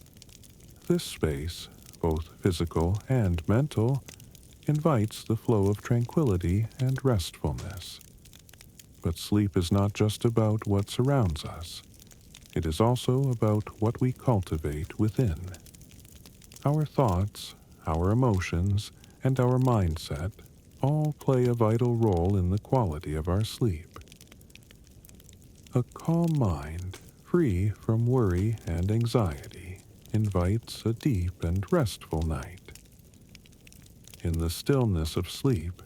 This space, both physical and mental, invites the flow of tranquility and restfulness. But sleep is not just about what surrounds us. It is also about what we cultivate within. Our thoughts, our emotions, and our mindset all play a vital role in the quality of our sleep. A calm mind, free from worry and anxiety, invites a deep and restful night. In the stillness of sleep,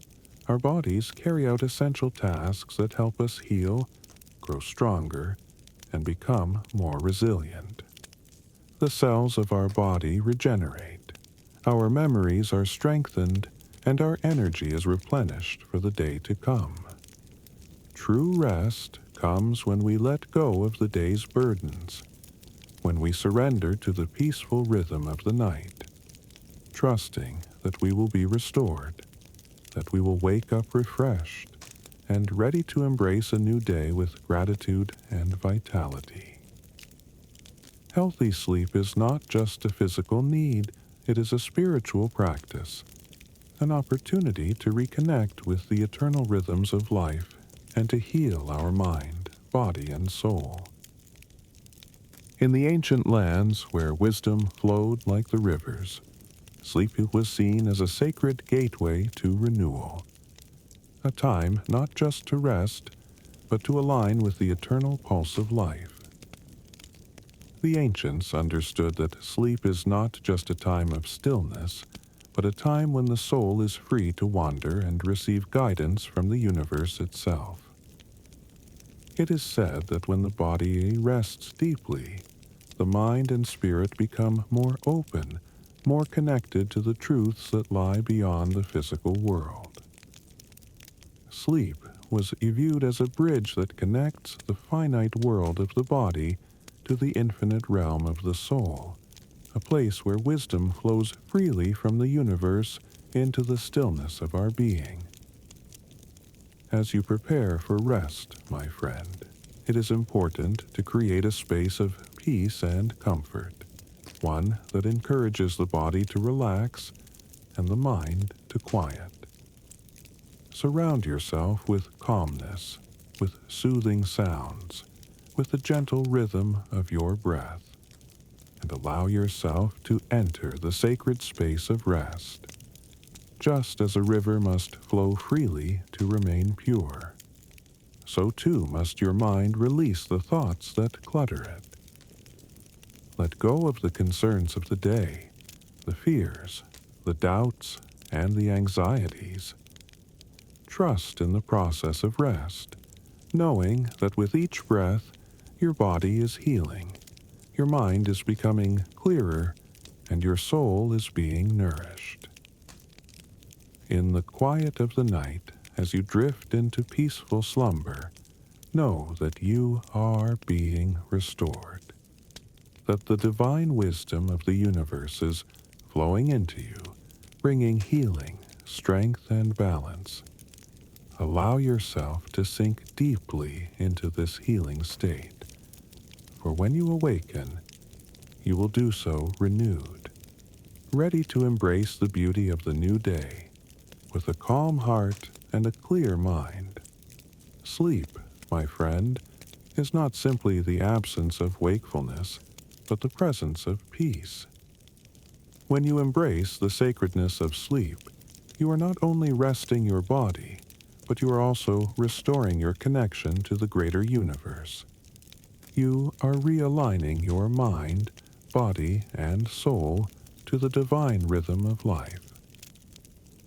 our bodies carry out essential tasks that help us heal, grow stronger, and become more resilient. The cells of our body regenerate, our memories are strengthened, and our energy is replenished for the day to come. True rest comes when we let go of the day's burdens, when we surrender to the peaceful rhythm of the night, trusting that we will be restored, that we will wake up refreshed, and ready to embrace a new day with gratitude and vitality. Healthy sleep is not just a physical need, it is a spiritual practice, an opportunity to reconnect with the eternal rhythms of life and to heal our mind, body, and soul. In the ancient lands where wisdom flowed like the rivers, sleep was seen as a sacred gateway to renewal, a time not just to rest, but to align with the eternal pulse of life. The ancients understood that sleep is not just a time of stillness, but a time when the soul is free to wander and receive guidance from the universe itself. It is said that when the body rests deeply, the mind and spirit become more open, more connected to the truths that lie beyond the physical world. Sleep was viewed as a bridge that connects the finite world of the body to the infinite realm of the soul, a place where wisdom flows freely from the universe into the stillness of our being. As you prepare for rest, my friend, it is important to create a space of peace and comfort, one that encourages the body to relax and the mind to quiet. Surround yourself with calmness, with soothing sounds, with the gentle rhythm of your breath, and allow yourself to enter the sacred space of rest. Just as a river must flow freely to remain pure, so too must your mind release the thoughts that clutter it. Let go of the concerns of the day, the fears, the doubts, and the anxieties. Trust in the process of rest, knowing that with each breath, your body is healing, your mind is becoming clearer, and your soul is being nourished. In the quiet of the night, as you drift into peaceful slumber, know that you are being restored, that the divine wisdom of the universe is flowing into you, bringing healing, strength, and balance. Allow yourself to sink deeply into this healing state, for when you awaken, you will do so renewed, ready to embrace the beauty of the new day, with a calm heart and a clear mind. Sleep, my friend, is not simply the absence of wakefulness, but the presence of peace. When you embrace the sacredness of sleep, you are not only resting your body, but you are also restoring your connection to the greater universe. You are realigning your mind, body, and soul to the divine rhythm of life.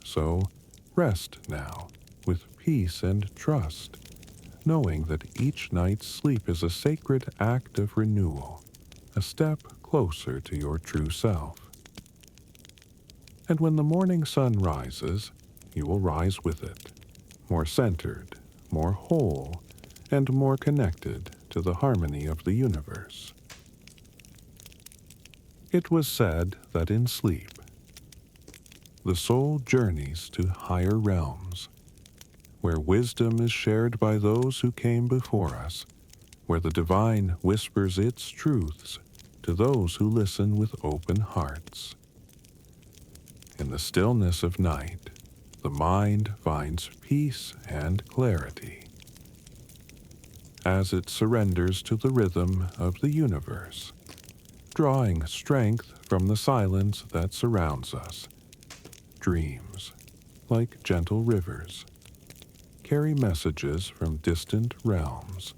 So, rest now, with peace and trust, knowing that each night's sleep is a sacred act of renewal, a step closer to your true self. And when the morning sun rises, you will rise with it, more centered, more whole, and more connected to the harmony of the universe. It was said that in sleep, the soul journeys to higher realms, where wisdom is shared by those who came before us, where the divine whispers its truths to those who listen with open hearts. In the stillness of night, the mind finds peace and clarity. As it surrenders to the rhythm of the universe, drawing strength from the silence that surrounds us, dreams, like gentle rivers, carry messages from distant realms,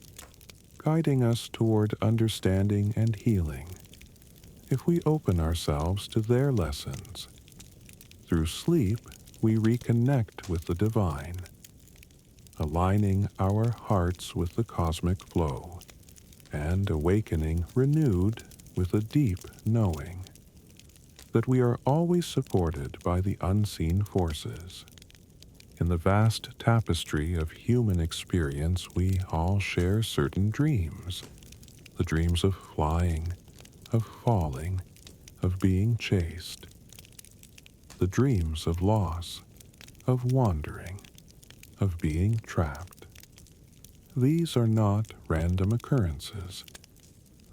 guiding us toward understanding and healing. If we open ourselves to their lessons, through sleep we reconnect with the divine, aligning our hearts with the cosmic flow, and awakening renewed with a deep knowing that we are always supported by the unseen forces. In the vast tapestry of human experience, we all share certain dreams, the dreams of flying, of falling, of being chased, the dreams of loss, of wandering, of being trapped. These are not random occurrences.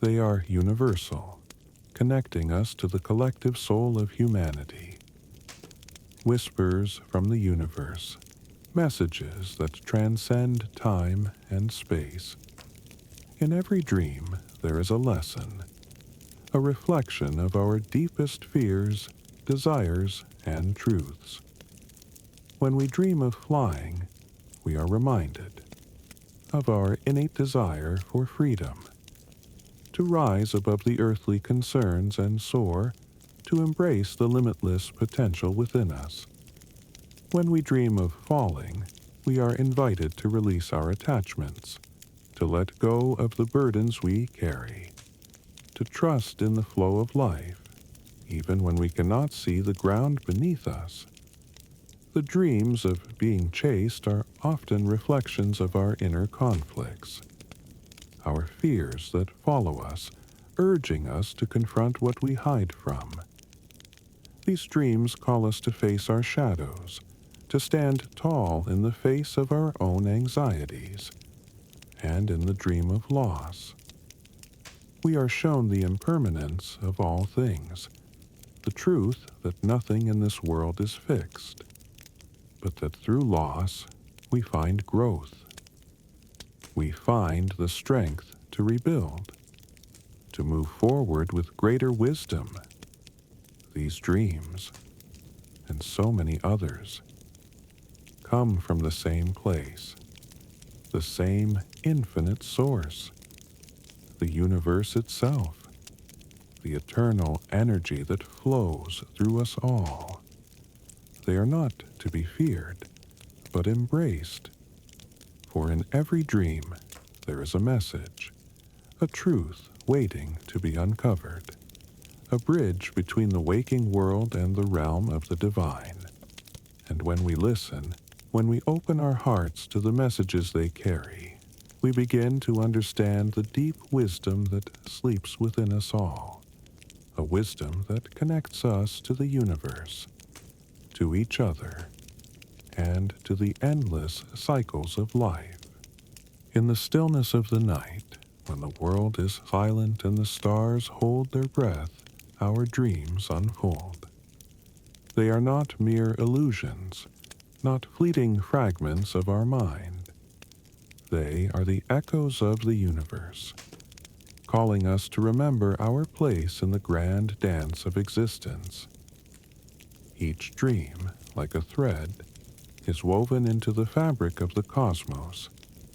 They are universal, connecting us to the collective soul of humanity. Whispers from the universe, messages that transcend time and space. In every dream, there is a lesson, a reflection of our deepest fears, desires, and truths. When we dream of flying, we are reminded of our innate desire for freedom, to rise above the earthly concerns and soar, to embrace the limitless potential within us. When we dream of falling, we are invited to release our attachments, to let go of the burdens we carry, to trust in the flow of life, even when we cannot see the ground beneath us. The dreams of being chased are often reflections of our inner conflicts, our fears that follow us, urging us to confront what we hide from. These dreams call us to face our shadows, to stand tall in the face of our own anxieties, and in the dream of loss. We are shown the impermanence of all things, the truth that nothing in this world is fixed, but that through loss we find growth. We find the strength to rebuild, to move forward with greater wisdom. These dreams, and so many others, come from the same place, the same infinite source, the universe itself, the eternal energy that flows through us all. They are not to be feared, but embraced. For in every dream there is a message, a truth waiting to be uncovered, a bridge between the waking world and the realm of the divine. And when we listen, when we open our hearts to the messages they carry, we begin to understand the deep wisdom that sleeps within us all, a wisdom that connects us to the universe, to each other, and to the endless cycles of life. In the stillness of the night, when the world is silent and the stars hold their breath, our dreams unfold. They are not mere illusions, not fleeting fragments of our mind. They are the echoes of the universe, calling us to remember our place in the grand dance of existence. Each dream, like a thread, is woven into the fabric of the cosmos,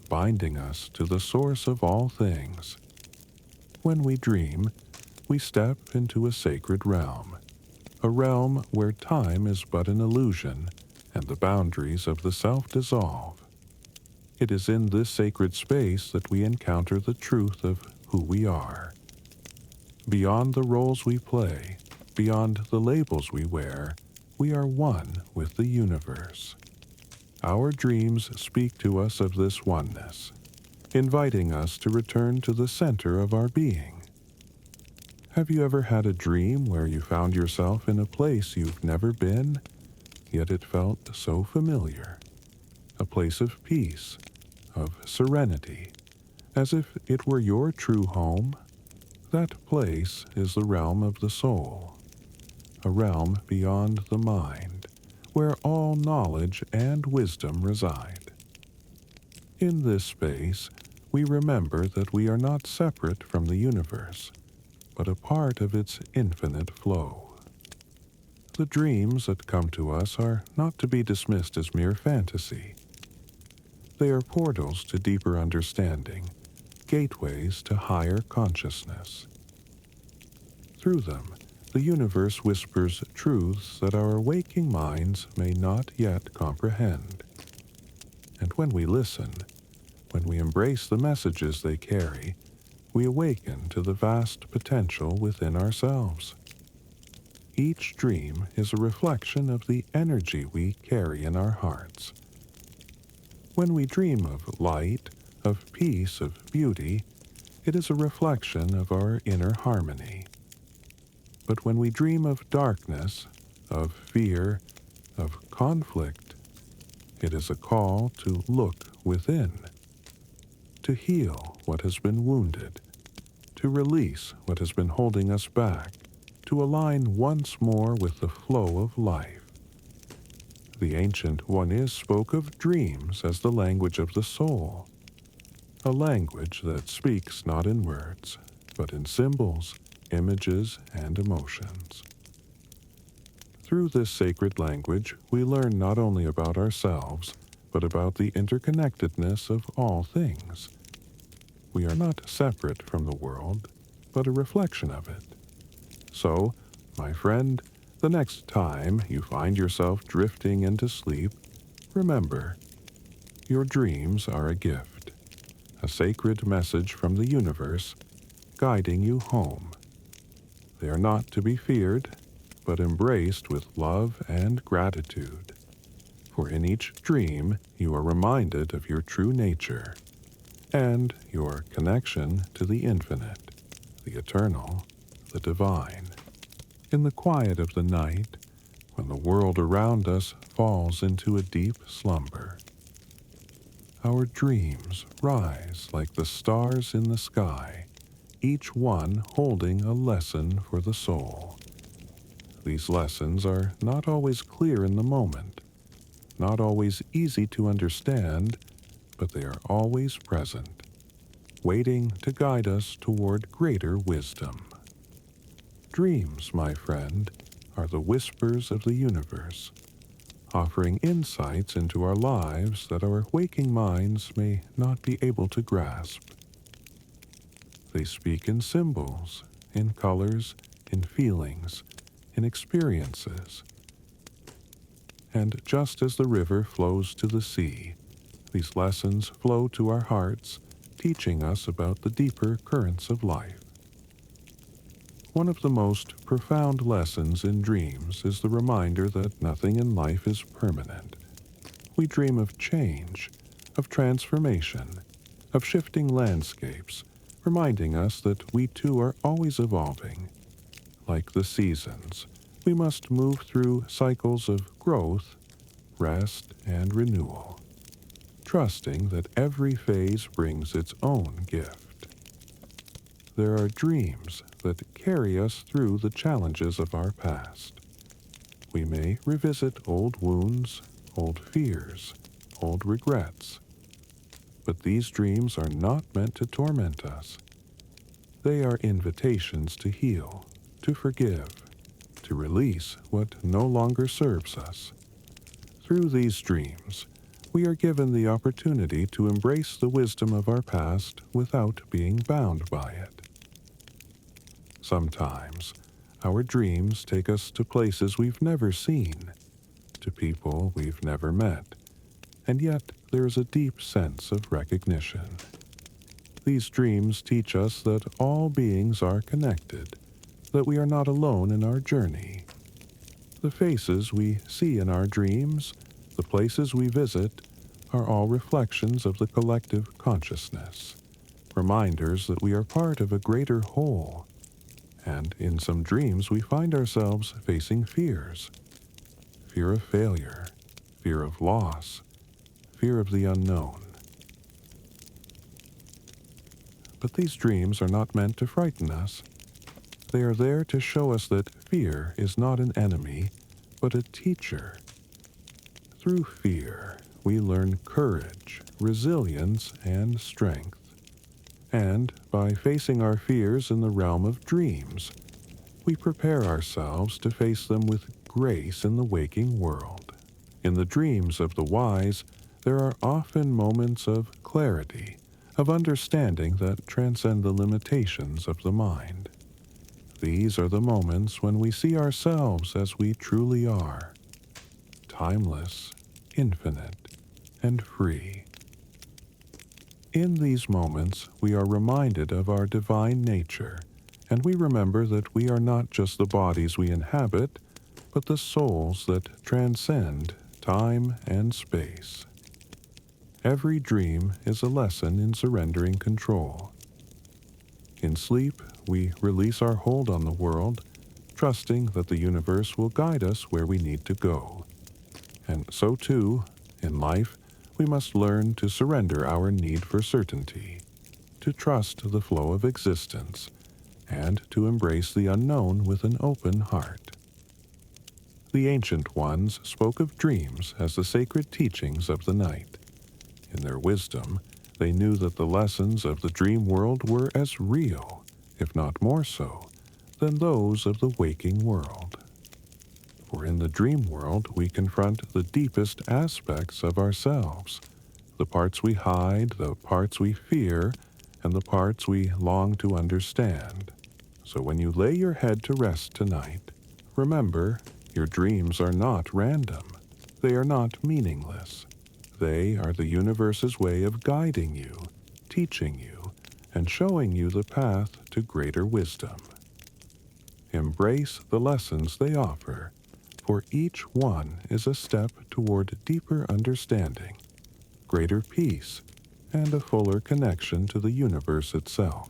binding us to the source of all things. When we dream, we step into a sacred realm, a realm where time is but an illusion and the boundaries of the self dissolve. It is in this sacred space that we encounter the truth of who we are. Beyond the roles we play, beyond the labels we wear, we are one with the universe. Our dreams speak to us of this oneness, inviting us to return to the center of our being. Have you ever had a dream where you found yourself in a place you've never been, yet it felt so familiar? A place of peace, of serenity, as if it were your true home? That place is the realm of the soul, a realm beyond the mind, where all knowledge and wisdom reside. In this space, we remember that we are not separate from the universe, but a part of its infinite flow. The dreams that come to us are not to be dismissed as mere fantasy. They are portals to deeper understanding, gateways to higher consciousness. Through them, the universe whispers truths that our waking minds may not yet comprehend. And when we listen, when we embrace the messages they carry, we awaken to the vast potential within ourselves. Each dream is a reflection of the energy we carry in our hearts. When we dream of light, of peace, of beauty, it is a reflection of our inner harmony. But when we dream of darkness, of fear, of conflict, it is a call to look within. to heal what has been wounded, to release what has been holding us back, to align once more with the flow of life. The ancient One spoke of dreams as the language of the soul, a language that speaks not in words, but in symbols, images, and emotions. Through this sacred language, we learn not only about ourselves, but about the interconnectedness of all things. We are not separate from the world, but a reflection of it. So, my friend, the next time you find yourself drifting into sleep, remember, your dreams are a gift, a sacred message from the universe guiding you home. They are not to be feared, but embraced with love and gratitude. For in each dream, you are reminded of your true nature and your connection to the infinite, the eternal, the divine. In the quiet of the night, when the world around us falls into a deep slumber, our dreams rise like the stars in the sky, each one holding a lesson for the soul. These lessons are not always clear in the moment, not always easy to understand, but they are always present, waiting to guide us toward greater wisdom. Dreams, my friend, are the whispers of the universe, offering insights into our lives that our waking minds may not be able to grasp. They speak in symbols, in colors, in feelings, in experiences. And just as the river flows to the sea, these lessons flow to our hearts, teaching us about the deeper currents of life. One of the most profound lessons in dreams is the reminder that nothing in life is permanent. We dream of change, of transformation, of shifting landscapes, reminding us that we too are always evolving. Like the seasons, we must move through cycles of growth, rest, and renewal, trusting that every phase brings its own gift. There are dreams that carry us through the challenges of our past. We may revisit old wounds, old fears, old regrets. But these dreams are not meant to torment us. They are invitations to heal, to forgive, to release what no longer serves us. Through these dreams, we are given the opportunity to embrace the wisdom of our past without being bound by it. Sometimes, our dreams take us to places we've never seen, to people we've never met, and yet there is a deep sense of recognition. These dreams teach us that all beings are connected, that we are not alone in our journey. The faces we see in our dreams, the places we visit, are all reflections of the collective consciousness, reminders that we are part of a greater whole. And in some dreams we find ourselves facing fears. Fear of failure, fear of loss, fear of the unknown. But these dreams are not meant to frighten us. They are there to show us that fear is not an enemy, but a teacher. Through fear, we learn courage, resilience, and strength. And by facing our fears in the realm of dreams, we prepare ourselves to face them with grace in the waking world. In the dreams of the wise, there are often moments of clarity, of understanding that transcend the limitations of the mind. These are the moments when we see ourselves as we truly are, timeless, infinite, and free. In these moments, we are reminded of our divine nature, and we remember that we are not just the bodies we inhabit, but the souls that transcend time and space. Every dream is a lesson in surrendering control. In sleep, we release our hold on the world, trusting that the universe will guide us where we need to go. And so too, in life, we must learn to surrender our need for certainty, to trust the flow of existence, and to embrace the unknown with an open heart. The ancient ones spoke of dreams as the sacred teachings of the night. In their wisdom, they knew that the lessons of the dream world were as real, if not more so, than those of the waking world. For in the dream world we confront the deepest aspects of ourselves, the parts we hide, the parts we fear, and the parts we long to understand. So when you lay your head to rest tonight, remember, your dreams are not random. They are not meaningless. They are the universe's way of guiding you, teaching you, and showing you the path to greater wisdom. Embrace the lessons they offer, for each one is a step toward deeper understanding, greater peace, and a fuller connection to the universe itself.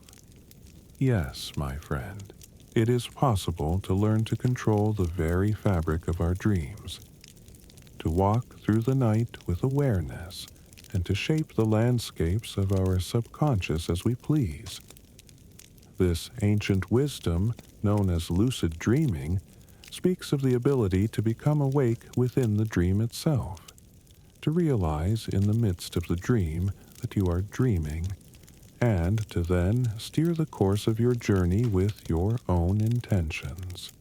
Yes, my friend, it is possible to learn to control the very fabric of our dreams, to walk through the night with awareness, and to shape the landscapes of our subconscious as we please. This ancient wisdom, known as lucid dreaming, speaks of the ability to become awake within the dream itself, to realize in the midst of the dream that you are dreaming, and to then steer the course of your journey with your own intentions.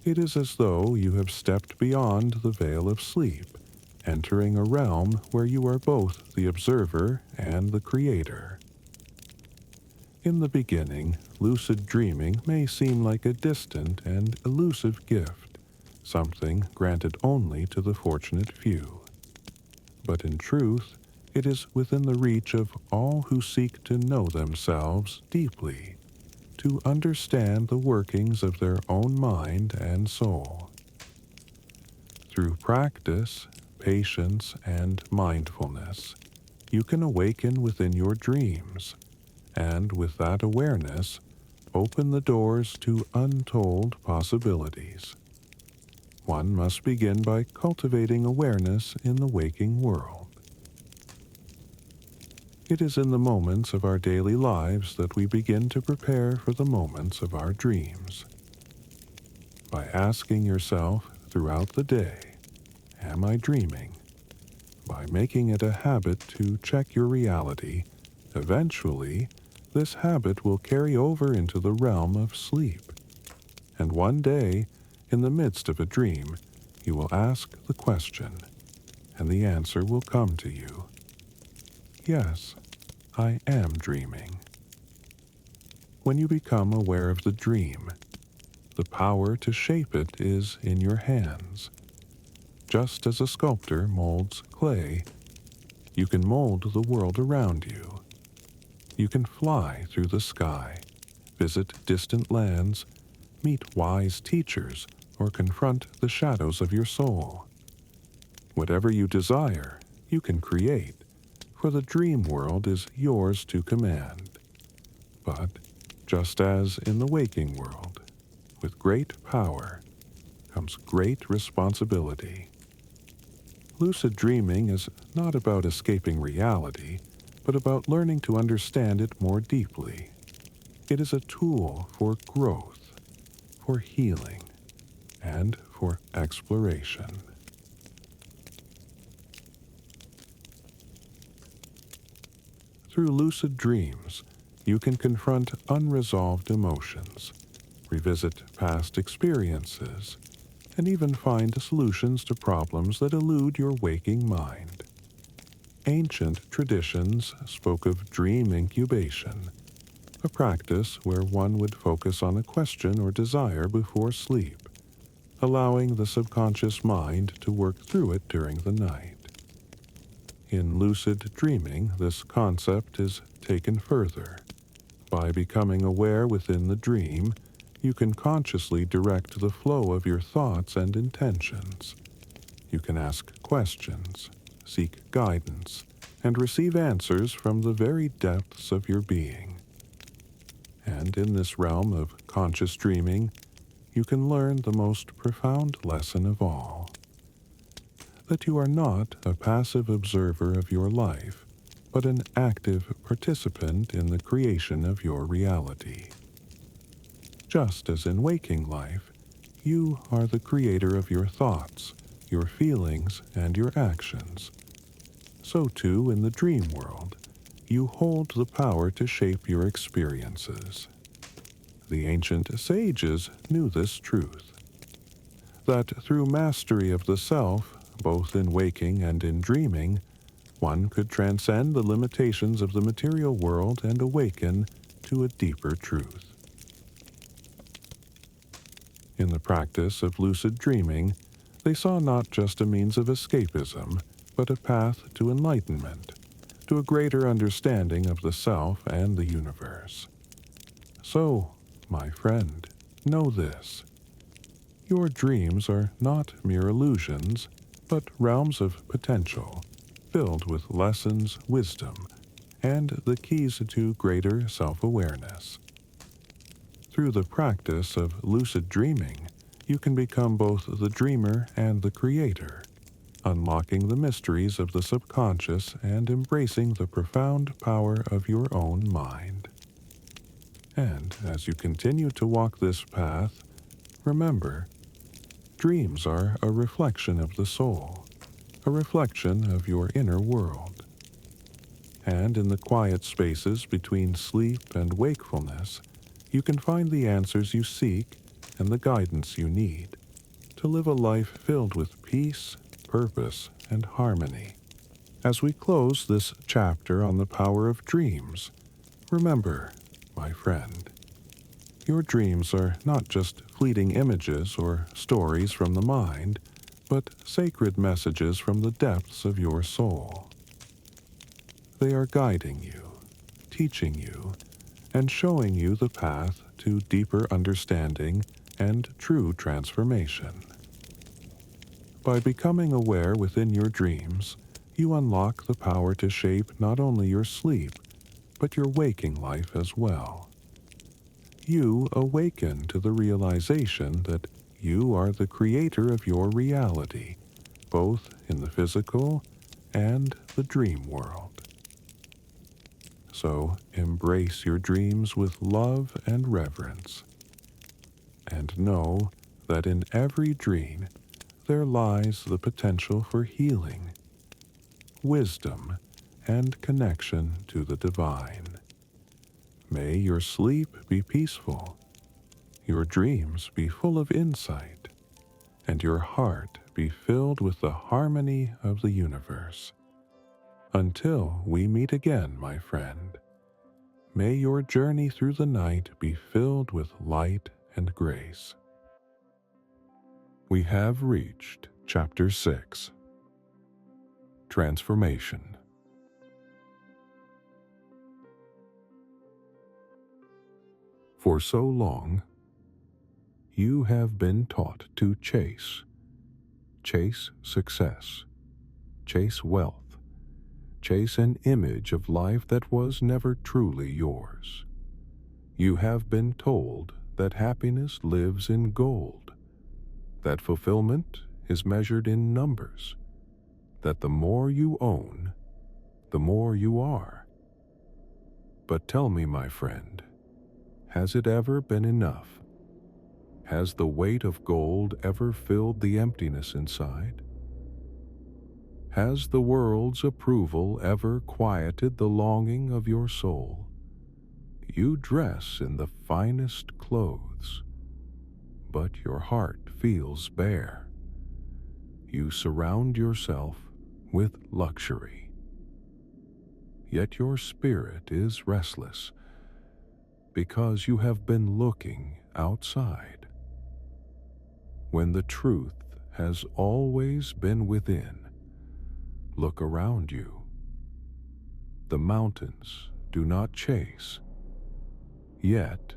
It is as though you have stepped beyond the veil of sleep, entering a realm where you are both the observer and the creator. In the beginning, lucid dreaming may seem like a distant and elusive gift, something granted only to the fortunate few. But in truth, it is within the reach of all who seek to know themselves deeply, to understand the workings of their own mind and soul. Through practice, patience, and mindfulness, you can awaken within your dreams, and with that awareness, open the doors to untold possibilities. One must begin by cultivating awareness in the waking world. It is in the moments of our daily lives that we begin to prepare for the moments of our dreams. By asking yourself throughout the day, "Am I dreaming?" By making it a habit to check your reality, eventually, this habit will carry over into the realm of sleep. And one day, in the midst of a dream, you will ask the question, and the answer will come to you. Yes, I am dreaming. When you become aware of the dream, the power to shape it is in your hands. Just as a sculptor molds clay, you can mold the world around you. You can fly through the sky, visit distant lands, meet wise teachers, or confront the shadows of your soul. Whatever you desire, you can create, for the dream world is yours to command. But, just as in the waking world, with great power comes great responsibility. Lucid dreaming is not about escaping reality, but about learning to understand it more deeply. It is a tool for growth, for healing, and for exploration. Through lucid dreams, you can confront unresolved emotions, revisit past experiences, and even find solutions to problems that elude your waking mind. Ancient traditions spoke of dream incubation, a practice where one would focus on a question or desire before sleep, allowing the subconscious mind to work through it during the night. In lucid dreaming, this concept is taken further. By becoming aware within the dream, you can consciously direct the flow of your thoughts and intentions. You can ask questions, seek guidance, and receive answers from the very depths of your being. And in this realm of conscious dreaming, you can learn the most profound lesson of all. that you are not a passive observer of your life, but an active participant in the creation of your reality. Just as in waking life, you are the creator of your thoughts, your feelings, and your actions. So too in the dream world, you hold the power to shape your experiences. The ancient sages knew this truth, that through mastery of the self, both in waking and in dreaming, one could transcend the limitations of the material world and awaken to a deeper truth. In the practice of lucid dreaming, they saw not just a means of escapism, but a path to enlightenment, to a greater understanding of the self and the universe. So, my friend, know this. Your dreams are not mere illusions, but realms of potential, filled with lessons, wisdom, and the keys to greater self-awareness. Through the practice of lucid dreaming, you can become both the dreamer and the creator, unlocking the mysteries of the subconscious and embracing the profound power of your own mind. And as you continue to walk this path, remember, dreams are a reflection of the soul, a reflection of your inner world. And in the quiet spaces between sleep and wakefulness, you can find the answers you seek and the guidance you need to live a life filled with peace, purpose, and harmony. As we close this chapter on the power of dreams, remember, my friend, your dreams are not just fleeting images or stories from the mind, but sacred messages from the depths of your soul. They are guiding you, teaching you, and showing you the path to deeper understanding and true transformation. By becoming aware within your dreams, you unlock the power to shape not only your sleep, but your waking life as well. You awaken to the realization that you are the creator of your reality, both in the physical and the dream world. So embrace your dreams with love and reverence, and know that in every dream there lies the potential for healing, wisdom, and connection to the divine. May your sleep be peaceful, your dreams be full of insight, and your heart be filled with the harmony of the universe. Until we meet again, my friend, may your journey through the night be filled with light and grace. We have reached Chapter 6, Transformation. For so long, you have been taught to chase success, chase wealth, chase an image of life that was never truly yours. You have been told that happiness lives in gold, that fulfillment is measured in numbers, that the more you own, the more you are. But tell me, my friend, has it ever been enough? Has the weight of gold ever filled the emptiness inside? Has the world's approval ever quieted the longing of your soul? You dress in the finest clothes, but your heart feels bare. You surround yourself with luxury, yet your spirit is restless because you have been looking outside, when the truth has always been within. Look around you. The mountains do not chase, yet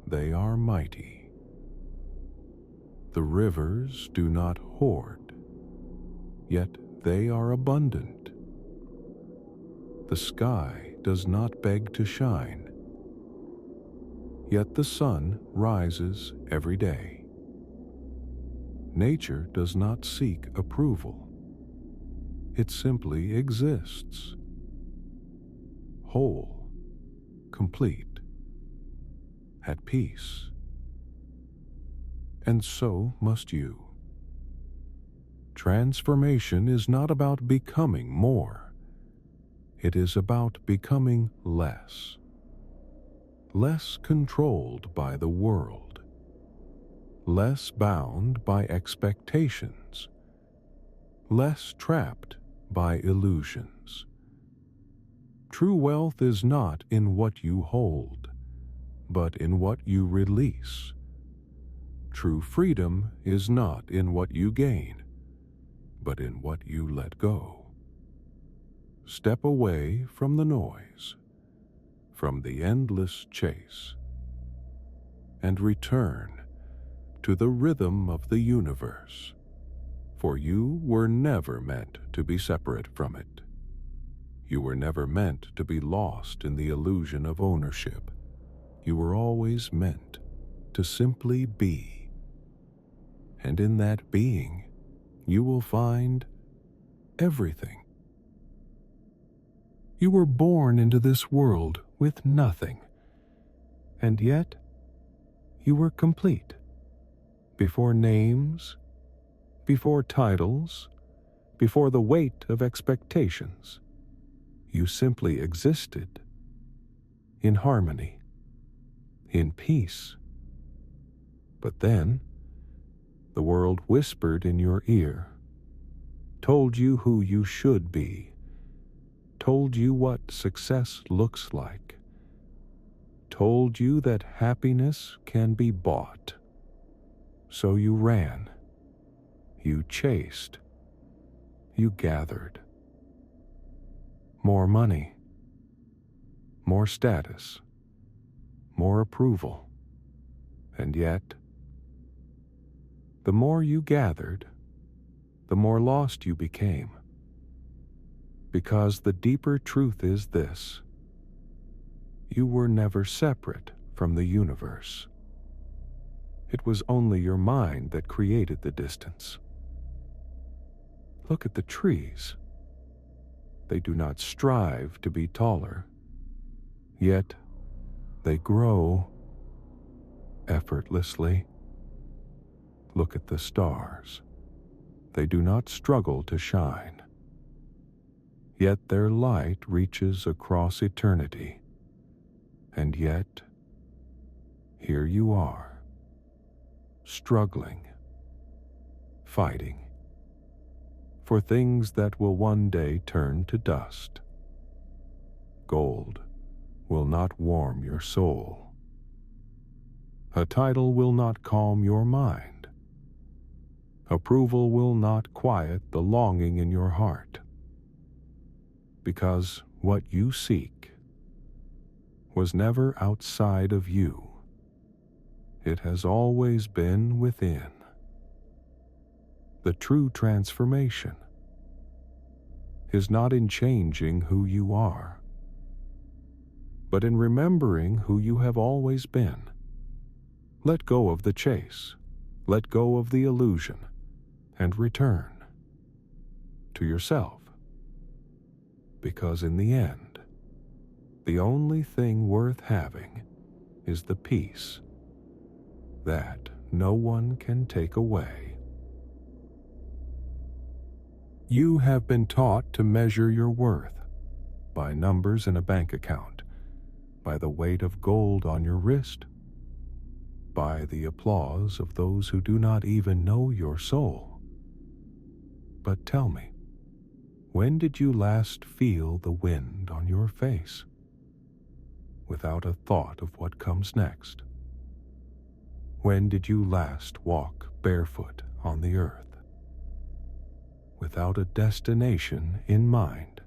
they are mighty. The rivers do not hoard, yet they are abundant. The sky does not beg to shine, yet the sun rises every day. Nature does not seek approval, it simply exists. Whole, complete, at peace. And so must you. Transformation is not about becoming more. It is about becoming less. Less controlled by the world. Less bound by expectations. Less trapped by illusions. True wealth is not in what you hold, but in what you release. True freedom is not in what you gain, but in what you let go. Step away from the noise, from the endless chase, and return to the rhythm of the universe, for you were never meant to be separate from it. You were never meant to be lost in the illusion of ownership. You were always meant to simply be. And in that being, you will find everything. You were born into this world with nothing, and yet you were complete. Before names, before titles, before the weight of expectations, you simply existed in harmony, in peace. But then, the world whispered in your ear, told you who you should be, told you what success looks like, told you that happiness can be bought. So you ran, you chased, you gathered. More money, more status, more approval. And yet, the more you gathered, the more lost you became. Because the deeper truth is this: you were never separate from the universe. It was only your mind that created the distance. Look at the trees. They do not strive to be taller, yet they grow effortlessly. Look at the stars. They do not struggle to shine, yet their light reaches across eternity. And yet, here you are, struggling, fighting, for things that will one day turn to dust. Gold will not warm your soul. A title will not calm your mind. Approval will not quiet the longing in your heart. Because what you seek was never outside of you. It has always been within. The true transformation is not in changing who you are, but in remembering who you have always been. Let go of the chase, let go of the illusion, and return to yourself. Because in the end, the only thing worth having is the peace that no one can take away. You have been taught to measure your worth by numbers in a bank account, by the weight of gold on your wrist, by the applause of those who do not even know your soul. But tell me, when did you last feel the wind on your face, without a thought of what comes next? When did you last walk barefoot on the earth, without a destination in mind?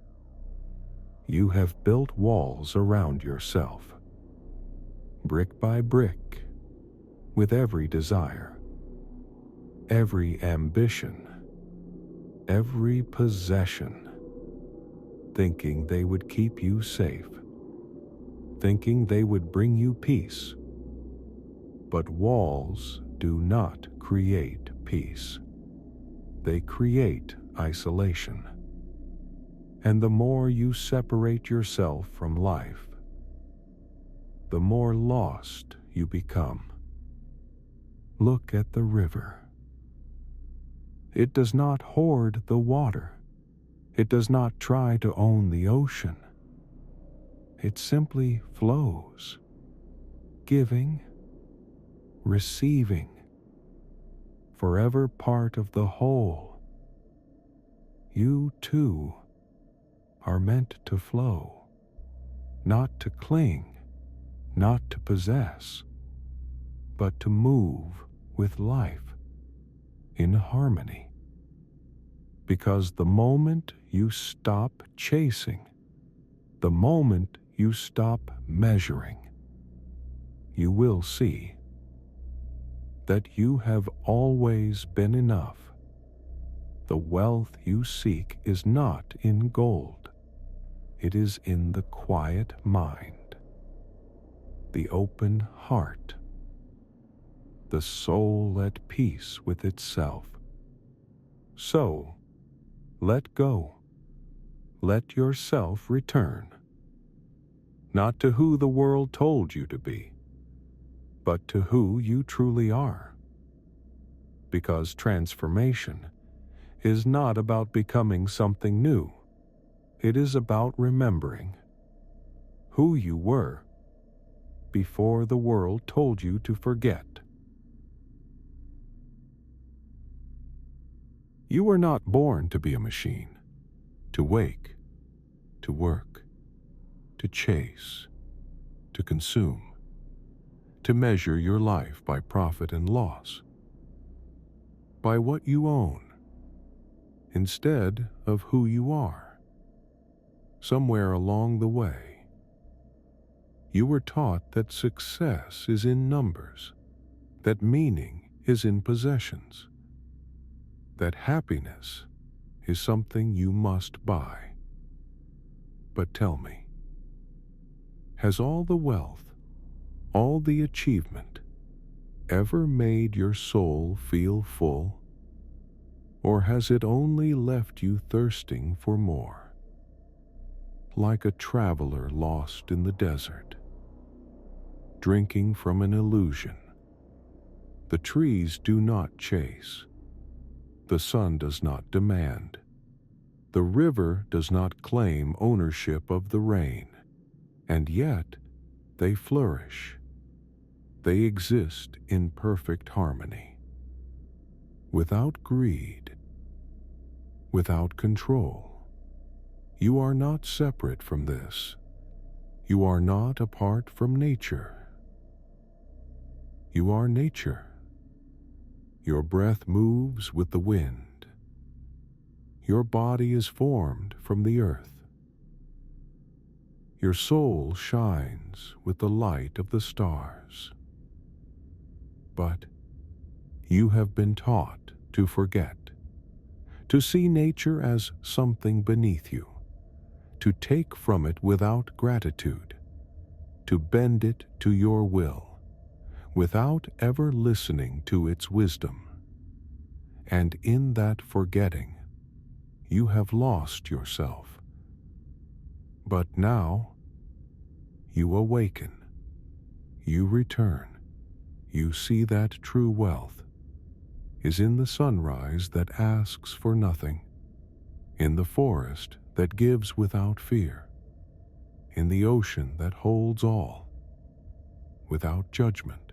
You have built walls around yourself, brick by brick, with every desire, every ambition, every possession, thinking they would keep you safe, thinking they would bring you peace. But walls do not create peace. They create isolation. And the more you separate yourself from life, the more lost you become. Look at the river. It does not hoard the water. It does not try to own the ocean. It simply flows, giving, receiving, forever part of the whole. You too are meant to flow, not to cling, not to possess, but to move with life in harmony. Because the moment you stop chasing, the moment you stop measuring, you will see that you have always been enough. The wealth you seek is not in gold. It is in the quiet mind, the open heart, the soul at peace with itself. So, let go. Let yourself return. Not to who the world told you to be, but to who you truly are. Because transformation is not about becoming something new. It is about remembering who you were before the world told you to forget. You were not born to be a machine, to wake, to work, to chase, to consume, to measure your life by profit and loss, by what you own, instead of who you are. Somewhere along the way, you were taught that success is in numbers, that meaning is in possessions, that happiness is something you must buy. But tell me, has all the wealth, all the achievement, ever made your soul feel full? Or has it only left you thirsting for more? Like a traveler lost in the desert, drinking from an illusion. The trees do not chase. The sun does not demand. The river does not claim ownership of the rain. And yet, they flourish. They exist in perfect harmony. Without greed, without control. You are not separate from this. You are not apart from nature. You are nature. Your breath moves with the wind. Your body is formed from the earth. Your soul shines with the light of the stars. But you have been taught to forget, to see nature as something beneath you, to take from it without gratitude, to bend it to your will, without ever listening to its wisdom. And in that forgetting, you have lost yourself. But now, you awaken, you return, you see that true wealth is in the sunrise that asks for nothing, in the forest that gives without fear, in the ocean that holds all, without judgment.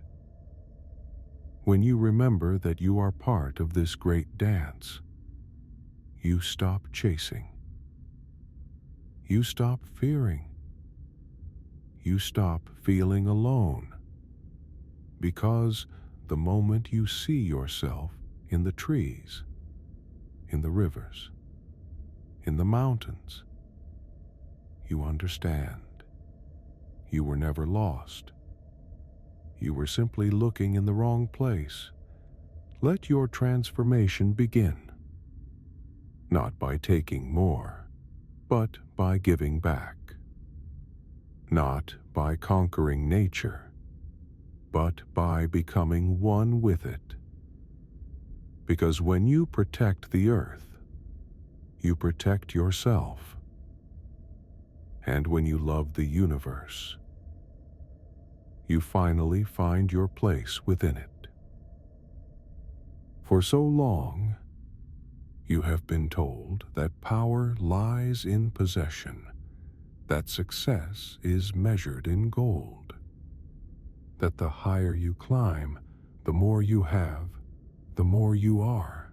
When you remember that you are part of this great dance, you stop chasing. You stop fearing. You stop feeling alone. Because the moment you see yourself in the trees, in the rivers, in the mountains, you understand. You were never lost. You were simply looking in the wrong place. Let your transformation begin. Not by taking more, but by giving back. Not by conquering nature, but by becoming one with it. Because when you protect the earth, you protect yourself. And when you love the universe, you finally find your place within it. For so long, you have been told that power lies in possession, that success is measured in gold, that the higher you climb, the more you have, the more you are.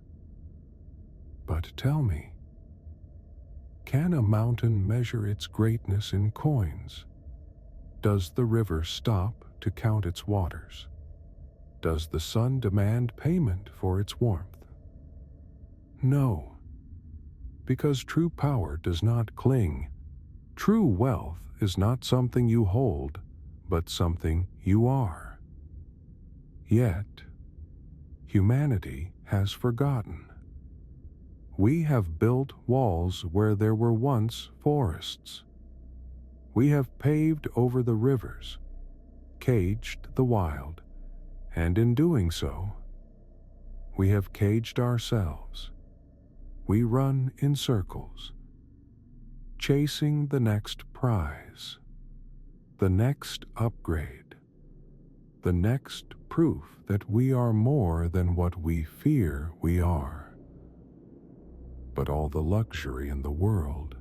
But tell me, can a mountain measure its greatness in coins? Does the river stop to count its waters? Does the sun demand payment for its warmth? No, because true power does not cling. True wealth is not something you hold, but something you are. Yet, humanity has forgotten. We have built walls where there were once forests. We have paved over the rivers, caged the wild, and in doing so, we have caged ourselves. We run in circles, chasing the next prize, the next upgrade, the next proof that we are more than what we fear we are. But all the luxury in the world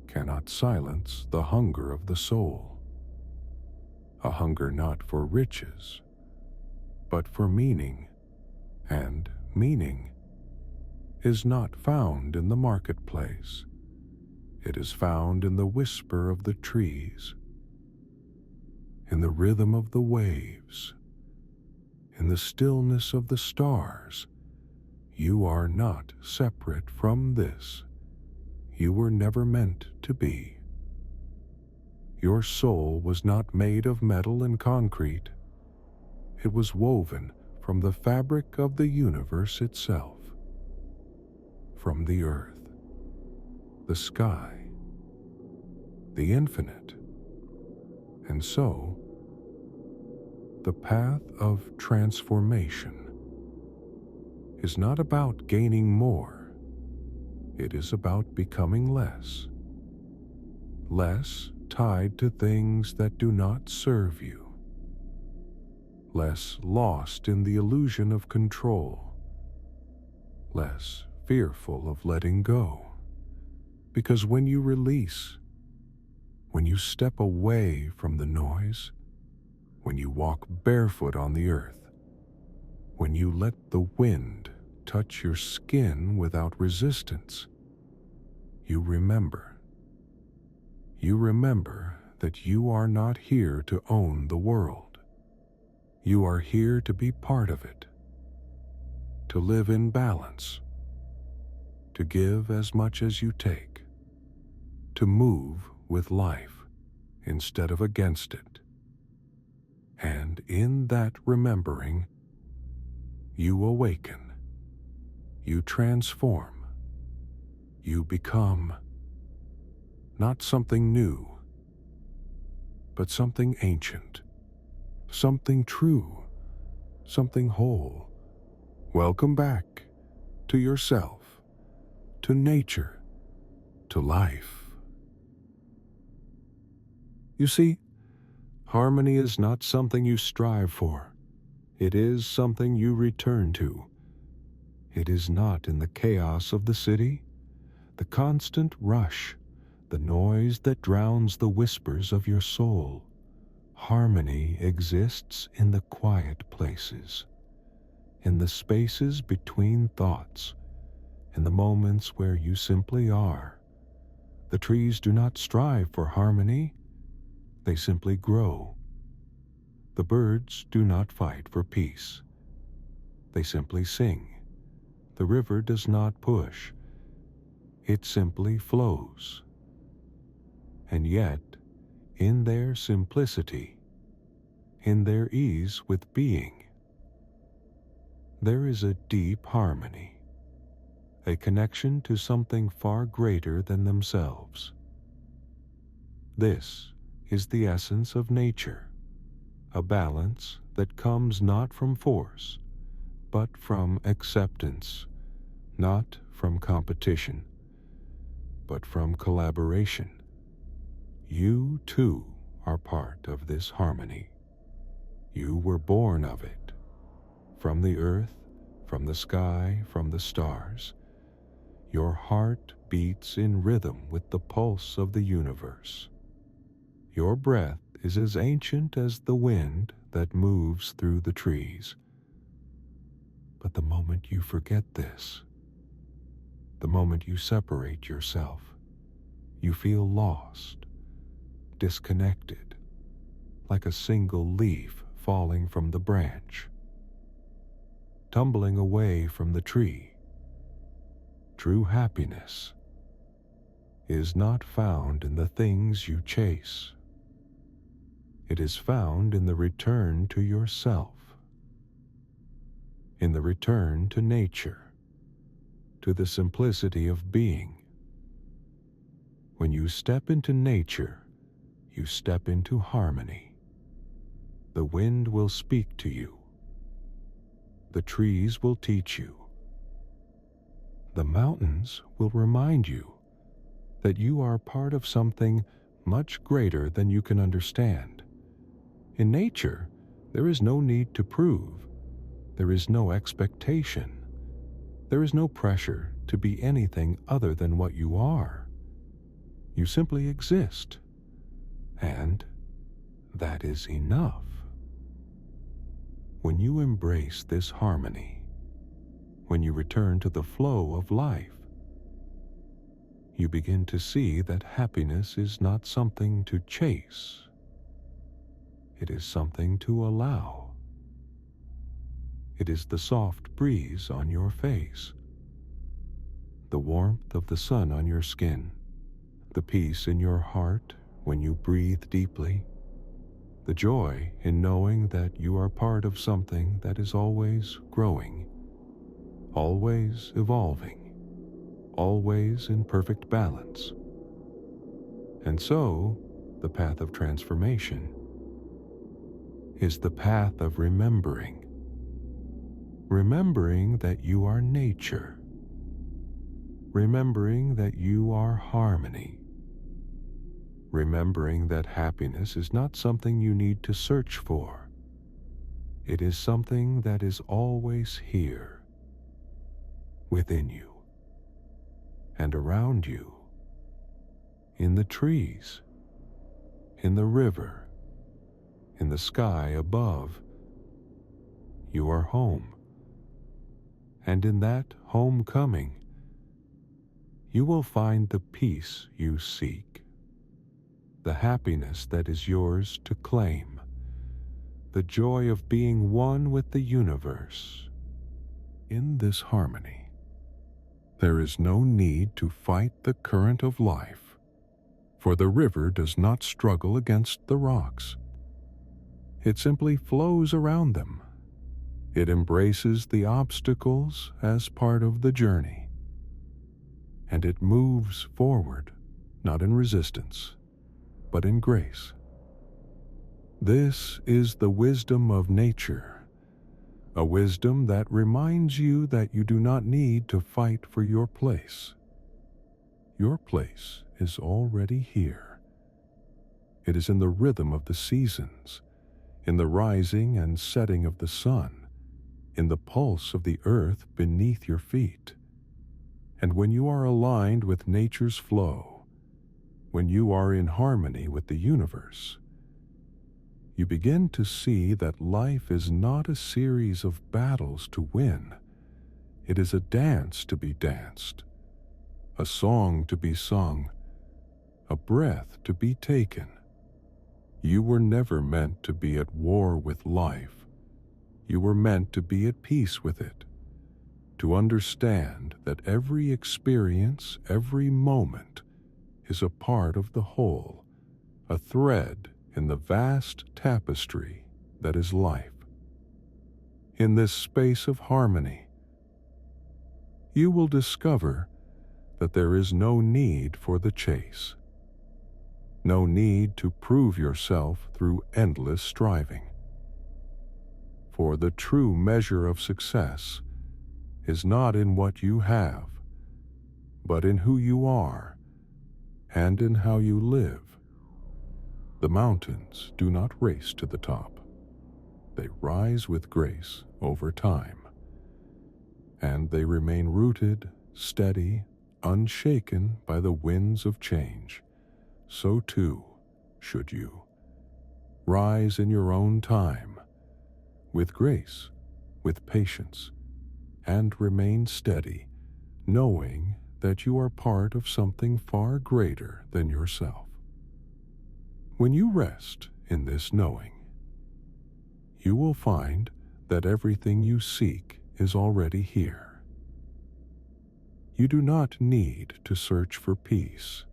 cannot silence the hunger of the soul, a hunger not for riches, but for meaning, and meaning is not found in the marketplace. It is found in the whisper of the trees, in the rhythm of the waves, in the stillness of the stars. You are not separate from this. You were never meant to be. Your soul was not made of metal and concrete. It was woven from the fabric of the universe itself, from the earth, the sky, the infinite. And so, the path of transformation is not about gaining more. It is about becoming less. Less tied to things that do not serve you. Less lost in the illusion of control. Less fearful of letting go. Because when you release, when you step away from the noise, when you walk barefoot on the earth, when you let the wind touch your skin without resistance, you remember. You remember that you are not here to own the world. You are here to be part of it, to live in balance, to give as much as you take, to move with life instead of against it. And in that remembering, you awaken. You transform. You become not something new, but something ancient, something true, something whole. Welcome back to yourself, to nature, to life. You see, harmony is not something you strive for. It is something you return to. It is not in the chaos of the city, the constant rush, the noise that drowns the whispers of your soul. Harmony exists in the quiet places, in the spaces between thoughts, in the moments where you simply are. The trees do not strive for harmony, they simply grow. The birds do not fight for peace, they simply sing. The river does not push, it simply flows. And yet, in their simplicity, in their ease with being, there is a deep harmony, a connection to something far greater than themselves. This is the essence of nature, a balance that comes not from force, but from acceptance, not from competition, but from collaboration. you too are part of this harmony. You were born of it. From the earth, from the sky, from the stars. Your heart beats in rhythm with the pulse of the universe. Your breath is as ancient as the wind that moves through the trees. But the moment you forget this, the moment you separate yourself, you feel lost, disconnected, like a single leaf falling from the branch, tumbling away from the tree. True happiness is not found in the things you chase. It is found in the return to yourself, in the return to nature, to the simplicity of being. When you step into nature, you step into harmony. The wind will speak to you. The trees will teach you. The mountains will remind you that you are part of something much greater than you can understand. In nature, there is no need to prove. There is no expectation. There is no pressure to be anything other than what you are. You simply exist, and that is enough. When you embrace this harmony, when you return to the flow of life, you begin to see that happiness is not something to chase. It is something to allow. It is the soft breeze on your face, the warmth of the sun on your skin, the peace in your heart when you breathe deeply, the joy in knowing that you are part of something that is always growing, always evolving, always in perfect balance. And so, the path of transformation is the path of remembering that you are nature, remembering that you are harmony, remembering that happiness is not something you need to search for. It is something that is always here, within you, and around you, in the trees, in the river, in the sky above. You are home. And in that homecoming, you will find the peace you seek, the happiness that is yours to claim, the joy of being one with the universe. In this harmony, there is no need to fight the current of life, for the river does not struggle against the rocks. It simply flows around them. It embraces the obstacles as part of the journey, and it moves forward, not in resistance, but in grace. This is the wisdom of nature, a wisdom that reminds you that you do not need to fight for your place. Your place is already here. It is in the rhythm of the seasons, in the rising and setting of the sun, in the pulse of the earth beneath your feet. And when you are aligned with nature's flow, when you are in harmony with the universe, you begin to see that life is not a series of battles to win. It is a dance to be danced, a song to be sung, a breath to be taken. You were never meant to be at war with life. You were meant to be at peace with it, to understand that every experience, every moment, is a part of the whole, a thread in the vast tapestry that is life. In this space of harmony, you will discover that there is no need for the chase, no need to prove yourself through endless striving. For the true measure of success is not in what you have, but in who you are and in how you live. The mountains do not race to the top. They rise with grace over time, and they remain rooted, steady, unshaken by the winds of change. So too should you. Rise in your own time, with grace, with patience, and remain steady, knowing that you are part of something far greater than yourself. When you rest in this knowing, you will find that everything you seek is already here. You do not need to search for peace,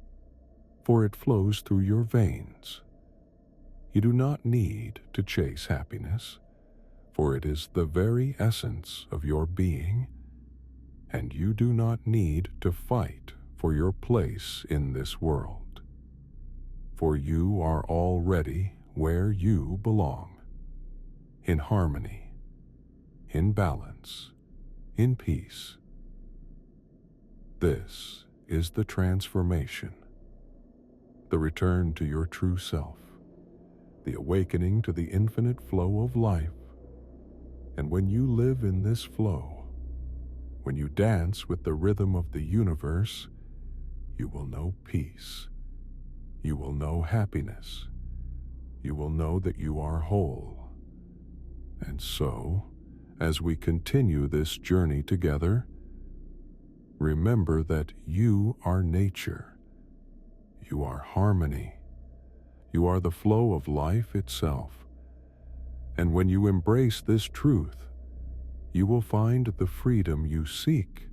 for it flows through your veins. You do not need to chase happiness, for it is the very essence of your being, and you do not need to fight for your place in this world, for you are already where you belong. In harmony, in balance, in peace. This is the transformation, the return to your true self, the awakening to the infinite flow of life. And when you live in this flow, when you dance with the rhythm of the universe, you will know peace. You will know happiness. You will know that you are whole. And so, as we continue this journey together, remember that you are nature. You are harmony. You are the flow of life itself. And when you embrace this truth, you will find the freedom you seek,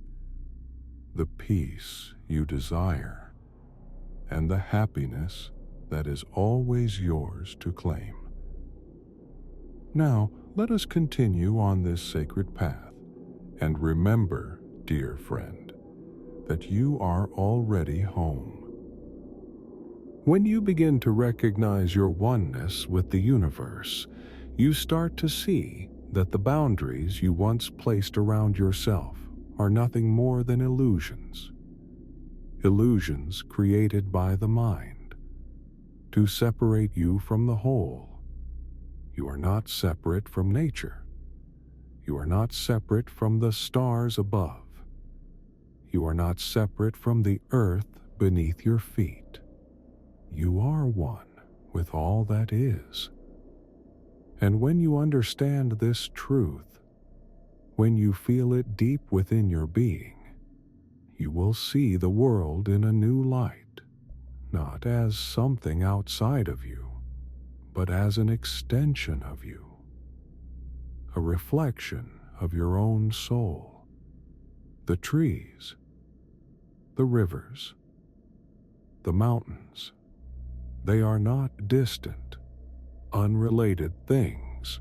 the peace you desire, and the happiness that is always yours to claim. Now, let us continue on this sacred path, and remember, dear friend, that you are already home. When you begin to recognize your oneness with the universe, you start to see that the boundaries you once placed around yourself are nothing more than illusions. Illusions created by the mind to separate you from the whole. You are not separate from nature. You are not separate from the stars above. You are not separate from the earth beneath your feet. You are one with all that is. And when you understand this truth, when you feel it deep within your being, you will see the world in a new light, not as something outside of you, but as an extension of you, a reflection of your own soul. The trees, the rivers, the mountains, they are not distant, unrelated things.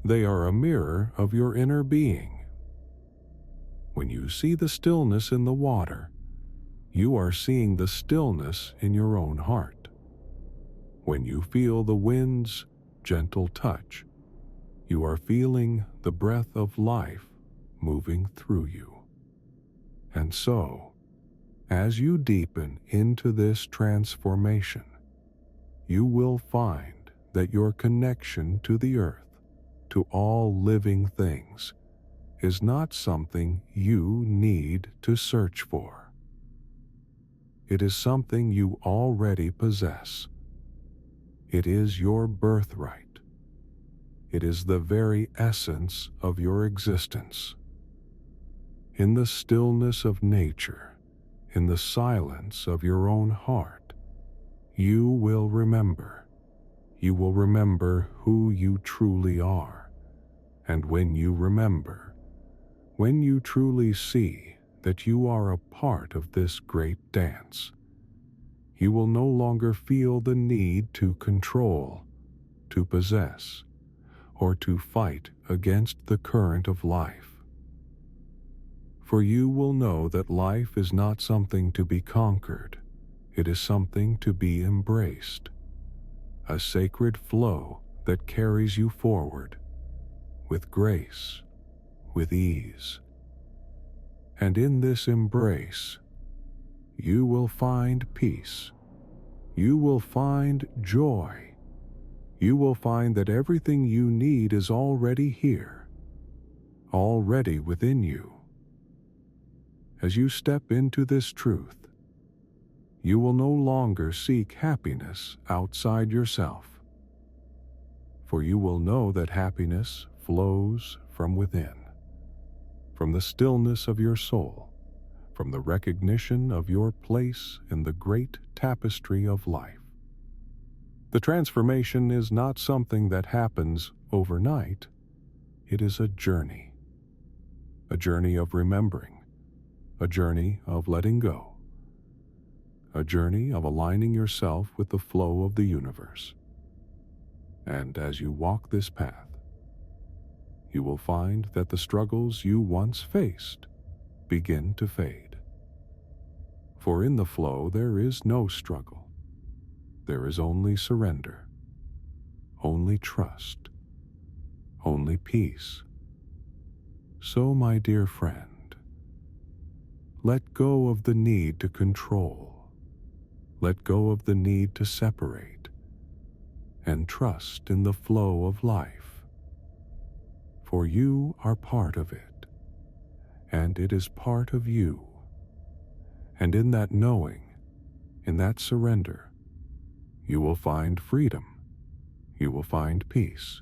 They are a mirror of your inner being. When you see the stillness in the water, you are seeing the stillness in your own heart. When you feel the wind's gentle touch, you are feeling the breath of life moving through you. And so, as you deepen into this transformation, you will find that your connection to the earth, to all living things, is not something you need to search for. It is something you already possess. It is your birthright. It is the very essence of your existence. In the stillness of nature, in the silence of your own heart, you will remember. You will remember who you truly are. And when you remember, when you truly see that you are a part of this great dance, you will no longer feel the need to control, to possess, or to fight against the current of life. For you will know that life is not something to be conquered, it is something to be embraced, a sacred flow that carries you forward, with grace, with ease. And in this embrace, you will find peace, you will find joy. You will find that everything you need is already here, already within you. As you step into this truth, you will no longer seek happiness outside yourself, for you will know that happiness flows from within, from the stillness of your soul, from the recognition of your place in the great tapestry of life. The transformation is not something that happens overnight. It is a journey of remembering, a journey of letting go, a journey of aligning yourself with the flow of the universe. And as you walk this path, you will find that the struggles you once faced begin to fade. For in the flow there is no struggle. There is only surrender, only trust, only peace. So, my dear friend, let go of the need to control. Let go of the need to separate, and trust in the flow of life. For you are part of it, and it is part of you. And in that knowing, in that surrender, you will find freedom. You will find peace.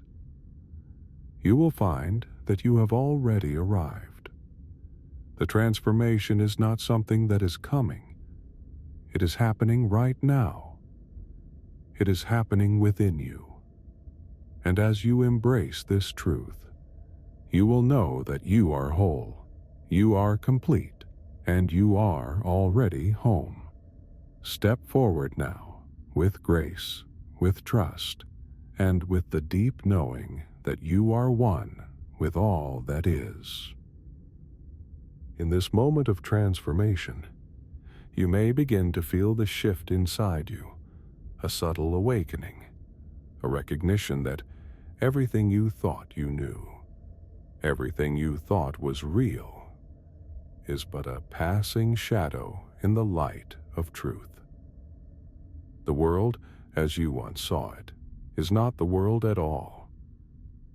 You will find that you have already arrived. The transformation is not something that is coming. It is happening right now. It is happening within you. And as you embrace this truth, you will know that you are whole, you are complete, and you are already home. Step forward now, with grace, with trust, and with the deep knowing that you are one with all that is. In this moment of transformation, you may begin to feel the shift inside you, a subtle awakening, a recognition that everything you thought you knew, everything you thought was real, is but a passing shadow in the light of truth. The world, as you once saw it, is not the world at all.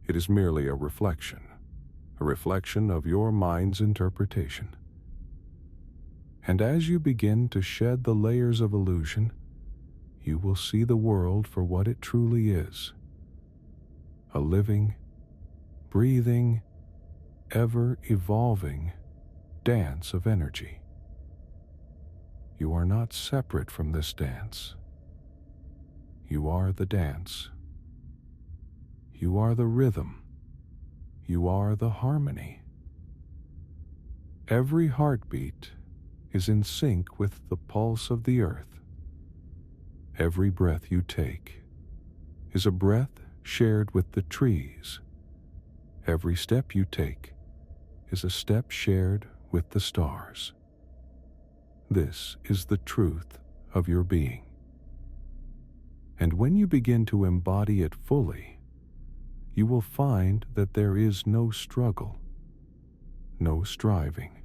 It is merely a reflection of your mind's interpretation. And as you begin to shed the layers of illusion, you will see the world for what it truly is: a living, breathing, ever-evolving dance of energy. You are not separate from this dance. You are the dance. You are the rhythm. You are the harmony. Every heartbeat is in sync with the pulse of the earth. Every breath you take is a breath shared with the trees. Every step you take is a step shared with the stars. This is the truth of your being. And when you begin to embody it fully, you will find that there is no struggle, no striving,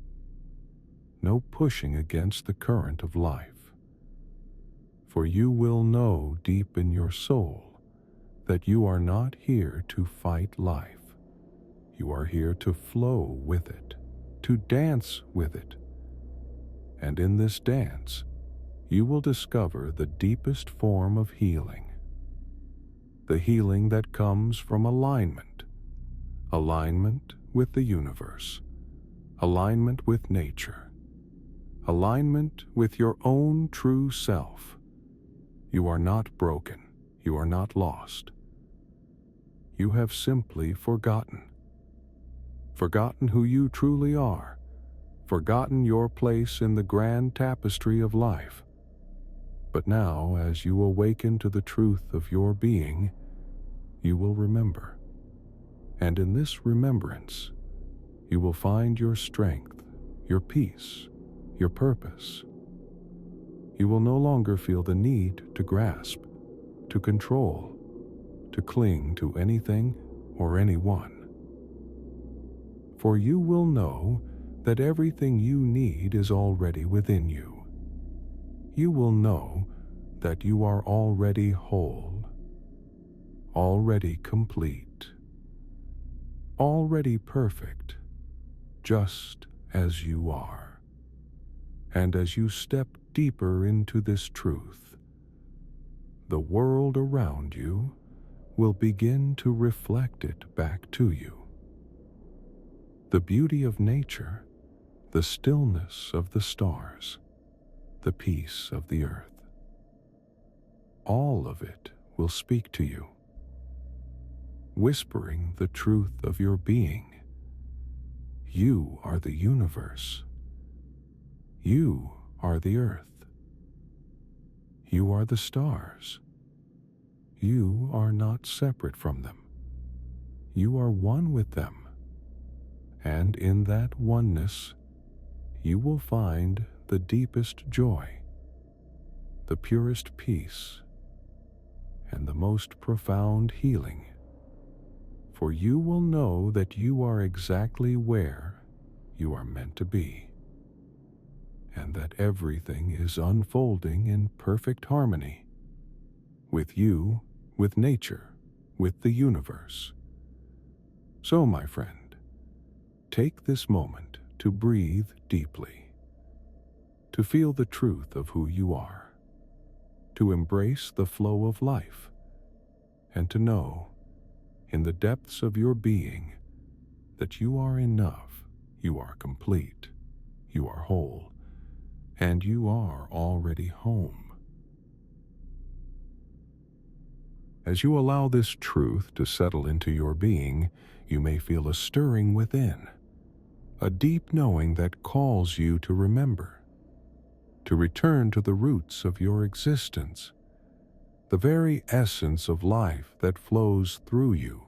no pushing against the current of life. For you will know deep in your soul that you are not here to fight life. You are here to flow with it, to dance with it. And in this dance, you will discover the deepest form of healing. The healing that comes from alignment with the universe, alignment with nature, alignment with your own true self. You are not broken. You are not lost. You have simply forgotten who you truly are, forgotten your place in the grand tapestry of life. But now, as you awaken to the truth of your being, you will remember. And in this remembrance, you will find your strength, your peace, your purpose. You will no longer feel the need to grasp, to control, to cling to anything or anyone. For you will know that everything you need is already within you. You will know that you are already whole, already complete, already perfect, just as you are. And as you step deeper into this truth, the world around you will begin to reflect it back to you. The beauty of nature, the stillness of the stars, the peace of the earth, all of it will speak to you, whispering the truth of your being. You are the universe. You are the earth. You are the stars. You are not separate from them. You are one with them. And in that oneness, you will find the deepest joy, the purest peace, and the most profound healing. For you will know that you are exactly where you are meant to be, and that everything is unfolding in perfect harmony with you, with nature, with the universe. So, my friend, take this moment to breathe deeply, to feel the truth of who you are, to embrace the flow of life, and to know, in the depths of your being, that you are enough, you are complete, you are whole, and you are already home. As you allow this truth to settle into your being, you may feel a stirring within, a deep knowing that calls you to remember, to return to the roots of your existence, the very essence of life that flows through you,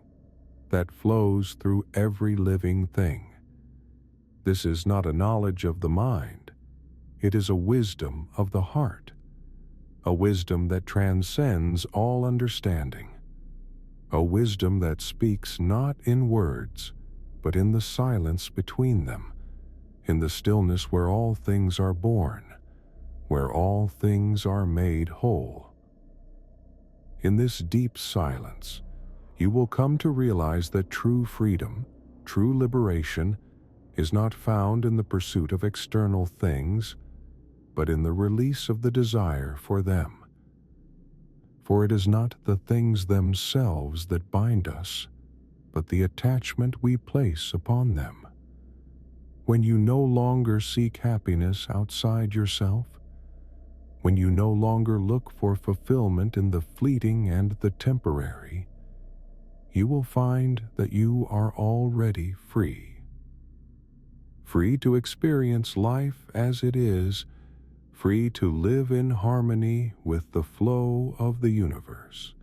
that flows through every living thing. This is not a knowledge of the mind. It is a wisdom of the heart, a wisdom that transcends all understanding, a wisdom that speaks not in words, but in the silence between them, in the stillness where all things are born, where all things are made whole. In this deep silence, you will come to realize that true freedom, true liberation, is not found in the pursuit of external things, but in the release of the desire for them. For it is not the things themselves that bind us, but the attachment we place upon them. When you no longer seek happiness outside yourself, when you no longer look for fulfillment in the fleeting and the temporary, you will find that you are already free. Free to experience life as it is, free to live in harmony with the flow of the universe.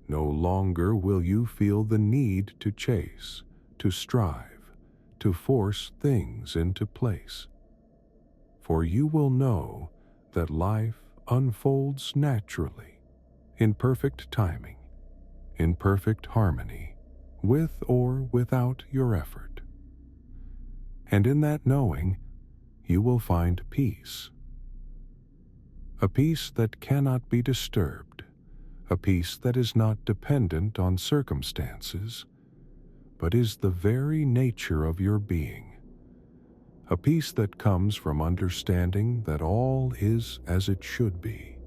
No longer will you feel the need to chase, to strive, to force things into place. For you will know that life unfolds naturally, in perfect timing, in perfect harmony, with or without your effort. And in that knowing, you will find peace. A peace that cannot be disturbed, a peace that is not dependent on circumstances, but is the very nature of your being. A peace that comes from understanding that all is as it should be,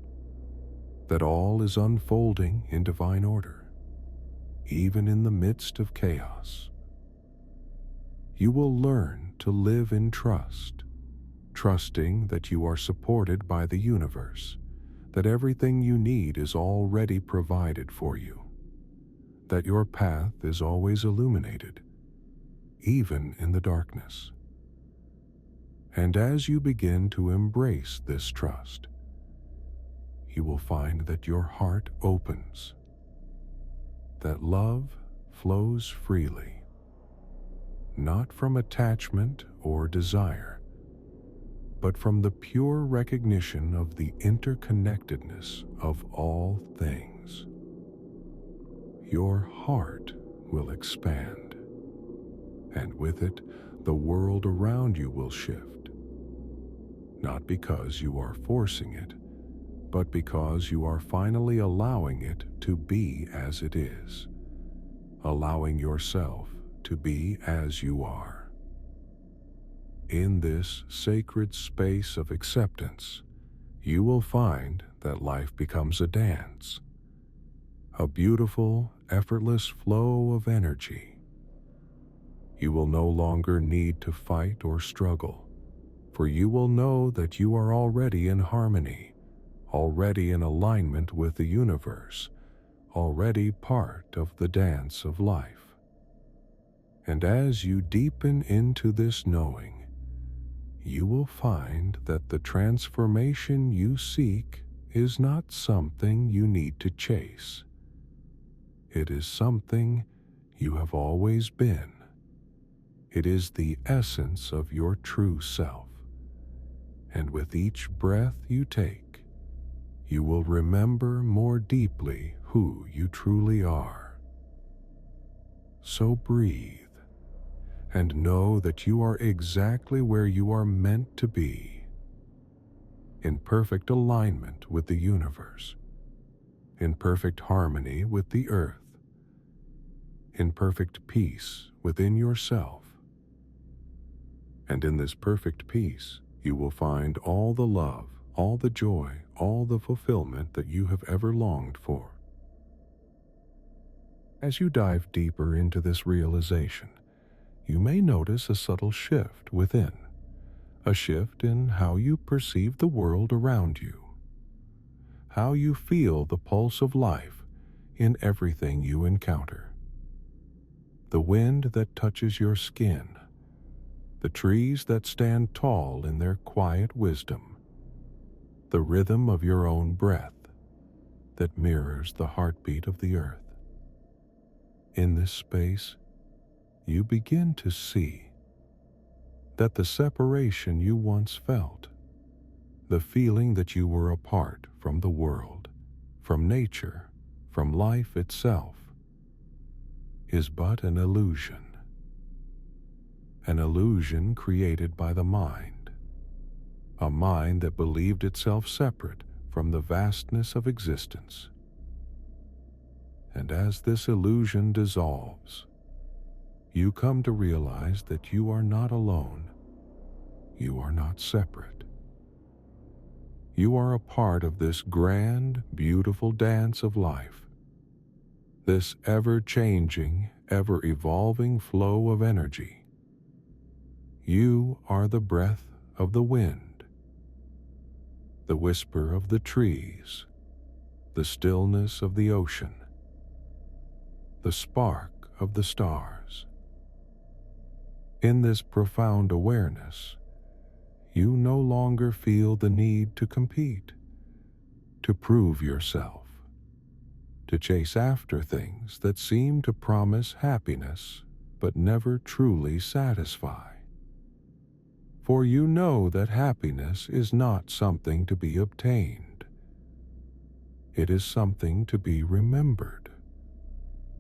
that all is unfolding in divine order, even in the midst of chaos. You will learn to live in trust, trusting that you are supported by the universe, that everything you need is already provided for you, that your path is always illuminated, even in the darkness. And as you begin to embrace this trust, you will find that your heart opens, that love flows freely, not from attachment or desire, but from the pure recognition of the interconnectedness of all things. Your heart will expand, and with it, the world around you will shift, not because you are forcing it, but because you are finally allowing it to be as it is, allowing yourself to be as you are. In this sacred space of acceptance, you will find that life becomes a dance, a beautiful, effortless flow of energy. You will no longer need to fight or struggle, for you will know that you are already in harmony, already in alignment with the universe, already part of the dance of life. And as you deepen into this knowing, you will find that the transformation you seek is not something you need to chase. It is something you have always been. It is the essence of your true self. And with each breath you take, you will remember more deeply who you truly are. So breathe and know that you are exactly where you are meant to be, in perfect alignment with the universe, in perfect harmony with the earth, in perfect peace within yourself. And in this perfect peace, you will find all the love, all the joy, all the fulfillment that you have ever longed for. As you dive deeper into this realization, you may notice a subtle shift within, a shift in how you perceive the world around you, how you feel the pulse of life in everything you encounter. The wind that touches your skin, the trees that stand tall in their quiet wisdom, the rhythm of your own breath that mirrors the heartbeat of the earth. In this space, you begin to see that the separation you once felt, the feeling that you were apart from the world, from nature, from life itself, is but an illusion created by the mind, a mind that believed itself separate from the vastness of existence. And as this illusion dissolves, you come to realize that you are not alone. You are not separate. You are a part of this grand, beautiful dance of life, this ever-changing, ever-evolving flow of energy. You are the breath of the wind, the whisper of the trees, the stillness of the ocean, the spark of the stars. In this profound awareness, you no longer feel the need to compete, to prove yourself, to chase after things that seem to promise happiness but never truly satisfy. For you know that happiness is not something to be obtained. It is something to be remembered,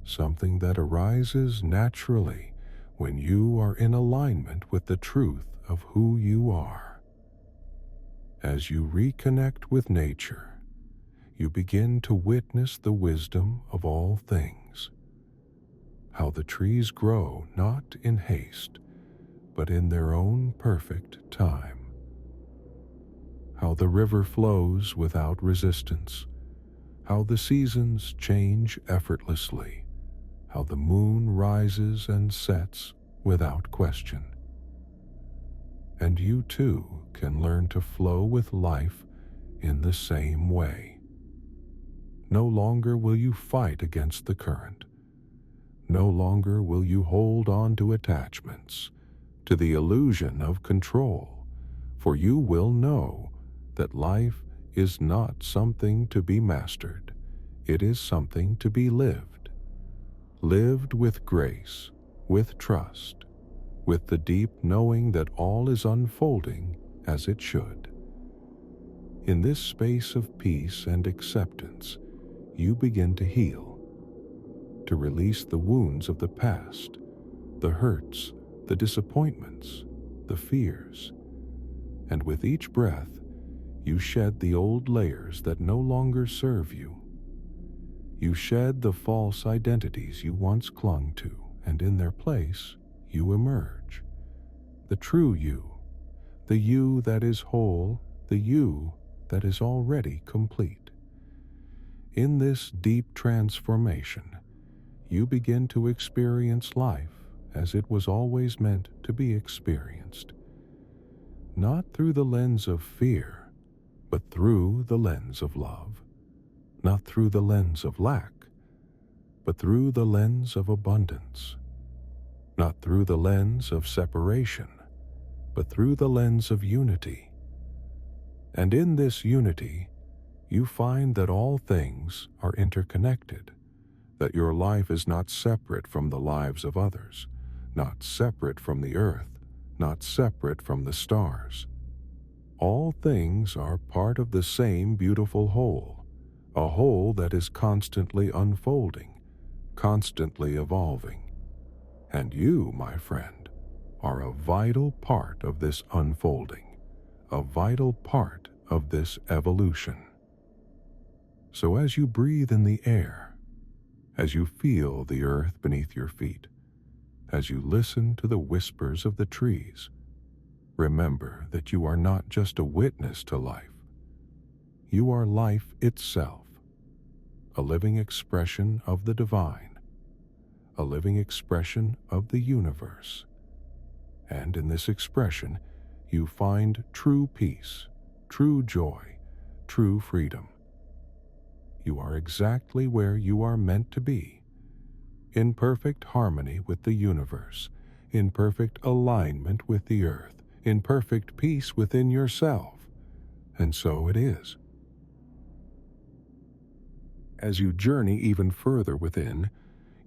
something that arises naturally when you are in alignment with the truth of who you are. As you reconnect with nature, you begin to witness the wisdom of all things, how the trees grow not in haste, but in their own perfect time, how the river flows without resistance, how the seasons change effortlessly, how the moon rises and sets without question. And you too can learn to flow with life in the same way. No longer will you fight against the current. No longer will you hold on to attachments, to the illusion of control, for you will know that life is not something to be mastered. It is something to be lived with grace, with trust, with the deep knowing that all is unfolding as it should. In this space of peace and acceptance, you begin to heal, to release the wounds of the past, the hurts, the disappointments, the fears. And with each breath, You shed the old layers that no longer serve you. You shed the false identities you once clung to, and in their place, you emerge. The true you, the you that is whole, the you that is already complete. In this deep transformation, you begin to experience life as it was always meant to be experienced. Not through the lens of fear, but through the lens of love. Not through the lens of lack, but through the lens of abundance. Not through the lens of separation, but through the lens of unity. And in this unity, you find that all things are interconnected, that your life is not separate from the lives of others, not separate from the earth, not separate from the stars. All things are part of the same beautiful whole, a whole that is constantly unfolding, constantly evolving. And you, my friend, are a vital part of this unfolding, a vital part of this evolution. So as you breathe in the air, as you feel the earth beneath your feet, as you listen to the whispers of the trees, remember that you are not just a witness to life. You are life itself, a living expression of the divine, a living expression of the universe. And in this expression, you find true peace, true joy, true freedom. You are exactly where you are meant to be, in perfect harmony with the universe, in perfect alignment with the earth, in perfect peace within yourself. And so it is. As you journey even further within,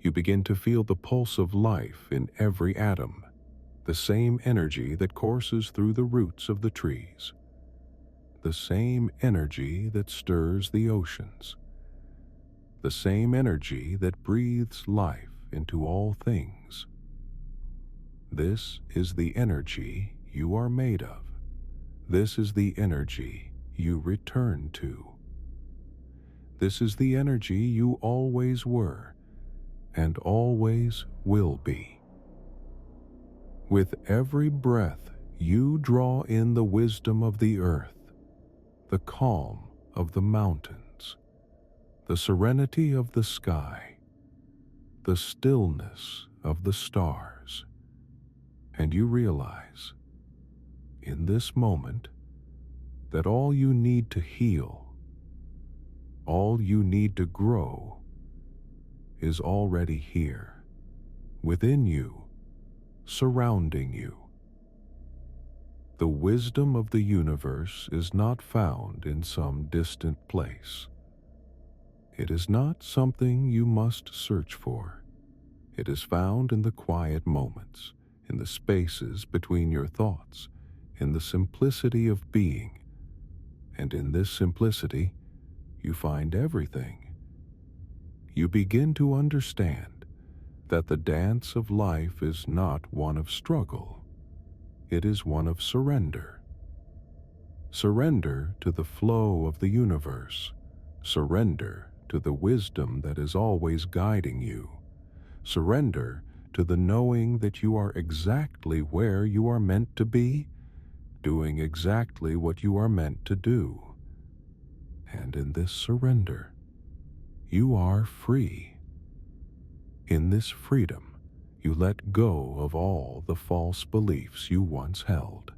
you begin to feel the pulse of life in every atom, the same energy that courses through the roots of the trees, the same energy that stirs the oceans, the same energy that breathes life into all things. This is the energy you are made of. This is the energy you return to. This is the energy you always were and always will be. With every breath, you draw in the wisdom of the earth, the calm of the mountains, the serenity of the sky, the stillness of the stars, and you realize, in this moment, that all you need to heal, all you need to grow, is already here, within you, surrounding you. The wisdom of the universe is not found in some distant place. It is not something you must search for. It is found in the quiet moments, in the spaces between your thoughts, in the simplicity of being. And in this simplicity, you find everything. You begin to understand that the dance of life is not one of struggle. It is one of surrender. Surrender to the flow of the universe. Surrender to the wisdom that is always guiding you. Surrender to the knowing that you are exactly where you are meant to be, doing exactly what you are meant to do. And in this surrender, you are free. In this freedom, you let go of all the false beliefs you once held.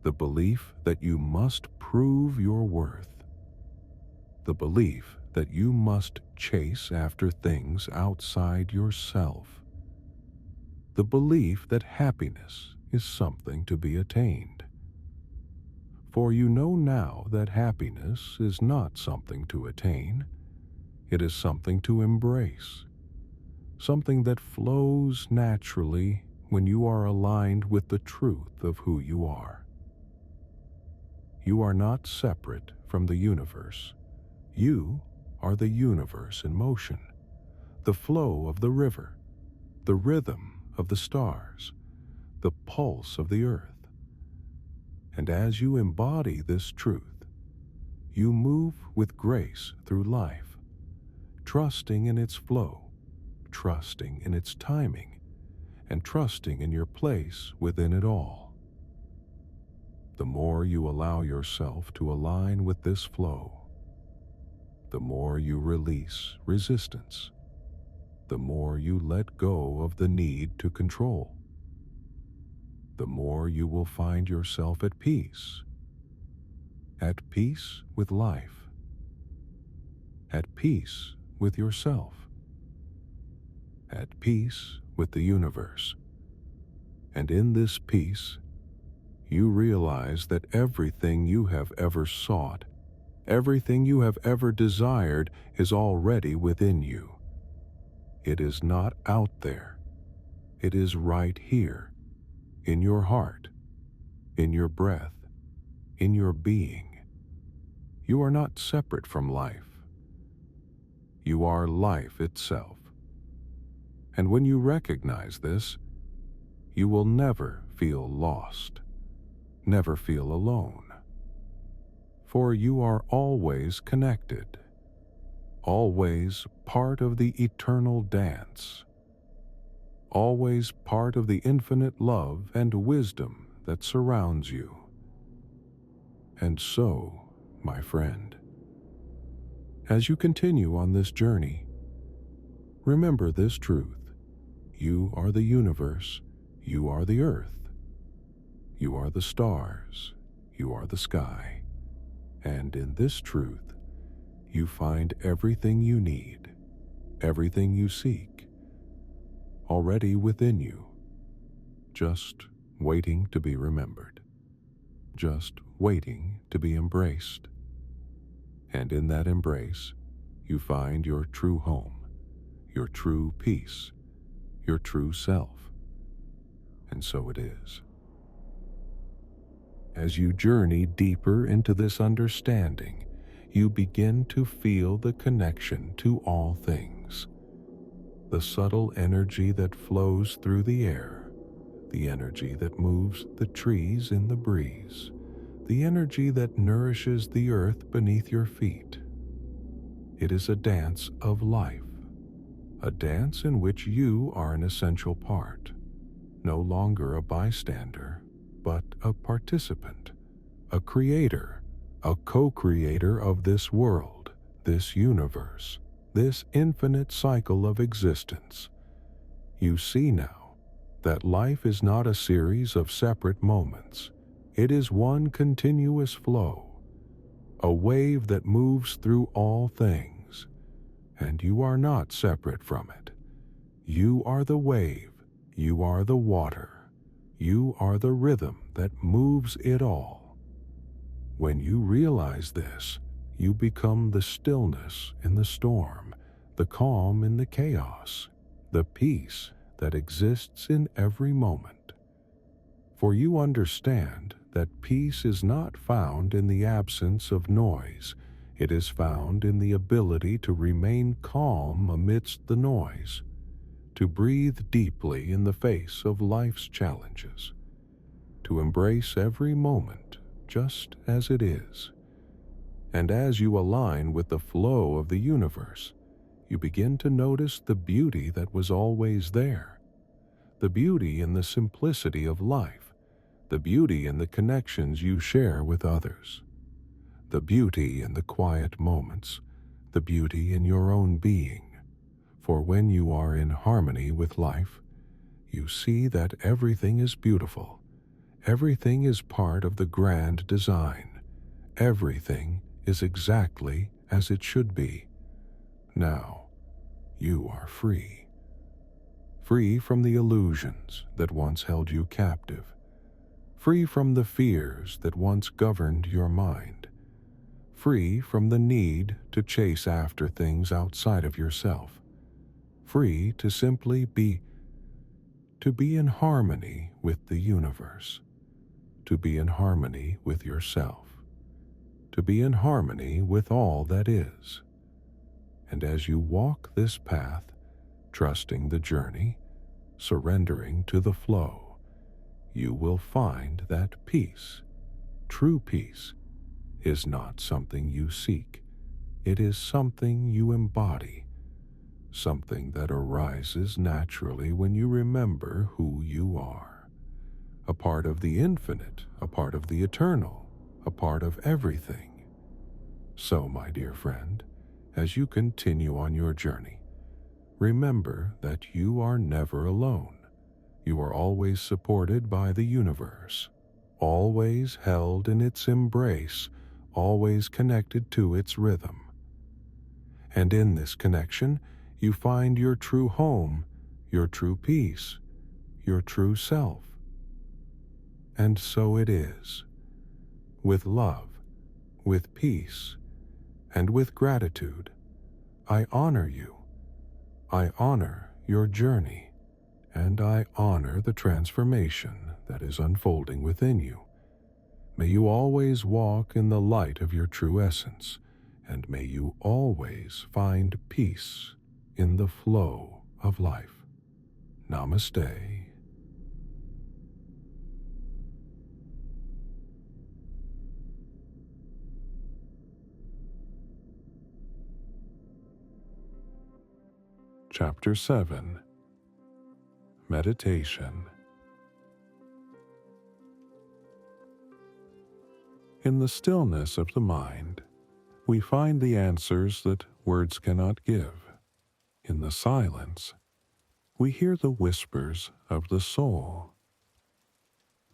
The belief that you must prove your worth. The belief that you must chase after things outside yourself. The belief that happiness is something to be attained. For you know now that happiness is not something to attain. It is something to embrace. Something that flows naturally when you are aligned with the truth of who you are. You are not separate from the universe. You are the universe in motion, the flow of the river, the rhythm of the stars, the pulse of the earth. And as you embody this truth, you move with grace through life, trusting in its flow, trusting in its timing, and trusting in your place within it all. The more you allow yourself to align with this flow, the more you release resistance, the more you let go of the need to control, the more you will find yourself at peace with life, at peace with yourself, at peace with the universe. And in this peace, you realize that everything you have ever sought, everything you have ever desired is already within you. It is not out there. It is right here, in your heart, in your breath, in your being. You are not separate from life. You are life itself. And when you recognize this, you will never feel lost, never feel alone. For you are always connected, always part of the eternal dance, always part of the infinite love and wisdom that surrounds you. And so, my friend, as you continue on this journey, remember this truth. You are the universe, you are the earth, you are the stars, you are the sky, and in this truth, you find everything you need, everything you seek, already within you, just waiting to be remembered, just waiting to be embraced. And in that embrace, you find your true home, your true peace, your true self. And so it is. As you journey deeper into this understanding, you begin to feel the connection to all things. The subtle energy that flows through the air, the energy that moves the trees in the breeze, the energy that nourishes the earth beneath your feet. It is a dance of life, a dance in which you are an essential part, no longer a bystander, but a participant, a creator, a co-creator of this world, this universe, this infinite cycle of existence. You see now that life is not a series of separate moments. It is one continuous flow, a wave that moves through all things, and you are not separate from it. You are the wave, you are the water, you are the rhythm that moves it all. When you realize this, you become the stillness in the storm, the calm in the chaos, the peace that exists in every moment. For you understand that peace is not found in the absence of noise. It is found in the ability to remain calm amidst the noise, to breathe deeply in the face of life's challenges, to embrace every moment just as it is. And as you align with the flow of the universe, you begin to notice the beauty that was always there, the beauty in the simplicity of life, the beauty in the connections you share with others, the beauty in the quiet moments, the beauty in your own being. For when you are in harmony with life, you see that everything is beautiful, everything is part of the grand design, everything is exactly as it should be. Now, you are free. Free from the illusions that once held you captive, free from the fears that once governed your mind, free from the need to chase after things outside of yourself, free to simply be in harmony with the universe, to be in harmony with yourself, to be in harmony with all that is. And as you walk this path, trusting the journey, surrendering to the flow, you will find that peace, True peace is not something you seek. It is something you embody, something that arises naturally when you remember who you are. A part of the infinite, a part of the eternal, a part of everything. So, my dear friend, as you continue on your journey, remember that you are never alone. You are always supported by the universe, always held in its embrace, always connected to its rhythm. And in this connection, you find your true home, your true peace, your true self. And so it is. With love, with peace, and with gratitude, I honor you. I honor your journey, and I honor the transformation that is unfolding within you. May you always walk in the light of your true essence, and may you always find peace in the flow of life. Namaste. Chapter 7. Meditation. In the stillness of the mind, we find the answers that words cannot give. In the silence, we hear the whispers of the soul.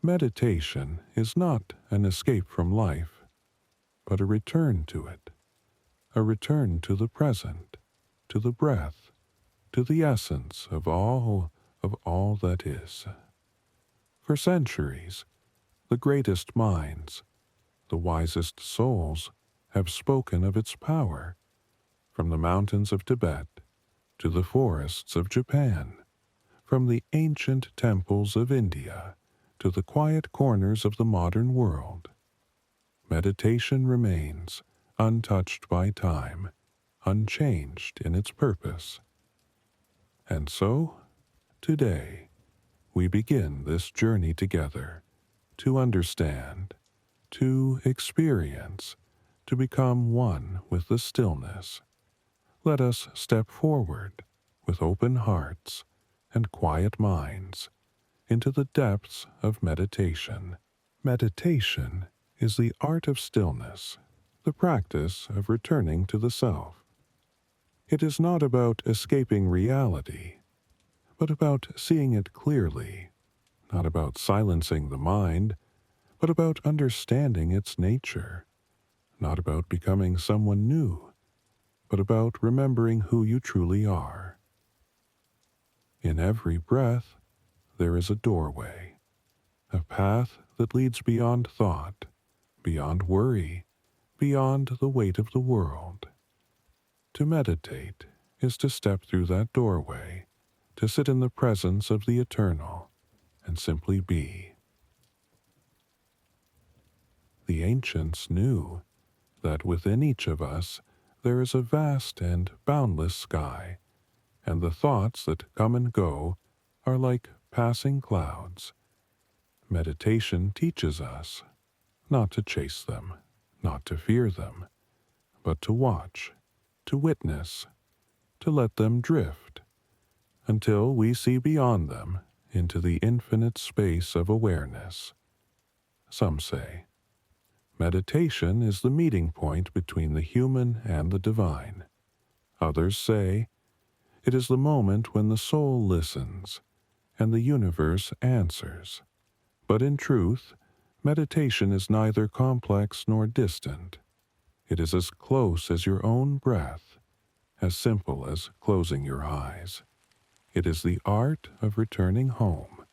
Meditation is not an escape from life, but a return to it, a return to the present, to the breath, to the essence of all that is. For centuries, the greatest minds, the wisest souls have spoken of its power, from the mountains of Tibet to the forests of Japan, from the ancient temples of India to the quiet corners of the modern world. Meditation remains untouched by time, unchanged in its purpose. And so, today, we begin this journey together to understand, to experience, to become one with the stillness. Let us step forward with open hearts and quiet minds into the depths of meditation. Meditation is the art of stillness, the practice of returning to the self. It is not about escaping reality, but about seeing it clearly, not about silencing the mind, but about understanding its nature, not about becoming someone new, but about remembering who you truly are. In every breath, there is a doorway, a path that leads beyond thought, beyond worry, beyond the weight of the world. To meditate is to step through that doorway, to sit in the presence of the eternal, and simply be. The ancients knew that within each of us there is a vast and boundless sky, and the thoughts that come and go are like passing clouds. Meditation teaches us not to chase them, not to fear them, but to watch, to witness, to let them drift, until we see beyond them into the infinite space of awareness. Some say, meditation is the meeting point between the human and the divine. Others say, it is the moment when the soul listens and the universe answers. But in truth, meditation is neither complex nor distant. It is as close as your own breath, as simple as closing your eyes. It is the art of returning home,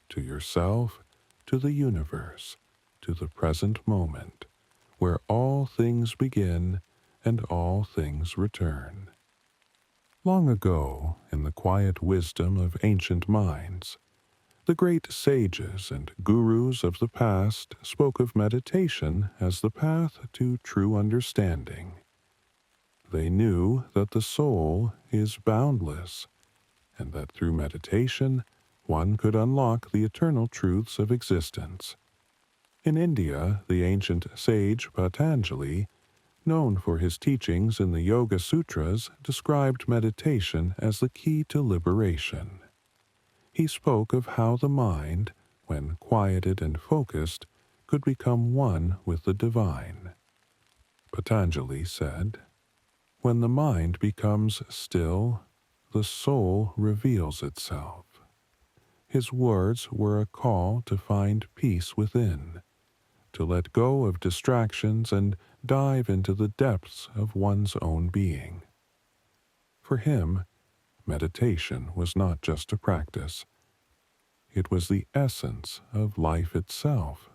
to yourself, to the universe, to the present moment, where all things begin and all things return. Long ago, in the quiet wisdom of ancient minds, the great sages and gurus of the past spoke of meditation as the path to true understanding. They knew that the soul is boundless, and that through meditation one could unlock the eternal truths of existence. In India, the ancient sage Patanjali, known for his teachings in the Yoga Sutras, described meditation as the key to liberation. He spoke of how the mind, when quieted and focused, could become one with the divine. Patanjali said, "When the mind becomes still, the soul reveals itself." His words were a call to find peace within, to let go of distractions and dive into the depths of one's own being. For him, meditation was not just a practice. It was the essence of life itself.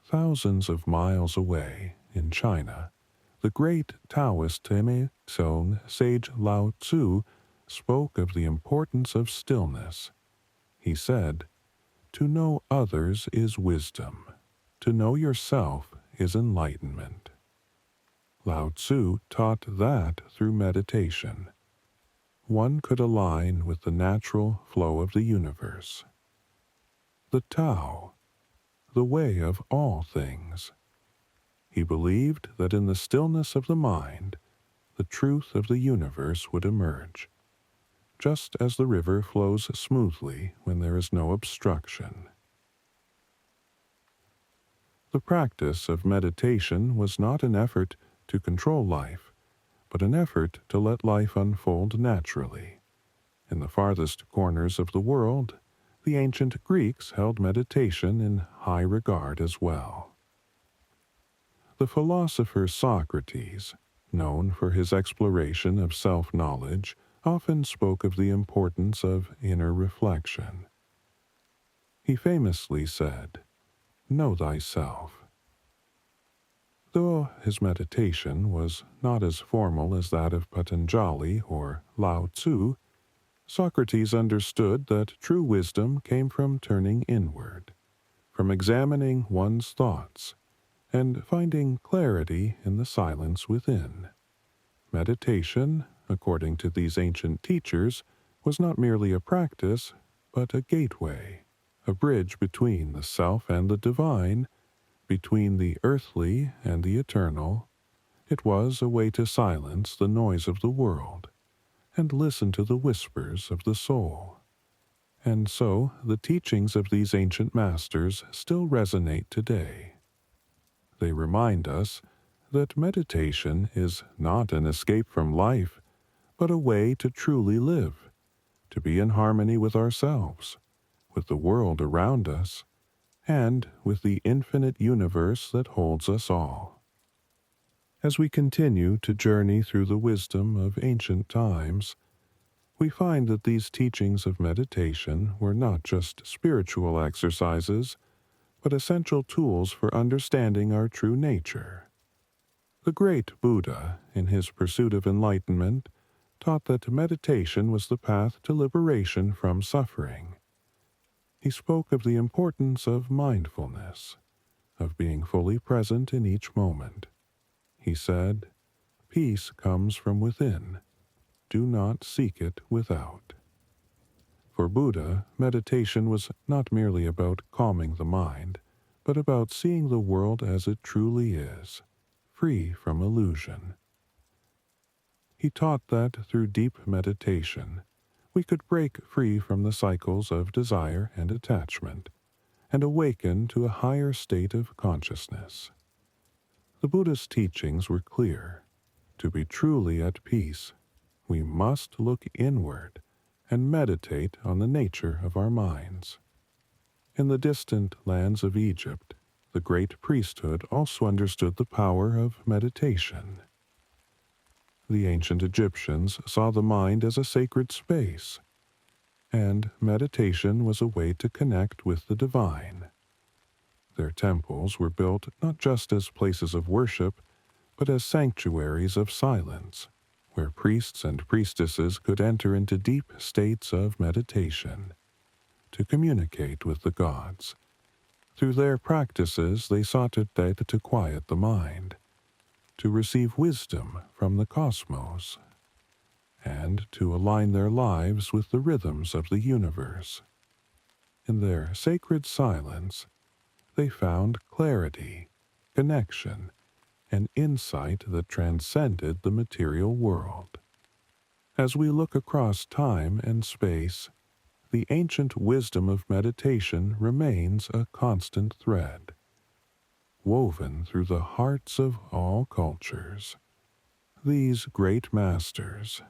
Thousands of miles away, in China, the great Taoist Teme-Tsong sage Lao Tzu spoke of the importance of stillness. He said, "To know others is wisdom. To know yourself is enlightenment." Lao Tzu taught that through meditation, one could align with the natural flow of the universe. The Tao, the way of all things. He believed that in the stillness of the mind, the truth of the universe would emerge, just as the river flows smoothly when there is no obstruction. The practice of meditation was not an effort to control life, but an effort to let life unfold naturally. In the farthest corners of the world, the ancient Greeks held meditation in high regard as well. The philosopher Socrates, known for his exploration of self-knowledge, often spoke of the importance of inner reflection. He famously said, "Know thyself." Though his meditation was not as formal as that of Patanjali or Lao Tzu, Socrates understood that true wisdom came from turning inward, from examining one's thoughts, and finding clarity in the silence within. Meditation, according to these ancient teachers, was not merely a practice, but a gateway, a bridge between the self and the divine, between the earthly and the eternal. It was a way to silence the noise of the world and listen to the whispers of the soul. And so the teachings of these ancient masters still resonate today. They remind us that meditation is not an escape from life, but a way to truly live, to be in harmony with ourselves, with the world around us, and with the infinite universe that holds us all. As we continue to journey through the wisdom of ancient times, we find that these teachings of meditation were not just spiritual exercises, but essential tools for understanding our true nature. The great Buddha, in his pursuit of enlightenment, taught that meditation was the path to liberation from suffering. He spoke of the importance of mindfulness, of being fully present in each moment. He said, "Peace comes from within. Do not seek it without." For Buddha, meditation was not merely about calming the mind, but about seeing the world as it truly is, free from illusion. He taught that through deep meditation, we could break free from the cycles of desire and attachment, and awaken to a higher state of consciousness. The Buddha's teachings were clear. To be truly at peace, we must look inward and meditate on the nature of our minds. In the distant lands of Egypt, the great priesthood also understood the power of meditation. The ancient Egyptians saw the mind as a sacred space, and meditation was a way to connect with the divine. Their temples were built not just as places of worship, but as sanctuaries of silence, where priests and priestesses could enter into deep states of meditation, to communicate with the gods. Through their practices, they sought to quiet the mind, to receive wisdom from the cosmos, and to align their lives with the rhythms of the universe. In their sacred silence, they found clarity, connection, and insight that transcended the material world. As we look across time and space, the ancient wisdom of meditation remains a constant thread, woven through the hearts of all cultures. These great masters,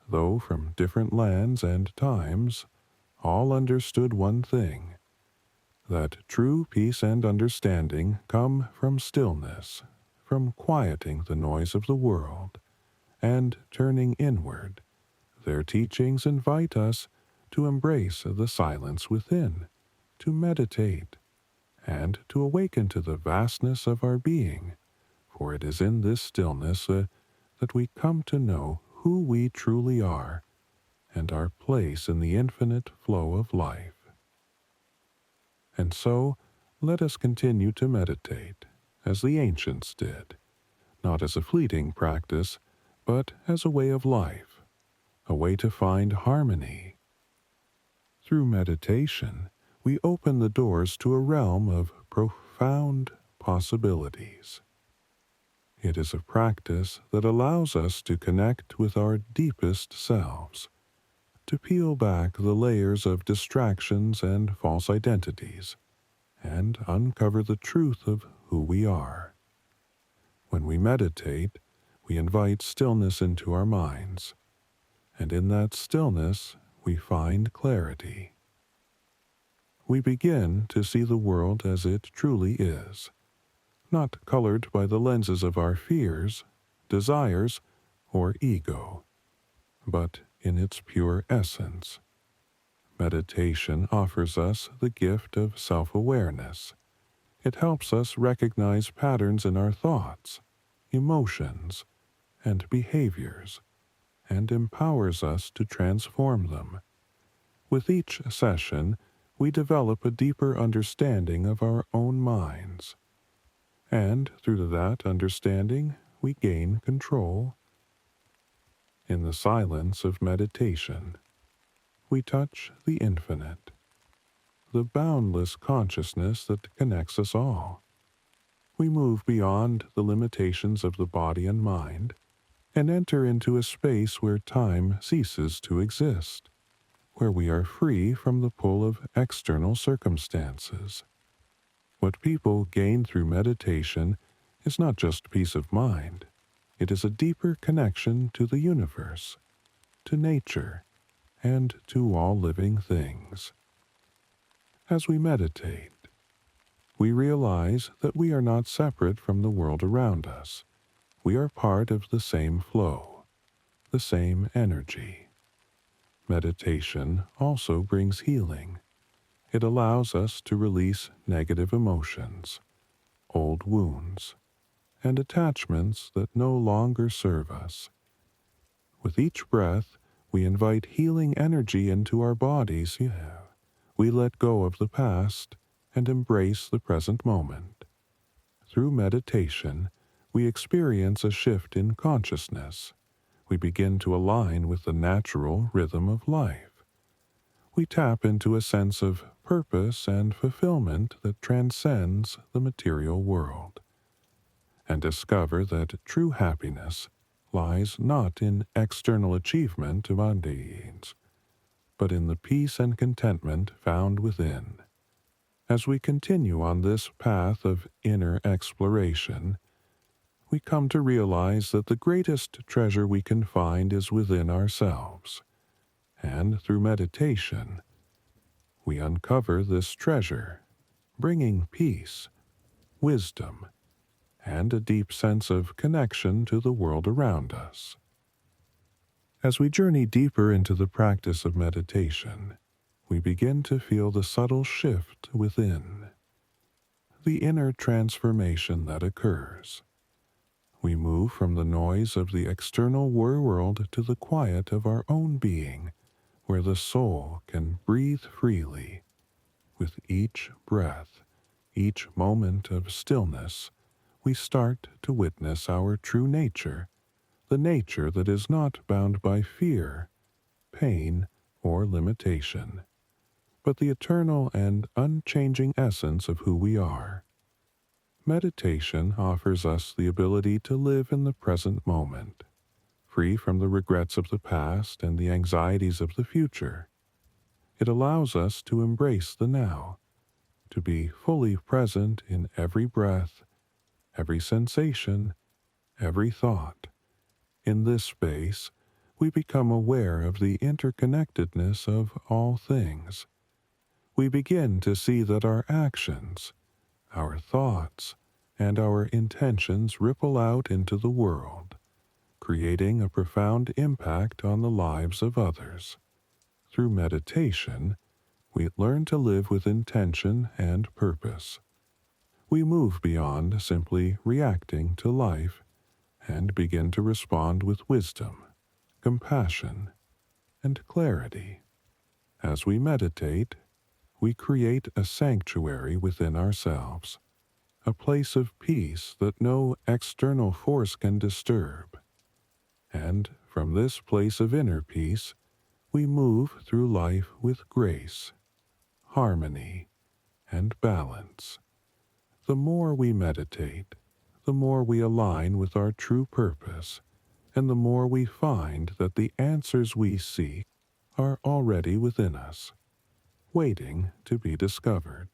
though from different lands and times, all understood one thing, that true peace and understanding come from stillness, from quieting the noise of the world, and turning inward. Their teachings invite us to embrace the silence within, to meditate, and to awaken to the vastness of our being, for it is in this stillness that we come to know who we truly are and our place in the infinite flow of life. And so, let us continue to meditate, as the ancients did, not as a fleeting practice, but as a way of life, a way to find harmony. Through meditation, we open the doors to a realm of profound possibilities. It is a practice that allows us to connect with our deepest selves, to peel back the layers of distractions and false identities, and uncover the truth of who we are. When we meditate, we invite stillness into our minds, and in that stillness we find clarity. We begin to see the world as it truly is, not colored by the lenses of our fears, desires, or ego, but in its pure essence. Meditation offers us the gift of self-awareness. It helps us recognize patterns in our thoughts, emotions, and behaviors, and empowers us to transform them. With each session, we develop a deeper understanding of our own minds, and through that understanding, we gain control. In the silence of meditation, we touch the infinite, the boundless consciousness that connects us all. We move beyond the limitations of the body and mind, and enter into a space where time ceases to exist, where we are free from the pull of external circumstances. What people gain through meditation is not just peace of mind. It is a deeper connection to the universe, to nature, and to all living things. As we meditate, we realize that we are not separate from the world around us. We are part of the same flow, the same energy. Meditation also brings healing. It allows us to release negative emotions, old wounds, and attachments that no longer serve us. With each breath, we invite healing energy into our bodies. We let go of the past and embrace the present moment. Through meditation, we experience a shift in consciousness. We begin to align with the natural rhythm of life. We tap into a sense of purpose and fulfillment that transcends the material world, and discover that true happiness lies not in external achievement of our deeds, but in the peace and contentment found within. As we continue on this path of inner exploration, we come to realize that the greatest treasure we can find is within ourselves, and through meditation, we uncover this treasure, bringing peace, wisdom, and a deep sense of connection to the world around us. As we journey deeper into the practice of meditation, we begin to feel the subtle shift within, the inner transformation that occurs. We move from the noise of the external world to the quiet of our own being, where the soul can breathe freely. With each breath, each moment of stillness, we start to witness our true nature, the nature that is not bound by fear, pain, or limitation. but the eternal and unchanging essence of who we are. Meditation offers us the ability to live in the present moment, free from the regrets of the past and the anxieties of the future. It allows us to embrace the now, to be fully present in every breath, every sensation, every thought. In this space, we become aware of the interconnectedness of all things. We begin to see that our actions, our thoughts, and our intentions ripple out into the world, creating a profound impact on the lives of others. Through meditation, we learn to live with intention and purpose. We move beyond simply reacting to life and begin to respond with wisdom, compassion, and clarity. As we meditate, we create a sanctuary within ourselves, a place of peace that no external force can disturb. And from this place of inner peace, we move through life with grace, harmony, and balance. The more we meditate, the more we align with our true purpose, and the more we find that the answers we seek are already within us, waiting to be discovered.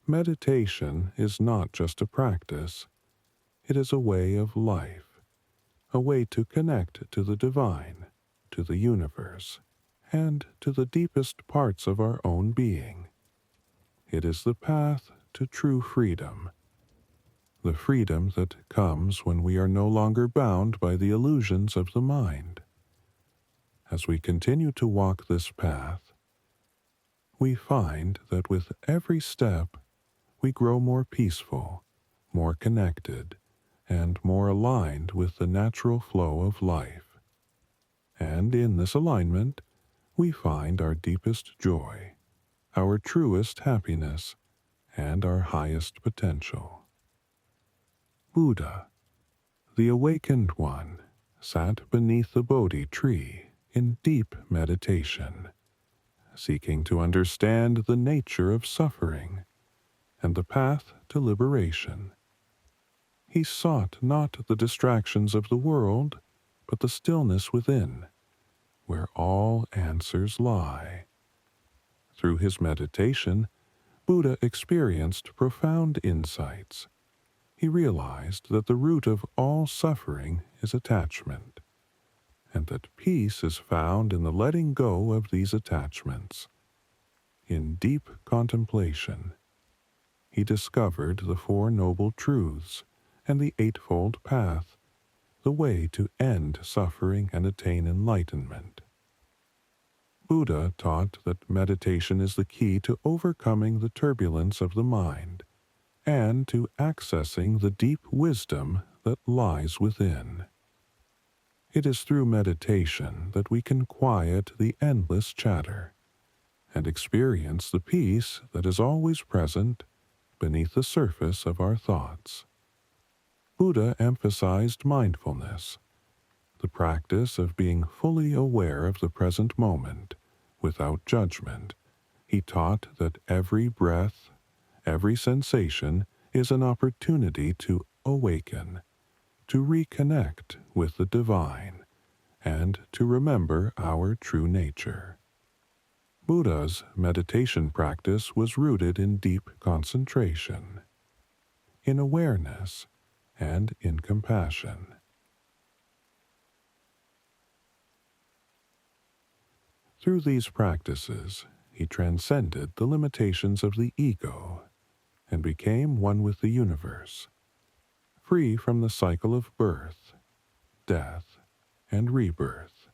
Meditation is not just a practice, it is a way of life, a way to connect to the divine, to the universe, and to the deepest parts of our own being. It is the path to true freedom, the freedom that comes when we are no longer bound by the illusions of the mind. As we continue to walk this path, we find that with every step we grow more peaceful, more connected, and more aligned with the natural flow of life. And in this alignment, we find our deepest joy, our truest happiness, and our highest potential. Buddha, the awakened one, sat beneath the Bodhi tree in deep meditation, seeking to understand the nature of suffering and the path to liberation. He sought not the distractions of the world, but the stillness within, where all answers lie. Through his meditation, Buddha experienced profound insights. He realized that the root of all suffering is attachment, and that peace is found in the letting go of these attachments. In deep contemplation, he discovered the Four Noble Truths and the Eightfold Path, the way to end suffering and attain enlightenment. Buddha taught that meditation is the key to overcoming the turbulence of the mind and to accessing the deep wisdom that lies within. It is through meditation that we can quiet the endless chatter and experience the peace that is always present beneath the surface of our thoughts. Buddha emphasized mindfulness, the practice of being fully aware of the present moment without judgment. He taught that every breath, every sensation is an opportunity to awaken, to reconnect with the divine, and to remember our true nature. Buddha's meditation practice was rooted in deep concentration, in awareness, and in compassion. Through these practices, he transcended the limitations of the ego and became one with the universe, free from the cycle of birth, death, and rebirth.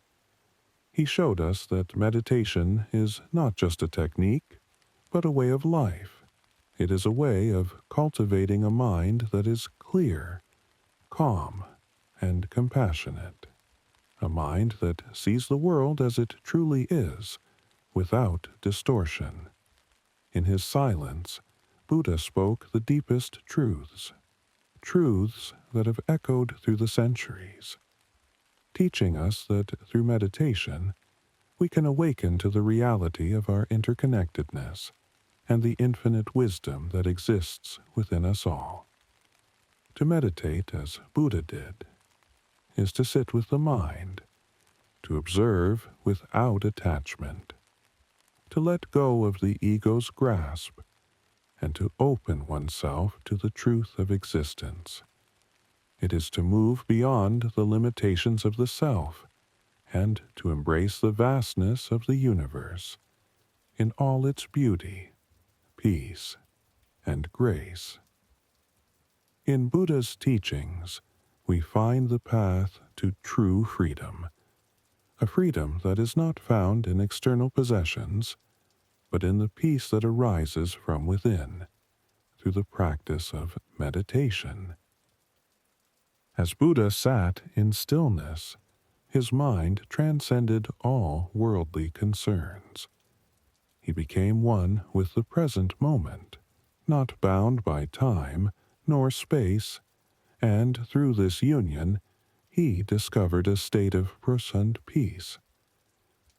He showed us that meditation is not just a technique, but a way of life. It is a way of cultivating a mind that is clear, calm, and compassionate. A mind that sees the world as it truly is, without distortion. In his silence, Buddha spoke the deepest truths, truths that have echoed through the centuries, teaching us that through meditation, we can awaken to the reality of our interconnectedness and the infinite wisdom that exists within us all. To meditate as Buddha did is to sit with the mind, to observe without attachment, to let go of the ego's grasp, and to open oneself to the truth of existence. It is to move beyond the limitations of the self and to embrace the vastness of the universe in all its beauty, peace, and grace. In Buddha's teachings, we find the path to true freedom, a freedom that is not found in external possessions, but in the peace that arises from within, through the practice of meditation. As Buddha sat in stillness, his mind transcended all worldly concerns. He became one with the present moment, not bound by time nor space, and through this union he discovered a state of profound peace.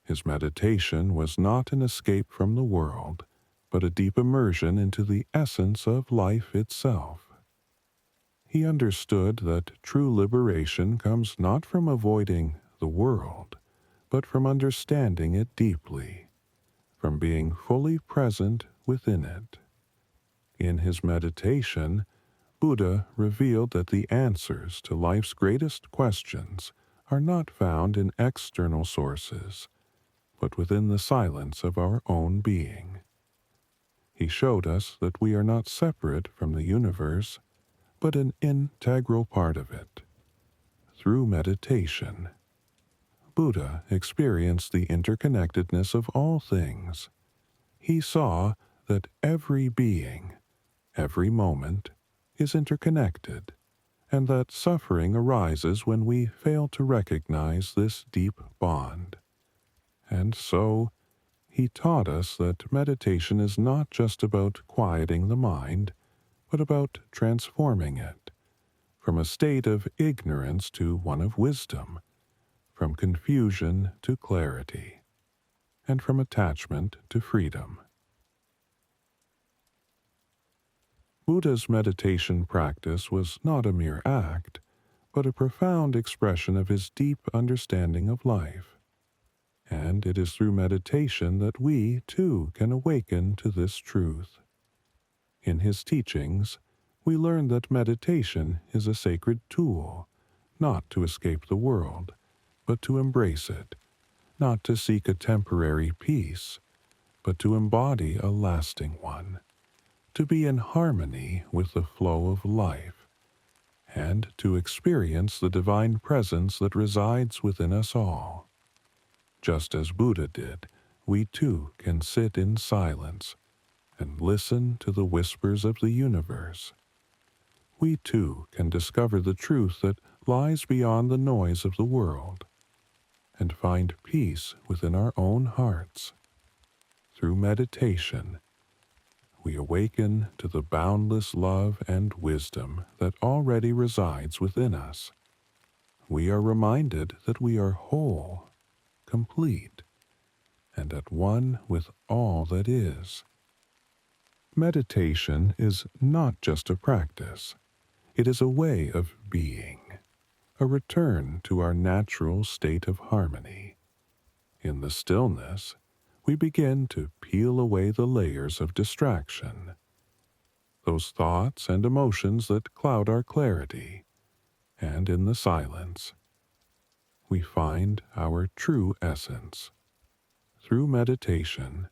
His meditation was not an escape from the world, but a deep immersion into the essence of life itself. He understood that true liberation comes not from avoiding the world, but from understanding it deeply, from being fully present within it. In his meditation, Buddha revealed that the answers to life's greatest questions are not found in external sources, but within the silence of our own being. He showed us that we are not separate from the universe, but an integral part of it. Through meditation, Buddha experienced the interconnectedness of all things. He saw that every being, every moment, is interconnected, and that suffering arises when we fail to recognize this deep bond. And so, he taught us that meditation is not just about quieting the mind, but about transforming it, from a state of ignorance to one of wisdom, from confusion to clarity, and from attachment to freedom. Buddha's meditation practice was not a mere act, but a profound expression of his deep understanding of life. And it is through meditation that we, too, can awaken to this truth. In his teachings, we learn that meditation is a sacred tool, not to escape the world, but to embrace it, not to seek a temporary peace, but to embody a lasting one, to be in harmony with the flow of life, and to experience the divine presence that resides within us all. Just as Buddha did, we too can sit in silence and listen to the whispers of the universe. We too can discover the truth that lies beyond the noise of the world, and find peace within our own hearts. Through meditation, we awaken to the boundless love and wisdom that already resides within us. We are reminded that we are whole, complete, and at one with all that is. Meditation is not just a practice. It is a way of being, a return to our natural state of harmony. In the stillness, we begin to peel away the layers of distraction, those thoughts and emotions that cloud our clarity, and in the silence, we find our true essence. Through meditation,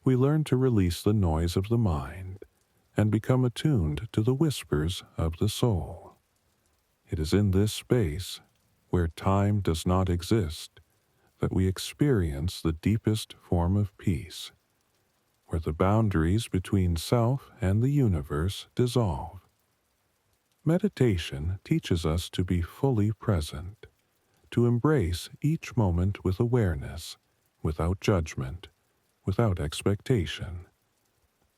we learn to release the noise of the mind and become attuned to the whispers of the soul. It is in this space, where time does not exist, that we experience the deepest form of peace, where the boundaries between self and the universe dissolve. Meditation teaches us to be fully present, to embrace each moment with awareness, without judgment, without expectation.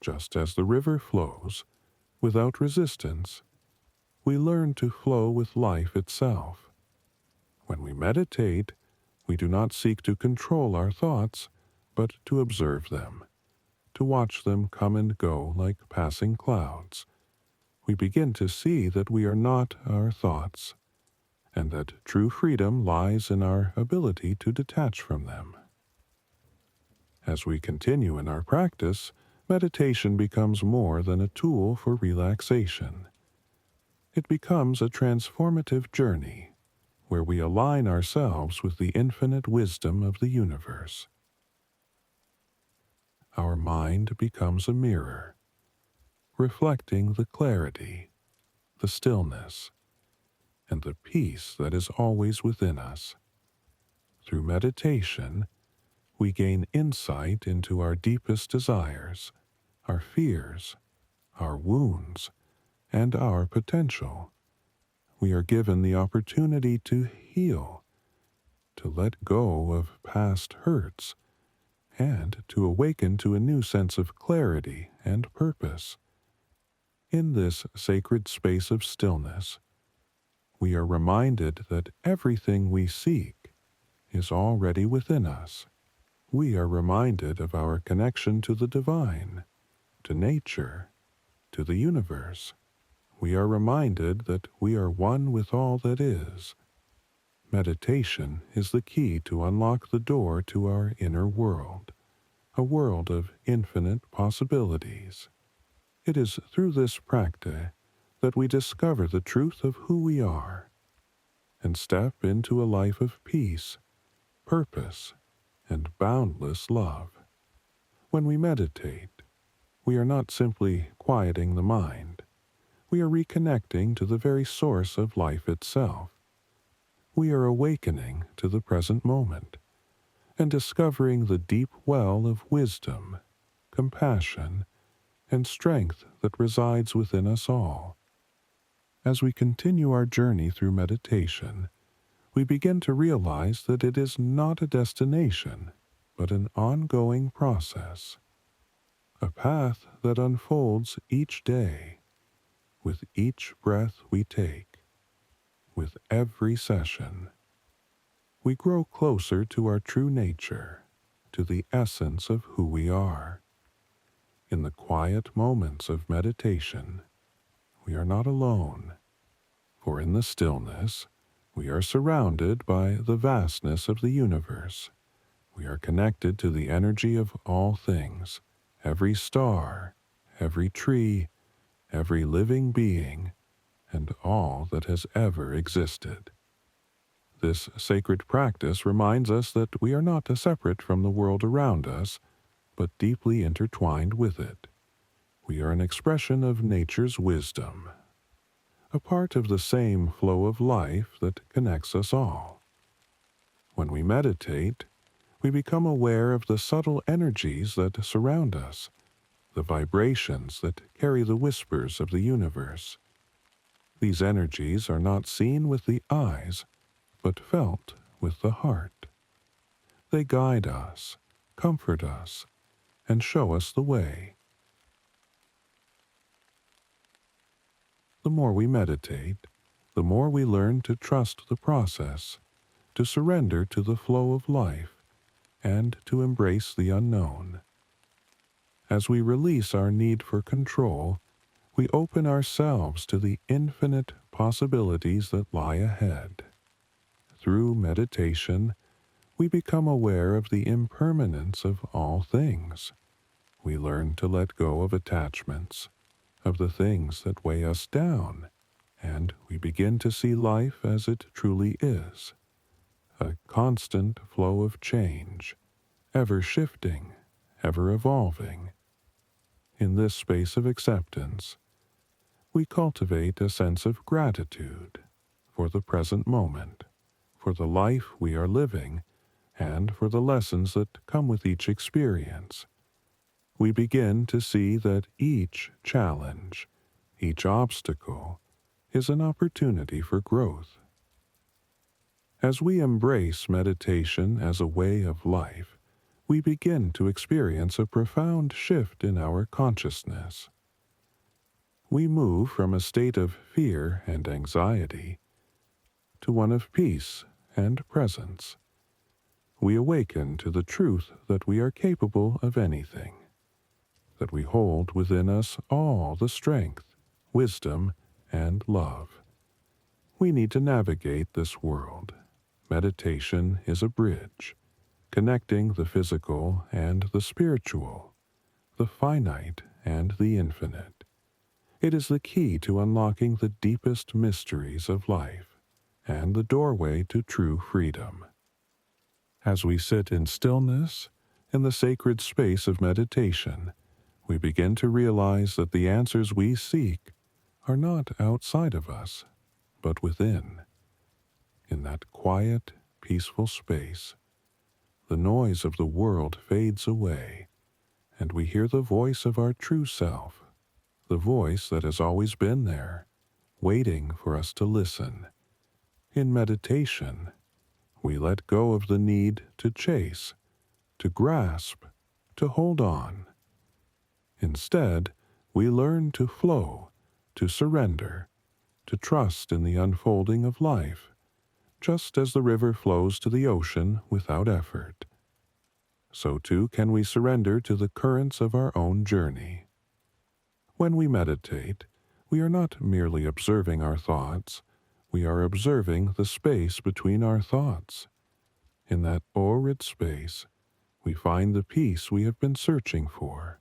Just as the river flows, without resistance, we learn to flow with life itself. When we meditate, We do not seek to control our thoughts, but to observe them, to watch them come and go like passing clouds. We begin to see that we are not our thoughts, and that true freedom lies in our ability to detach from them. As we continue in our practice, meditation becomes more than a tool for relaxation. It becomes a transformative journey where we align ourselves with the infinite wisdom of the universe. Our mind becomes a mirror, reflecting the clarity, the stillness, and the peace that is always within us. Through meditation, we gain insight into our deepest desires, our fears, our wounds, and our potential. We are given the opportunity to heal, to let go of past hurts, and to awaken to a new sense of clarity and purpose. In this sacred space of stillness, we are reminded that everything we seek is already within us. We are reminded of our connection to the divine, to nature, to the universe. We are reminded that we are one with all that is. Meditation is the key to unlock the door to our inner world, a world of infinite possibilities. It is through this practice that we discover the truth of who we are and step into a life of peace, purpose, and boundless love. When we meditate, we are not simply quieting the mind. We are reconnecting to the very source of life itself. We are awakening to the present moment and discovering the deep well of wisdom, compassion, and strength that resides within us all. As we continue our journey through meditation, we begin to realize that it is not a destination, but an ongoing process, a path that unfolds each day, with each breath we take, with every session. We grow closer to our true nature, to the essence of who we are. In the quiet moments of meditation, we are not alone, for in the stillness, we are surrounded by the vastness of the universe. We are connected to the energy of all things, every star, every tree, every living being, and all that has ever existed. This sacred practice reminds us that we are not separate from the world around us, but deeply intertwined with it. We are an expression of nature's wisdom, a part of the same flow of life that connects us all. When we meditate, we become aware of the subtle energies that surround us, the vibrations that carry the whispers of the universe. These energies are not seen with the eyes, but felt with the heart. They guide us, comfort us, and show us the way. The more we meditate, the more we learn to trust the process, to surrender to the flow of life, and to embrace the unknown. As we release our need for control, we open ourselves to the infinite possibilities that lie ahead. Through meditation, we become aware of the impermanence of all things. We learn to let go of attachments, of the things that weigh us down, and we begin to see life as it truly is, a constant flow of change, ever shifting, ever evolving. In this space of acceptance, we cultivate a sense of gratitude for the present moment, for the life we are living, and for the lessons that come with each experience. We begin to see that each challenge, each obstacle, is an opportunity for growth. As we embrace meditation as a way of life, we begin to experience a profound shift in our consciousness. We move from a state of fear and anxiety to one of peace and presence. we awaken to the truth that we are capable of anything, that we hold within us all the strength, wisdom, and love. We need to navigate this world. Meditation is a bridge, connecting the physical and the spiritual, the finite and the infinite. It is the key to unlocking the deepest mysteries of life and the doorway to true freedom. As we sit in stillness, in the sacred space of meditation, we begin to realize that the answers we seek are not outside of us, but within. In that quiet, peaceful space, the noise of the world fades away, and we hear the voice of our true self, the voice that has always been there, waiting for us to listen. In meditation, we let go of the need to chase, to grasp, to hold on. Instead, we learn to flow, to surrender, to trust in the unfolding of life, just as the river flows to the ocean without effort. So too can we surrender to the currents of our own journey. When we meditate, we are not merely observing our thoughts, we are observing the space between our thoughts. In that arid space, we find the peace we have been searching for.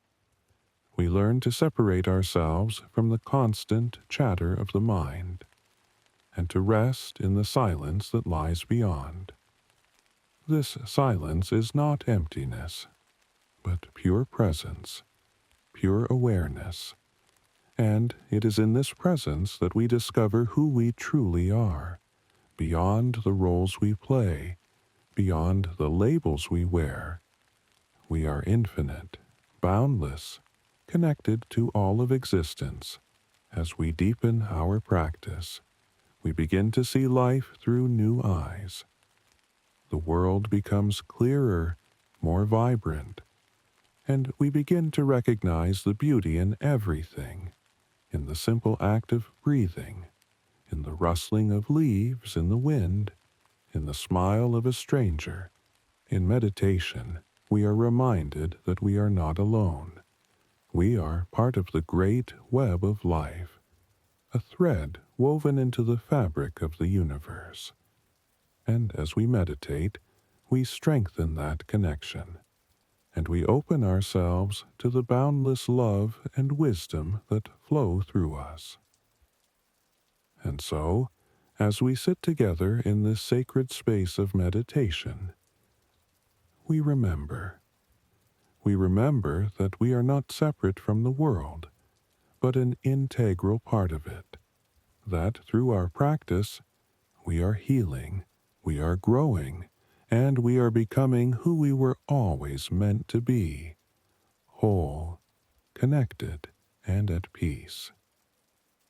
We learn to separate ourselves from the constant chatter of the mind, and to rest in the silence that lies beyond. This silence is not emptiness, but pure presence, pure awareness, and it is in this presence that we discover who we truly are, beyond the roles we play, beyond the labels we wear. We are infinite, boundless, connected to all of existence. As we deepen our practice, we begin to see life through new eyes. The world becomes clearer, more vibrant, and we begin to recognize the beauty in everything, in the simple act of breathing, in the rustling of leaves in the wind, in the smile of a stranger. In meditation, we are reminded that we are not alone. We are part of the great web of life, a thread woven into the fabric of the universe. And as we meditate, we strengthen that connection, and we open ourselves to the boundless love and wisdom that flow through us. And so, as we sit together in this sacred space of meditation, we remember. We remember that we are not separate from the world, but an integral part of it, that through our practice, we are healing, we are growing, and we are becoming who we were always meant to be, whole, connected, and at peace.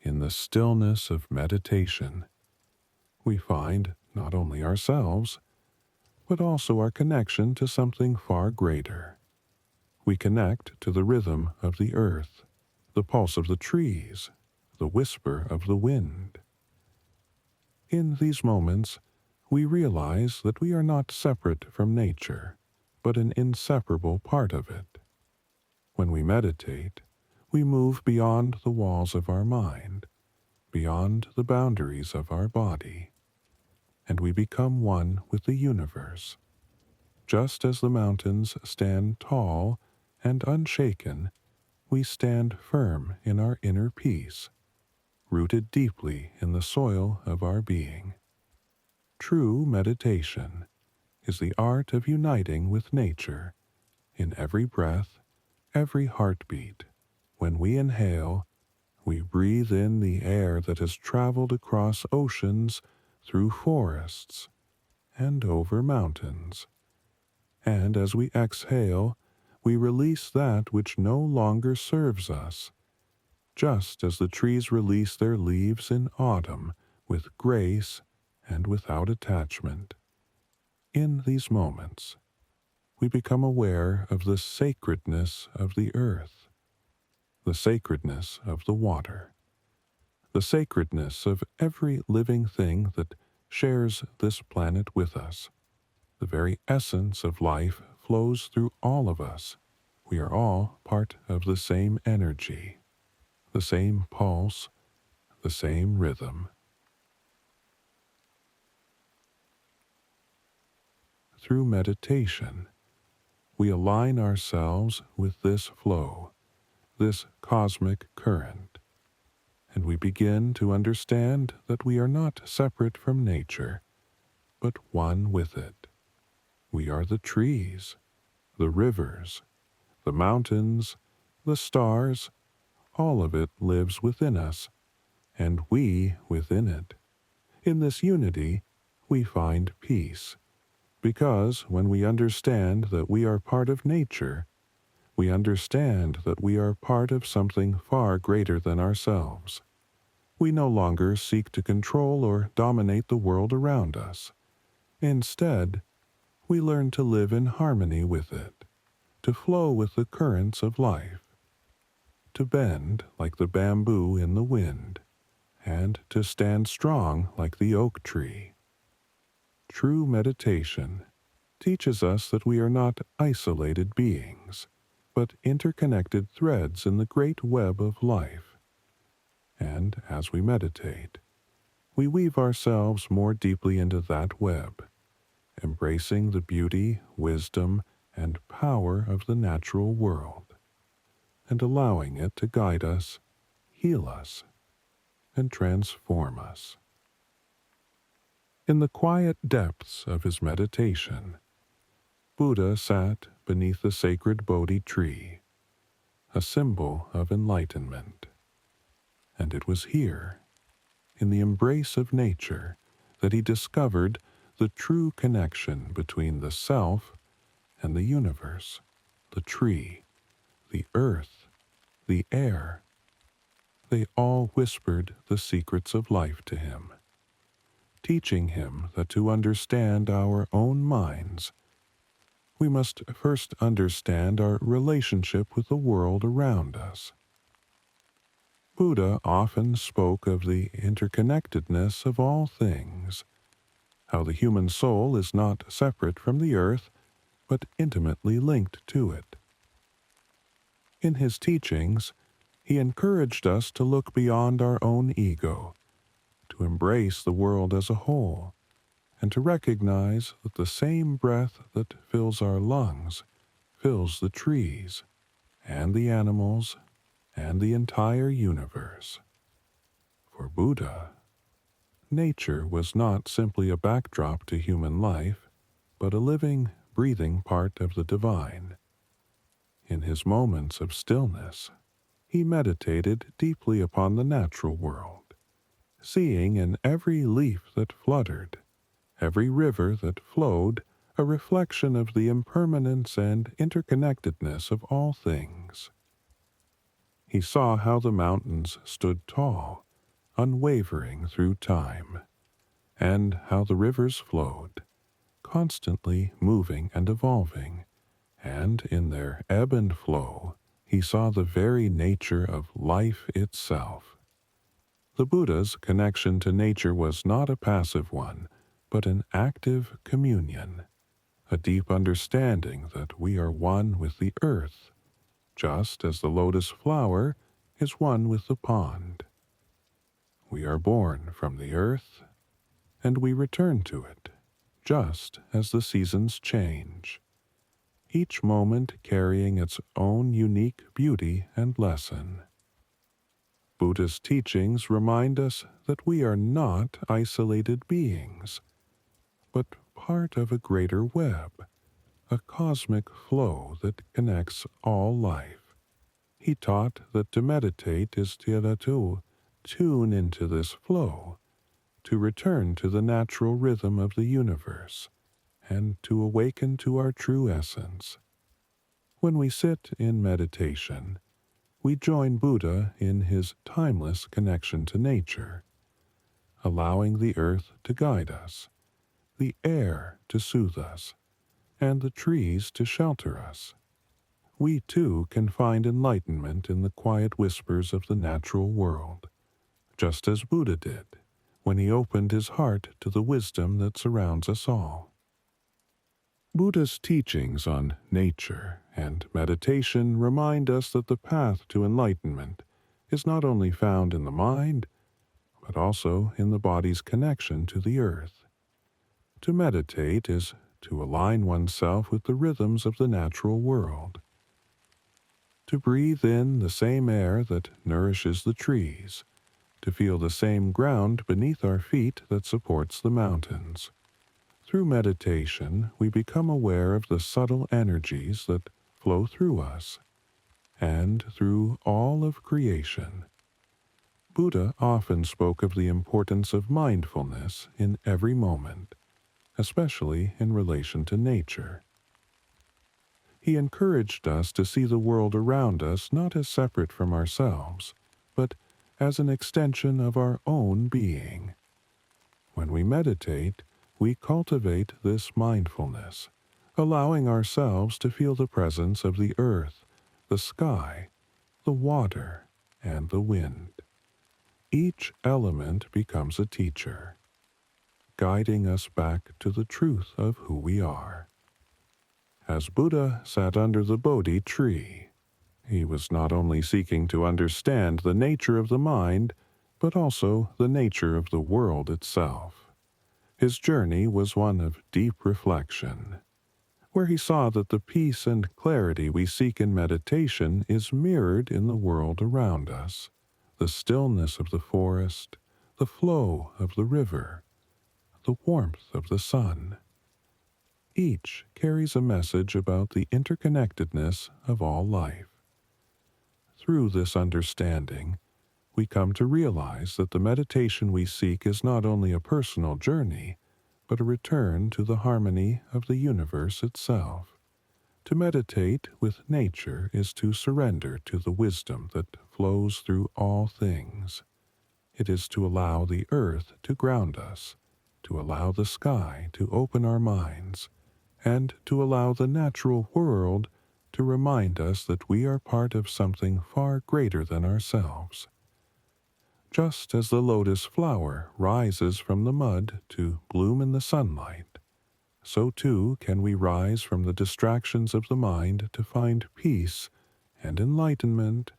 In the stillness of meditation, we find not only ourselves, but also our connection to something far greater. We connect to the rhythm of the earth, the pulse of the trees, the whisper of the wind. In these moments, we realize that we are not separate from nature, but an inseparable part of it. When we meditate, we move beyond the walls of our mind, beyond the boundaries of our body, and we become one with the universe. Just as the mountains stand tall and unshaken, we stand firm in our inner peace, rooted deeply in the soil of our being. True meditation is the art of uniting with nature in every breath, every heartbeat. When we inhale, we breathe in the air that has traveled across oceans, through forests, and over mountains. And as we exhale, we release that which no longer serves us, just as the trees release their leaves in autumn with grace and without attachment. In these moments, we become aware of the sacredness of the earth, the sacredness of the water, the sacredness of every living thing that shares this planet with us. The very essence of life flows through all of us. We are all part of the same energy, the same pulse, the same rhythm. Through meditation, we align ourselves with this flow, this cosmic current, and we begin to understand that we are not separate from nature, but one with it. We are the trees, the rivers, the mountains, the stars, all of it lives within us, and we within it. In this unity, we find peace, because when we understand that we are part of nature, we understand that we are part of something far greater than ourselves. We no longer seek to control or dominate the world around us. Instead, we learn to live in harmony with it, to flow with the currents of life, to bend like the bamboo in the wind, and to stand strong like the oak tree. True meditation teaches us that we are not isolated beings, but interconnected threads in the great web of life. And as we meditate, we weave ourselves more deeply into that web, embracing the beauty, wisdom, and power of the natural world, and allowing it to guide us, heal us, and transform us. In the quiet depths of his meditation, Buddha sat beneath the sacred Bodhi tree, a symbol of enlightenment. And it was here, in the embrace of nature, that he discovered the true connection between the self and the universe, the tree, the earth, the air. They all whispered the secrets of life to him, teaching him that to understand our own minds, we must first understand our relationship with the world around us. Buddha often spoke of the interconnectedness of all things, how the human soul is not separate from the earth, but intimately linked to it. In his teachings, he encouraged us to look beyond our own ego, to embrace the world as a whole, and to recognize that the same breath that fills our lungs fills the trees, and the animals, and the entire universe. For Buddha, nature was not simply a backdrop to human life, but a living, breathing part of the divine. In his moments of stillness, he meditated deeply upon the natural world, seeing in every leaf that fluttered, every river that flowed, a reflection of the impermanence and interconnectedness of all things. He saw how the mountains stood tall, unwavering through time, and how the rivers flowed, constantly moving and evolving, and in their ebb and flow, he saw the very nature of life itself. The Buddha's connection to nature was not a passive one, but an active communion, a deep understanding that we are one with the earth, just as the lotus flower is one with the pond. We are born from the earth, and we return to it, just as the seasons change, each moment carrying its own unique beauty and lesson. Buddha's teachings remind us that we are not isolated beings, but part of a greater web, a cosmic flow that connects all life. He taught that to meditate is to tune into this flow, to return to the natural rhythm of the universe, and to awaken to our true essence. When we sit in meditation, we join Buddha in his timeless connection to nature, allowing the earth to guide us, the air to soothe us, and the trees to shelter us. We too can find enlightenment in the quiet whispers of the natural world, just as Buddha did when he opened his heart to the wisdom that surrounds us all. Buddha's teachings on nature and meditation remind us that the path to enlightenment is not only found in the mind, but also in the body's connection to the earth. To meditate is to align oneself with the rhythms of the natural world, to breathe in the same air that nourishes the trees, to feel the same ground beneath our feet that supports the mountains. Through meditation, we become aware of the subtle energies that flow through us and through all of creation. Buddha often spoke of the importance of mindfulness in every moment, especially in relation to nature. He encouraged us to see the world around us not as separate from ourselves, but as an extension of our own being. When we meditate, we cultivate this mindfulness, allowing ourselves to feel the presence of the earth, the sky, the water, and the wind. Each element becomes a teacher, guiding us back to the truth of who we are. As Buddha sat under the Bodhi tree, he was not only seeking to understand the nature of the mind, but also the nature of the world itself. His journey was one of deep reflection, where he saw that the peace and clarity we seek in meditation is mirrored in the world around us, the stillness of the forest, the flow of the river, the warmth of the sun. Each carries a message about the interconnectedness of all life. Through this understanding, we come to realize that the meditation we seek is not only a personal journey, but a return to the harmony of the universe itself. To meditate with nature is to surrender to the wisdom that flows through all things. It is to allow the earth to ground us, to allow the sky to open our minds, and to allow the natural world to remind us that we are part of something far greater than ourselves. Just as the lotus flower rises from the mud to bloom in the sunlight, so too can we rise from the distractions of the mind to find peace and enlightenment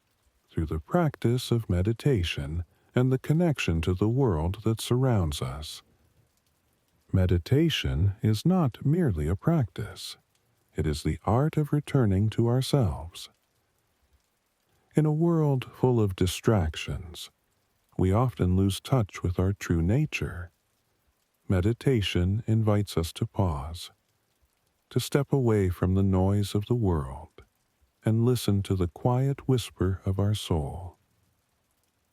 through the practice of meditation and the connection to the world that surrounds us. Meditation is not merely a practice. It is the art of returning to ourselves. In a world full of distractions, we often lose touch with our true nature. Meditation invites us to pause, to step away from the noise of the world, and listen to the quiet whisper of our soul.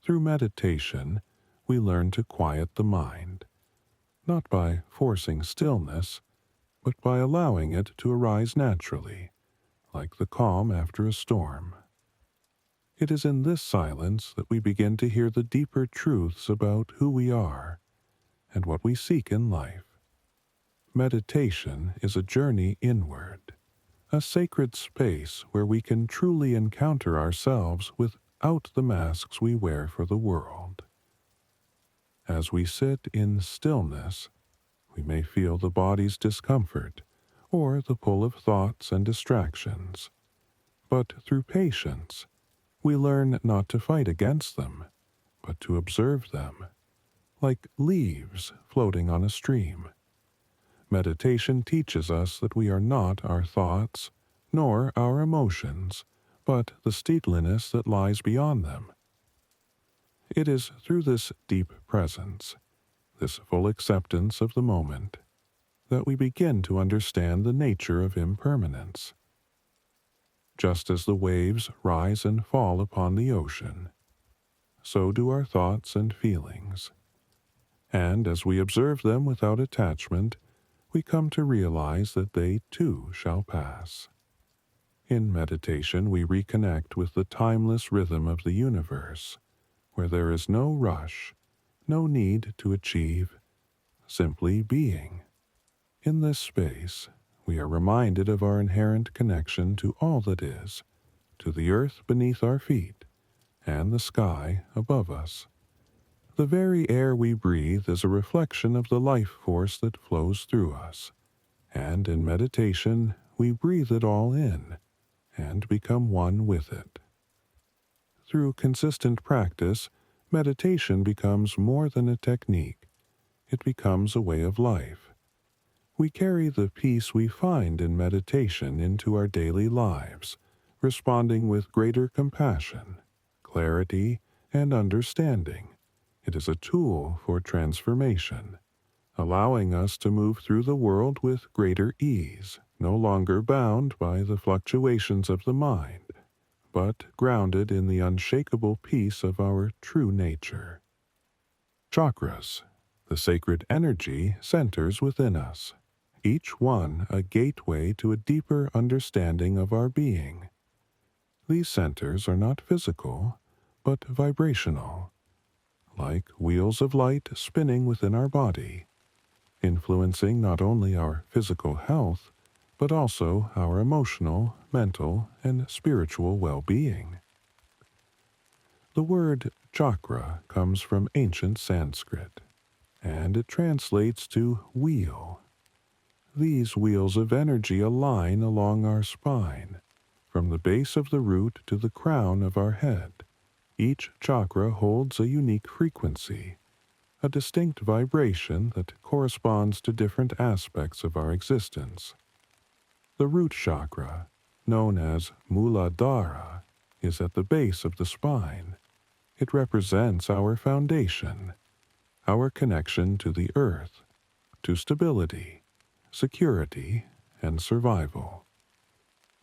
Through meditation, we learn to quiet the mind, not by forcing stillness, but by allowing it to arise naturally, like the calm after a storm. It is in this silence that we begin to hear the deeper truths about who we are and what we seek in life. Meditation is a journey inward, a sacred space where we can truly encounter ourselves without the masks we wear for the world. As we sit in stillness, we may feel the body's discomfort or the pull of thoughts and distractions, but through patience, we learn not to fight against them, but to observe them, like leaves floating on a stream. Meditation teaches us that we are not our thoughts, nor our emotions, but the stateliness that lies beyond them. It is through this deep presence, this full acceptance of the moment, that we begin to understand the nature of impermanence. Just as the waves rise and fall upon the ocean, so do our thoughts and feelings. And as we observe them without attachment, we come to realize that they too shall pass. In meditation, we reconnect with the timeless rhythm of the universe, where there is no rush, no need to achieve, simply being. In this space, we are reminded of our inherent connection to all that is, to the earth beneath our feet, and the sky above us. The very air we breathe is a reflection of the life force that flows through us, and in meditation we breathe it all in and become one with it. Through consistent practice, meditation becomes more than a technique. It becomes a way of life. We carry the peace we find in meditation into our daily lives, responding with greater compassion, clarity, and understanding. It is a tool for transformation, allowing us to move through the world with greater ease, no longer bound by the fluctuations of the mind, but grounded in the unshakable peace of our true nature. Chakras, the sacred energy centers within us, each one a gateway to a deeper understanding of our being. These centers are not physical, but vibrational, like wheels of light spinning within our body, influencing not only our physical health, but also our emotional, mental, and spiritual well-being. The word chakra comes from ancient Sanskrit, and it translates to wheel. These wheels of energy align along our spine, from the base of the root to the crown of our head. Each chakra holds a unique frequency, a distinct vibration that corresponds to different aspects of our existence. The root chakra, known as Muladhara, is at the base of the spine. It represents our foundation, our connection to the earth, to stability, security, and survival.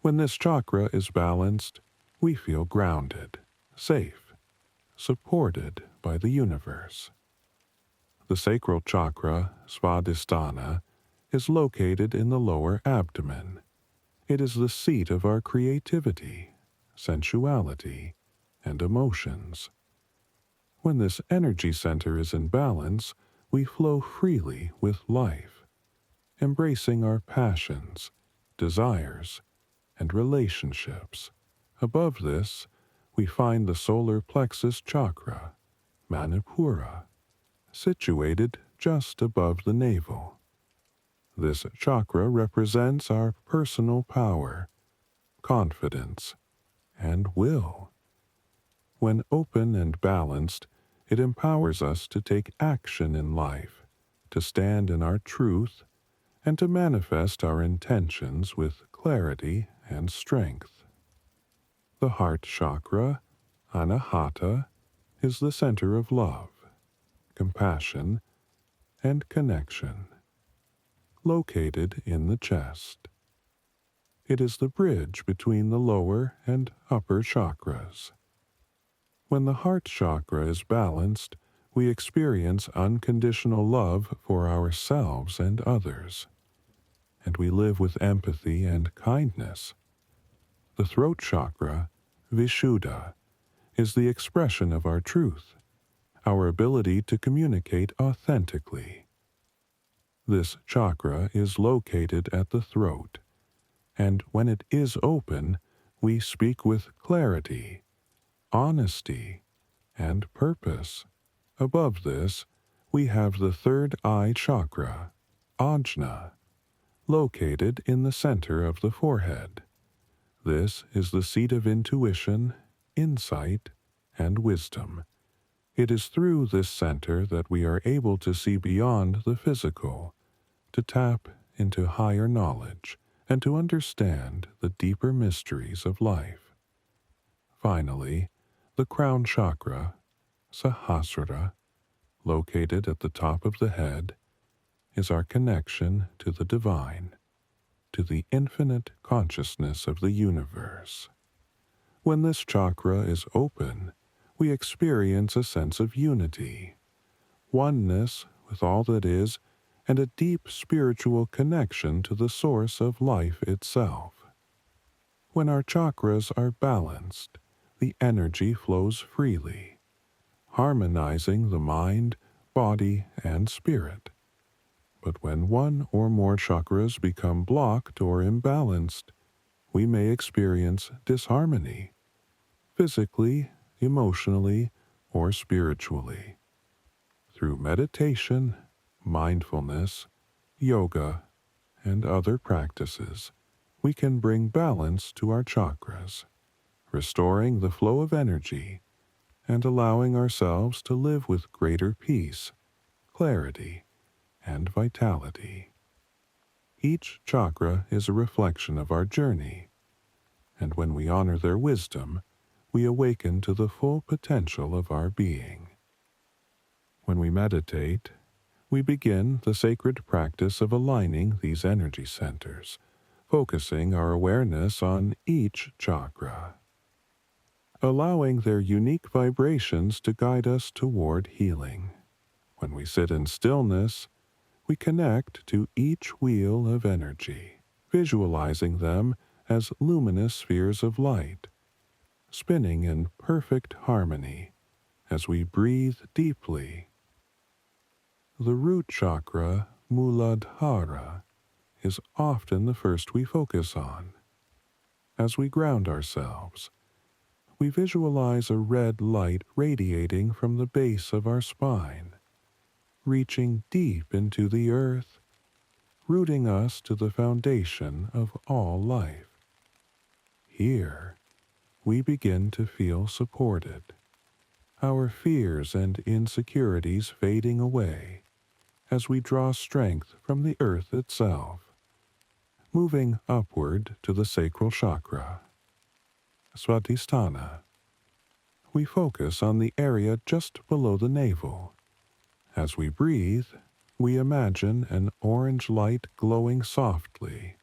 When this chakra is balanced, we feel grounded, safe, supported by the universe. The sacral chakra, Svadhisthana, is located in the lower abdomen. It is the seat of our creativity, sensuality, and emotions. When this energy center is in balance, we flow freely with life, embracing our passions, desires, and relationships. Above this, we find the solar plexus chakra, Manipura, situated just above the navel. This chakra represents our personal power, confidence, and will. When open and balanced, it empowers us to take action in life, to stand in our truth, and to manifest our intentions with clarity and strength. The heart chakra, Anahata, is the center of love, compassion, and connection, located in the chest. It is the bridge between the lower and upper chakras. When the heart chakra is balanced, we experience unconditional love for ourselves and others, and we live with empathy and kindness. The throat chakra, Vishuddha, is the expression of our truth, our ability to communicate authentically. This chakra is located at the throat, and when it is open, we speak with clarity, honesty, and purpose. Above this, we have the third eye chakra, Ajna, located in the center of the forehead. This is the seat of intuition, insight, and wisdom. It is through this center that we are able to see beyond the physical, to tap into higher knowledge, and to understand the deeper mysteries of life. Finally, the crown chakra, Sahasrara, located at the top of the head, is our connection to the divine, to the infinite consciousness of the universe. When this chakra is open, we experience a sense of unity, oneness with all that is, and a deep spiritual connection to the source of life itself. When our chakras are balanced, the energy flows freely, harmonizing the mind, body, and spirit. But when one or more chakras become blocked or imbalanced, we may experience disharmony, physically, emotionally, or spiritually. Through meditation, mindfulness, yoga, and other practices, we can bring balance to our chakras, restoring the flow of energy and allowing ourselves to live with greater peace, clarity, and vitality. Each chakra is a reflection of our journey, and when we honor their wisdom, we awaken to the full potential of our being. When we meditate, we begin the sacred practice of aligning these energy centers, focusing our awareness on each chakra, allowing their unique vibrations to guide us toward healing. When we sit in stillness, we connect to each wheel of energy, visualizing them as luminous spheres of light, spinning in perfect harmony as we breathe deeply. The root chakra, Muladhara, is often the first we focus on. As we ground ourselves, we visualize a red light radiating from the base of our spine, reaching deep into the earth, rooting us to the foundation of all life. Here, we begin to feel supported, our fears and insecurities fading away as we draw strength from the earth itself, moving upward to the sacral chakra, Svatisthana. We focus on the area just below the navel. As we breathe, we imagine an orange light glowing softly,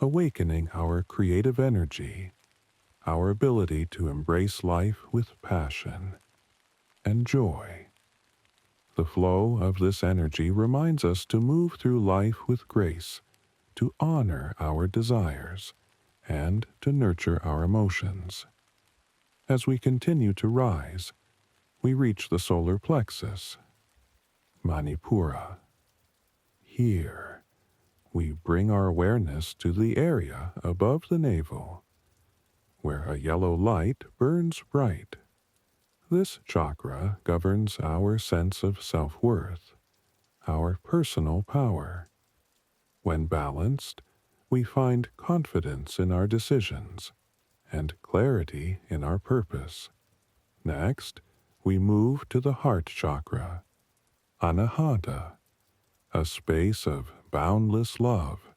awakening our creative energy, our ability to embrace life with passion and joy. The flow of this energy reminds us to move through life with grace, to honor our desires, and to nurture our emotions. As we continue to rise, we reach the solar plexus, Manipura. Here, we bring our awareness to the area above the navel, where a yellow light burns bright. This chakra governs our sense of self-worth, our personal power. When balanced, we find confidence in our decisions and clarity in our purpose. Next, we move to the heart chakra, Anahata, a space of boundless love,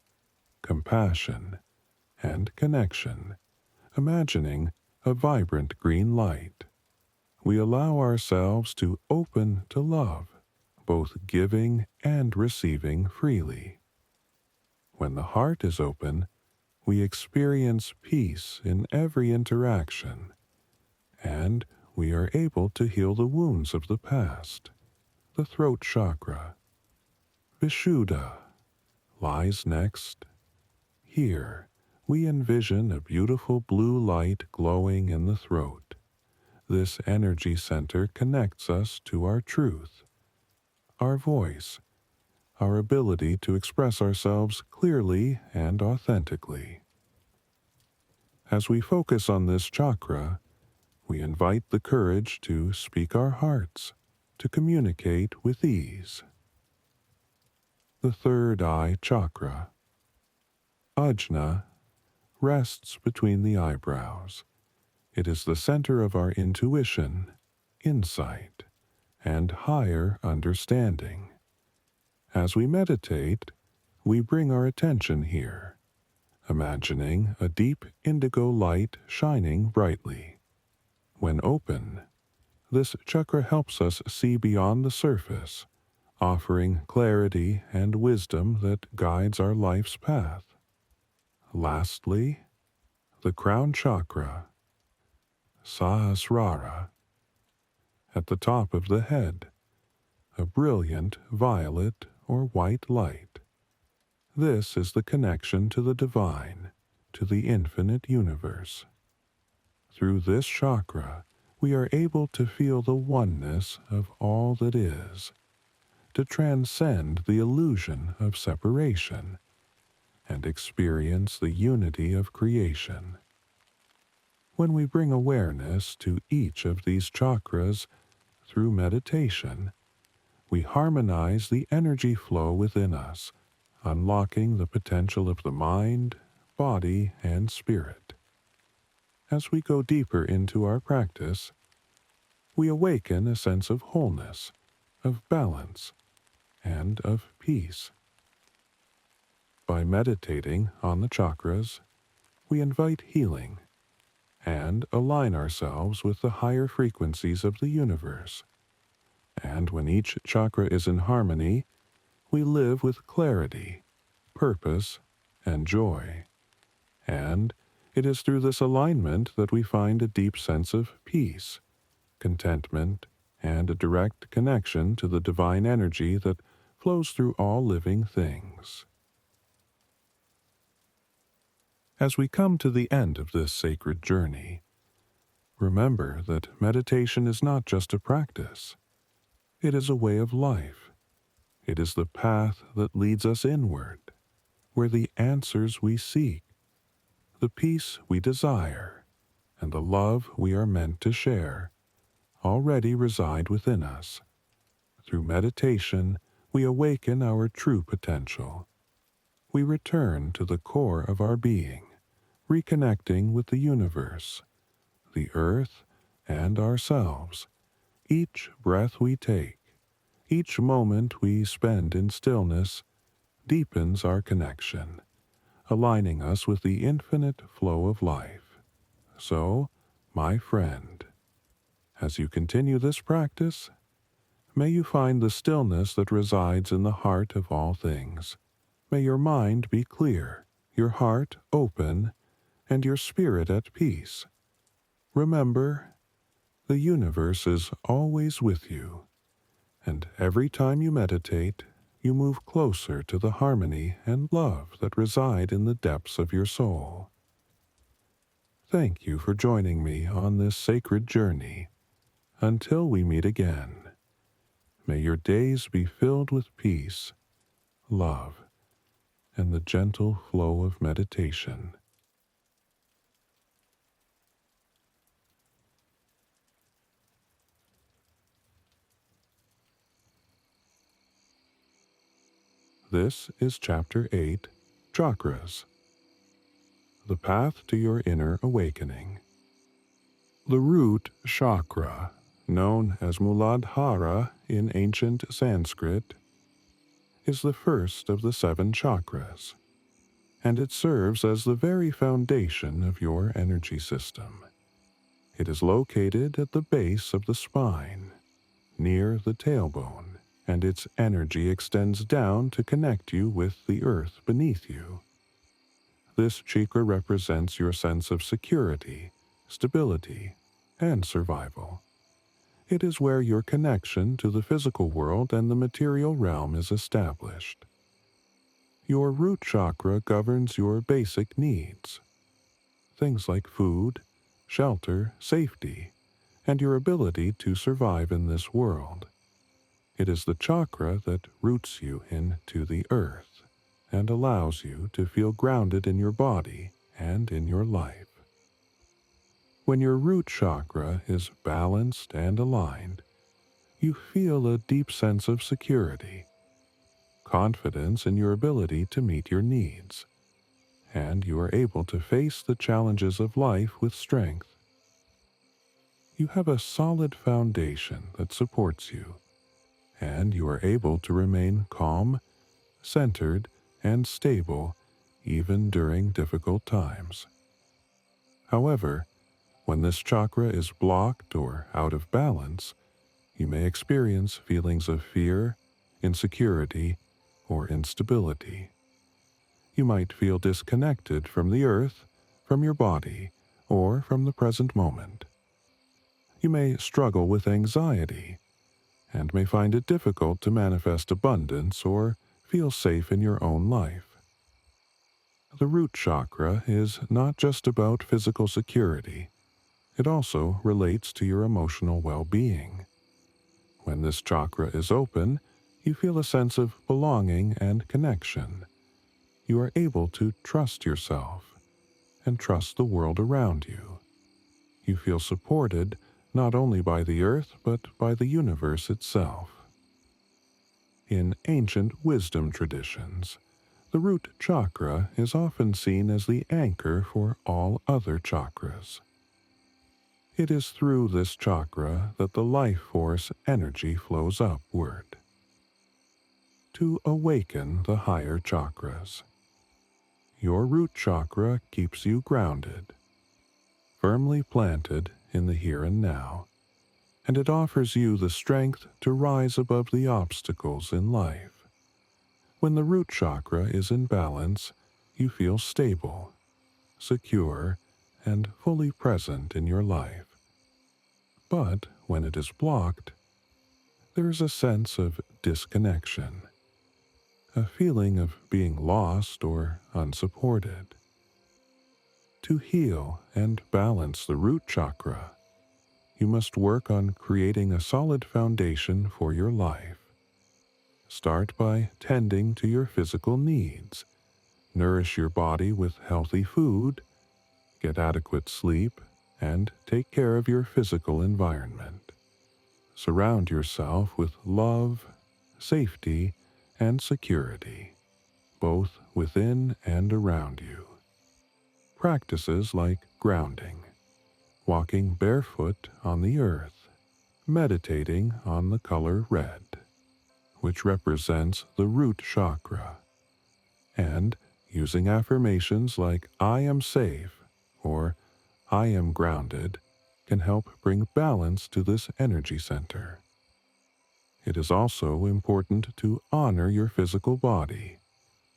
compassion, and connection, imagining a vibrant green light. We allow ourselves to open to love, both giving and receiving freely. When the heart is open, we experience peace in every interaction, and we are able to heal the wounds of the past. The throat chakra, Vishuddha, lies next. Here, we envision a beautiful blue light glowing in the throat. This energy center connects us to our truth, our voice, our ability to express ourselves clearly and authentically. As we focus on this chakra, we invite the courage to speak our hearts, to communicate with ease. The third eye chakra, Ajna, rests between the eyebrows. It is the center of our intuition, insight, and higher understanding. As we meditate, we bring our attention here, imagining a deep indigo light shining brightly. When open, this chakra helps us see beyond the surface, offering clarity and wisdom that guides our life's path. Lastly, the crown chakra, Sahasrara, at the top of the head, a brilliant violet or white light. This is the connection to the divine, to the infinite universe. Through this chakra, we are able to feel the oneness of all that is, to transcend the illusion of separation, and experience the unity of creation. When we bring awareness to each of these chakras through meditation, we harmonize the energy flow within us, unlocking the potential of the mind, body, and spirit. As we go deeper into our practice, we awaken a sense of wholeness, of balance, and of peace. By meditating on the chakras, we invite healing and align ourselves with the higher frequencies of the universe. And when each chakra is in harmony, we live with clarity, purpose, and joy. And it is through this alignment that we find a deep sense of peace, contentment, and a direct connection to the divine energy that flows through all living things. As we come to the end of this sacred journey, remember that meditation is not just a practice. It is a way of life. It is the path that leads us inward, where the answers we seek, the peace we desire, and the love we are meant to share already reside within us. Through meditation, we awaken our true potential. We return to the core of our being, reconnecting with the universe, the earth, and ourselves. Each breath we take, each moment we spend in stillness, deepens our connection, aligning us with the infinite flow of life. So, my friend, as you continue this practice, may you find the stillness that resides in the heart of all things. May your mind be clear, your heart open, and your spirit at peace. Remember, the universe is always with you, and every time you meditate, you move closer to the harmony and love that reside in the depths of your soul. Thank you for joining me on this sacred journey. Until we meet again, may your days be filled with peace, love, and the gentle flow of meditation. This is Chapter 8, Chakras, the path to your inner awakening. The root chakra, known as Muladhara in ancient Sanskrit, is the first of the 7 chakras, and it serves as the very foundation of your energy system. It is located at the base of the spine, near the tailbone, and its energy extends down to connect you with the earth beneath you. This chakra represents your sense of security, stability, and survival. It is where your connection to the physical world and the material realm is established. Your root chakra governs your basic needs, things like food, shelter, safety, and your ability to survive in this world. It is the chakra that roots you into the earth and allows you to feel grounded in your body and in your life. When your root chakra is balanced and aligned, you feel a deep sense of security, confidence in your ability to meet your needs, and you are able to face the challenges of life with strength. You have a solid foundation that supports you, and you are able to remain calm, centered, and stable even during difficult times. However, when this chakra is blocked or out of balance, you may experience feelings of fear, insecurity, or instability. You might feel disconnected from the earth, from your body, or from the present moment. You may struggle with anxiety, and may find it difficult to manifest abundance or feel safe in your own life. The root chakra is not just about physical security. It also relates to your emotional well-being. When this chakra is open, you feel a sense of belonging and connection. You are able to trust yourself and trust the world around you. You feel supported not only by the earth but by the universe itself. In ancient wisdom traditions, The root chakra is often seen as the anchor for all other chakras. It is through this chakra that the life force energy flows upward. To awaken the higher chakras, your root chakra keeps you grounded, firmly planted in the here and now, and it offers you the strength to rise above the obstacles in life. When the root chakra is in balance, you feel stable, secure, and fully present in your life. But when it is blocked, there is a sense of disconnection, a feeling of being lost or unsupported. To heal and balance the root chakra, you must work on creating a solid foundation for your life. Start by tending to your physical needs. Nourish your body with healthy food, get adequate sleep, and take care of your physical environment. Surround yourself with love, safety, and security, both within and around you. Practices like grounding, walking barefoot on the earth, meditating on the color red, which represents the root chakra, and using affirmations like "I am safe" or "I am grounded" can help bring balance to this energy center. It is also important to honor your physical body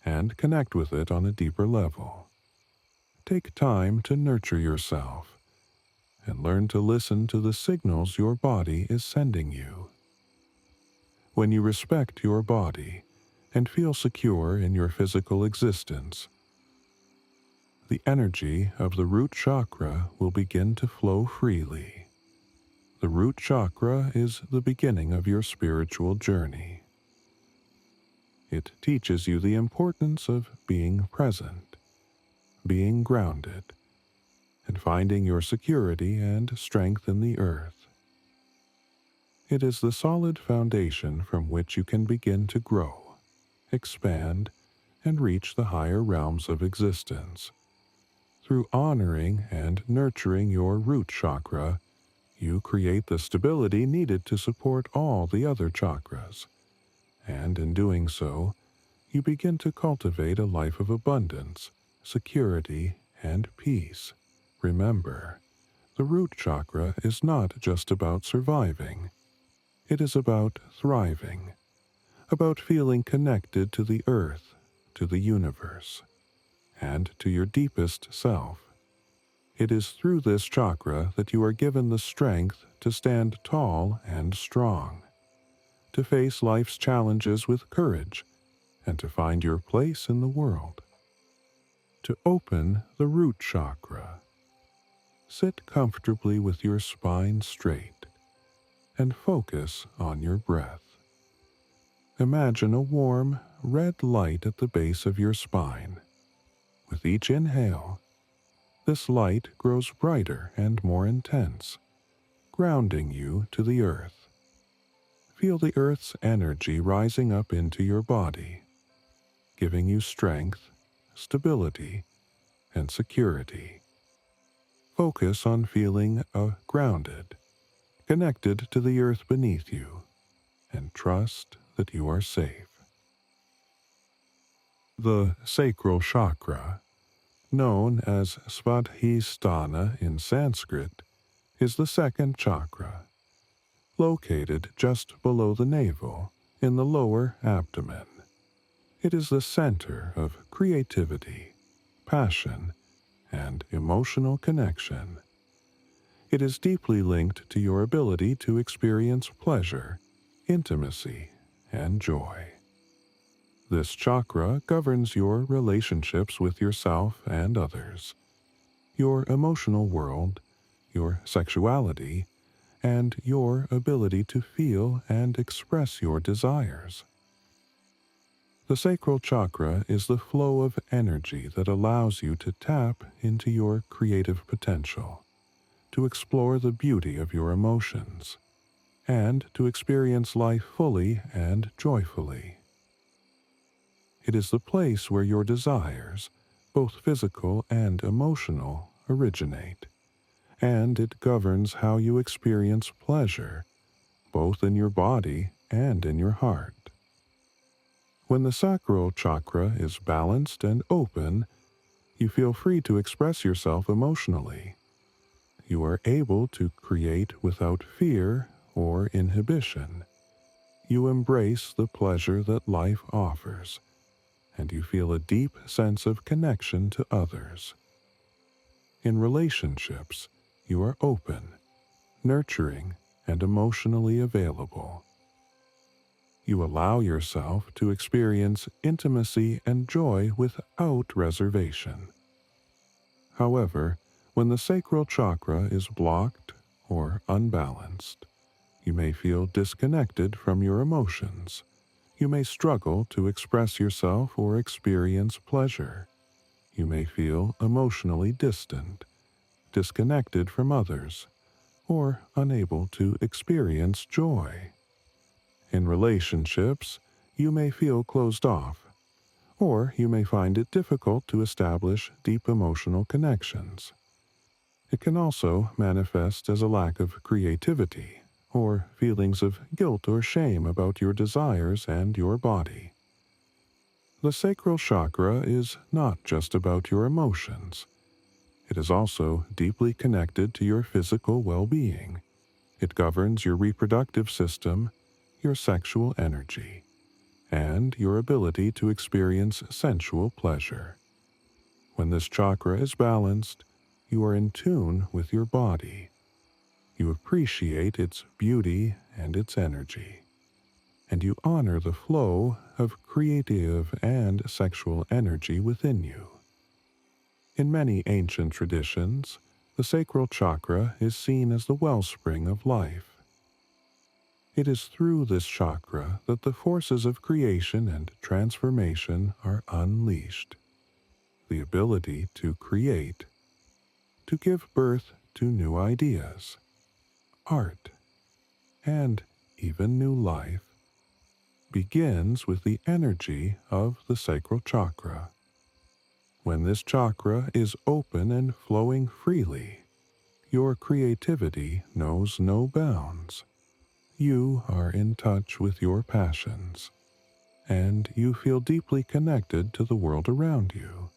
and connect with it on a deeper level. Take time to nurture yourself and learn to listen to the signals your body is sending you. When you respect your body and feel secure in your physical existence, the energy of the root chakra will begin to flow freely. The root chakra is the beginning of your spiritual journey. It teaches you the importance of being present, being grounded, and finding your security and strength in the earth. It is the solid foundation from which you can begin to grow, expand, and reach the higher realms of existence. Through honoring and nurturing your root chakra, you create the stability needed to support all the other chakras, and in doing so, you begin to cultivate a life of abundance, security, and peace. Remember, the root chakra is not just about surviving. It is about thriving, about feeling connected to the earth, to the universe, and to your deepest self. It is through this chakra that you are given the strength to stand tall and strong, to face life's challenges with courage, and to find your place in the world. To open the root chakra, sit comfortably with your spine straight and focus on your breath. Imagine a warm, red light at the base of your spine. With each inhale, this light grows brighter and more intense, grounding you to the earth. Feel the earth's energy rising up into your body, giving you strength, stability, and security. Focus on feeling grounded, connected to the earth beneath you, and trust that you are safe. The sacral chakra, known as Svadhisthana in Sanskrit, is the second chakra, located just below the navel in the lower abdomen. It is the center of creativity, passion, and emotional connection. It is deeply linked to your ability to experience pleasure, intimacy, and joy. This chakra governs your relationships with yourself and others, your emotional world, your sexuality, and your ability to feel and express your desires. The sacral chakra is the flow of energy that allows you to tap into your creative potential, to explore the beauty of your emotions, and to experience life fully and joyfully. It is the place where your desires, both physical and emotional, originate, and it governs how you experience pleasure, both in your body and in your heart. When the sacral chakra is balanced and open, you feel free to express yourself emotionally. You are able to create without fear or inhibition. You embrace the pleasure that life offers, and you feel a deep sense of connection to others. In relationships, you are open, nurturing, and emotionally available. You allow yourself to experience intimacy and joy without reservation. However, when the sacral chakra is blocked or unbalanced, you may feel disconnected from your emotions. You may struggle to express yourself or experience pleasure. You may feel emotionally distant, disconnected from others, or unable to experience joy. In relationships, you may feel closed off, or you may find it difficult to establish deep emotional connections. It can also manifest as a lack of creativity, or feelings of guilt or shame about your desires and your body. The sacral chakra is not just about your emotions. It is also deeply connected to your physical well-being. It governs your reproductive system, your sexual energy, and your ability to experience sensual pleasure. When this chakra is balanced, you are in tune with your body. You appreciate its beauty and its energy, and you honor the flow of creative and sexual energy within you. In many ancient traditions, the sacral chakra is seen as the wellspring of life. It is through this chakra that the forces of creation and transformation are unleashed. The ability to create, to give birth to new ideas, art, and even new life, begins with the energy of the sacral chakra. When this chakra is open and flowing freely, your creativity knows no bounds. You are in touch with your passions, and you feel deeply connected to the world around you.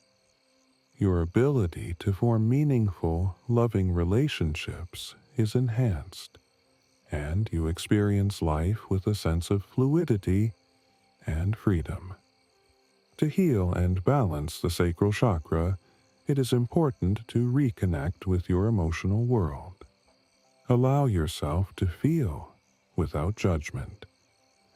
Your ability to form meaningful, loving relationships is enhanced, and you experience life with a sense of fluidity and freedom. To heal and balance the sacral chakra, it is important to reconnect with your emotional world. Allow yourself to feel without judgment.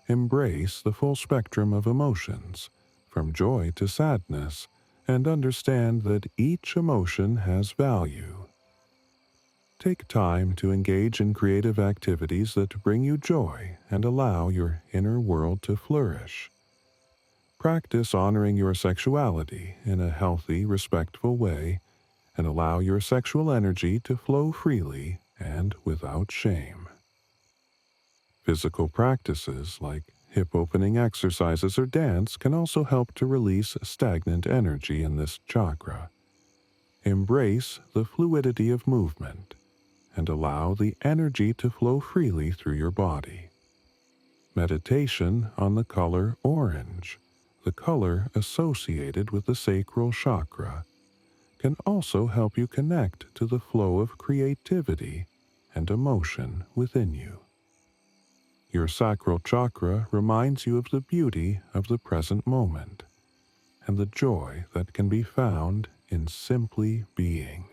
Embrace the full spectrum of emotions, from joy to sadness, and understand that each emotion has value. Take time to engage in creative activities that bring you joy and allow your inner world to flourish. Practice honoring your sexuality in a healthy, respectful way, and allow your sexual energy to flow freely and without shame. Physical practices like hip-opening exercises or dance can also help to release stagnant energy in this chakra. Embrace the fluidity of movement and allow the energy to flow freely through your body. Meditation on the color orange, the color associated with the sacral chakra, can also help you connect to the flow of creativity and emotion within you. Your sacral chakra reminds you of the beauty of the present moment and the joy that can be found in simply being.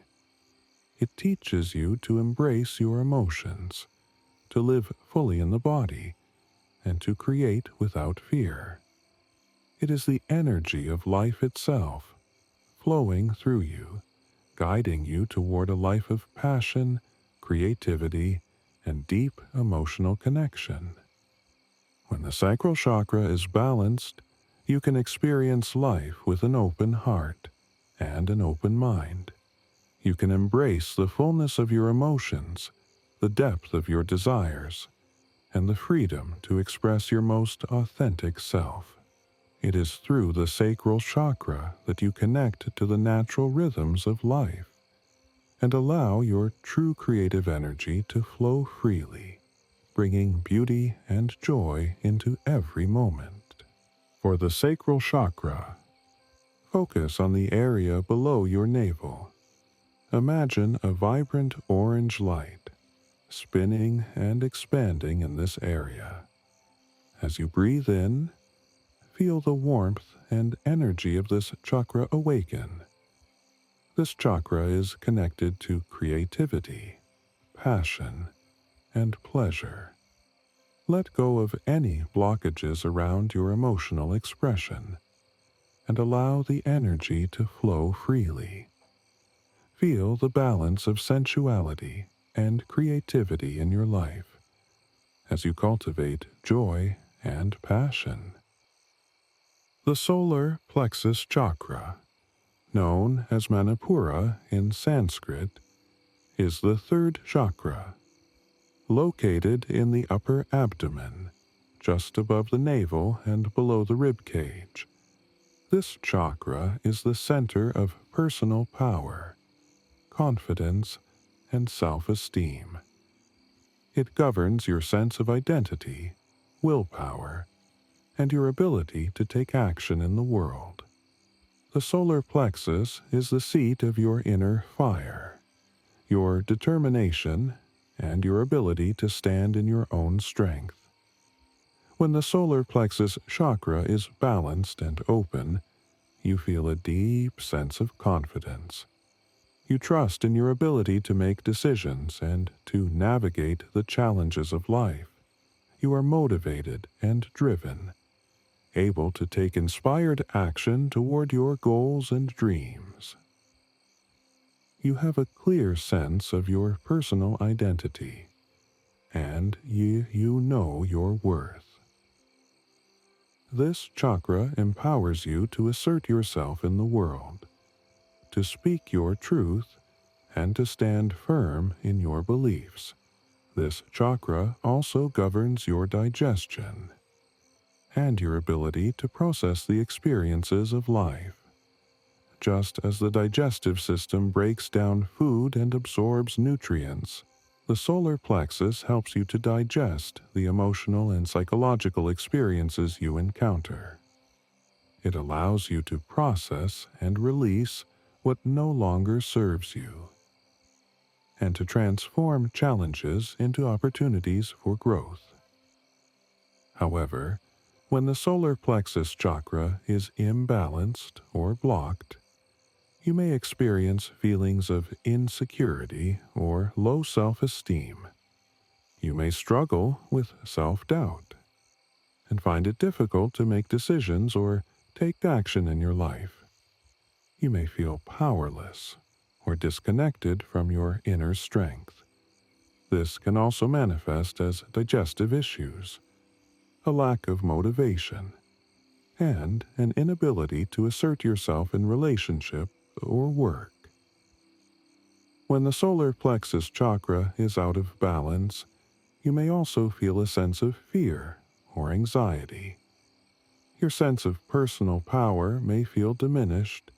It teaches you to embrace your emotions, to live fully in the body, and to create without fear. It is the energy of life itself, flowing through you, guiding you toward a life of passion, creativity, and deep emotional connection. When the sacral chakra is balanced, you can experience life with an open heart and an open mind. You can embrace the fullness of your emotions, the depth of your desires, and the freedom to express your most authentic self. It is through the sacral chakra that you connect to the natural rhythms of life and allow your true creative energy to flow freely, bringing beauty and joy into every moment. For the sacral chakra, focus on the area below your navel. Imagine a vibrant orange light spinning and expanding in this area. As you breathe in, feel the warmth and energy of this chakra awaken. This chakra is connected to creativity, passion, and pleasure. Let go of any blockages around your emotional expression and allow the energy to flow freely. Feel the balance of sensuality and creativity in your life as you cultivate joy and passion. The solar plexus chakra, known as Manipura in Sanskrit, is the third chakra, located in the upper abdomen, just above the navel and below the rib cage. This chakra is the center of personal power, confidence, and self-esteem. It governs your sense of identity, willpower, and your ability to take action in the world. The solar plexus is the seat of your inner fire, your determination, and your ability to stand in your own strength. When the solar plexus chakra is balanced and open, you feel a deep sense of confidence. You trust in your ability to make decisions and to navigate the challenges of life. You are motivated and driven, able to take inspired action toward your goals and dreams. You have a clear sense of your personal identity, and you know your worth. This chakra empowers you to assert yourself in the world, to speak your truth, and to stand firm in your beliefs. This chakra also governs your digestion and your ability to process the experiences of life. Just as the digestive system breaks down food and absorbs nutrients, the solar plexus helps you to digest the emotional and psychological experiences you encounter. It allows you to process and release what no longer serves you, and to transform challenges into opportunities for growth. However, when the solar plexus chakra is imbalanced or blocked, you may experience feelings of insecurity or low self-esteem. You may struggle with self-doubt and find it difficult to make decisions or take action in your life. You may feel powerless or disconnected from your inner strength. This can also manifest as digestive issues, a lack of motivation, and an inability to assert yourself in relationship or work. When the solar plexus chakra is out of balance, you may also feel a sense of fear or anxiety. Your sense of personal power may feel diminished,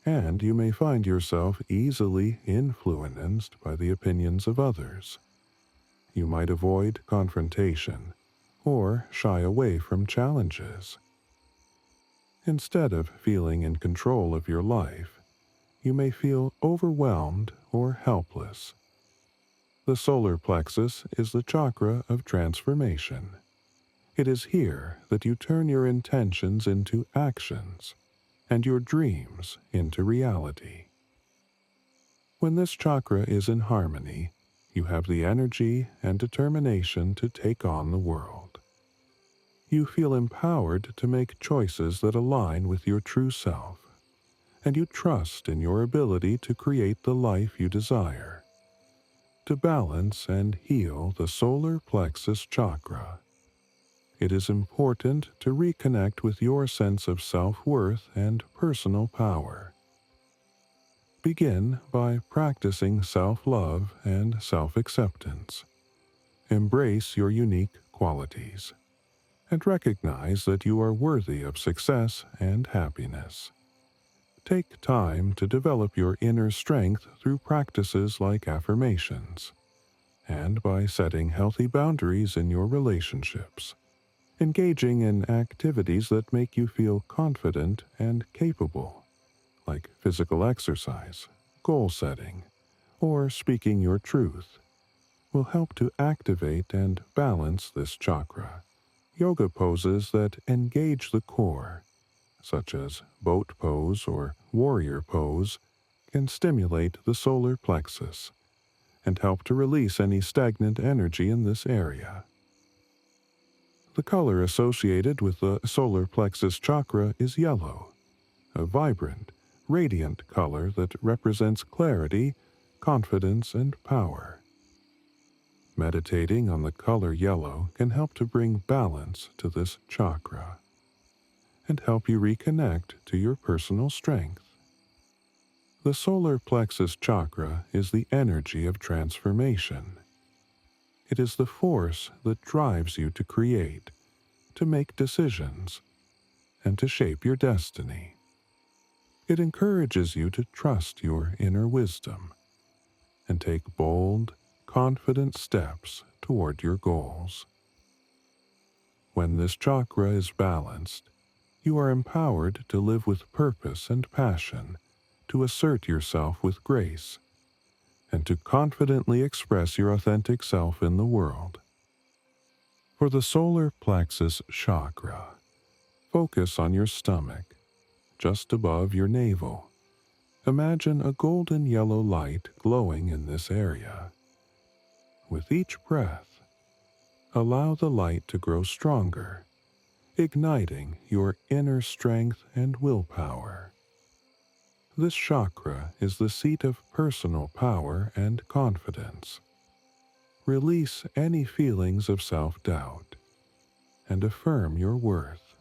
and you may find yourself easily influenced by the opinions of others. You might avoid confrontation or shy away from challenges. Instead of feeling in control of your life, you may feel overwhelmed or helpless. The solar plexus is the chakra of transformation. It is here that you turn your intentions into actions and your dreams into reality. When this chakra is in harmony, you have the energy and determination to take on the world. You feel empowered to make choices that align with your true self, and you trust in your ability to create the life you desire. To balance and heal the solar plexus chakra, it is important to reconnect with your sense of self-worth and personal power. Begin by practicing self-love and self-acceptance. Embrace your unique qualities. and recognize that you are worthy of success and happiness. Take time to develop your inner strength through practices like affirmations, and by setting healthy boundaries in your relationships, engaging in activities that make you feel confident and capable, like physical exercise, goal setting, or speaking your truth, will help to activate and balance this chakra. Yoga poses that engage the core, such as boat pose or warrior pose, can stimulate the solar plexus and help to release any stagnant energy in this area. The color associated with the solar plexus chakra is yellow, a vibrant, radiant color that represents clarity, confidence, and power. Meditating on the color yellow can help to bring balance to this chakra and help you reconnect to your personal strength. The solar plexus chakra is the energy of transformation. It is the force that drives you to create, to make decisions, and to shape your destiny. It encourages you to trust your inner wisdom and take bold, confident steps toward your goals. When this chakra is balanced, you are empowered to live with purpose and passion, to assert yourself with grace, and to confidently express your authentic self in the world. For the solar plexus chakra, focus on your stomach, just above your navel. Imagine a golden yellow light glowing in this area. With each breath, allow the light to grow stronger, igniting your inner strength and willpower. This chakra is the seat of personal power and confidence. Release any feelings of self-doubt and affirm your worth.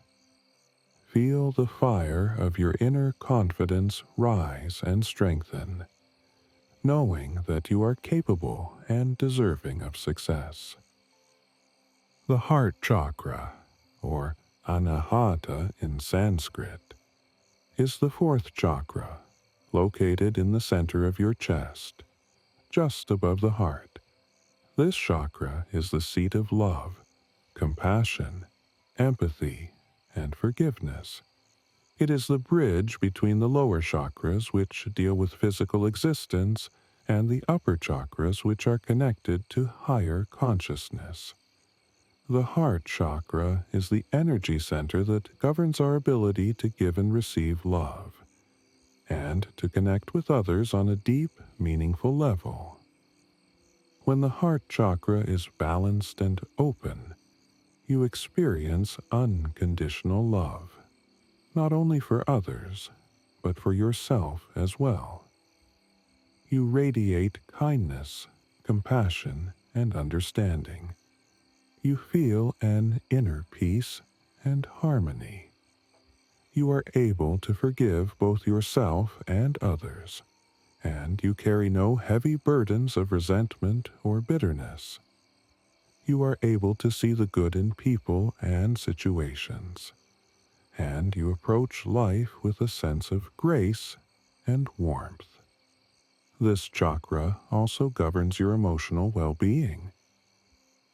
Feel the fire of your inner confidence rise and strengthen, knowing that you are capable and deserving of success. The heart chakra, or anahata in Sanskrit, is the fourth chakra, located in the center of your chest, just above the heart. This chakra is the seat of love, compassion, empathy, and forgiveness. It is the bridge between the lower chakras, which deal with physical existence, and the upper chakras, which are connected to higher consciousness. The heart chakra is the energy center that governs our ability to give and receive love, and to connect with others on a deep, meaningful level. When the heart chakra is balanced and open, you experience unconditional love, not only for others, but for yourself as well. You radiate kindness, compassion, and understanding. You feel an inner peace and harmony. You are able to forgive both yourself and others, and you carry no heavy burdens of resentment or bitterness. You are able to see the good in people and situations, and you approach life with a sense of grace and warmth. This chakra also governs your emotional well-being.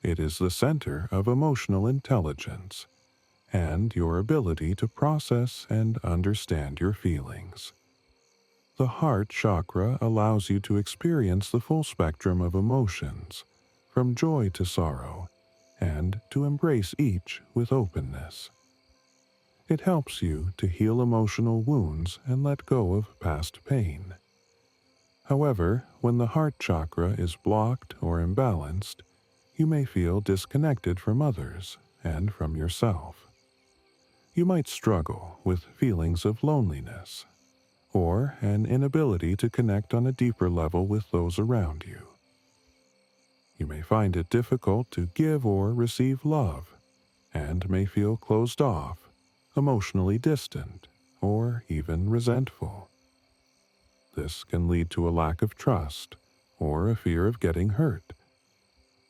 It is the center of emotional intelligence and your ability to process and understand your feelings. The heart chakra allows you to experience the full spectrum of emotions, from joy to sorrow, and to embrace each with openness. It helps you to heal emotional wounds and let go of past pain. However, when the heart chakra is blocked or imbalanced, you may feel disconnected from others and from yourself. You might struggle with feelings of loneliness, or an inability to connect on a deeper level with those around you. You may find it difficult to give or receive love, and may feel closed off, emotionally distant, or even resentful. This can lead to a lack of trust or a fear of getting hurt.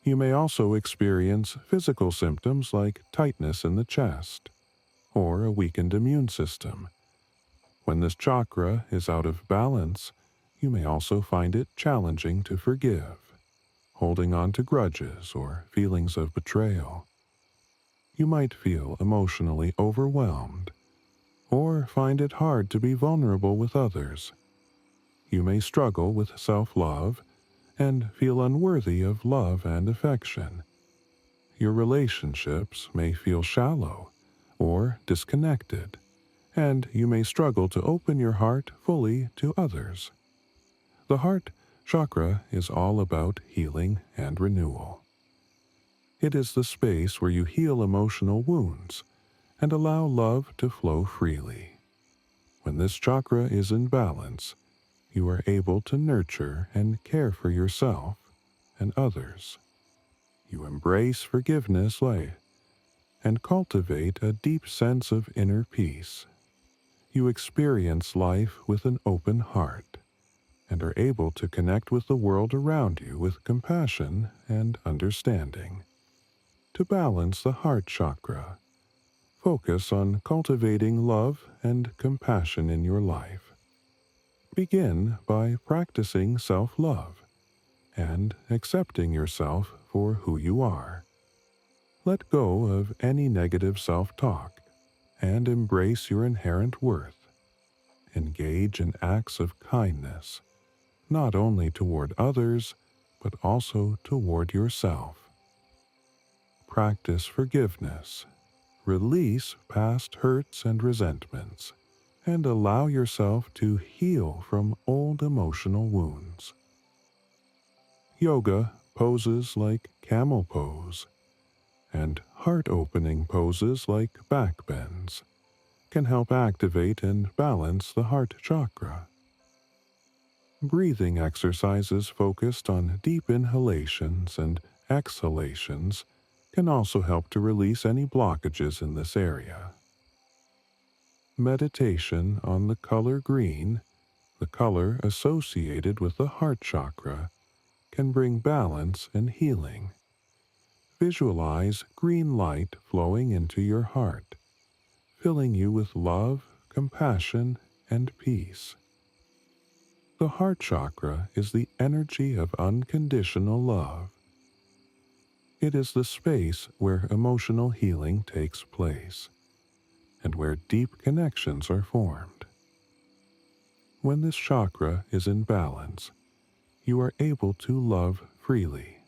You may also experience physical symptoms like tightness in the chest or a weakened immune system. When this chakra is out of balance, you may also find it challenging to forgive, holding on to grudges or feelings of betrayal. You might feel emotionally overwhelmed or find it hard to be vulnerable with others. You may struggle with self-love and feel unworthy of love and affection. Your relationships may feel shallow or disconnected, and you may struggle to open your heart fully to others. The heart chakra is all about healing and renewal. It is the space where you heal emotional wounds and allow love to flow freely. When this chakra is in balance, you are able to nurture and care for yourself and others. You embrace forgiveness and cultivate a deep sense of inner peace. You experience life with an open heart and are able to connect with the world around you with compassion and understanding. To balance the heart chakra, focus on cultivating love and compassion in your life. Begin by practicing self-love and accepting yourself for who you are. Let go of any negative self-talk and embrace your inherent worth. Engage in acts of kindness, not only toward others, but also toward yourself. Practice forgiveness. Release past hurts and resentments, and allow yourself to heal from old emotional wounds. Yoga poses like camel pose and heart-opening poses like back bends can help activate and balance the heart chakra. Breathing exercises focused on deep inhalations and exhalations can also help to release any blockages in this area. Meditation on the color green, the color associated with the heart chakra, can bring balance and healing. Visualize green light flowing into your heart, filling you with love, compassion, and peace. The heart chakra is the energy of unconditional love. It is the space where emotional healing takes place and where deep connections are formed. When this chakra is in balance, you are able to love freely,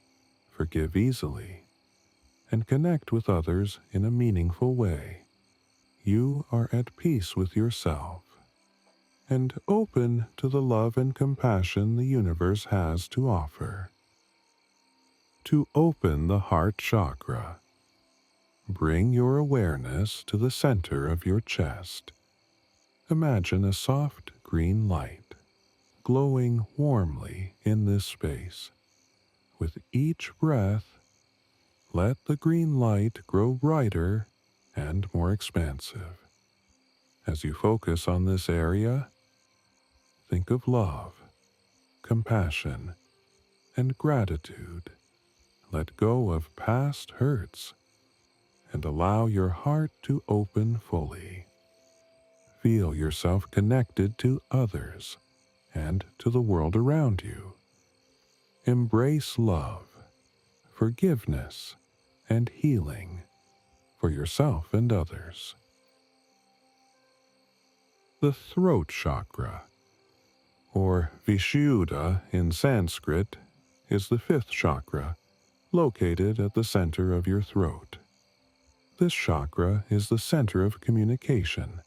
forgive easily, and connect with others in a meaningful way. You are at peace with yourself and open to the love and compassion the universe has to offer. To open the heart chakra, bring your awareness to the center of your chest. Imagine a soft green light glowing warmly in this space. With each breath, let the green light grow brighter and more expansive. As you focus on this area, think of love, compassion, and gratitude. Let go of past hurts and allow your heart to open fully. Feel yourself connected to others and to the world around you. Embrace love, forgiveness, and healing for yourself and others. The throat chakra, or Vishuddha in Sanskrit, is the fifth chakra, located at the center of your throat. This chakra is the center of communication,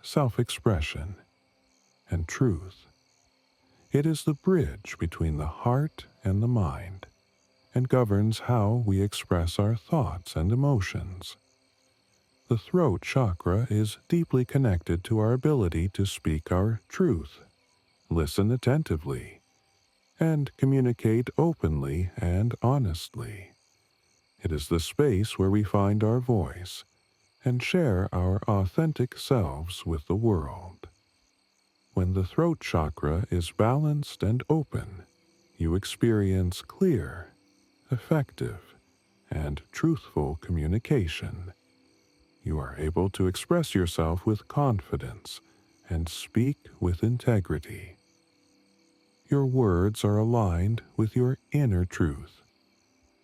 self-expression, and truth. It is the bridge between the heart and the mind, and governs how we express our thoughts and emotions. The throat chakra is deeply connected to our ability to speak our truth, listen attentively, and communicate openly and honestly. It is the space where we find our voice and share our authentic selves with the world. When the throat chakra is balanced and open, you experience clear, effective, and truthful communication. You are able to express yourself with confidence and speak with integrity. Your words are aligned with your inner truth,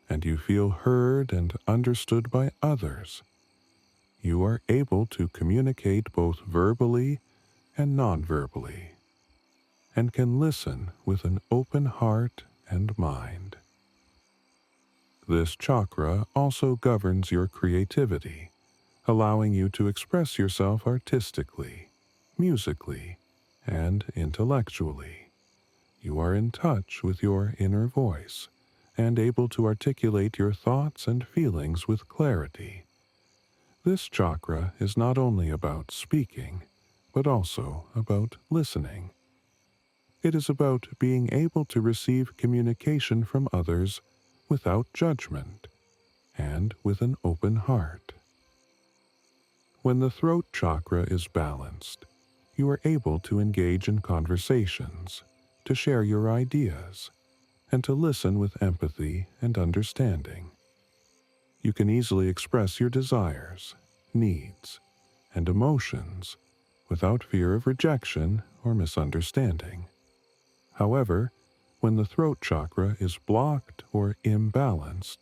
and you feel heard and understood by others. You are able to communicate both verbally and non-verbally, and can listen with an open heart and mind. This chakra also governs your creativity, allowing you to express yourself artistically, musically, and intellectually. You are in touch with your inner voice and able to articulate your thoughts and feelings with clarity. This chakra is not only about speaking, but also about listening. It is about being able to receive communication from others without judgment and with an open heart. When the throat chakra is balanced, you are able to engage in conversations, to share your ideas, and to listen with empathy and understanding. You can easily express your desires, needs, and emotions without fear of rejection or misunderstanding. However, when the throat chakra is blocked or imbalanced,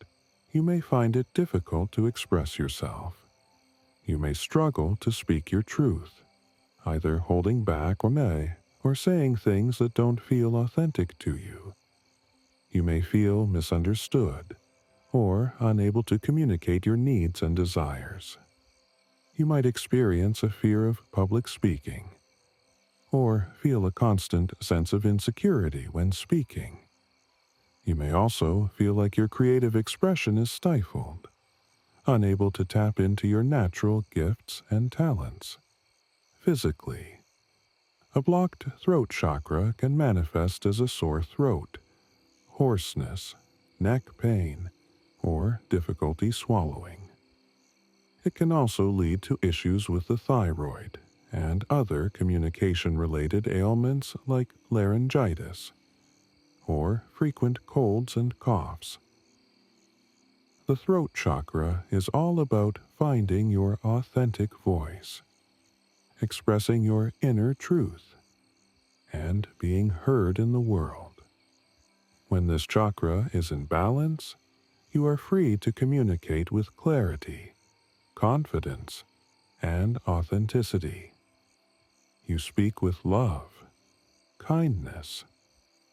you may find it difficult to express yourself. You may struggle to speak your truth, either holding back or saying things that don't feel authentic to you. You may feel misunderstood or unable to communicate your needs and desires. You might experience a fear of public speaking, or feel a constant sense of insecurity when speaking. You may also feel like your creative expression is stifled, unable to tap into your natural gifts and talents. Physically, a blocked throat chakra can manifest as a sore throat, hoarseness, neck pain, or difficulty swallowing. It can also lead to issues with the thyroid and other communication-related ailments like laryngitis or frequent colds and coughs. The throat chakra is all about finding your authentic voice, expressing your inner truth, and being heard in the world. When this chakra is in balance, you are free to communicate with clarity, confidence, and authenticity. You speak with love, kindness,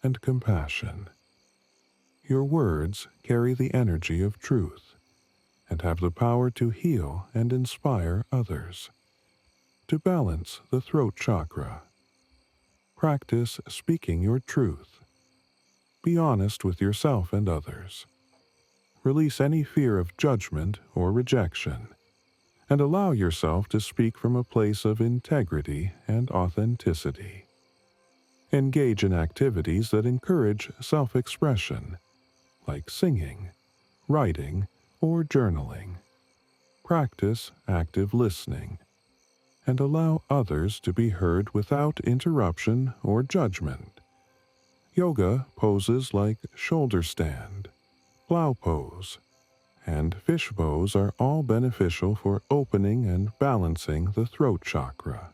and compassion. Your words carry the energy of truth and have the power to heal and inspire others. To balance the throat chakra, practice speaking your truth. Be honest with yourself and others. Release any fear of judgment or rejection, and allow yourself to speak from a place of integrity and authenticity. Engage in activities that encourage self-expression, like singing, writing, or journaling. Practice active listening, and allow others to be heard without interruption or judgment. Yoga poses like shoulder stand, plow pose, and fish pose are all beneficial for opening and balancing the throat chakra.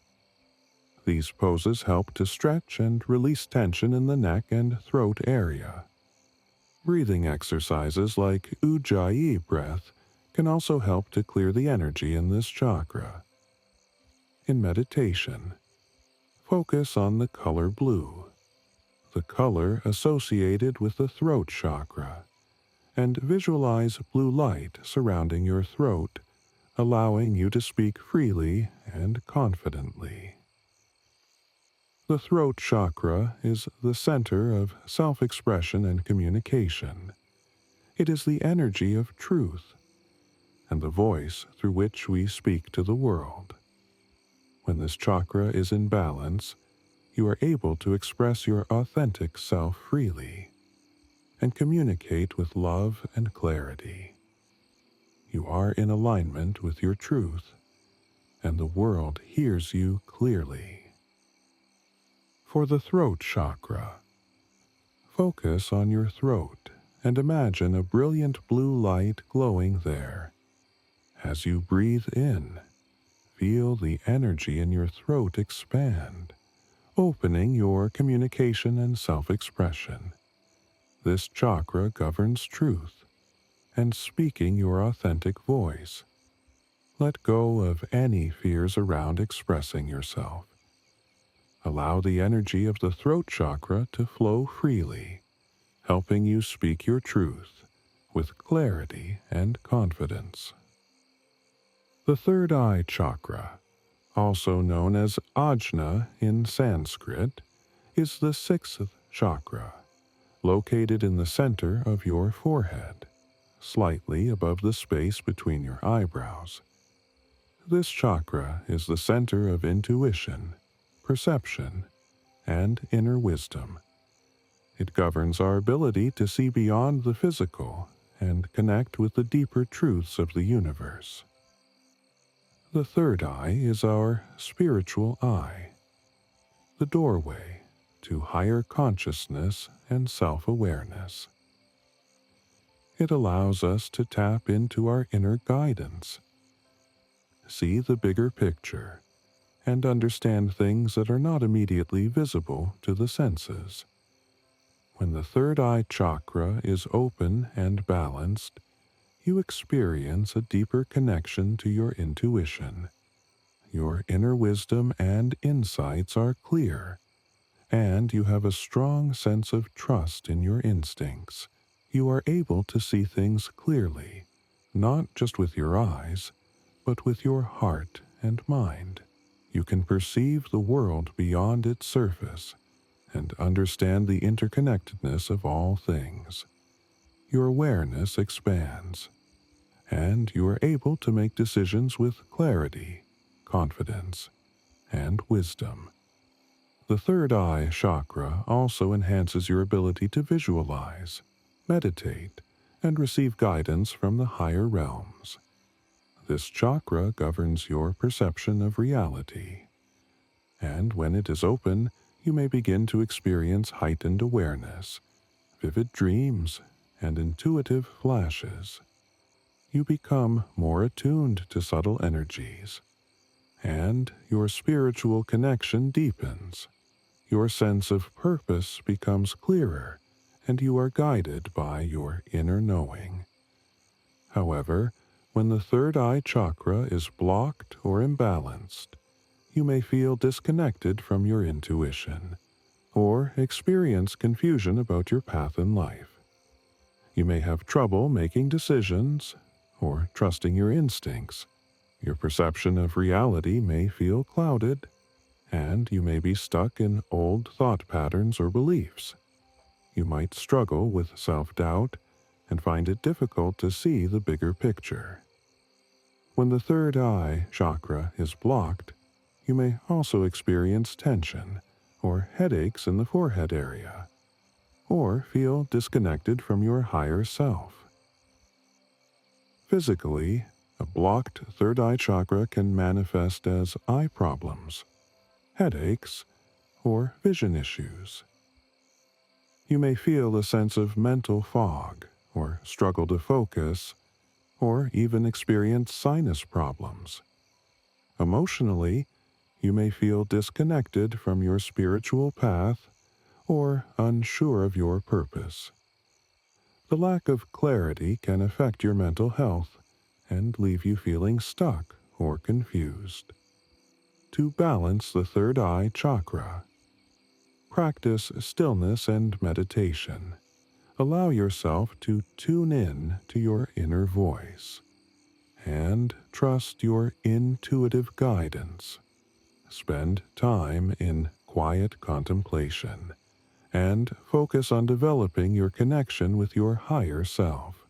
These poses help to stretch and release tension in the neck and throat area. Breathing exercises like Ujjayi breath can also help to clear the energy in this chakra. In meditation, focus on the color blue, the color associated with the throat chakra, and visualize blue light surrounding your throat, allowing you to speak freely and confidently. The throat chakra is the center of self-expression and communication. It is the energy of truth and the voice through which we speak to the world. When this chakra is in balance, you are able to express your authentic self freely and communicate with love and clarity. You are in alignment with your truth, and the world hears you clearly. For the throat chakra, focus on your throat and imagine a brilliant blue light glowing there. As you breathe in, feel the energy in your throat expand, opening your communication and self-expression. This chakra governs truth and speaking your authentic voice. Let go of any fears around expressing yourself. Allow the energy of the throat chakra to flow freely, helping you speak your truth with clarity and confidence. The third eye chakra, also known as Ajna in Sanskrit, is the sixth chakra, located in the center of your forehead, slightly above the space between your eyebrows. This chakra is the center of intuition, perception, and inner wisdom. It governs our ability to see beyond the physical and connect with the deeper truths of the universe. The third eye is our spiritual eye, the doorway to higher consciousness and self-awareness. It allows us to tap into our inner guidance, see the bigger picture, and understand things that are not immediately visible to the senses. When the third eye chakra is open and balanced, you experience a deeper connection to your intuition. Your inner wisdom and insights are clear, and you have a strong sense of trust in your instincts. You are able to see things clearly, not just with your eyes, but with your heart and mind. You can perceive the world beyond its surface and understand the interconnectedness of all things. Your awareness expands, and you are able to make decisions with clarity, confidence, and wisdom. The third eye chakra also enhances your ability to visualize, meditate, and receive guidance from the higher realms. This chakra governs your perception of reality, and when it is open, you may begin to experience heightened awareness, vivid dreams, and intuitive flashes. You become more attuned to subtle energies, and your spiritual connection deepens. Your sense of purpose becomes clearer, and you are guided by your inner knowing. However, when the third eye chakra is blocked or imbalanced, you may feel disconnected from your intuition, or experience confusion about your path in life. You may have trouble making decisions or trusting your instincts. Your perception of reality may feel clouded, and you may be stuck in old thought patterns or beliefs. You might struggle with self-doubt and find it difficult to see the bigger picture. When the third eye chakra is blocked, you may also experience tension or headaches in the forehead area, or feel disconnected from your higher self. Physically, a blocked third eye chakra can manifest as eye problems, headaches, or vision issues. You may feel a sense of mental fog, or struggle to focus, or even experience sinus problems. Emotionally, you may feel disconnected from your spiritual path or unsure of your purpose. The lack of clarity can affect your mental health and leave you feeling stuck or confused. To balance the third eye chakra, practice stillness and meditation. Allow yourself to tune in to your inner voice and trust your intuitive guidance. Spend time in quiet contemplation and focus on developing your connection with your higher self.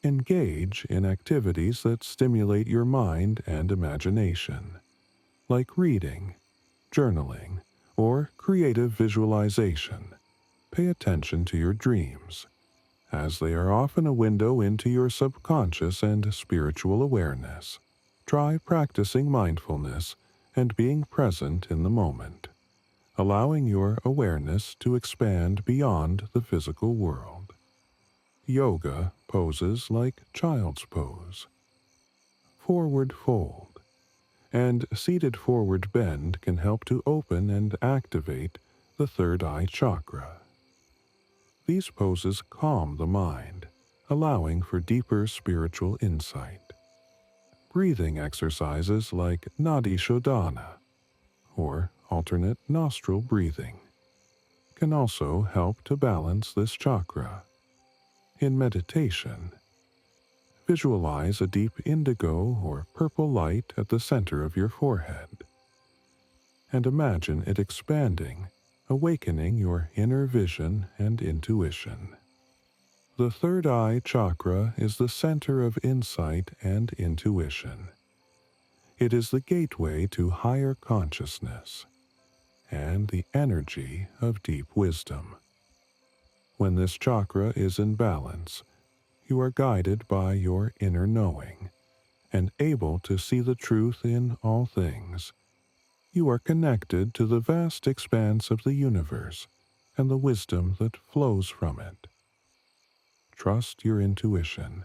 Engage in activities that stimulate your mind and imagination, like reading, journaling, or creative visualization. Pay attention to your dreams, as they are often a window into your subconscious and spiritual awareness. Try practicing mindfulness and being present in the moment, allowing your awareness to expand beyond the physical world. yoga poses like child's pose, forward fold, and seated forward bend can help to open and activate the third eye chakra. These poses calm the mind, allowing for deeper spiritual insight. Breathing exercises like Nadi Shodhana, or alternate nostril breathing, can also help to balance this chakra. In meditation, visualize a deep indigo or purple light at the center of your forehead, and imagine it expanding, awakening your inner vision and intuition. The third eye chakra is the center of insight and intuition. It is the gateway to higher consciousness and the energy of deep wisdom. When this chakra is in balance, you are guided by your inner knowing and able to see the truth in all things. You are connected to the vast expanse of the universe and the wisdom that flows from it. Trust your intuition,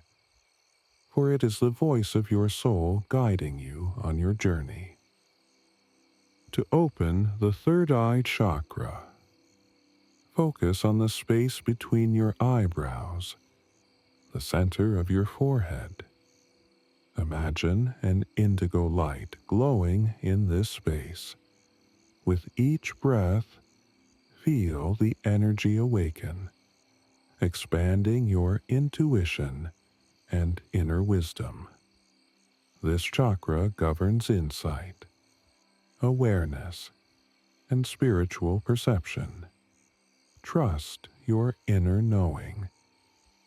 for it is the voice of your soul guiding you on your journey. To open the third eye chakra, focus on the space between your eyebrows, the center of your forehead. Imagine an indigo light glowing in this space. With each breath, feel the energy awaken, expanding your intuition and inner wisdom. This chakra governs insight, awareness, and spiritual perception. Trust your inner knowing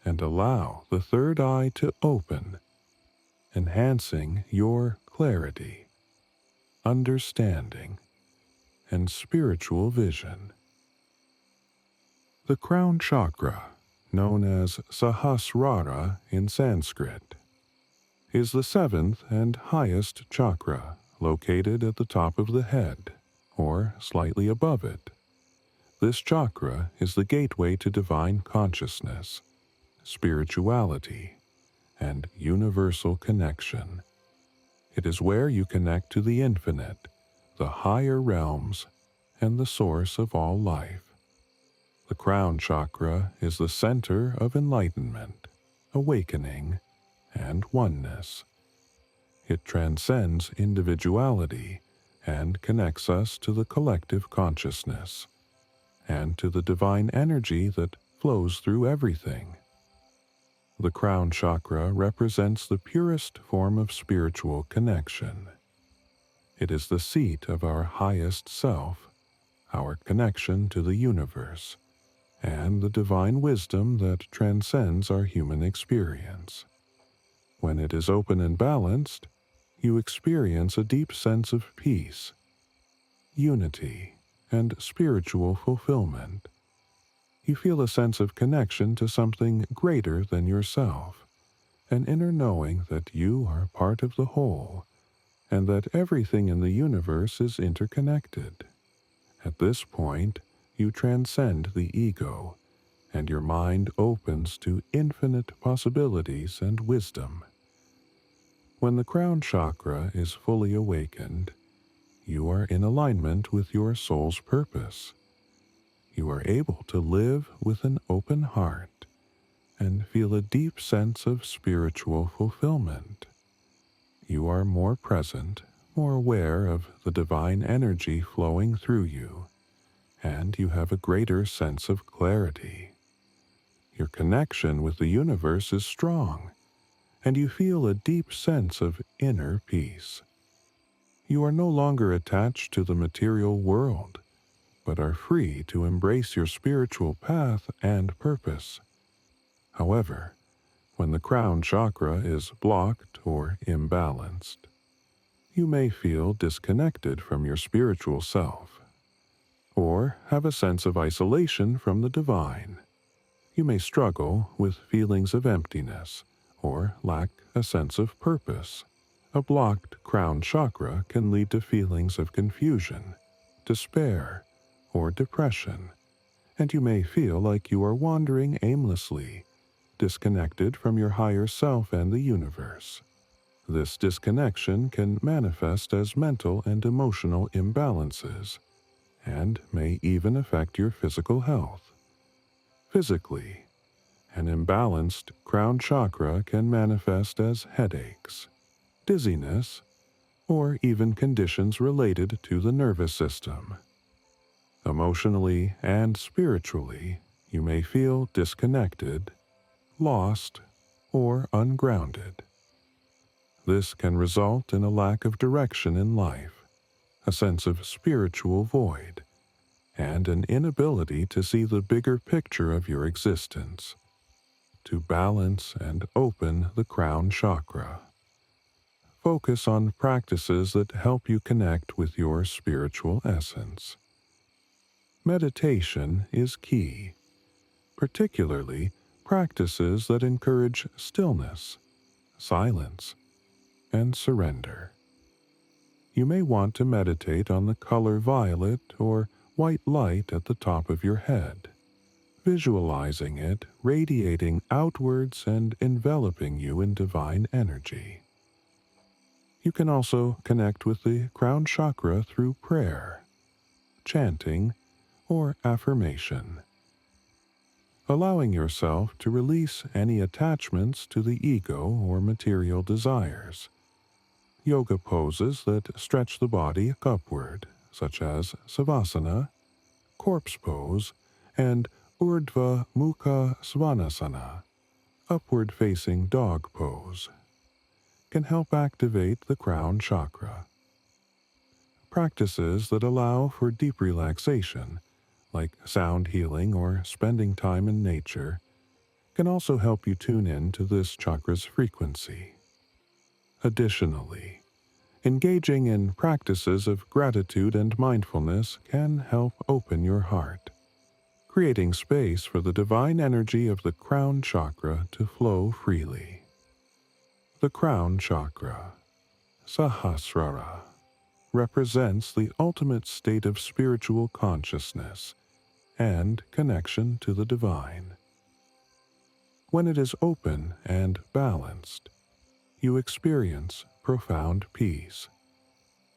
and allow the third eye to open, enhancing your clarity, understanding, and spiritual vision. The crown chakra, known as Sahasrara in Sanskrit, is the seventh and highest chakra located at the top of the head, or slightly above it. This chakra is the gateway to divine consciousness, spirituality, and universal connection. It is where you connect to the infinite, the higher realms, and the source of all life. The crown chakra is the center of enlightenment, awakening, and oneness. It transcends individuality and connects us to the collective consciousness and to the divine energy that flows through everything. The crown chakra represents the purest form of spiritual connection. It is the seat of our highest self, our connection to the universe, and the divine wisdom that transcends our human experience. When it is open and balanced, you experience a deep sense of peace, unity, and spiritual fulfillment. You feel a sense of connection to something greater than yourself, an inner knowing that you are part of the whole, and that everything in the universe is interconnected. At this point, you transcend the ego, and your mind opens to infinite possibilities and wisdom. When the crown chakra is fully awakened, you are in alignment with your soul's purpose. You are able to live with an open heart and feel a deep sense of spiritual fulfillment. You are more present, more aware of the divine energy flowing through you, and you have a greater sense of clarity. Your connection with the universe is strong, and you feel a deep sense of inner peace. You are no longer attached to the material world, but are free to embrace your spiritual path and purpose. However, when the crown chakra is blocked or imbalanced, you may feel disconnected from your spiritual self, or have a sense of isolation from the divine. You may struggle with feelings of emptiness, or lack a sense of purpose. A blocked crown chakra can lead to feelings of confusion, despair, or depression, and you may feel like you are wandering aimlessly, disconnected from your higher self and the universe. This disconnection can manifest as mental and emotional imbalances, and may even affect your physical health. Physically, an imbalanced crown chakra can manifest as headaches, dizziness, or even conditions related to the nervous system. Emotionally and spiritually, you may feel disconnected, lost, or ungrounded. This can result in a lack of direction in life, a sense of spiritual void, and an inability to see the bigger picture of your existence. To balance and open the crown chakra, focus on practices that help you connect with your spiritual essence. Meditation is key, particularly practices that encourage stillness, silence, and surrender. You may want to meditate on the color violet or white light at the top of your head, visualizing it radiating outwards and enveloping you in divine energy. You can also connect with the crown chakra through prayer, chanting, or affirmation, allowing yourself to release any attachments to the ego or material desires. Yoga poses that stretch the body upward, such as Savasana, Corpse Pose, and Urdhva Mukha Svanasana, upward-facing dog pose, can help activate the crown chakra. Practices that allow for deep relaxation, like sound healing or spending time in nature, can also help you tune in to this chakra's frequency. Additionally, engaging in practices of gratitude and mindfulness can help open your heart, creating space for the divine energy of the crown chakra to flow freely. The crown chakra, Sahasrara, represents the ultimate state of spiritual consciousness and connection to the divine. When it is open and balanced, you experience profound peace,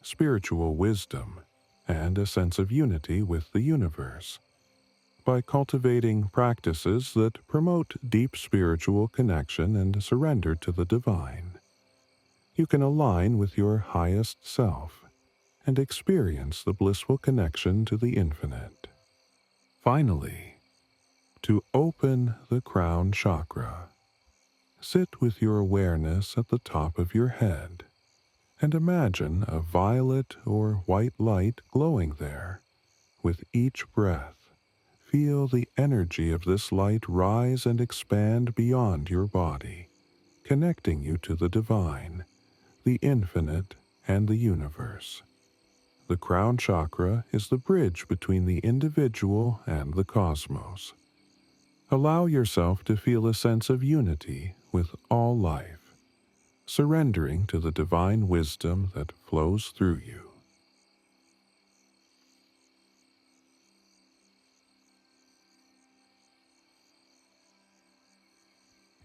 spiritual wisdom, and a sense of unity with the universe. By cultivating practices that promote deep spiritual connection and surrender to the divine, you can align with your highest self and experience the blissful connection to the infinite. Finally, to open the crown chakra, sit with your awareness at the top of your head and imagine a violet or white light glowing there. With each breath, feel the energy of this light rise and expand beyond your body, connecting you to the divine, the infinite, and the universe. The crown chakra is the bridge between the individual and the cosmos. Allow yourself to feel a sense of unity with all life, surrendering to the divine wisdom that flows through you.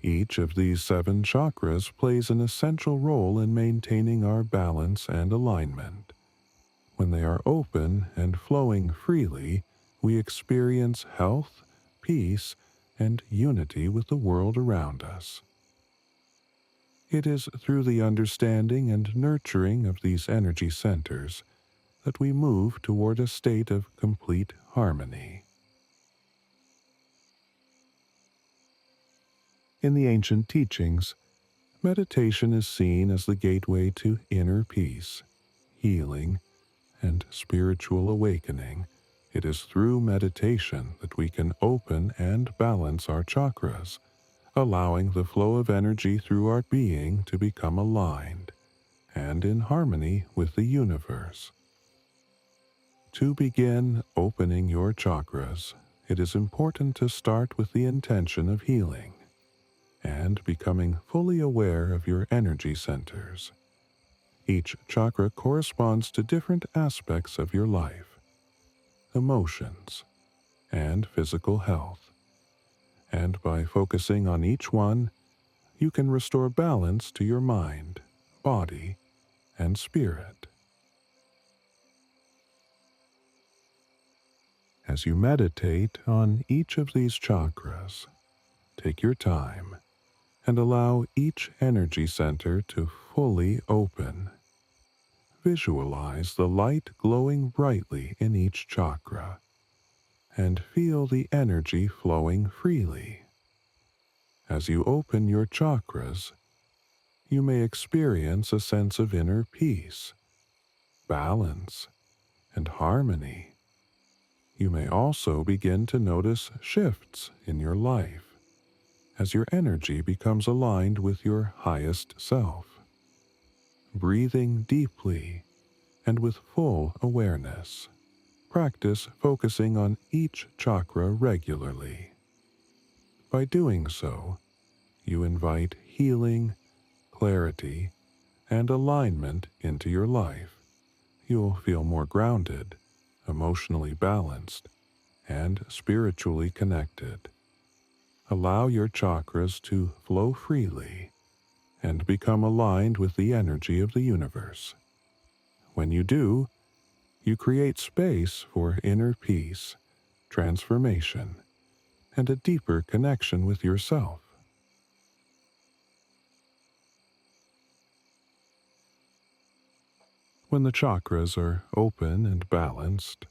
Each of these 7 chakras plays an essential role in maintaining our balance and alignment. When they are open and flowing freely, we experience health, peace, and unity with the world around us. It is through the understanding and nurturing of these energy centers that we move toward a state of complete harmony. In the ancient teachings, meditation is seen as the gateway to inner peace, healing, and spiritual awakening. It is through meditation that we can open and balance our chakras, allowing the flow of energy through our being to become aligned and in harmony with the universe. To begin opening your chakras, it is important to start with the intention of healing and becoming fully aware of your energy centers. Each chakra corresponds to different aspects of your life, emotions, and physical health, and by focusing on each one, you can restore balance to your mind, body, and spirit. As you meditate on each of these chakras, take your time and allow each energy center to fully open. Visualize the light glowing brightly in each chakra and feel the energy flowing freely. As you open your chakras, you may experience a sense of inner peace, balance, and harmony. You may also begin to notice shifts in your life as your energy becomes aligned with your highest self. Breathing deeply and with full awareness, practice focusing on each chakra regularly. By doing so, you invite healing, clarity, and alignment into your life. You'll feel more grounded, emotionally balanced, and spiritually connected. Allow your chakras to flow freely and become aligned with the energy of the universe. When you do, you create space for inner peace, transformation, and a deeper connection with yourself. When the chakras are open and balanced,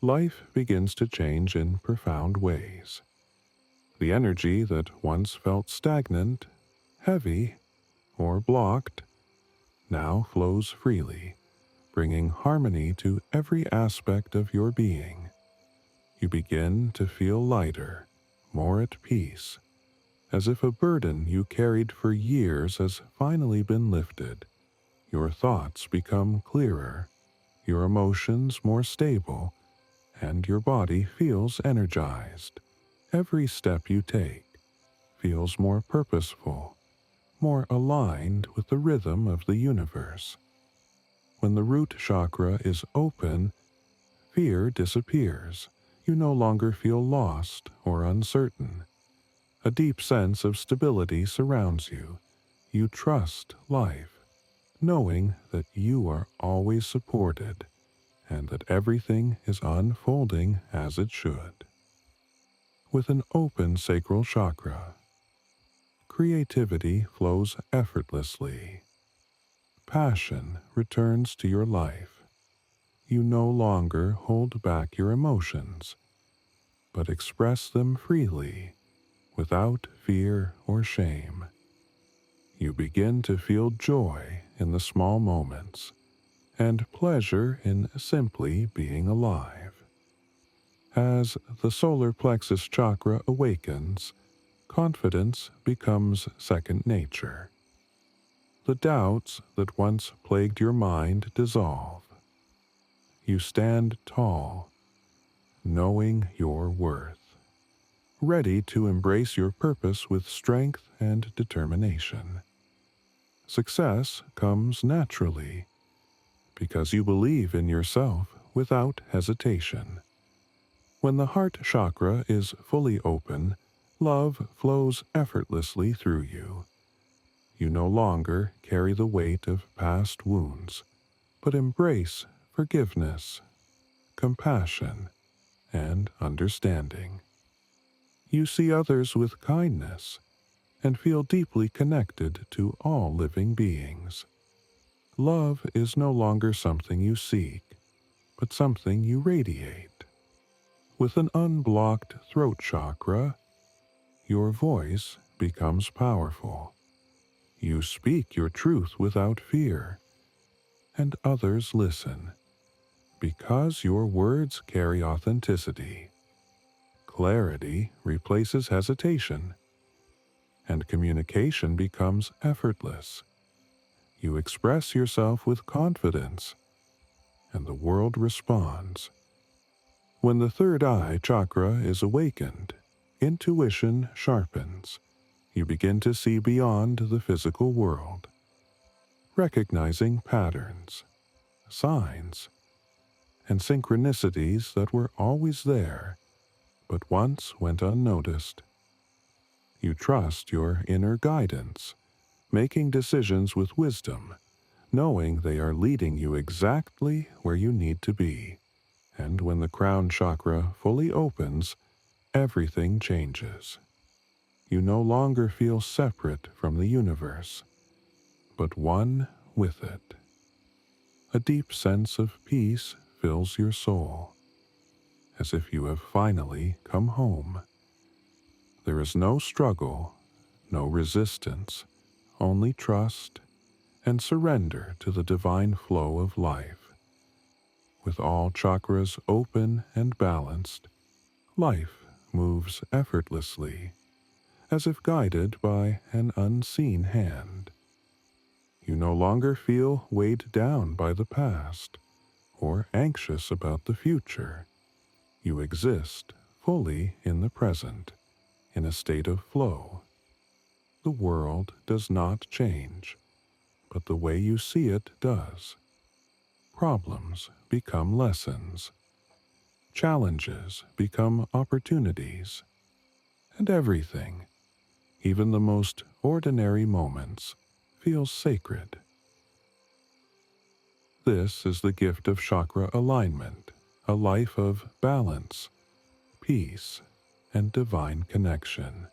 life begins to change in profound ways. The energy that once felt stagnant, heavy, or blocked now flows freely, bringing harmony to every aspect of your being. You begin to feel lighter, more at peace, as if a burden you carried for years has finally been lifted. Your thoughts become clearer, your emotions more stable, and your body feels energized. Every step you take feels more purposeful, more aligned with the rhythm of the universe. When the root chakra is open, fear disappears. You no longer feel lost or uncertain. A deep sense of stability surrounds you. You trust life, knowing that you are always supported and that everything is unfolding as it should. With an open sacral chakra, creativity flows effortlessly. Passion returns to your life. You no longer hold back your emotions, but express them freely, without fear or shame. You begin to feel joy in the small moments and pleasure in simply being alive. As the solar plexus chakra awakens, confidence becomes second nature. The doubts that once plagued your mind dissolve. You stand tall, knowing your worth, ready to embrace your purpose with strength and determination. Success comes naturally because you believe in yourself without hesitation. When the heart chakra is fully open, love flows effortlessly through you. You no longer carry the weight of past wounds, but embrace forgiveness, compassion, and understanding. You see others with kindness and feel deeply connected to all living beings. Love is no longer something you seek, but something you radiate. With an unblocked throat chakra, your voice becomes powerful. You speak your truth without fear, and others listen, because your words carry authenticity. Clarity replaces hesitation, and communication becomes effortless. You express yourself with confidence, and the world responds. When the third eye chakra is awakened, intuition sharpens. You begin to see beyond the physical world, recognizing patterns, signs, and synchronicities that were always there, but once went unnoticed. You trust your inner guidance, making decisions with wisdom, knowing they are leading you exactly where you need to be. And when the crown chakra fully opens, everything changes. You no longer feel separate from the universe, but one with it. A deep sense of peace fills your soul, as if you have finally come home. There is no struggle, no resistance, only trust and surrender to the divine flow of life. With all chakras open and balanced, life moves effortlessly, as if guided by an unseen hand. You no longer feel weighed down by the past or anxious about the future. You exist fully in the present, in a state of flow. The world does not change, but the way you see it does. Problems become lessons. Challenges become opportunities. And everything, even the most ordinary moments, feels sacred. This is the gift of chakra alignment, a life of balance, peace, and divine connection.